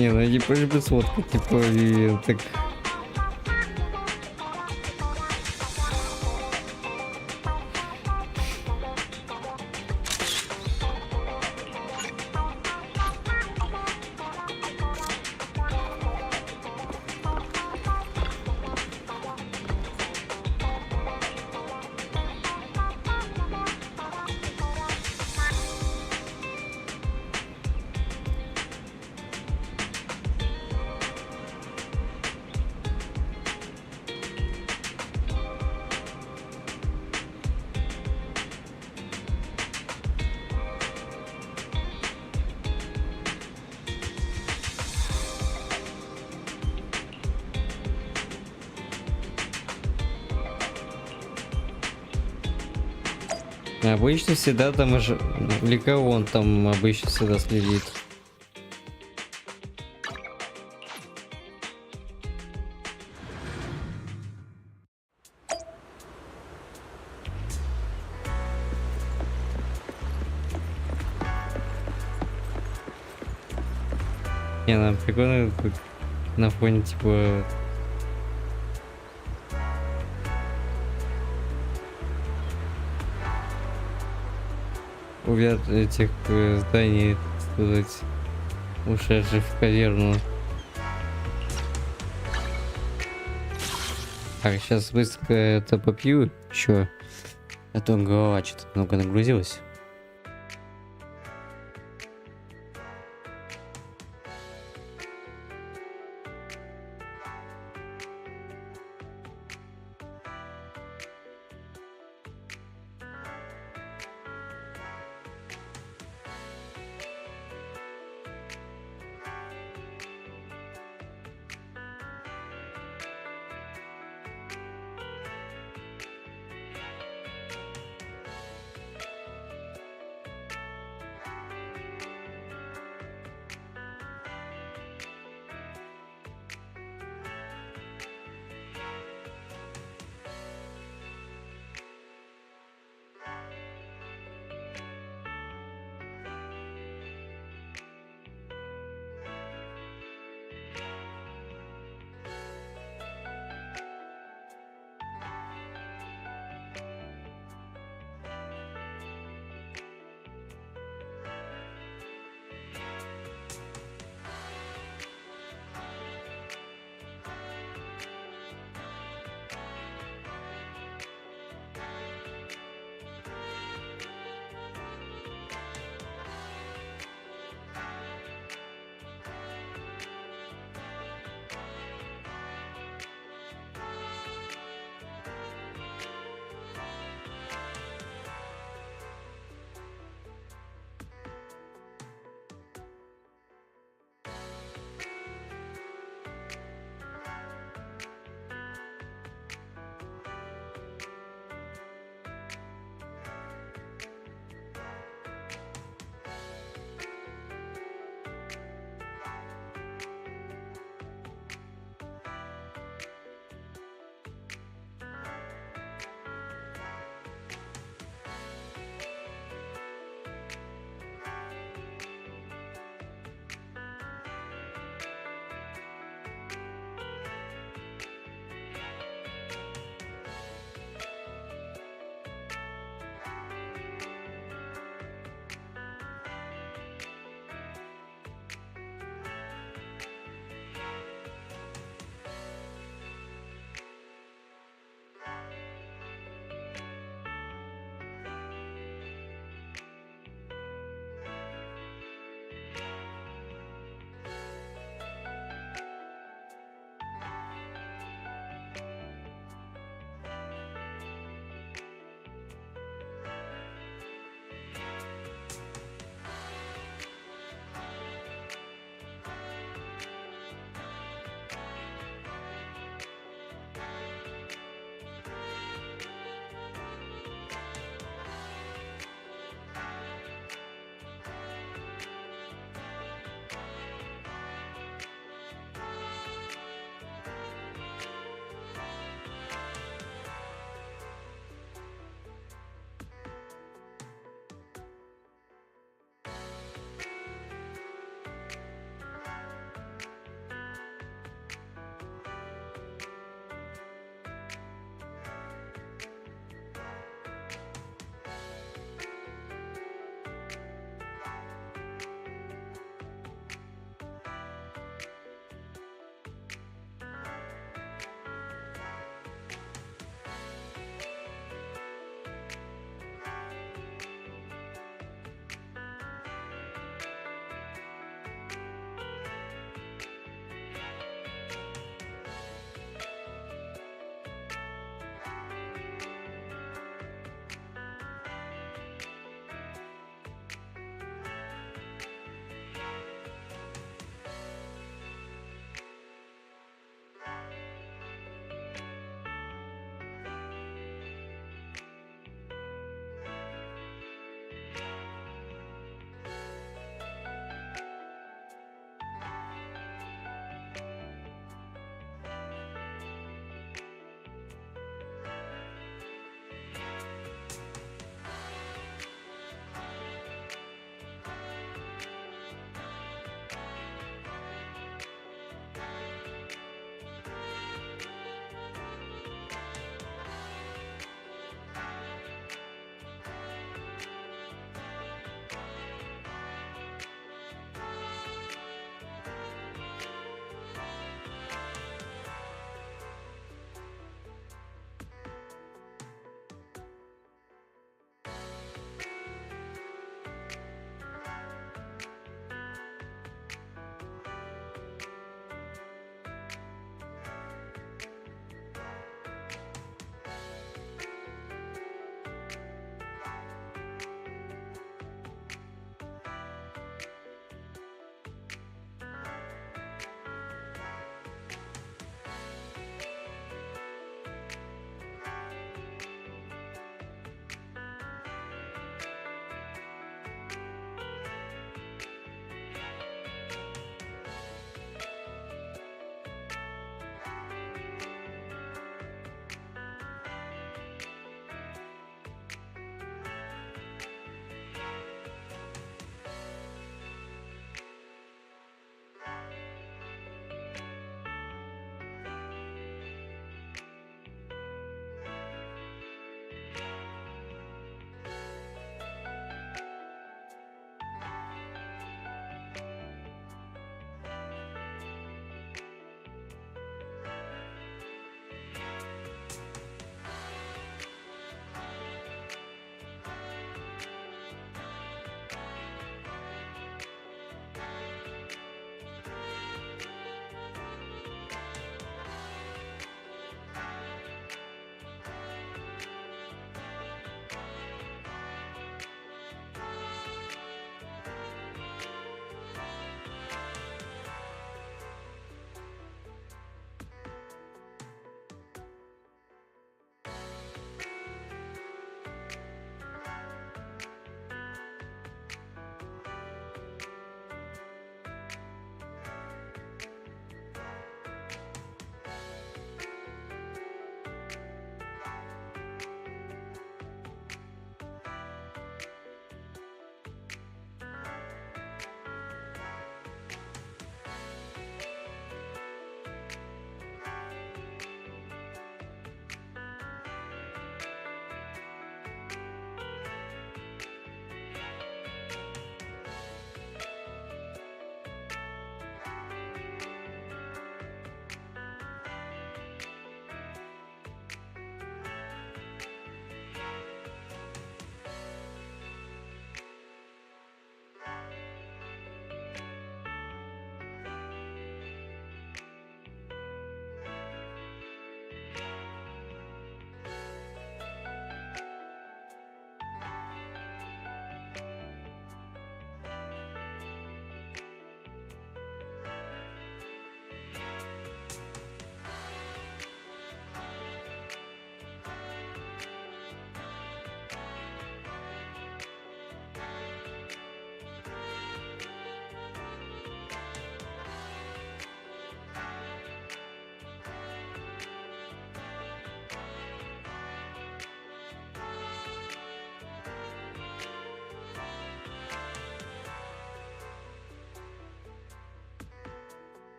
Не, ну типа любит сфоткать, типа, и так... Обычно всегда там уже... Или кого он там обычно всегда следит? Не, нам прикольно тут на фоне типа... Увяд этих зданий, так сказать, ушедших в каверну. Так, сейчас быстро это попью еще, а то голова что-то много нагрузилась.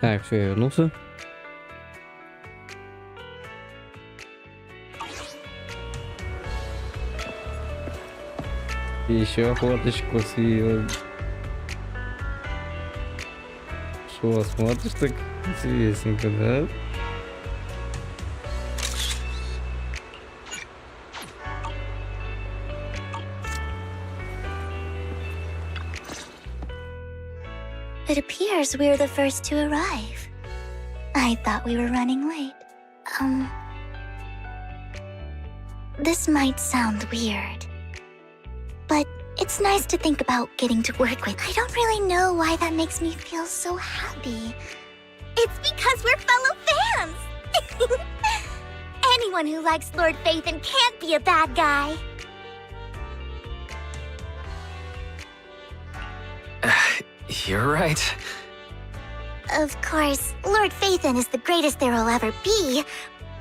Так, все, я вернулся. Еще фоточку свил. Шо, смотришь так интересненько, да? It appears we're the first to arrive. I thought we were running late. This might sound weird, but it's nice to think about getting to work with. I don't really know why that makes me feel so happy. It's because we're fellow fans! Anyone who likes Lord Phaethon can't be a bad guy. You're right. Of course, Lord Phaethon is the greatest there will ever be,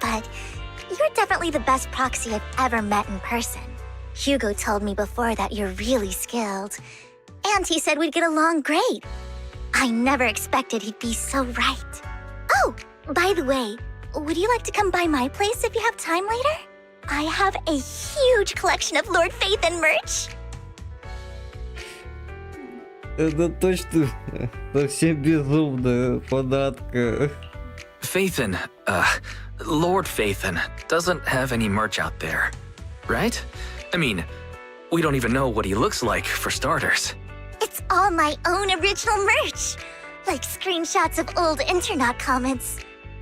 but you're definitely the best proxy I've ever met in person. Hugo told me before that you're really skilled, and he said we'd get along great. I never expected he'd be so right. Oh, by the way, would you like to come by my place if you have time later? I have a huge collection of Lord Phaethon merch. Это точно совсем безумная фанатка. Phaethon, Lord Phaethon doesn't have any merch out there, right? I mean, we don't even know what he looks like, for starters. It's all my own original merch, like screenshots of old internet comments.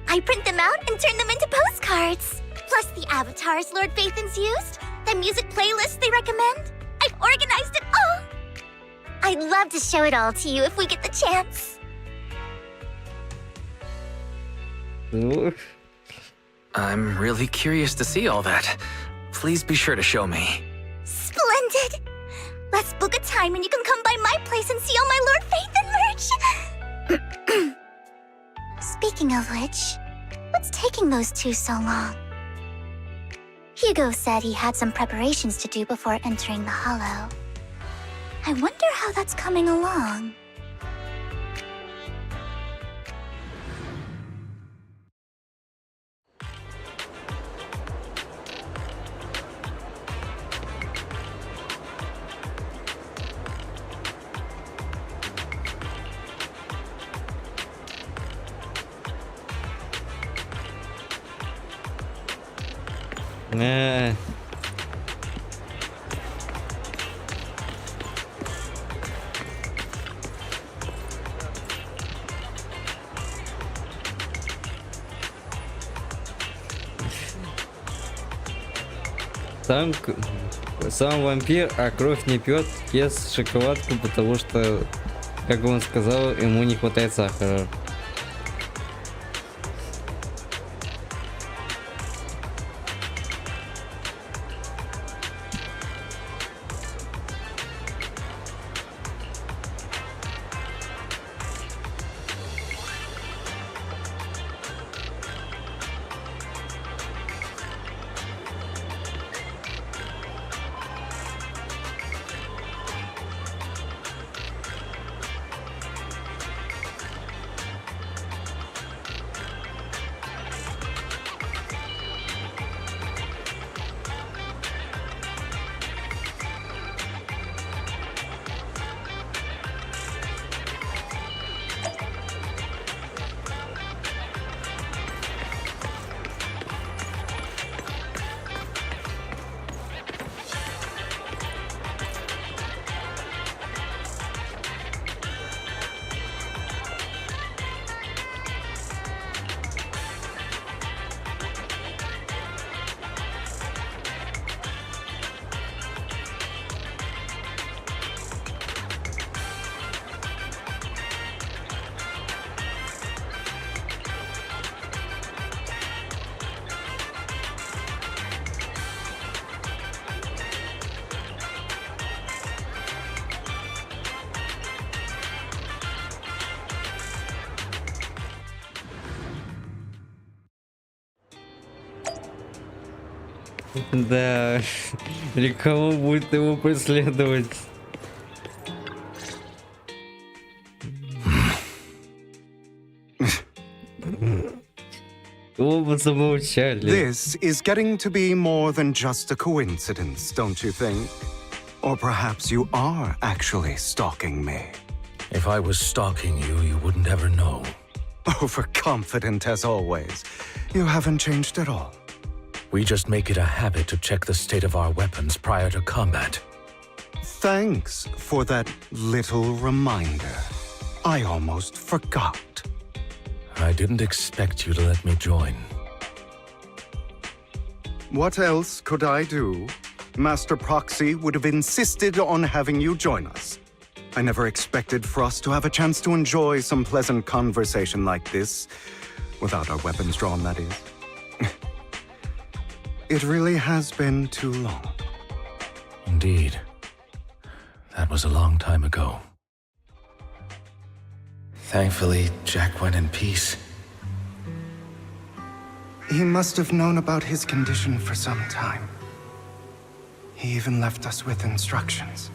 I print them out and turn them into postcards. Plus the avatars Lord Phaethon's used, the music playlists they recommend. I've organized it all. I'd love to show it all to you if we get the chance. I'm really curious to see all that. Please be sure to show me. Splendid! Let's book a time and you can come by my place and see all my Lord Phaethon merch! Speaking of which, what's taking those two so long? Hugo said he had some preparations to do before entering the Hollow. I wonder how that's coming along. Сам вампир, а кровь не пьет, ест шоколадку, потому что, как он сказал, ему не хватает сахара. Да, кого будет его преследовать? Оба замолчали. This is getting to be more than just a coincidence, don't you think? Or perhaps you are actually stalking me. If I was stalking you, you wouldn't ever know. Overconfident as always. You haven't changed at all. We just make it a habit to check the state of our weapons prior to combat. Thanks for that little reminder. I almost forgot. I didn't expect you to let me join. What else could I do? Master Proxy would have insisted on having you join us. I never expected for us to have a chance to enjoy some pleasant conversation like this, without our weapons drawn, that is. It really has been too long. Indeed. That was a long time ago. Thankfully, Jack went in peace. He must have known about his condition for some time. He even left us with instructions.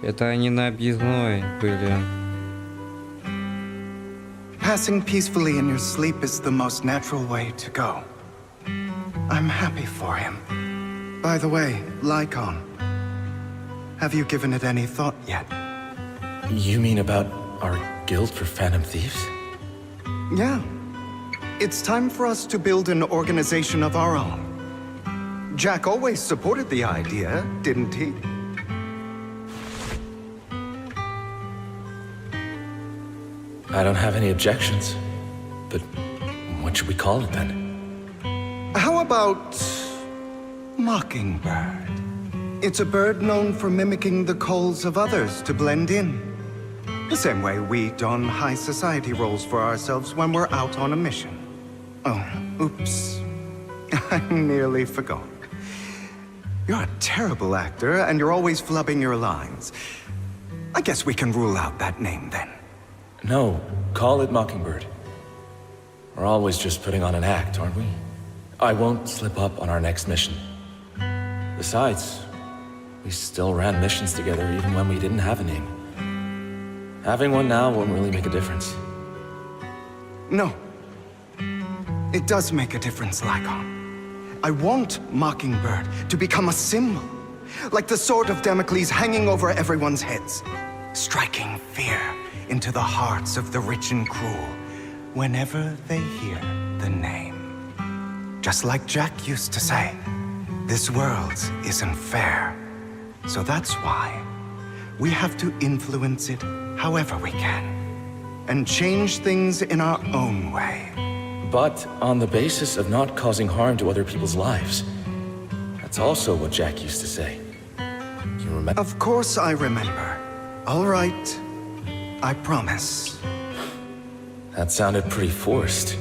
Это они на объездной были. Passing peacefully in your sleep is the most natural way to go. I'm happy for him. By the way, Lycon, have you given it any thought yet? You mean about our guild for Phantom Thieves? Yeah. It's time for us to build an organization of our own. Jack always supported the idea, didn't he? I don't have any objections. But what should we call it then? How about Mockingbird? It's a bird known for mimicking the calls of others to blend in. The same way we don high society roles for ourselves when we're out on a mission. Oh, oops. I nearly forgot. You're a terrible actor, and you're always flubbing your lines. I guess we can rule out that name then. No, call it Mockingbird. We're always just putting on an act, aren't we? I won't slip up on our next mission. Besides, we still ran missions together even when we didn't have a name. Having one now won't really make a difference. No. It does make a difference, Lycon. I want Mockingbird to become a symbol, like the sword of Damocles hanging over everyone's heads, striking fear into the hearts of the rich and cruel whenever they hear the name. Just like Jack used to say, this world isn't fair. So that's why we have to influence it however we can, and change things in our own way. But on the basis of not causing harm to other people's lives. That's also what Jack used to say. You remember? Of course I remember. All right. I promise. That sounded pretty forced.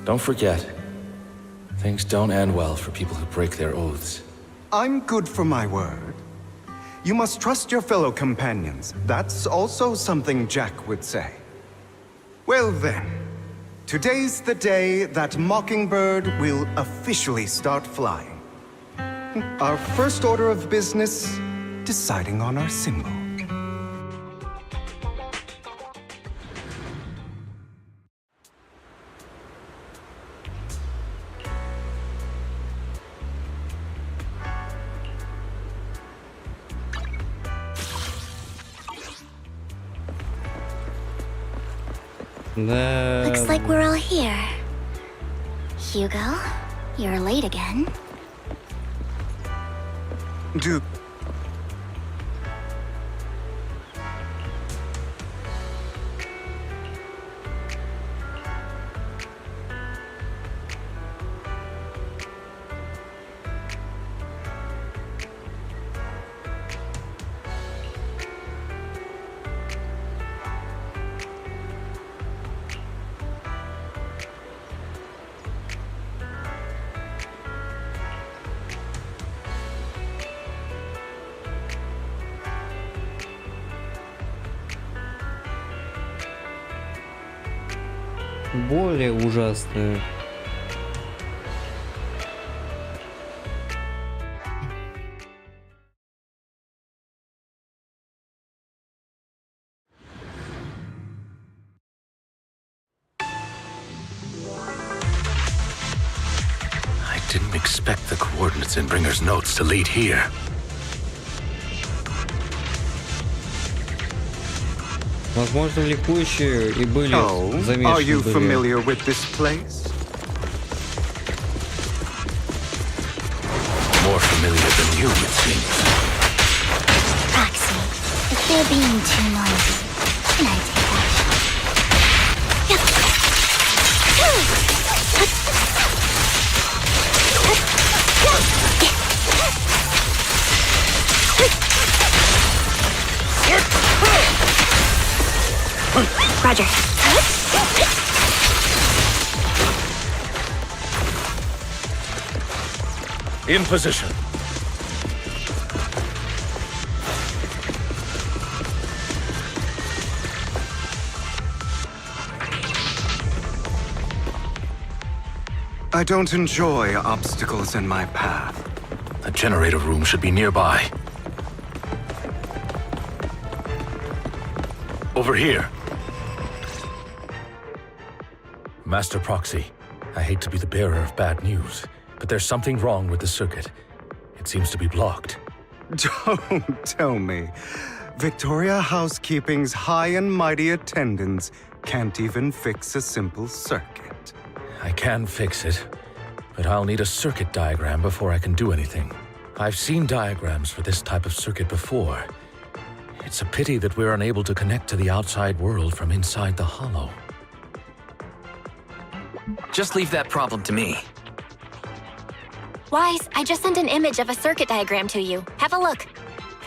Don't forget, things don't end well for people who break their oaths. I'm good for my word. You must trust your fellow companions. That's also something Jack would say. Well then, today's the day that Mockingbird will officially start flying. Our first order of business, deciding on our symbol. Looks like we're all here. Hugo, you're late again. Do... Более ужасное. expect the coordinates in Bringer's notes to lead here. Возможно, ликующие и были замешаны. Are you familiar with this place? More familiar than you, it seems. Proxy, if they're being too noisy, can I take Roger. In position. I don't enjoy obstacles in my path. The generator room should be nearby. Over here. Master Proxy, I hate to be the bearer of bad news, but there's something wrong with the circuit. It seems to be blocked. Don't tell me. Victoria Housekeeping's high and mighty attendants can't even fix a simple circuit. I can fix it, but I'll need a circuit diagram before I can do anything. I've seen diagrams for this type of circuit before. It's a pity that we're unable to connect to the outside world from inside the hollow. Just leave that problem to me. Wise, I just sent an image of a circuit diagram to you. Have a look.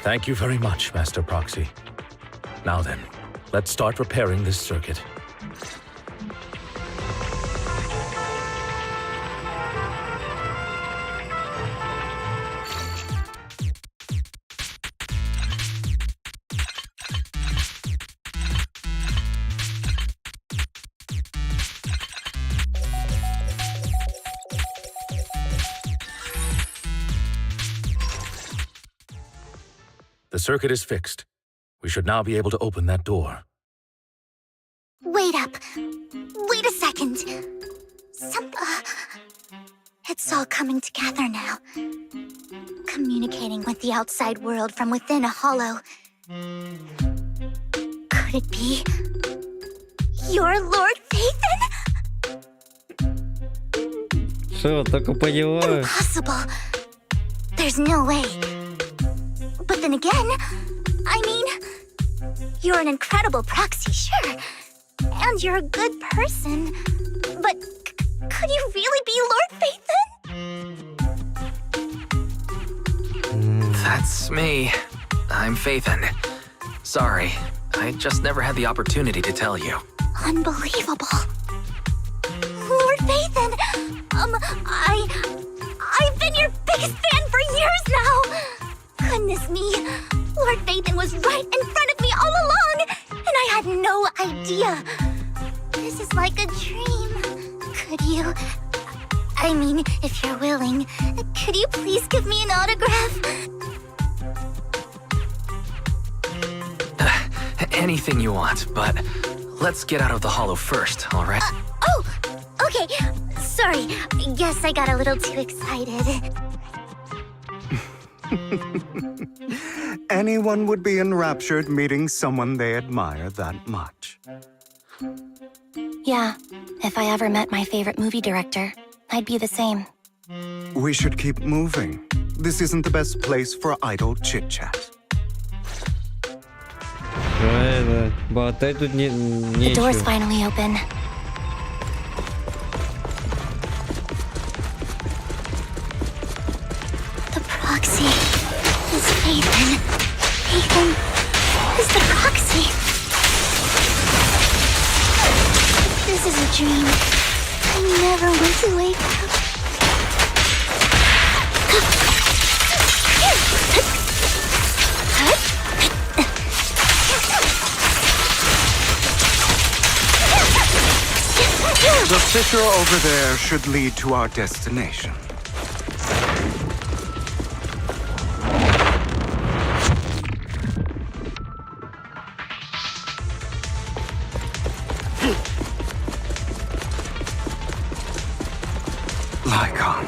Thank you very much, Master Proxy. Now then, let's start repairing this circuit. The circuit is fixed. We should now be able to open that door. Wait up. Wait a second. It's all coming together now. Communicating with the outside world from within a hollow. Could it be your Lord Phaethon? Что, только поняла? Impossible. There's no way. But then again, I mean, you're an incredible proxy, sure. And you're a good person. But could you really be Lord Phaethon? That's me. I'm Phaethon. Sorry, I just never had the opportunity to tell you. Unbelievable. Lord Phaethon, I've been your biggest fan for years now. Goodness me, Lord Phaethon was right in front of me all along, and I had no idea. This is like a dream. Could you... I mean, if you're willing, could you please give me an autograph? Anything you want, but let's get out of the hollow first, all right? Okay. Sorry, I guess I got a little too excited. Anyone would be enraptured meeting someone they admire that much. Yeah, if I ever met my favorite movie director, I'd be the same. We should keep moving. This isn't the best place for idle chit-chat. Правильно. Болтать тут The нечего. door's finally open. The proxy is Phaethon. Phaethon is the proxy. This is a dream. I never want to wake up. The fissure over there should lead to our destination. Lycon,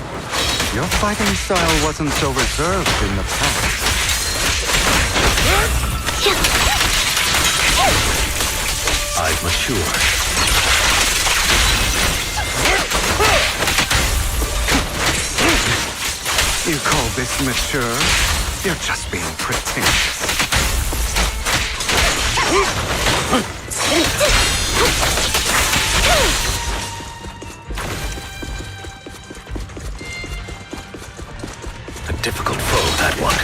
Your fighting style wasn't so reserved in the past. I've matured. You call this mature? You're just being pretentious. A difficult foe, that one.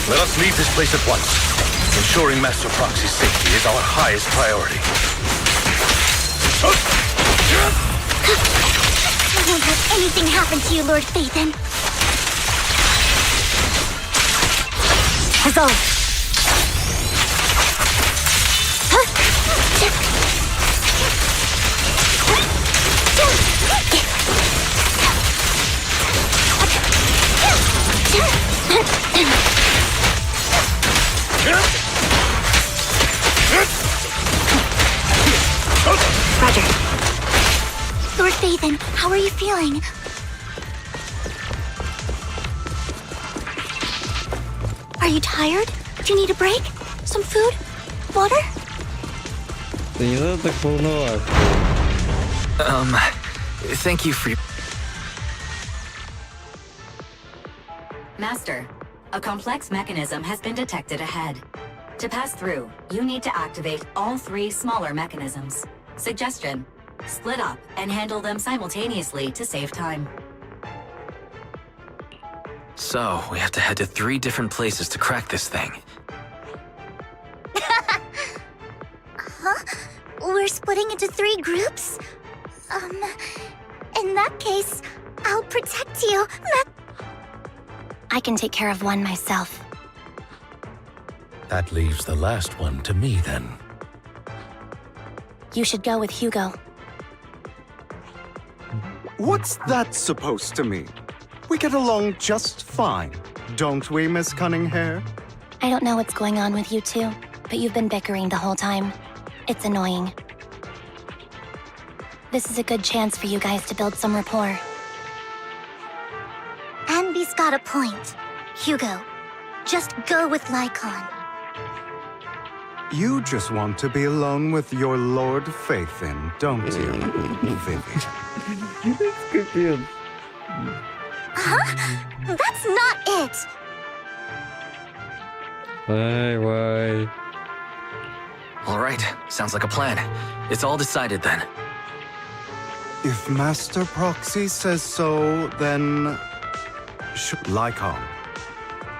Let us leave this place at once. Ensuring Master Proxy's safety is our highest priority. I won't have anything happen to you, Lord Phaethon. Huzzah! Roger. Lord Phaethon, how are you feeling? Are you tired? Do you need a break? Some food? Water? Да не надо так волноваться. Thank you for your... Master, a complex mechanism has been detected ahead. To pass through, you need to activate all 3 smaller mechanisms. Suggestion: split up and handle them simultaneously to save time. So, we have to head to 3 different places to crack this thing. Huh? We're splitting into 3 groups? In that case, I'll protect you. I can take care of one myself. That leaves the last one to me, then. You should go with Hugo. What's that supposed to mean? We get along just fine, don't we, Miss Cunninghair? I don't know what's going on with you two, but you've been bickering the whole time. It's annoying. This is a good chance for you guys to build some rapport. Anby's got a point. Hugo, just go with Lycon. You just want to be alone with your Lord Phaethon, don't you, Vivi? Huh? That's not it! Why? Alright, sounds like a plan. It's all decided then. If Master Proxy says so, then... Lycon,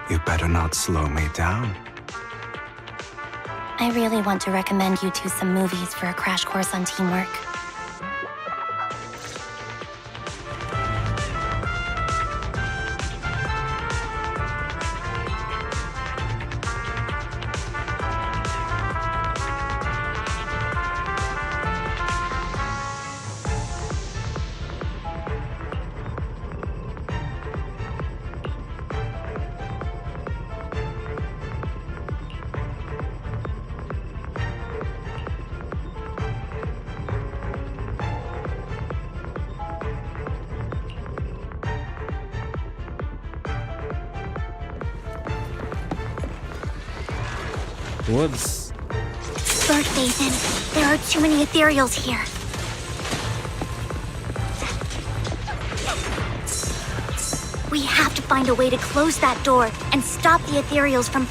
you better not slow me down. I really want to recommend you two some movies for a crash course on teamwork. What's... Lord Phaethon, there are too many ethereals here. We have to find a way to close that door and stop the ethereals from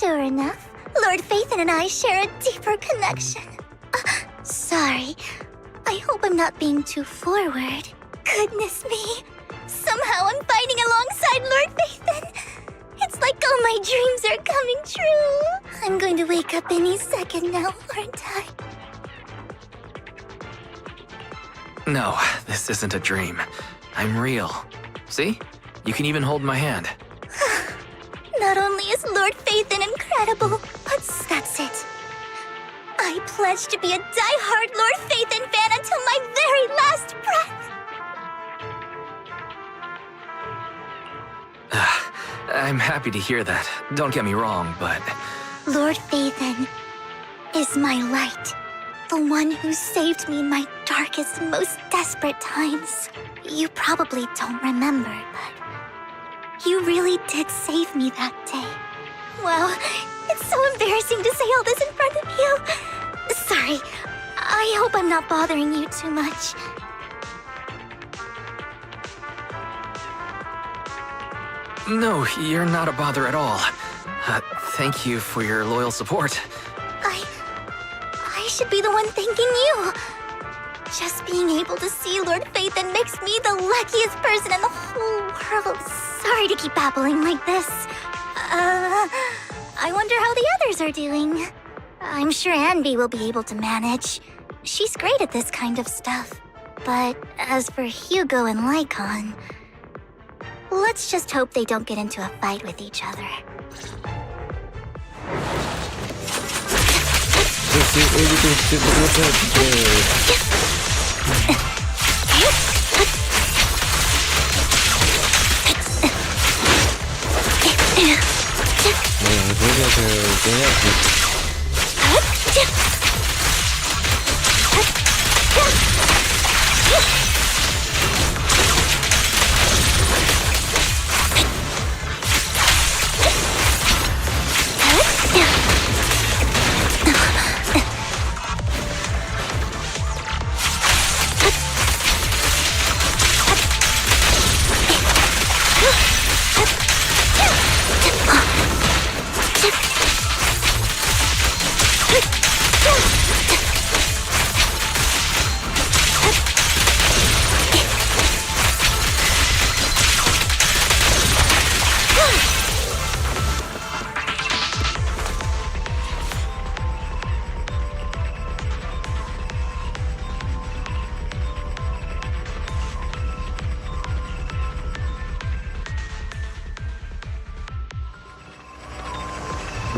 Sure enough, Lord Phaethon and I share a deeper connection. Sorry. I hope I'm not being too forward. Goodness me. Somehow I'm fighting alongside Lord Phaethon. It's like all my dreams are coming true. I'm going to wake up any second now, aren't I? No, this isn't a dream. I'm real. See? You can even hold my hand. Not only is Lord Phaethon incredible, but that's it. I pledge to be a die-hard Lord Phaethon fan until my very last breath. I'm happy to hear that. Don't get me wrong, but... Lord Phaethon is my light. The one who saved me in my darkest and most desperate times. You probably don't remember, but you really did save me that day. Wow, it's so embarrassing to say all this in front of you. Sorry, I hope I'm not bothering you too much. No, you're not a bother at all. Thank you for your loyal support. I should be the one thanking you. Just being able to see Lord Phaethon makes me the luckiest person in the whole world. Sorry to keep babbling like this. I wonder how the others are doing. I'm sure Anby will be able to manage. She's great at this kind of stuff. But as for Hugo and Lycon, let's just hope they don't get into a fight with each other.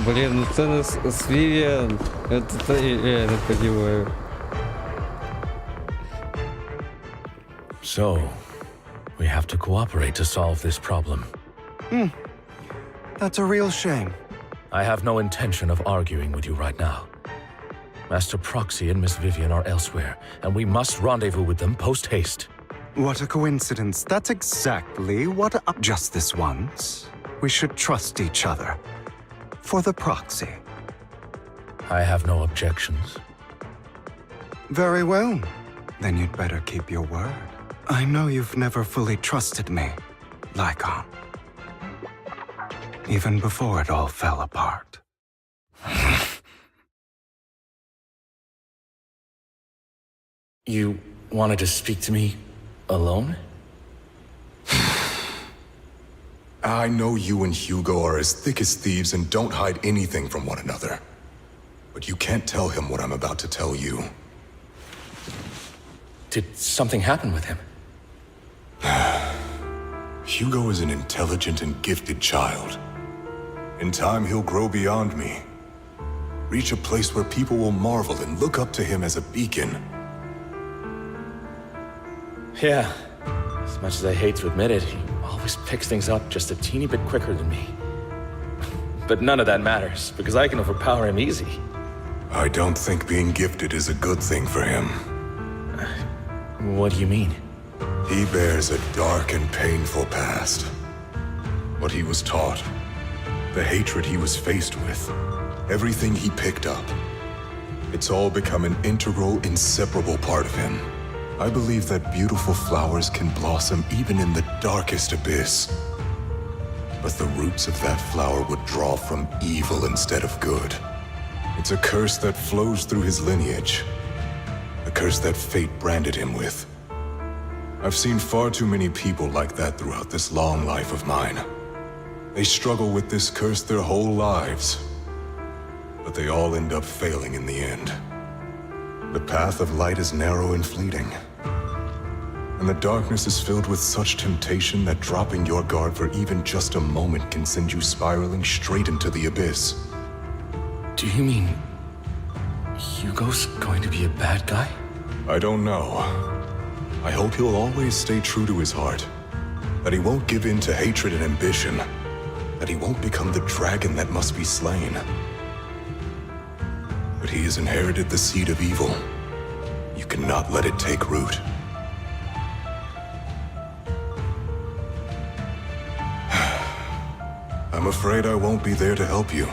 Блин, ну сцена с Вивиан, это я реально понимаю. So, we have to cooperate to solve this problem. That's a real shame. I have no intention of arguing with you right now. Master Proxy and Miss Vivian are elsewhere, and we must rendezvous with them post-haste. What a coincidence. That's exactly what just this once. We should trust each other. For the proxy. I have no objections. Very well. Then you'd better keep your word. I know you've never fully trusted me, Lycon. Even before it all fell apart. You wanted to speak to me alone? I know you and Hugo are as thick as thieves and don't hide anything from one another. But you can't tell him what I'm about to tell you. Did something happen with him? Hugo is an intelligent and gifted child. In time, he'll grow beyond me. Reach a place where people will marvel and look up to him as a beacon. Yeah. As much as I hate to admit it, he always picks things up just a teeny bit quicker than me. But none of that matters, because I can overpower him easy. I don't think being gifted is a good thing for him. What do you mean? He bears a dark and painful past. What he was taught, the hatred he was faced with, everything he picked up. It's all become an integral, inseparable part of him. I believe that beautiful flowers can blossom even in the darkest abyss. but the roots of that flower would draw from evil instead of good. It's a curse that flows through his lineage. A curse that fate branded him with. I've seen far too many people like that throughout this long life of mine. They struggle with this curse their whole lives, but they all end up failing in the end. The path of light is narrow and fleeting, and the darkness is filled with such temptation that dropping your guard for even just a moment can send you spiraling straight into the abyss. Do you mean Hugo's going to be a bad guy? I don't know. I hope he'll always stay true to his heart. That he won't give in to hatred and ambition. That he won't become the dragon that must be slain. But he has inherited the seed of evil. You cannot let it take root. I'm afraid I won't be there to help you.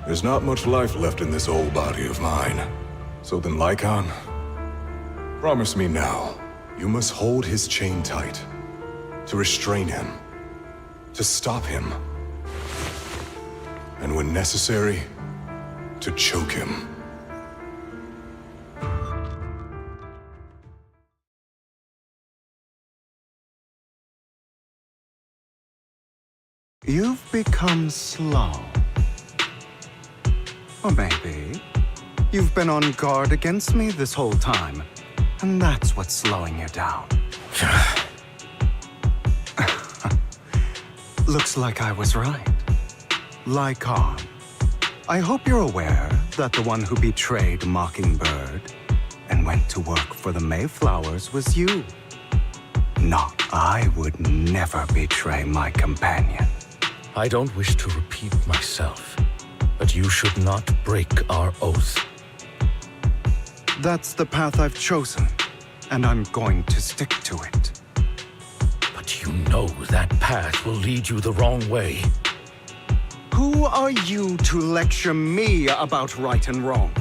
There's not much life left in this old body of mine. So then, Lycon, promise me now, you must hold his chain tight. To restrain him. To stop him. And when necessary, to choke him. You've become slow. Or maybe you've been on guard against me this whole time, and that's what's slowing you down. Looks like I was right. Lycon, I hope you're aware that the one who betrayed Mockingbird and went to work for the Mayflowers was you. No, I would never betray my companion. I don't wish to repeat myself, but you should not break our oath. That's the path I've chosen, and I'm going to stick to it. But you know that path will lead you the wrong way. Who are you to lecture me about right and wrong?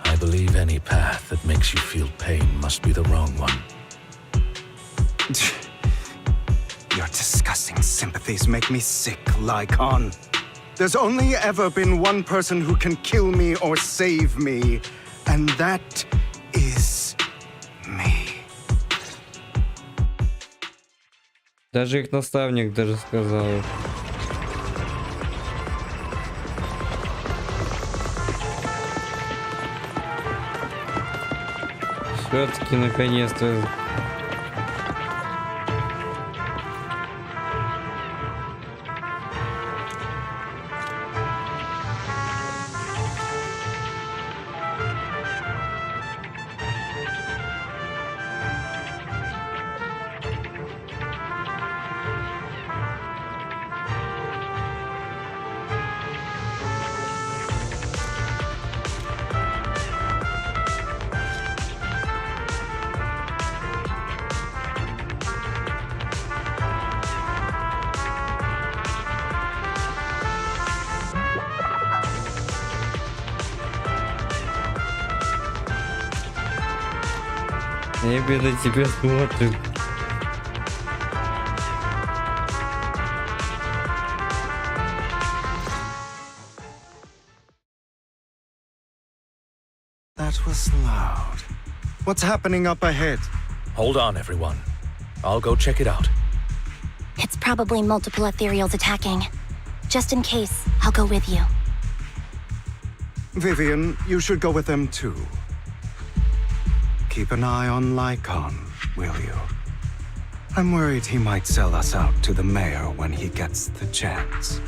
I believe any path that makes you feel pain must be the wrong one. Your disgusting sympathies make me sick, Lycon. There's only ever been one person who can kill me or save me, and that is me. Даже их наставник даже сказал. Все-таки наконец-то. Я на тебя смотрю. That was loud. What's happening up ahead? Hold on, everyone. I'll go check it out. It's probably multiple ethereals attacking. Just in case, I'll go with you. Vivian, you should go with them too. Keep an eye on Lycon, will you? I'm worried he might sell us out to the mayor when he gets the chance.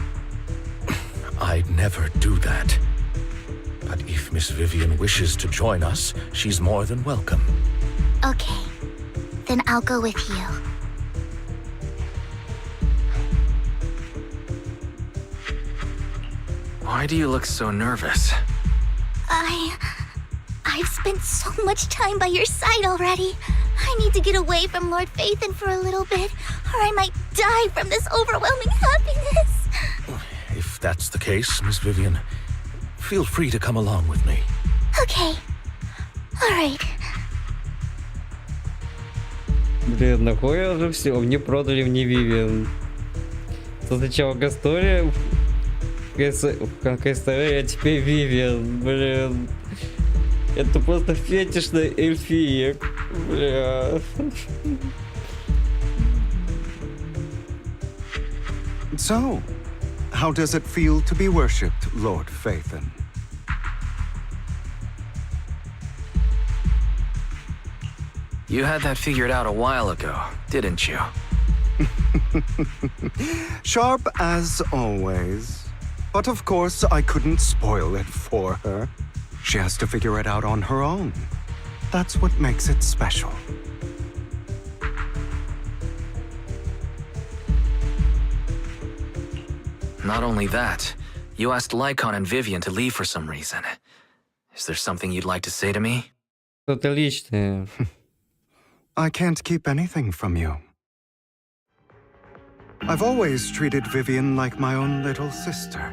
I'd never do that. But if Miss Vivian wishes to join us, she's more than welcome. Okay, then I'll go with you. Why do you look so nervous? I've spent so much time by your side already. I need to get away from Lord Phaethon for a little bit, or I might die from this overwhelming happiness. If that's the case, Miss Vivian, feel free to come along with me. Okay. All right. Блин, нахуй уже все, мне продали мне Вивиан. Сначала Кастория, Кастория, а теперь Вивиан, блин. Это просто фетишная эльфия, бля. So, how does it feel to be worshipped, Lord Phaethon? You had that figured out a while ago, didn't you? Sharp as always. But of course, I couldn't spoil it for her. She has to figure it out on her own. That's what makes it special. Not only that, you asked Lycon and Vivian to leave for some reason. Is there something you'd like to say to me? Что-то личное. I can't keep anything from you. I've always treated Vivian like my own little sister.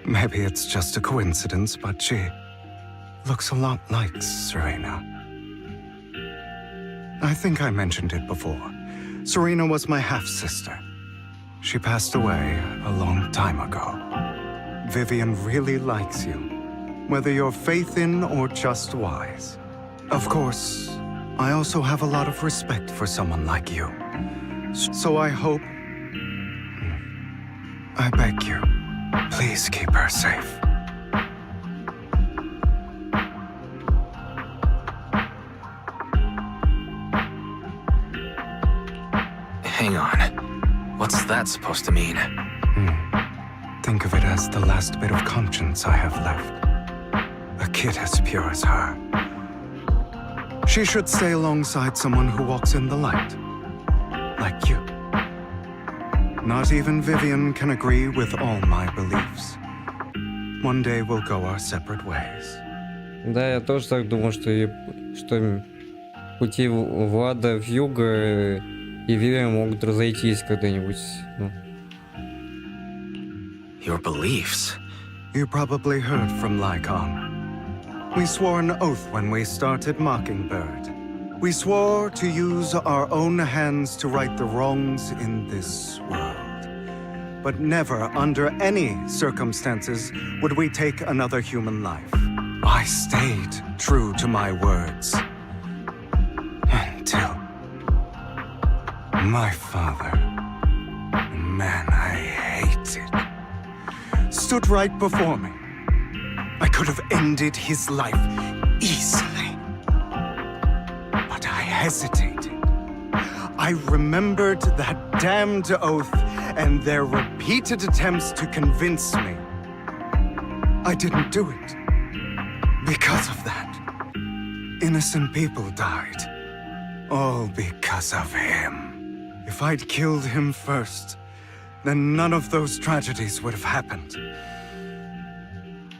Maybe it's just a coincidence, but she looks a lot like Serena. I think I mentioned it before. Serena was my half-sister. She passed away a long time ago. Vivian really likes you, whether you're faith-in or just wise. Of course, I also have a lot of respect for someone like you. So I hope... I beg you, please keep her safe. Hang on. What's that supposed to mean? Think of it as the last bit of conscience I have left. A kid as pure as her. She should stay alongside someone who walks in the light. Like you. Not even Vivian can agree with all my beliefs. One day we'll go our separate ways. Да, я тоже так думал, что пути Влада в Юго и Вивиан могут разойтись когда-нибудь. Your beliefs? You probably heard from Lycon. We swore an oath when we started Mockingbird. We swore to use our own hands to right the wrongs in this world. But never, under any circumstances, would we take another human life. I stayed true to my words. Until... my father, a man I hated, stood right before me. I could have ended his life easily. But I hesitated. I remembered that damned oath and their repeated attempts to convince me. I didn't do it. Because of that, innocent people died. All because of him. If I'd killed him first, then none of those tragedies would have happened.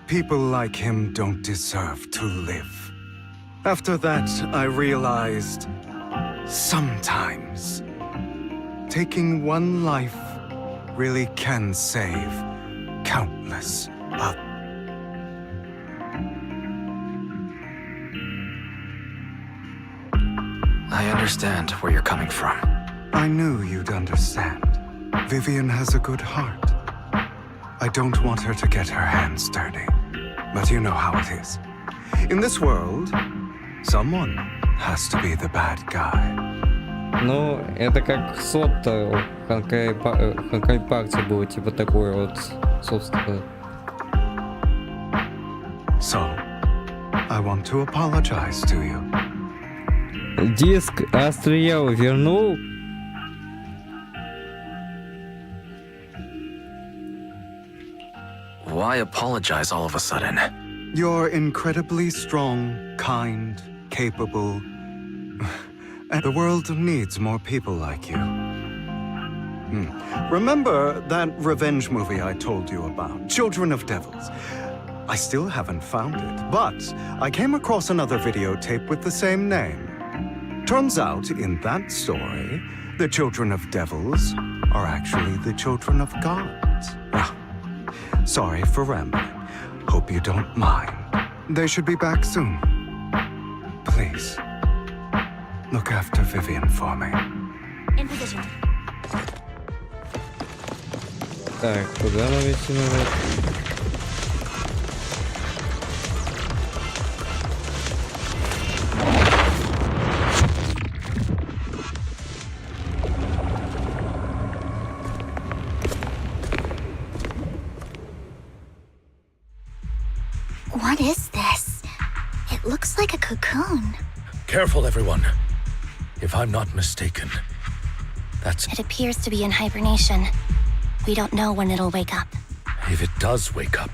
People like him don't deserve to live. After that, I realized, sometimes, taking one life really can save countless others. I understand where you're coming from. I knew you'd understand. Vivian has a good heart. I don't want her to get her hands dirty. But you know how it is. In this world, someone has to be the bad guy. Ну, это как сотта в Ханкай Парте было, типа такое вот, собственно. So, I want to apologize to you. Диск Астриэл вернул? Why apologize all of a sudden? You're incredibly strong, kind, capable. And the world needs more people like you. Remember that revenge movie I told you about, Children of Devils? I still haven't found it, but I came across another videotape with the same name. Turns out, in that story, the children of devils are actually the children of gods. Sorry for rambling. Hope you don't mind. They should be back soon. Please, Look after Vivian for me. In position. Так, куда нам идти надо? What is this? It looks like a cocoon. Careful, everyone. If I'm not mistaken, that's... It appears to be in hibernation. We don't know when it'll wake up. If it does wake up,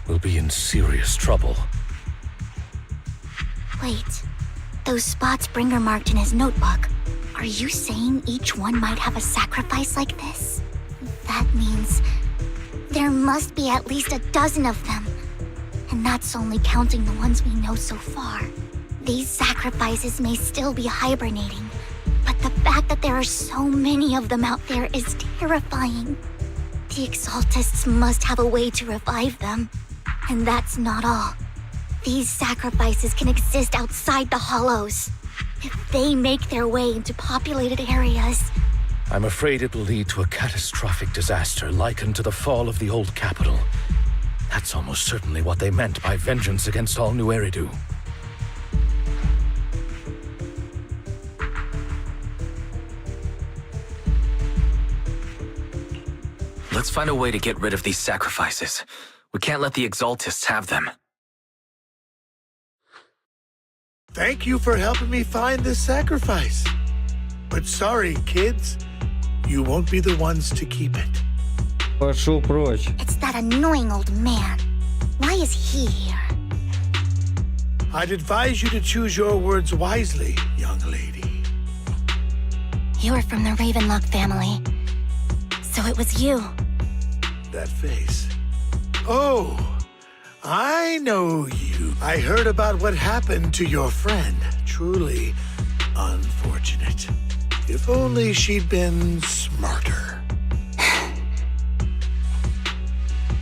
we'll be in serious trouble. Wait, those spots Bringer marked in his notebook. Are you saying each one might have a sacrifice like this? That means there must be at least a dozen of them. And that's only counting the ones we know so far. These sacrifices may still be hibernating, but the fact that there are so many of them out there is terrifying. The Exaltists must have a way to revive them. And that's not all. These sacrifices can exist outside the Hollows. If they make their way into populated areas... I'm afraid it will lead to a catastrophic disaster likened to the fall of the old capital. That's almost certainly what they meant by vengeance against all New Eridu. Let's find a way to get rid of these sacrifices. We can't let the Exaltists have them. Thank you for helping me find this sacrifice. But sorry, kids, you won't be the ones to keep it. Пошел прочь. It's that annoying old man. Why is he here? I'd advise you to choose your words wisely, young lady. You're from the Ravenlock family. So it was you. That face. Oh, I know you. I heard about what happened to your friend. Truly unfortunate. If only she'd been smarter.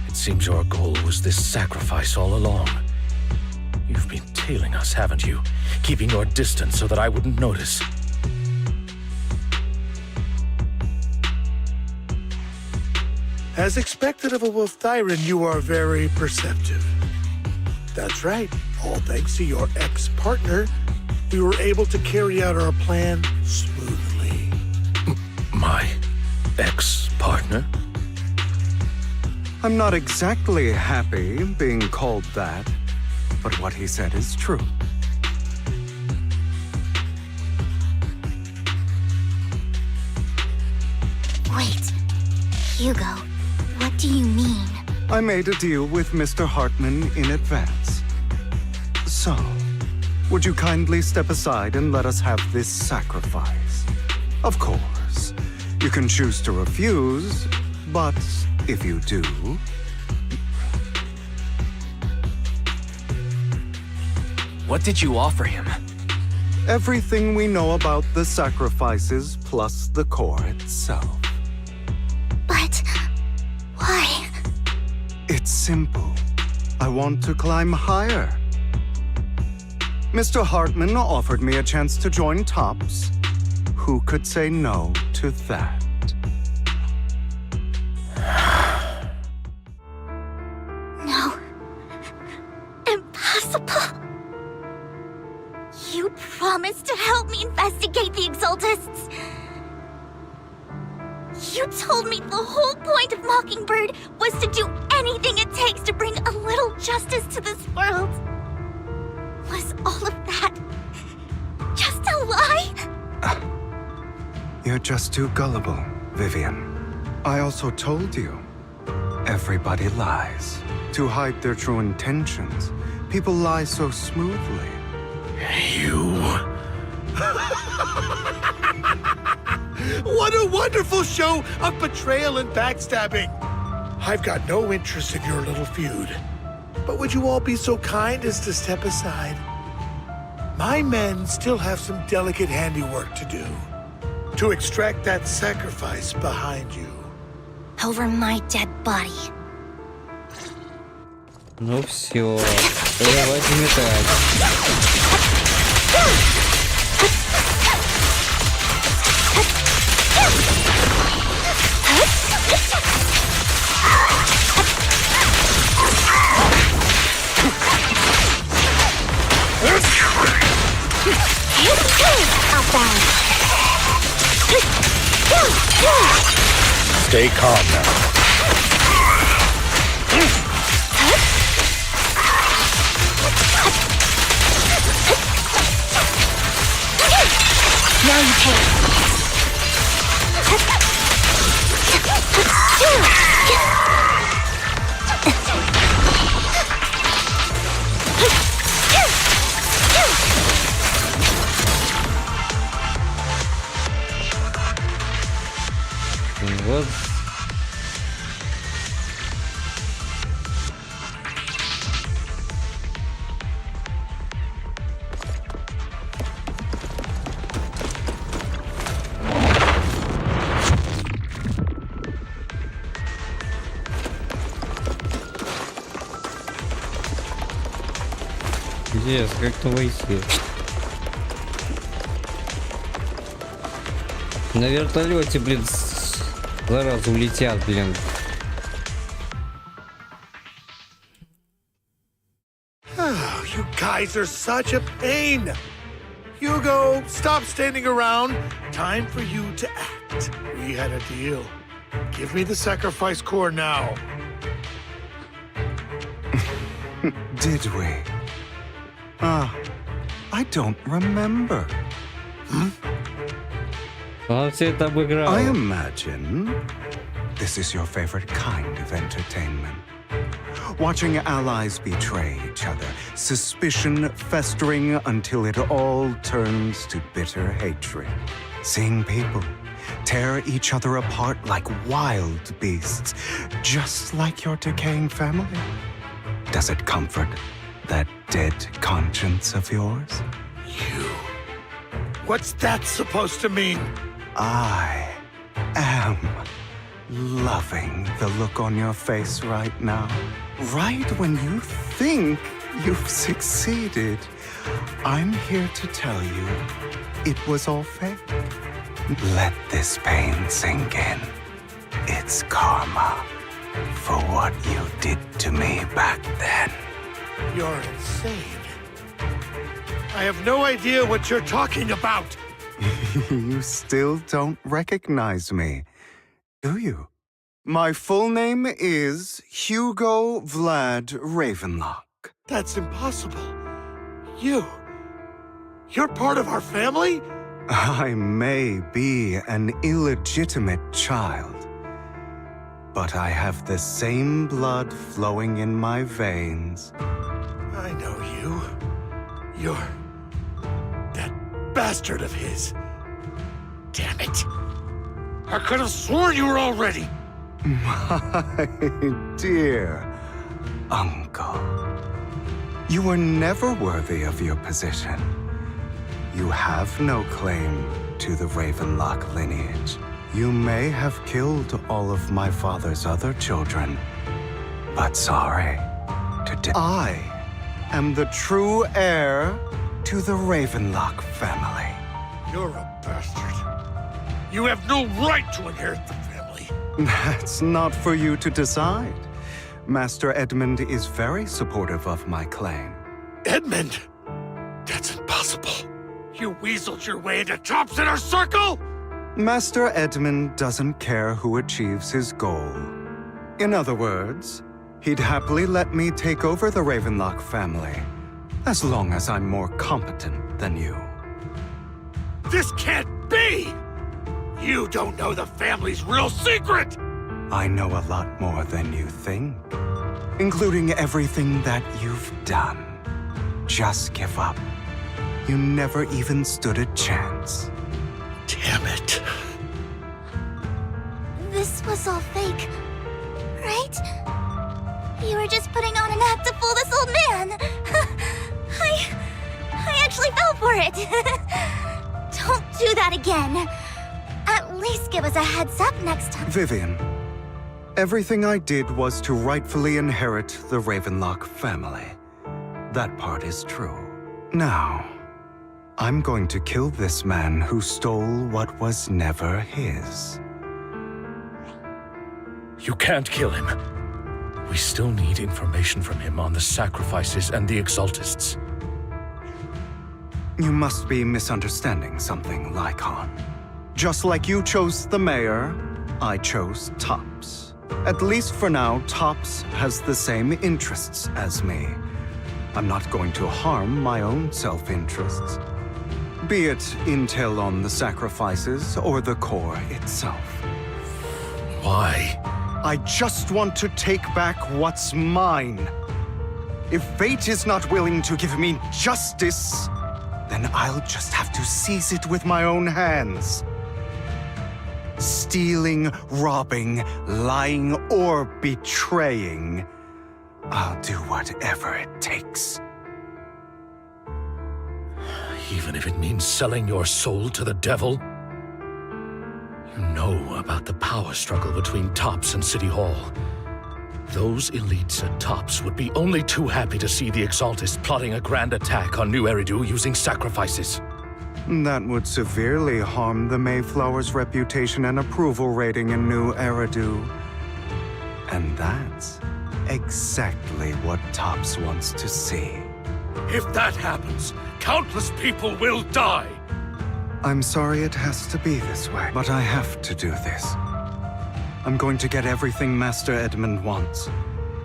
It seems your goal was this sacrifice all along. You've been tailing us, haven't you? Keeping your distance so that I wouldn't notice. As expected of a Wolf Thyran, you are very perceptive. That's right. All thanks to your ex-partner, we were able to carry out our plan smoothly. My ex-partner? I'm not exactly happy being called that, but what he said is true. Wait, Hugo, what do you mean? I made a deal with Mr. Hartman in advance. So, would you kindly step aside and let us have this sacrifice? Of course, you can choose to refuse, but if you do... What did you offer him? Everything we know about the sacrifices plus the core itself. But... why? It's simple. I want to climb higher. Mr. Hartman offered me a chance to join Tops. Who could say no to that? No. Impossible. You promised to help me investigate the Exaltists. You told me the whole point of Mockingbird was to do anything it takes to bring a little justice to this world. Was all of that just a lie? You're just too gullible, Vivian. I also told you, everybody lies. To hide their true intentions, people lie so smoothly. You... What a wonderful show of betrayal and backstabbing! I've got no interest in your little feud. But would you all be so kind as to step aside? My men still have some delicate handiwork to do. To extract that sacrifice behind you. Over my dead body. Ну все, давайте метать. Outbound. Stay calm now. Now you pay. Вот. Интересно, как-то войти. На вертолете, блин, зараз улетят, блин. Oh, you guys are such a pain. Hugo, stop standing around. Time for you to act. We had a deal. Give me the sacrifice core now. Did we? I don't remember. Он все это обыграл. I imagine this is your favorite kind of entertainment. Watching allies betray each other, suspicion festering until it all turns to bitter hatred. Seeing people tear each other apart like wild beasts, just like your decaying family. Does it comfort that dead conscience of yours? You. What's that supposed to mean? I am loving the look on your face right now. Right when you think you've succeeded, I'm here to tell you it was all fake. Let this pain sink in. It's karma for what you did to me back then. You're insane. I have no idea what you're talking about. You still don't recognize me, do you? My full name is Hugo Vlad Ravenlock. That's impossible. You're part of our family? I may be an illegitimate child, but I have the same blood flowing in my veins. I know you. You're that bastard of his. Damn it. I could have sworn you were already. My dear uncle, you were never worthy of your position. You have no claim to the Ravenlock lineage. You may have killed all of my father's other children, but sorry, I am the true heir to the Ravenlock family. You're a bastard. You have no right to inherit the family. That's not for you to decide. Master Edmund is very supportive of my claim. Edmund? That's impossible. You weaseled your way into Top's inner circle? Master Edmund doesn't care who achieves his goal. In other words, he'd happily let me take over the Ravenlock family, as long as I'm more competent than you. This can't be! You don't know the family's real secret! I know a lot more than you think, including everything that you've done. Just give up. You never even stood a chance. Damn it. This was all fake, right? You were just putting on an act to fool this old man. I actually fell for it. Don't do that again. At least give us a heads up next time. Vivian, everything I did was to rightfully inherit the Ravenlock family. That part is true. Now, I'm going to kill this man who stole what was never his. You can't kill him. We still need information from him on the sacrifices and the Exaltists. You must be misunderstanding something, Lycon. Just like you chose the mayor, I chose Tops. At least for now, Tops has the same interests as me. I'm not going to harm my own self-interests. Be it intel on the sacrifices or the core itself. Why? I just want to take back what's mine. If fate is not willing to give me justice, then I'll just have to seize it with my own hands. Stealing, robbing, lying, or betraying, I'll do whatever it takes. Even if it means selling your soul to the devil? You know about the power struggle between Tops and City Hall. Those elites at Tops would be only too happy to see the Exaltists plotting a grand attack on New Eridu using sacrifices. That would severely harm the Mayflower's reputation and approval rating in New Eridu. And that's exactly what Tops wants to see. If that happens, countless people will die! I'm sorry it has to be this way, but I have to do this. I'm going to get everything Master Edmund wants.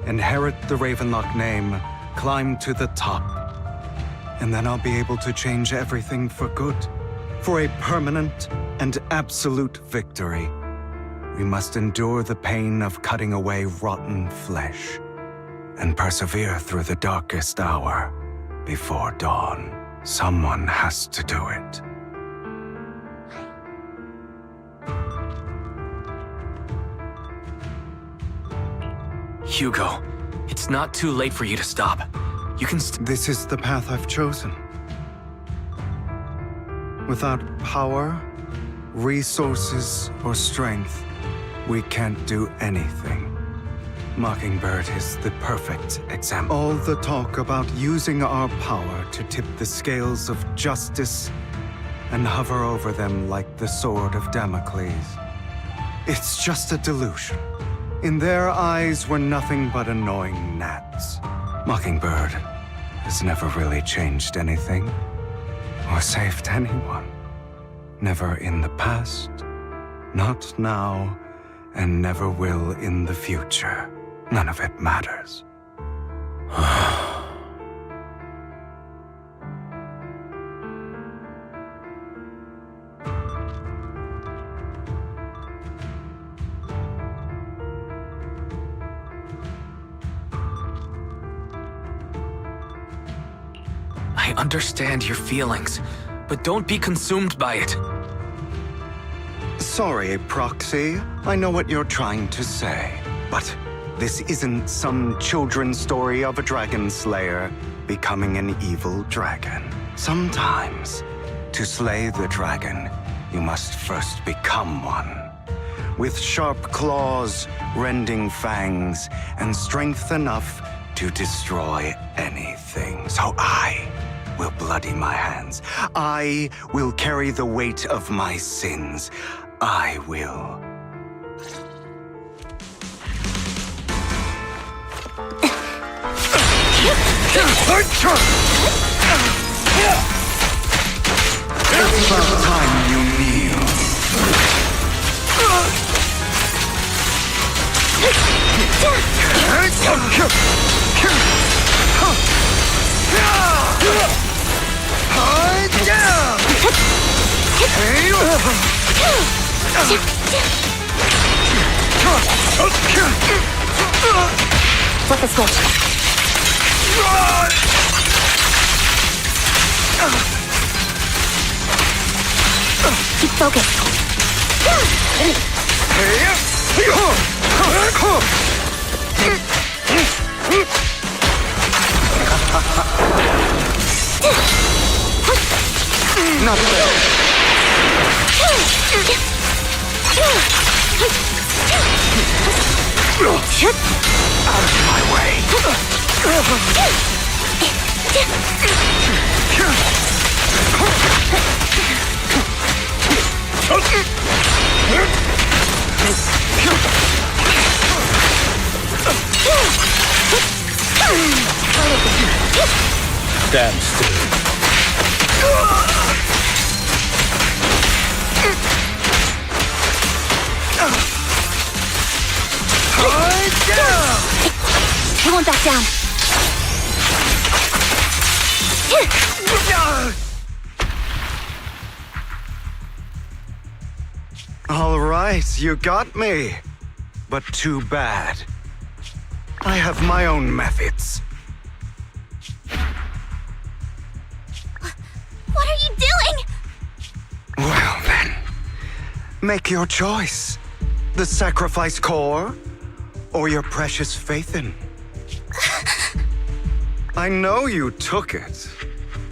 Inherit the Ravenlock name, climb to the top. And then I'll be able to change everything for good. For a permanent and absolute victory. We must endure the pain of cutting away rotten flesh. And persevere through the darkest hour before dawn. Someone has to do it. Hugo, it's not too late for you to stop. You can This is the path I've chosen. Without power, resources, or strength, we can't do anything. Mockingbird is the perfect example. All the talk about using our power to tip the scales of justice and hover over them like the sword of Damocles. It's just a delusion. In their eyes, we're nothing but annoying gnats. Mockingbird has never really changed anything or saved anyone. Never in the past, not now, and never will in the future. None of it matters. I understand your feelings, but don't be consumed by it. Sorry, Proxy. I know what you're trying to say. But this isn't some children's story of a dragon slayer becoming an evil dragon. Sometimes, to slay the dragon, you must first become one. With sharp claws, rending fangs, and strength enough to destroy anything. So I will bloody my hands. I will carry the weight of my sins. I will. It's about time you kneel. Flip the switch. Keep focused. Not bad. Out of my way. Stand still. down. All right, you got me. But too bad. I have my own methods. What are you doing? Well then, make your choice. The sacrifice core, or your precious Faithin? I know you took it.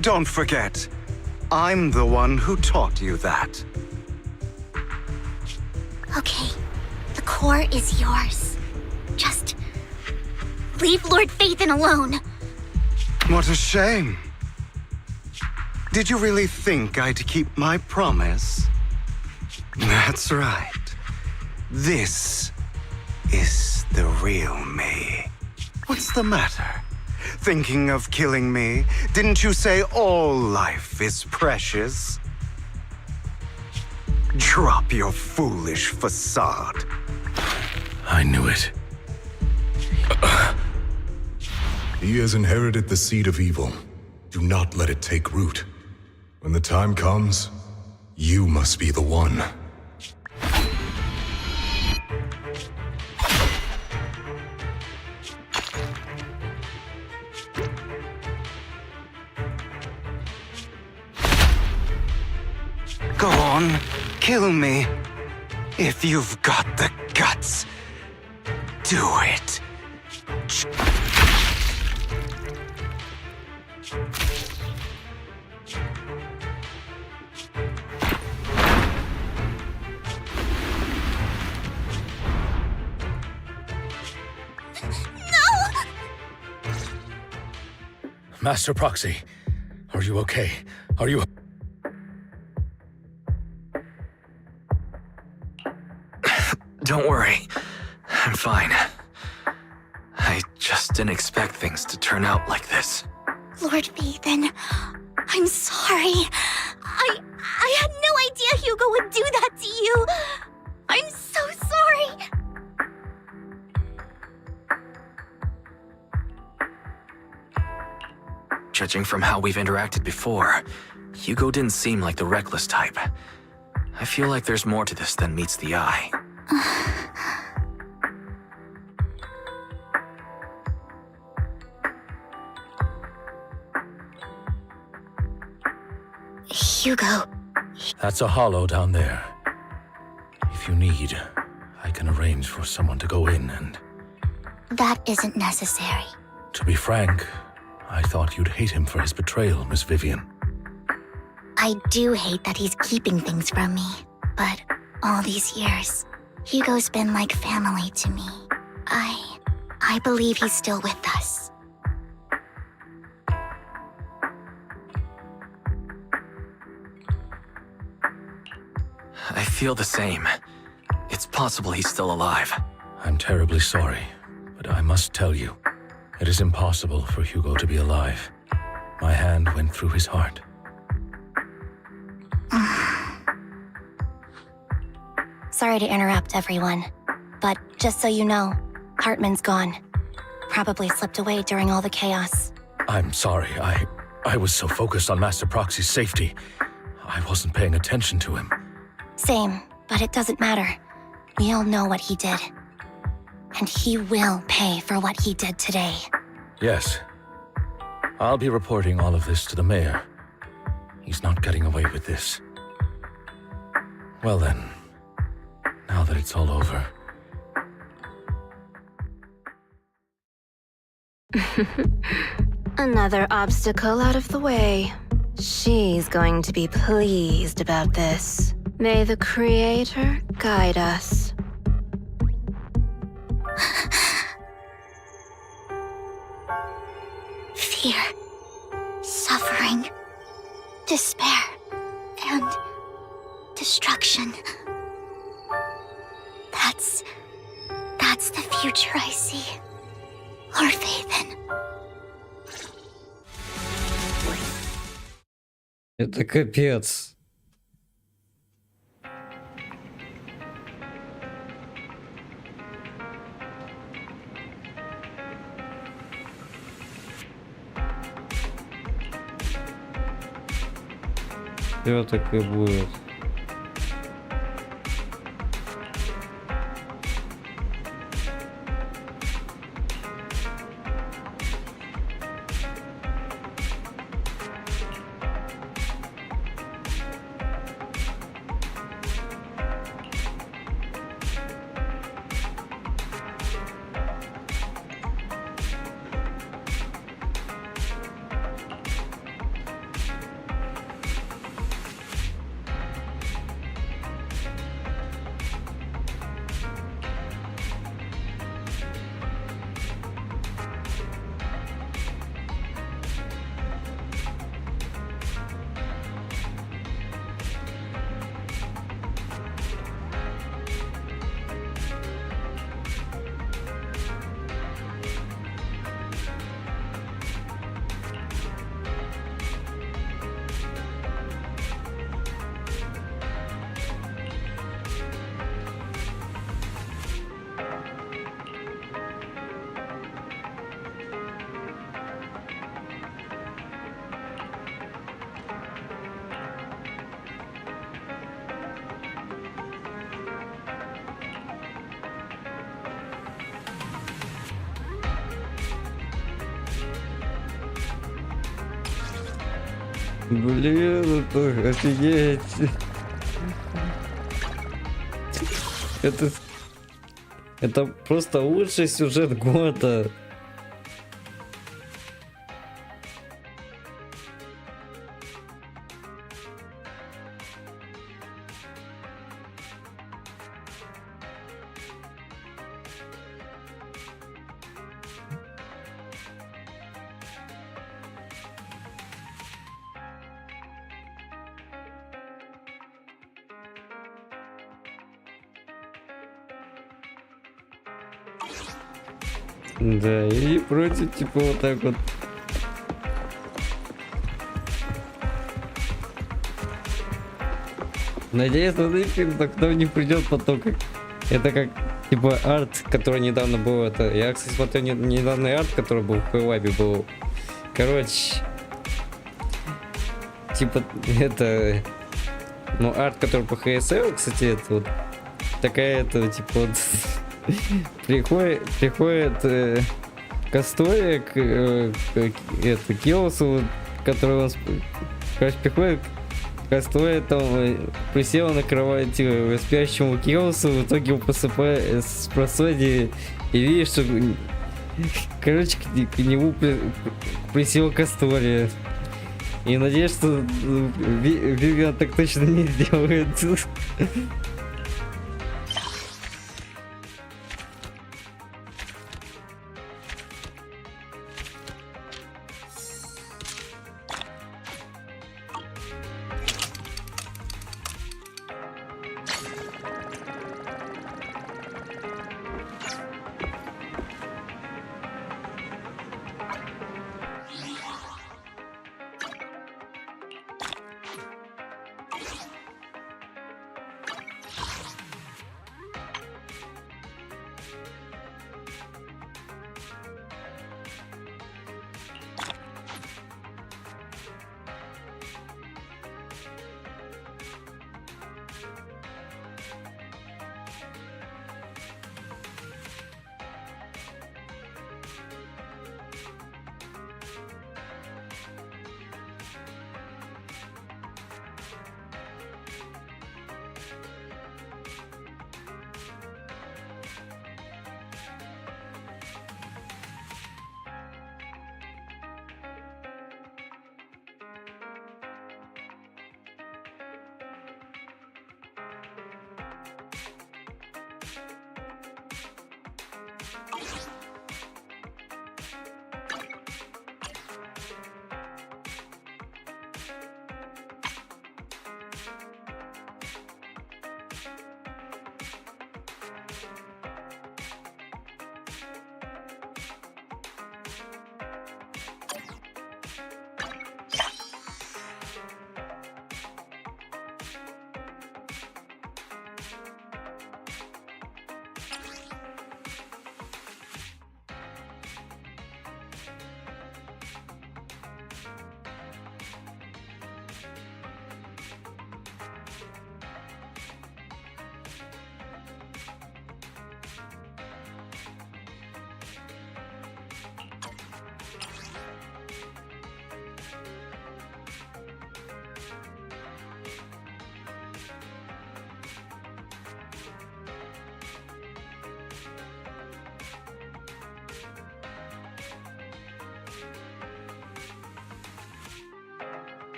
Don't forget, I'm the one who taught you that. Okay, the core is yours. Just leave Lord Faithin alone. What a shame. Did you really think I'd keep my promise? That's right. This is the real me. What's the matter? Thinking of killing me? Didn't you say all life is precious? Drop your foolish facade. I knew it. He has inherited the seed of evil. Do not let it take root. When the time comes, you must be the one. Go on, kill me. If you've got the guts, do it. Master Proxy, are you okay? Are you... Don't worry. I'm fine. I just didn't expect things to turn out like this. Lord Faithin, I'm sorry. I had no idea Hugo would do that to you. I'm so sorry. Judging from how we've interacted before, Hugo didn't seem like the reckless type. I feel like there's more to this than meets the eye. Hugo. That's a hollow down there. If you need, I can arrange for someone to go in and... That isn't necessary. To be frank, I thought you'd hate him for his betrayal, Miss Vivian. I do hate that he's keeping things from me, but all these years, Hugo's been like family to me. I believe he's still with us. I feel the same. It's possible he's still alive. I'm terribly sorry, but I must tell you, it is impossible for Hugo to be alive. My hand went through his heart. Sorry to interrupt, everyone. But just so you know, Hartman's gone. Probably slipped away during all the chaos. I'm sorry, I was so focused on Master Proxy's safety, I wasn't paying attention to him. Same, but it doesn't matter. We all know what he did. And he will pay for what he did today. Yes. I'll be reporting all of this to the mayor. He's not getting away with this. Well then, now that it's all over... Another obstacle out of the way. She's going to be pleased about this. May the Creator guide us. Fear, suffering, despair, and destruction. That's the future I see. Lord Faithin. Это капец. Все так и будет. Блин, это офигеть. Это просто лучший сюжет года. Да, и против типа вот так вот. Надеюсь, на фильм так кто не придет потом, как это как типа арт, который недавно был. Это я, кстати, смотрю недавний арт, который был в HoYoVerSe был. Короче, типа это, ну арт, который по HSL, кстати, это вот такая это типа вот. Приходит Кастория к Киосу, который он, короче, приходит Кастория, там присела на кровать спящему Киосу, в итоге он просыпает с просоди и видит, что, короче, к нему присела Кастория. И надеюсь, что Вивиан так точно не сделает.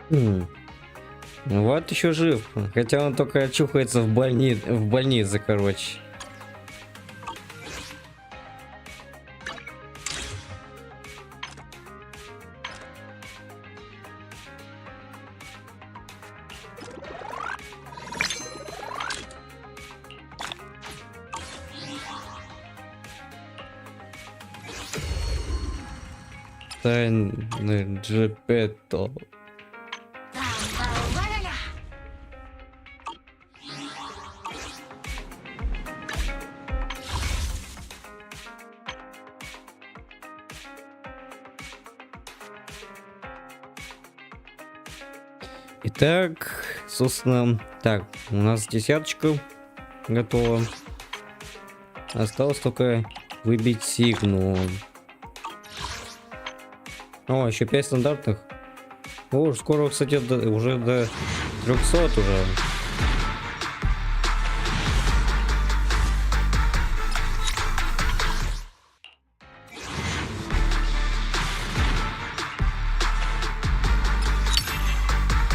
Вот еще жив. Хотя он только очухается в больнице, короче. Тайны Джепетто. Итак, собственно, так, у нас 10 готова. Осталось только выбить сигну. О, еще 5 стандартных. О, скоро, кстати, уже до 300 уже.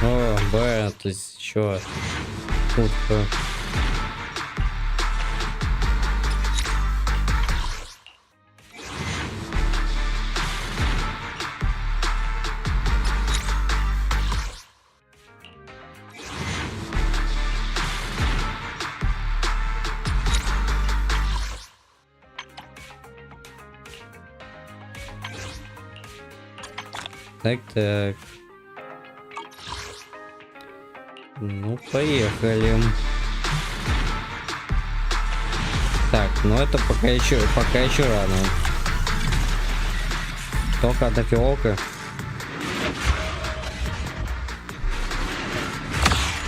О, блин, то есть еще шутка. Так. Ну, поехали. Так, ну это пока еще рано. Только одна фиолка.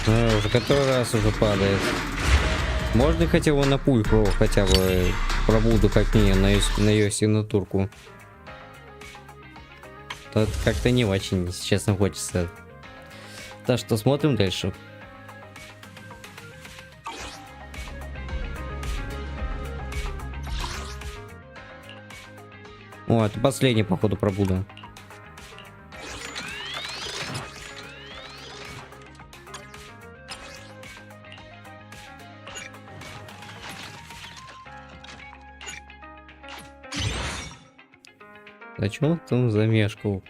Уже который раз уже падает. Можно хотя бы на пульку хотя бы пробуду как мне на ее сигнатурку. Тут как-то не очень, если честно, хочется. Так что смотрим дальше. О, это последний, походу, пробуда. Зачем там замешкал?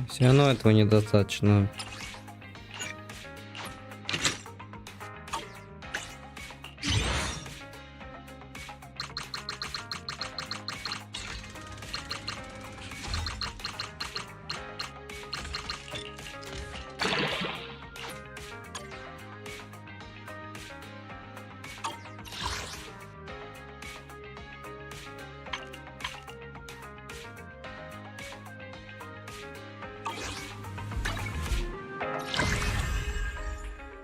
Все равно этого недостаточно.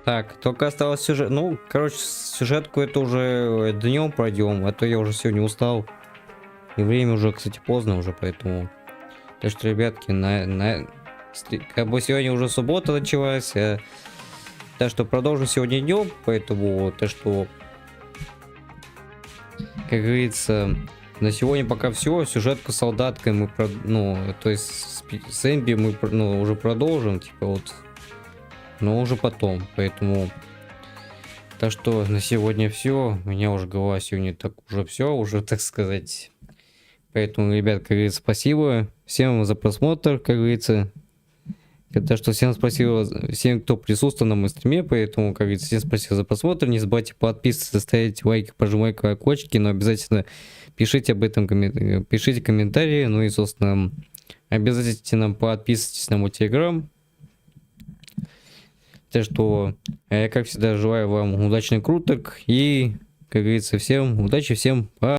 Так, только осталось сюжет. Ну, короче, сюжетку это уже днем пройдем, а то я уже сегодня устал. И время уже, кстати, поздно уже, поэтому. Так что, ребятки, как бы сегодня уже суббота началась. Так что продолжим сегодня днем, поэтому то, что, как говорится, на сегодня пока все. Сюжетку с солдаткой мы, то есть с Эмби мы, уже продолжим, типа вот. Но уже потом, поэтому. Так что на сегодня все. У меня уже голова сегодня так уже все, уже так сказать. Поэтому, ребят, как говорится, спасибо всем за просмотр, как говорится. Так что всем спасибо всем, кто присутствовал на моем стриме. Поэтому, как говорится, всем спасибо за просмотр. Не забывайте подписываться, ставить лайки, прожимать колокольчики. Но обязательно пишите об этом, пишите комментарии. Ну и, собственно, обязательно подписывайтесь на мой телеграм. Так что А я, как всегда, желаю вам удачных круток и, как говорится, всем удачи, всем пока.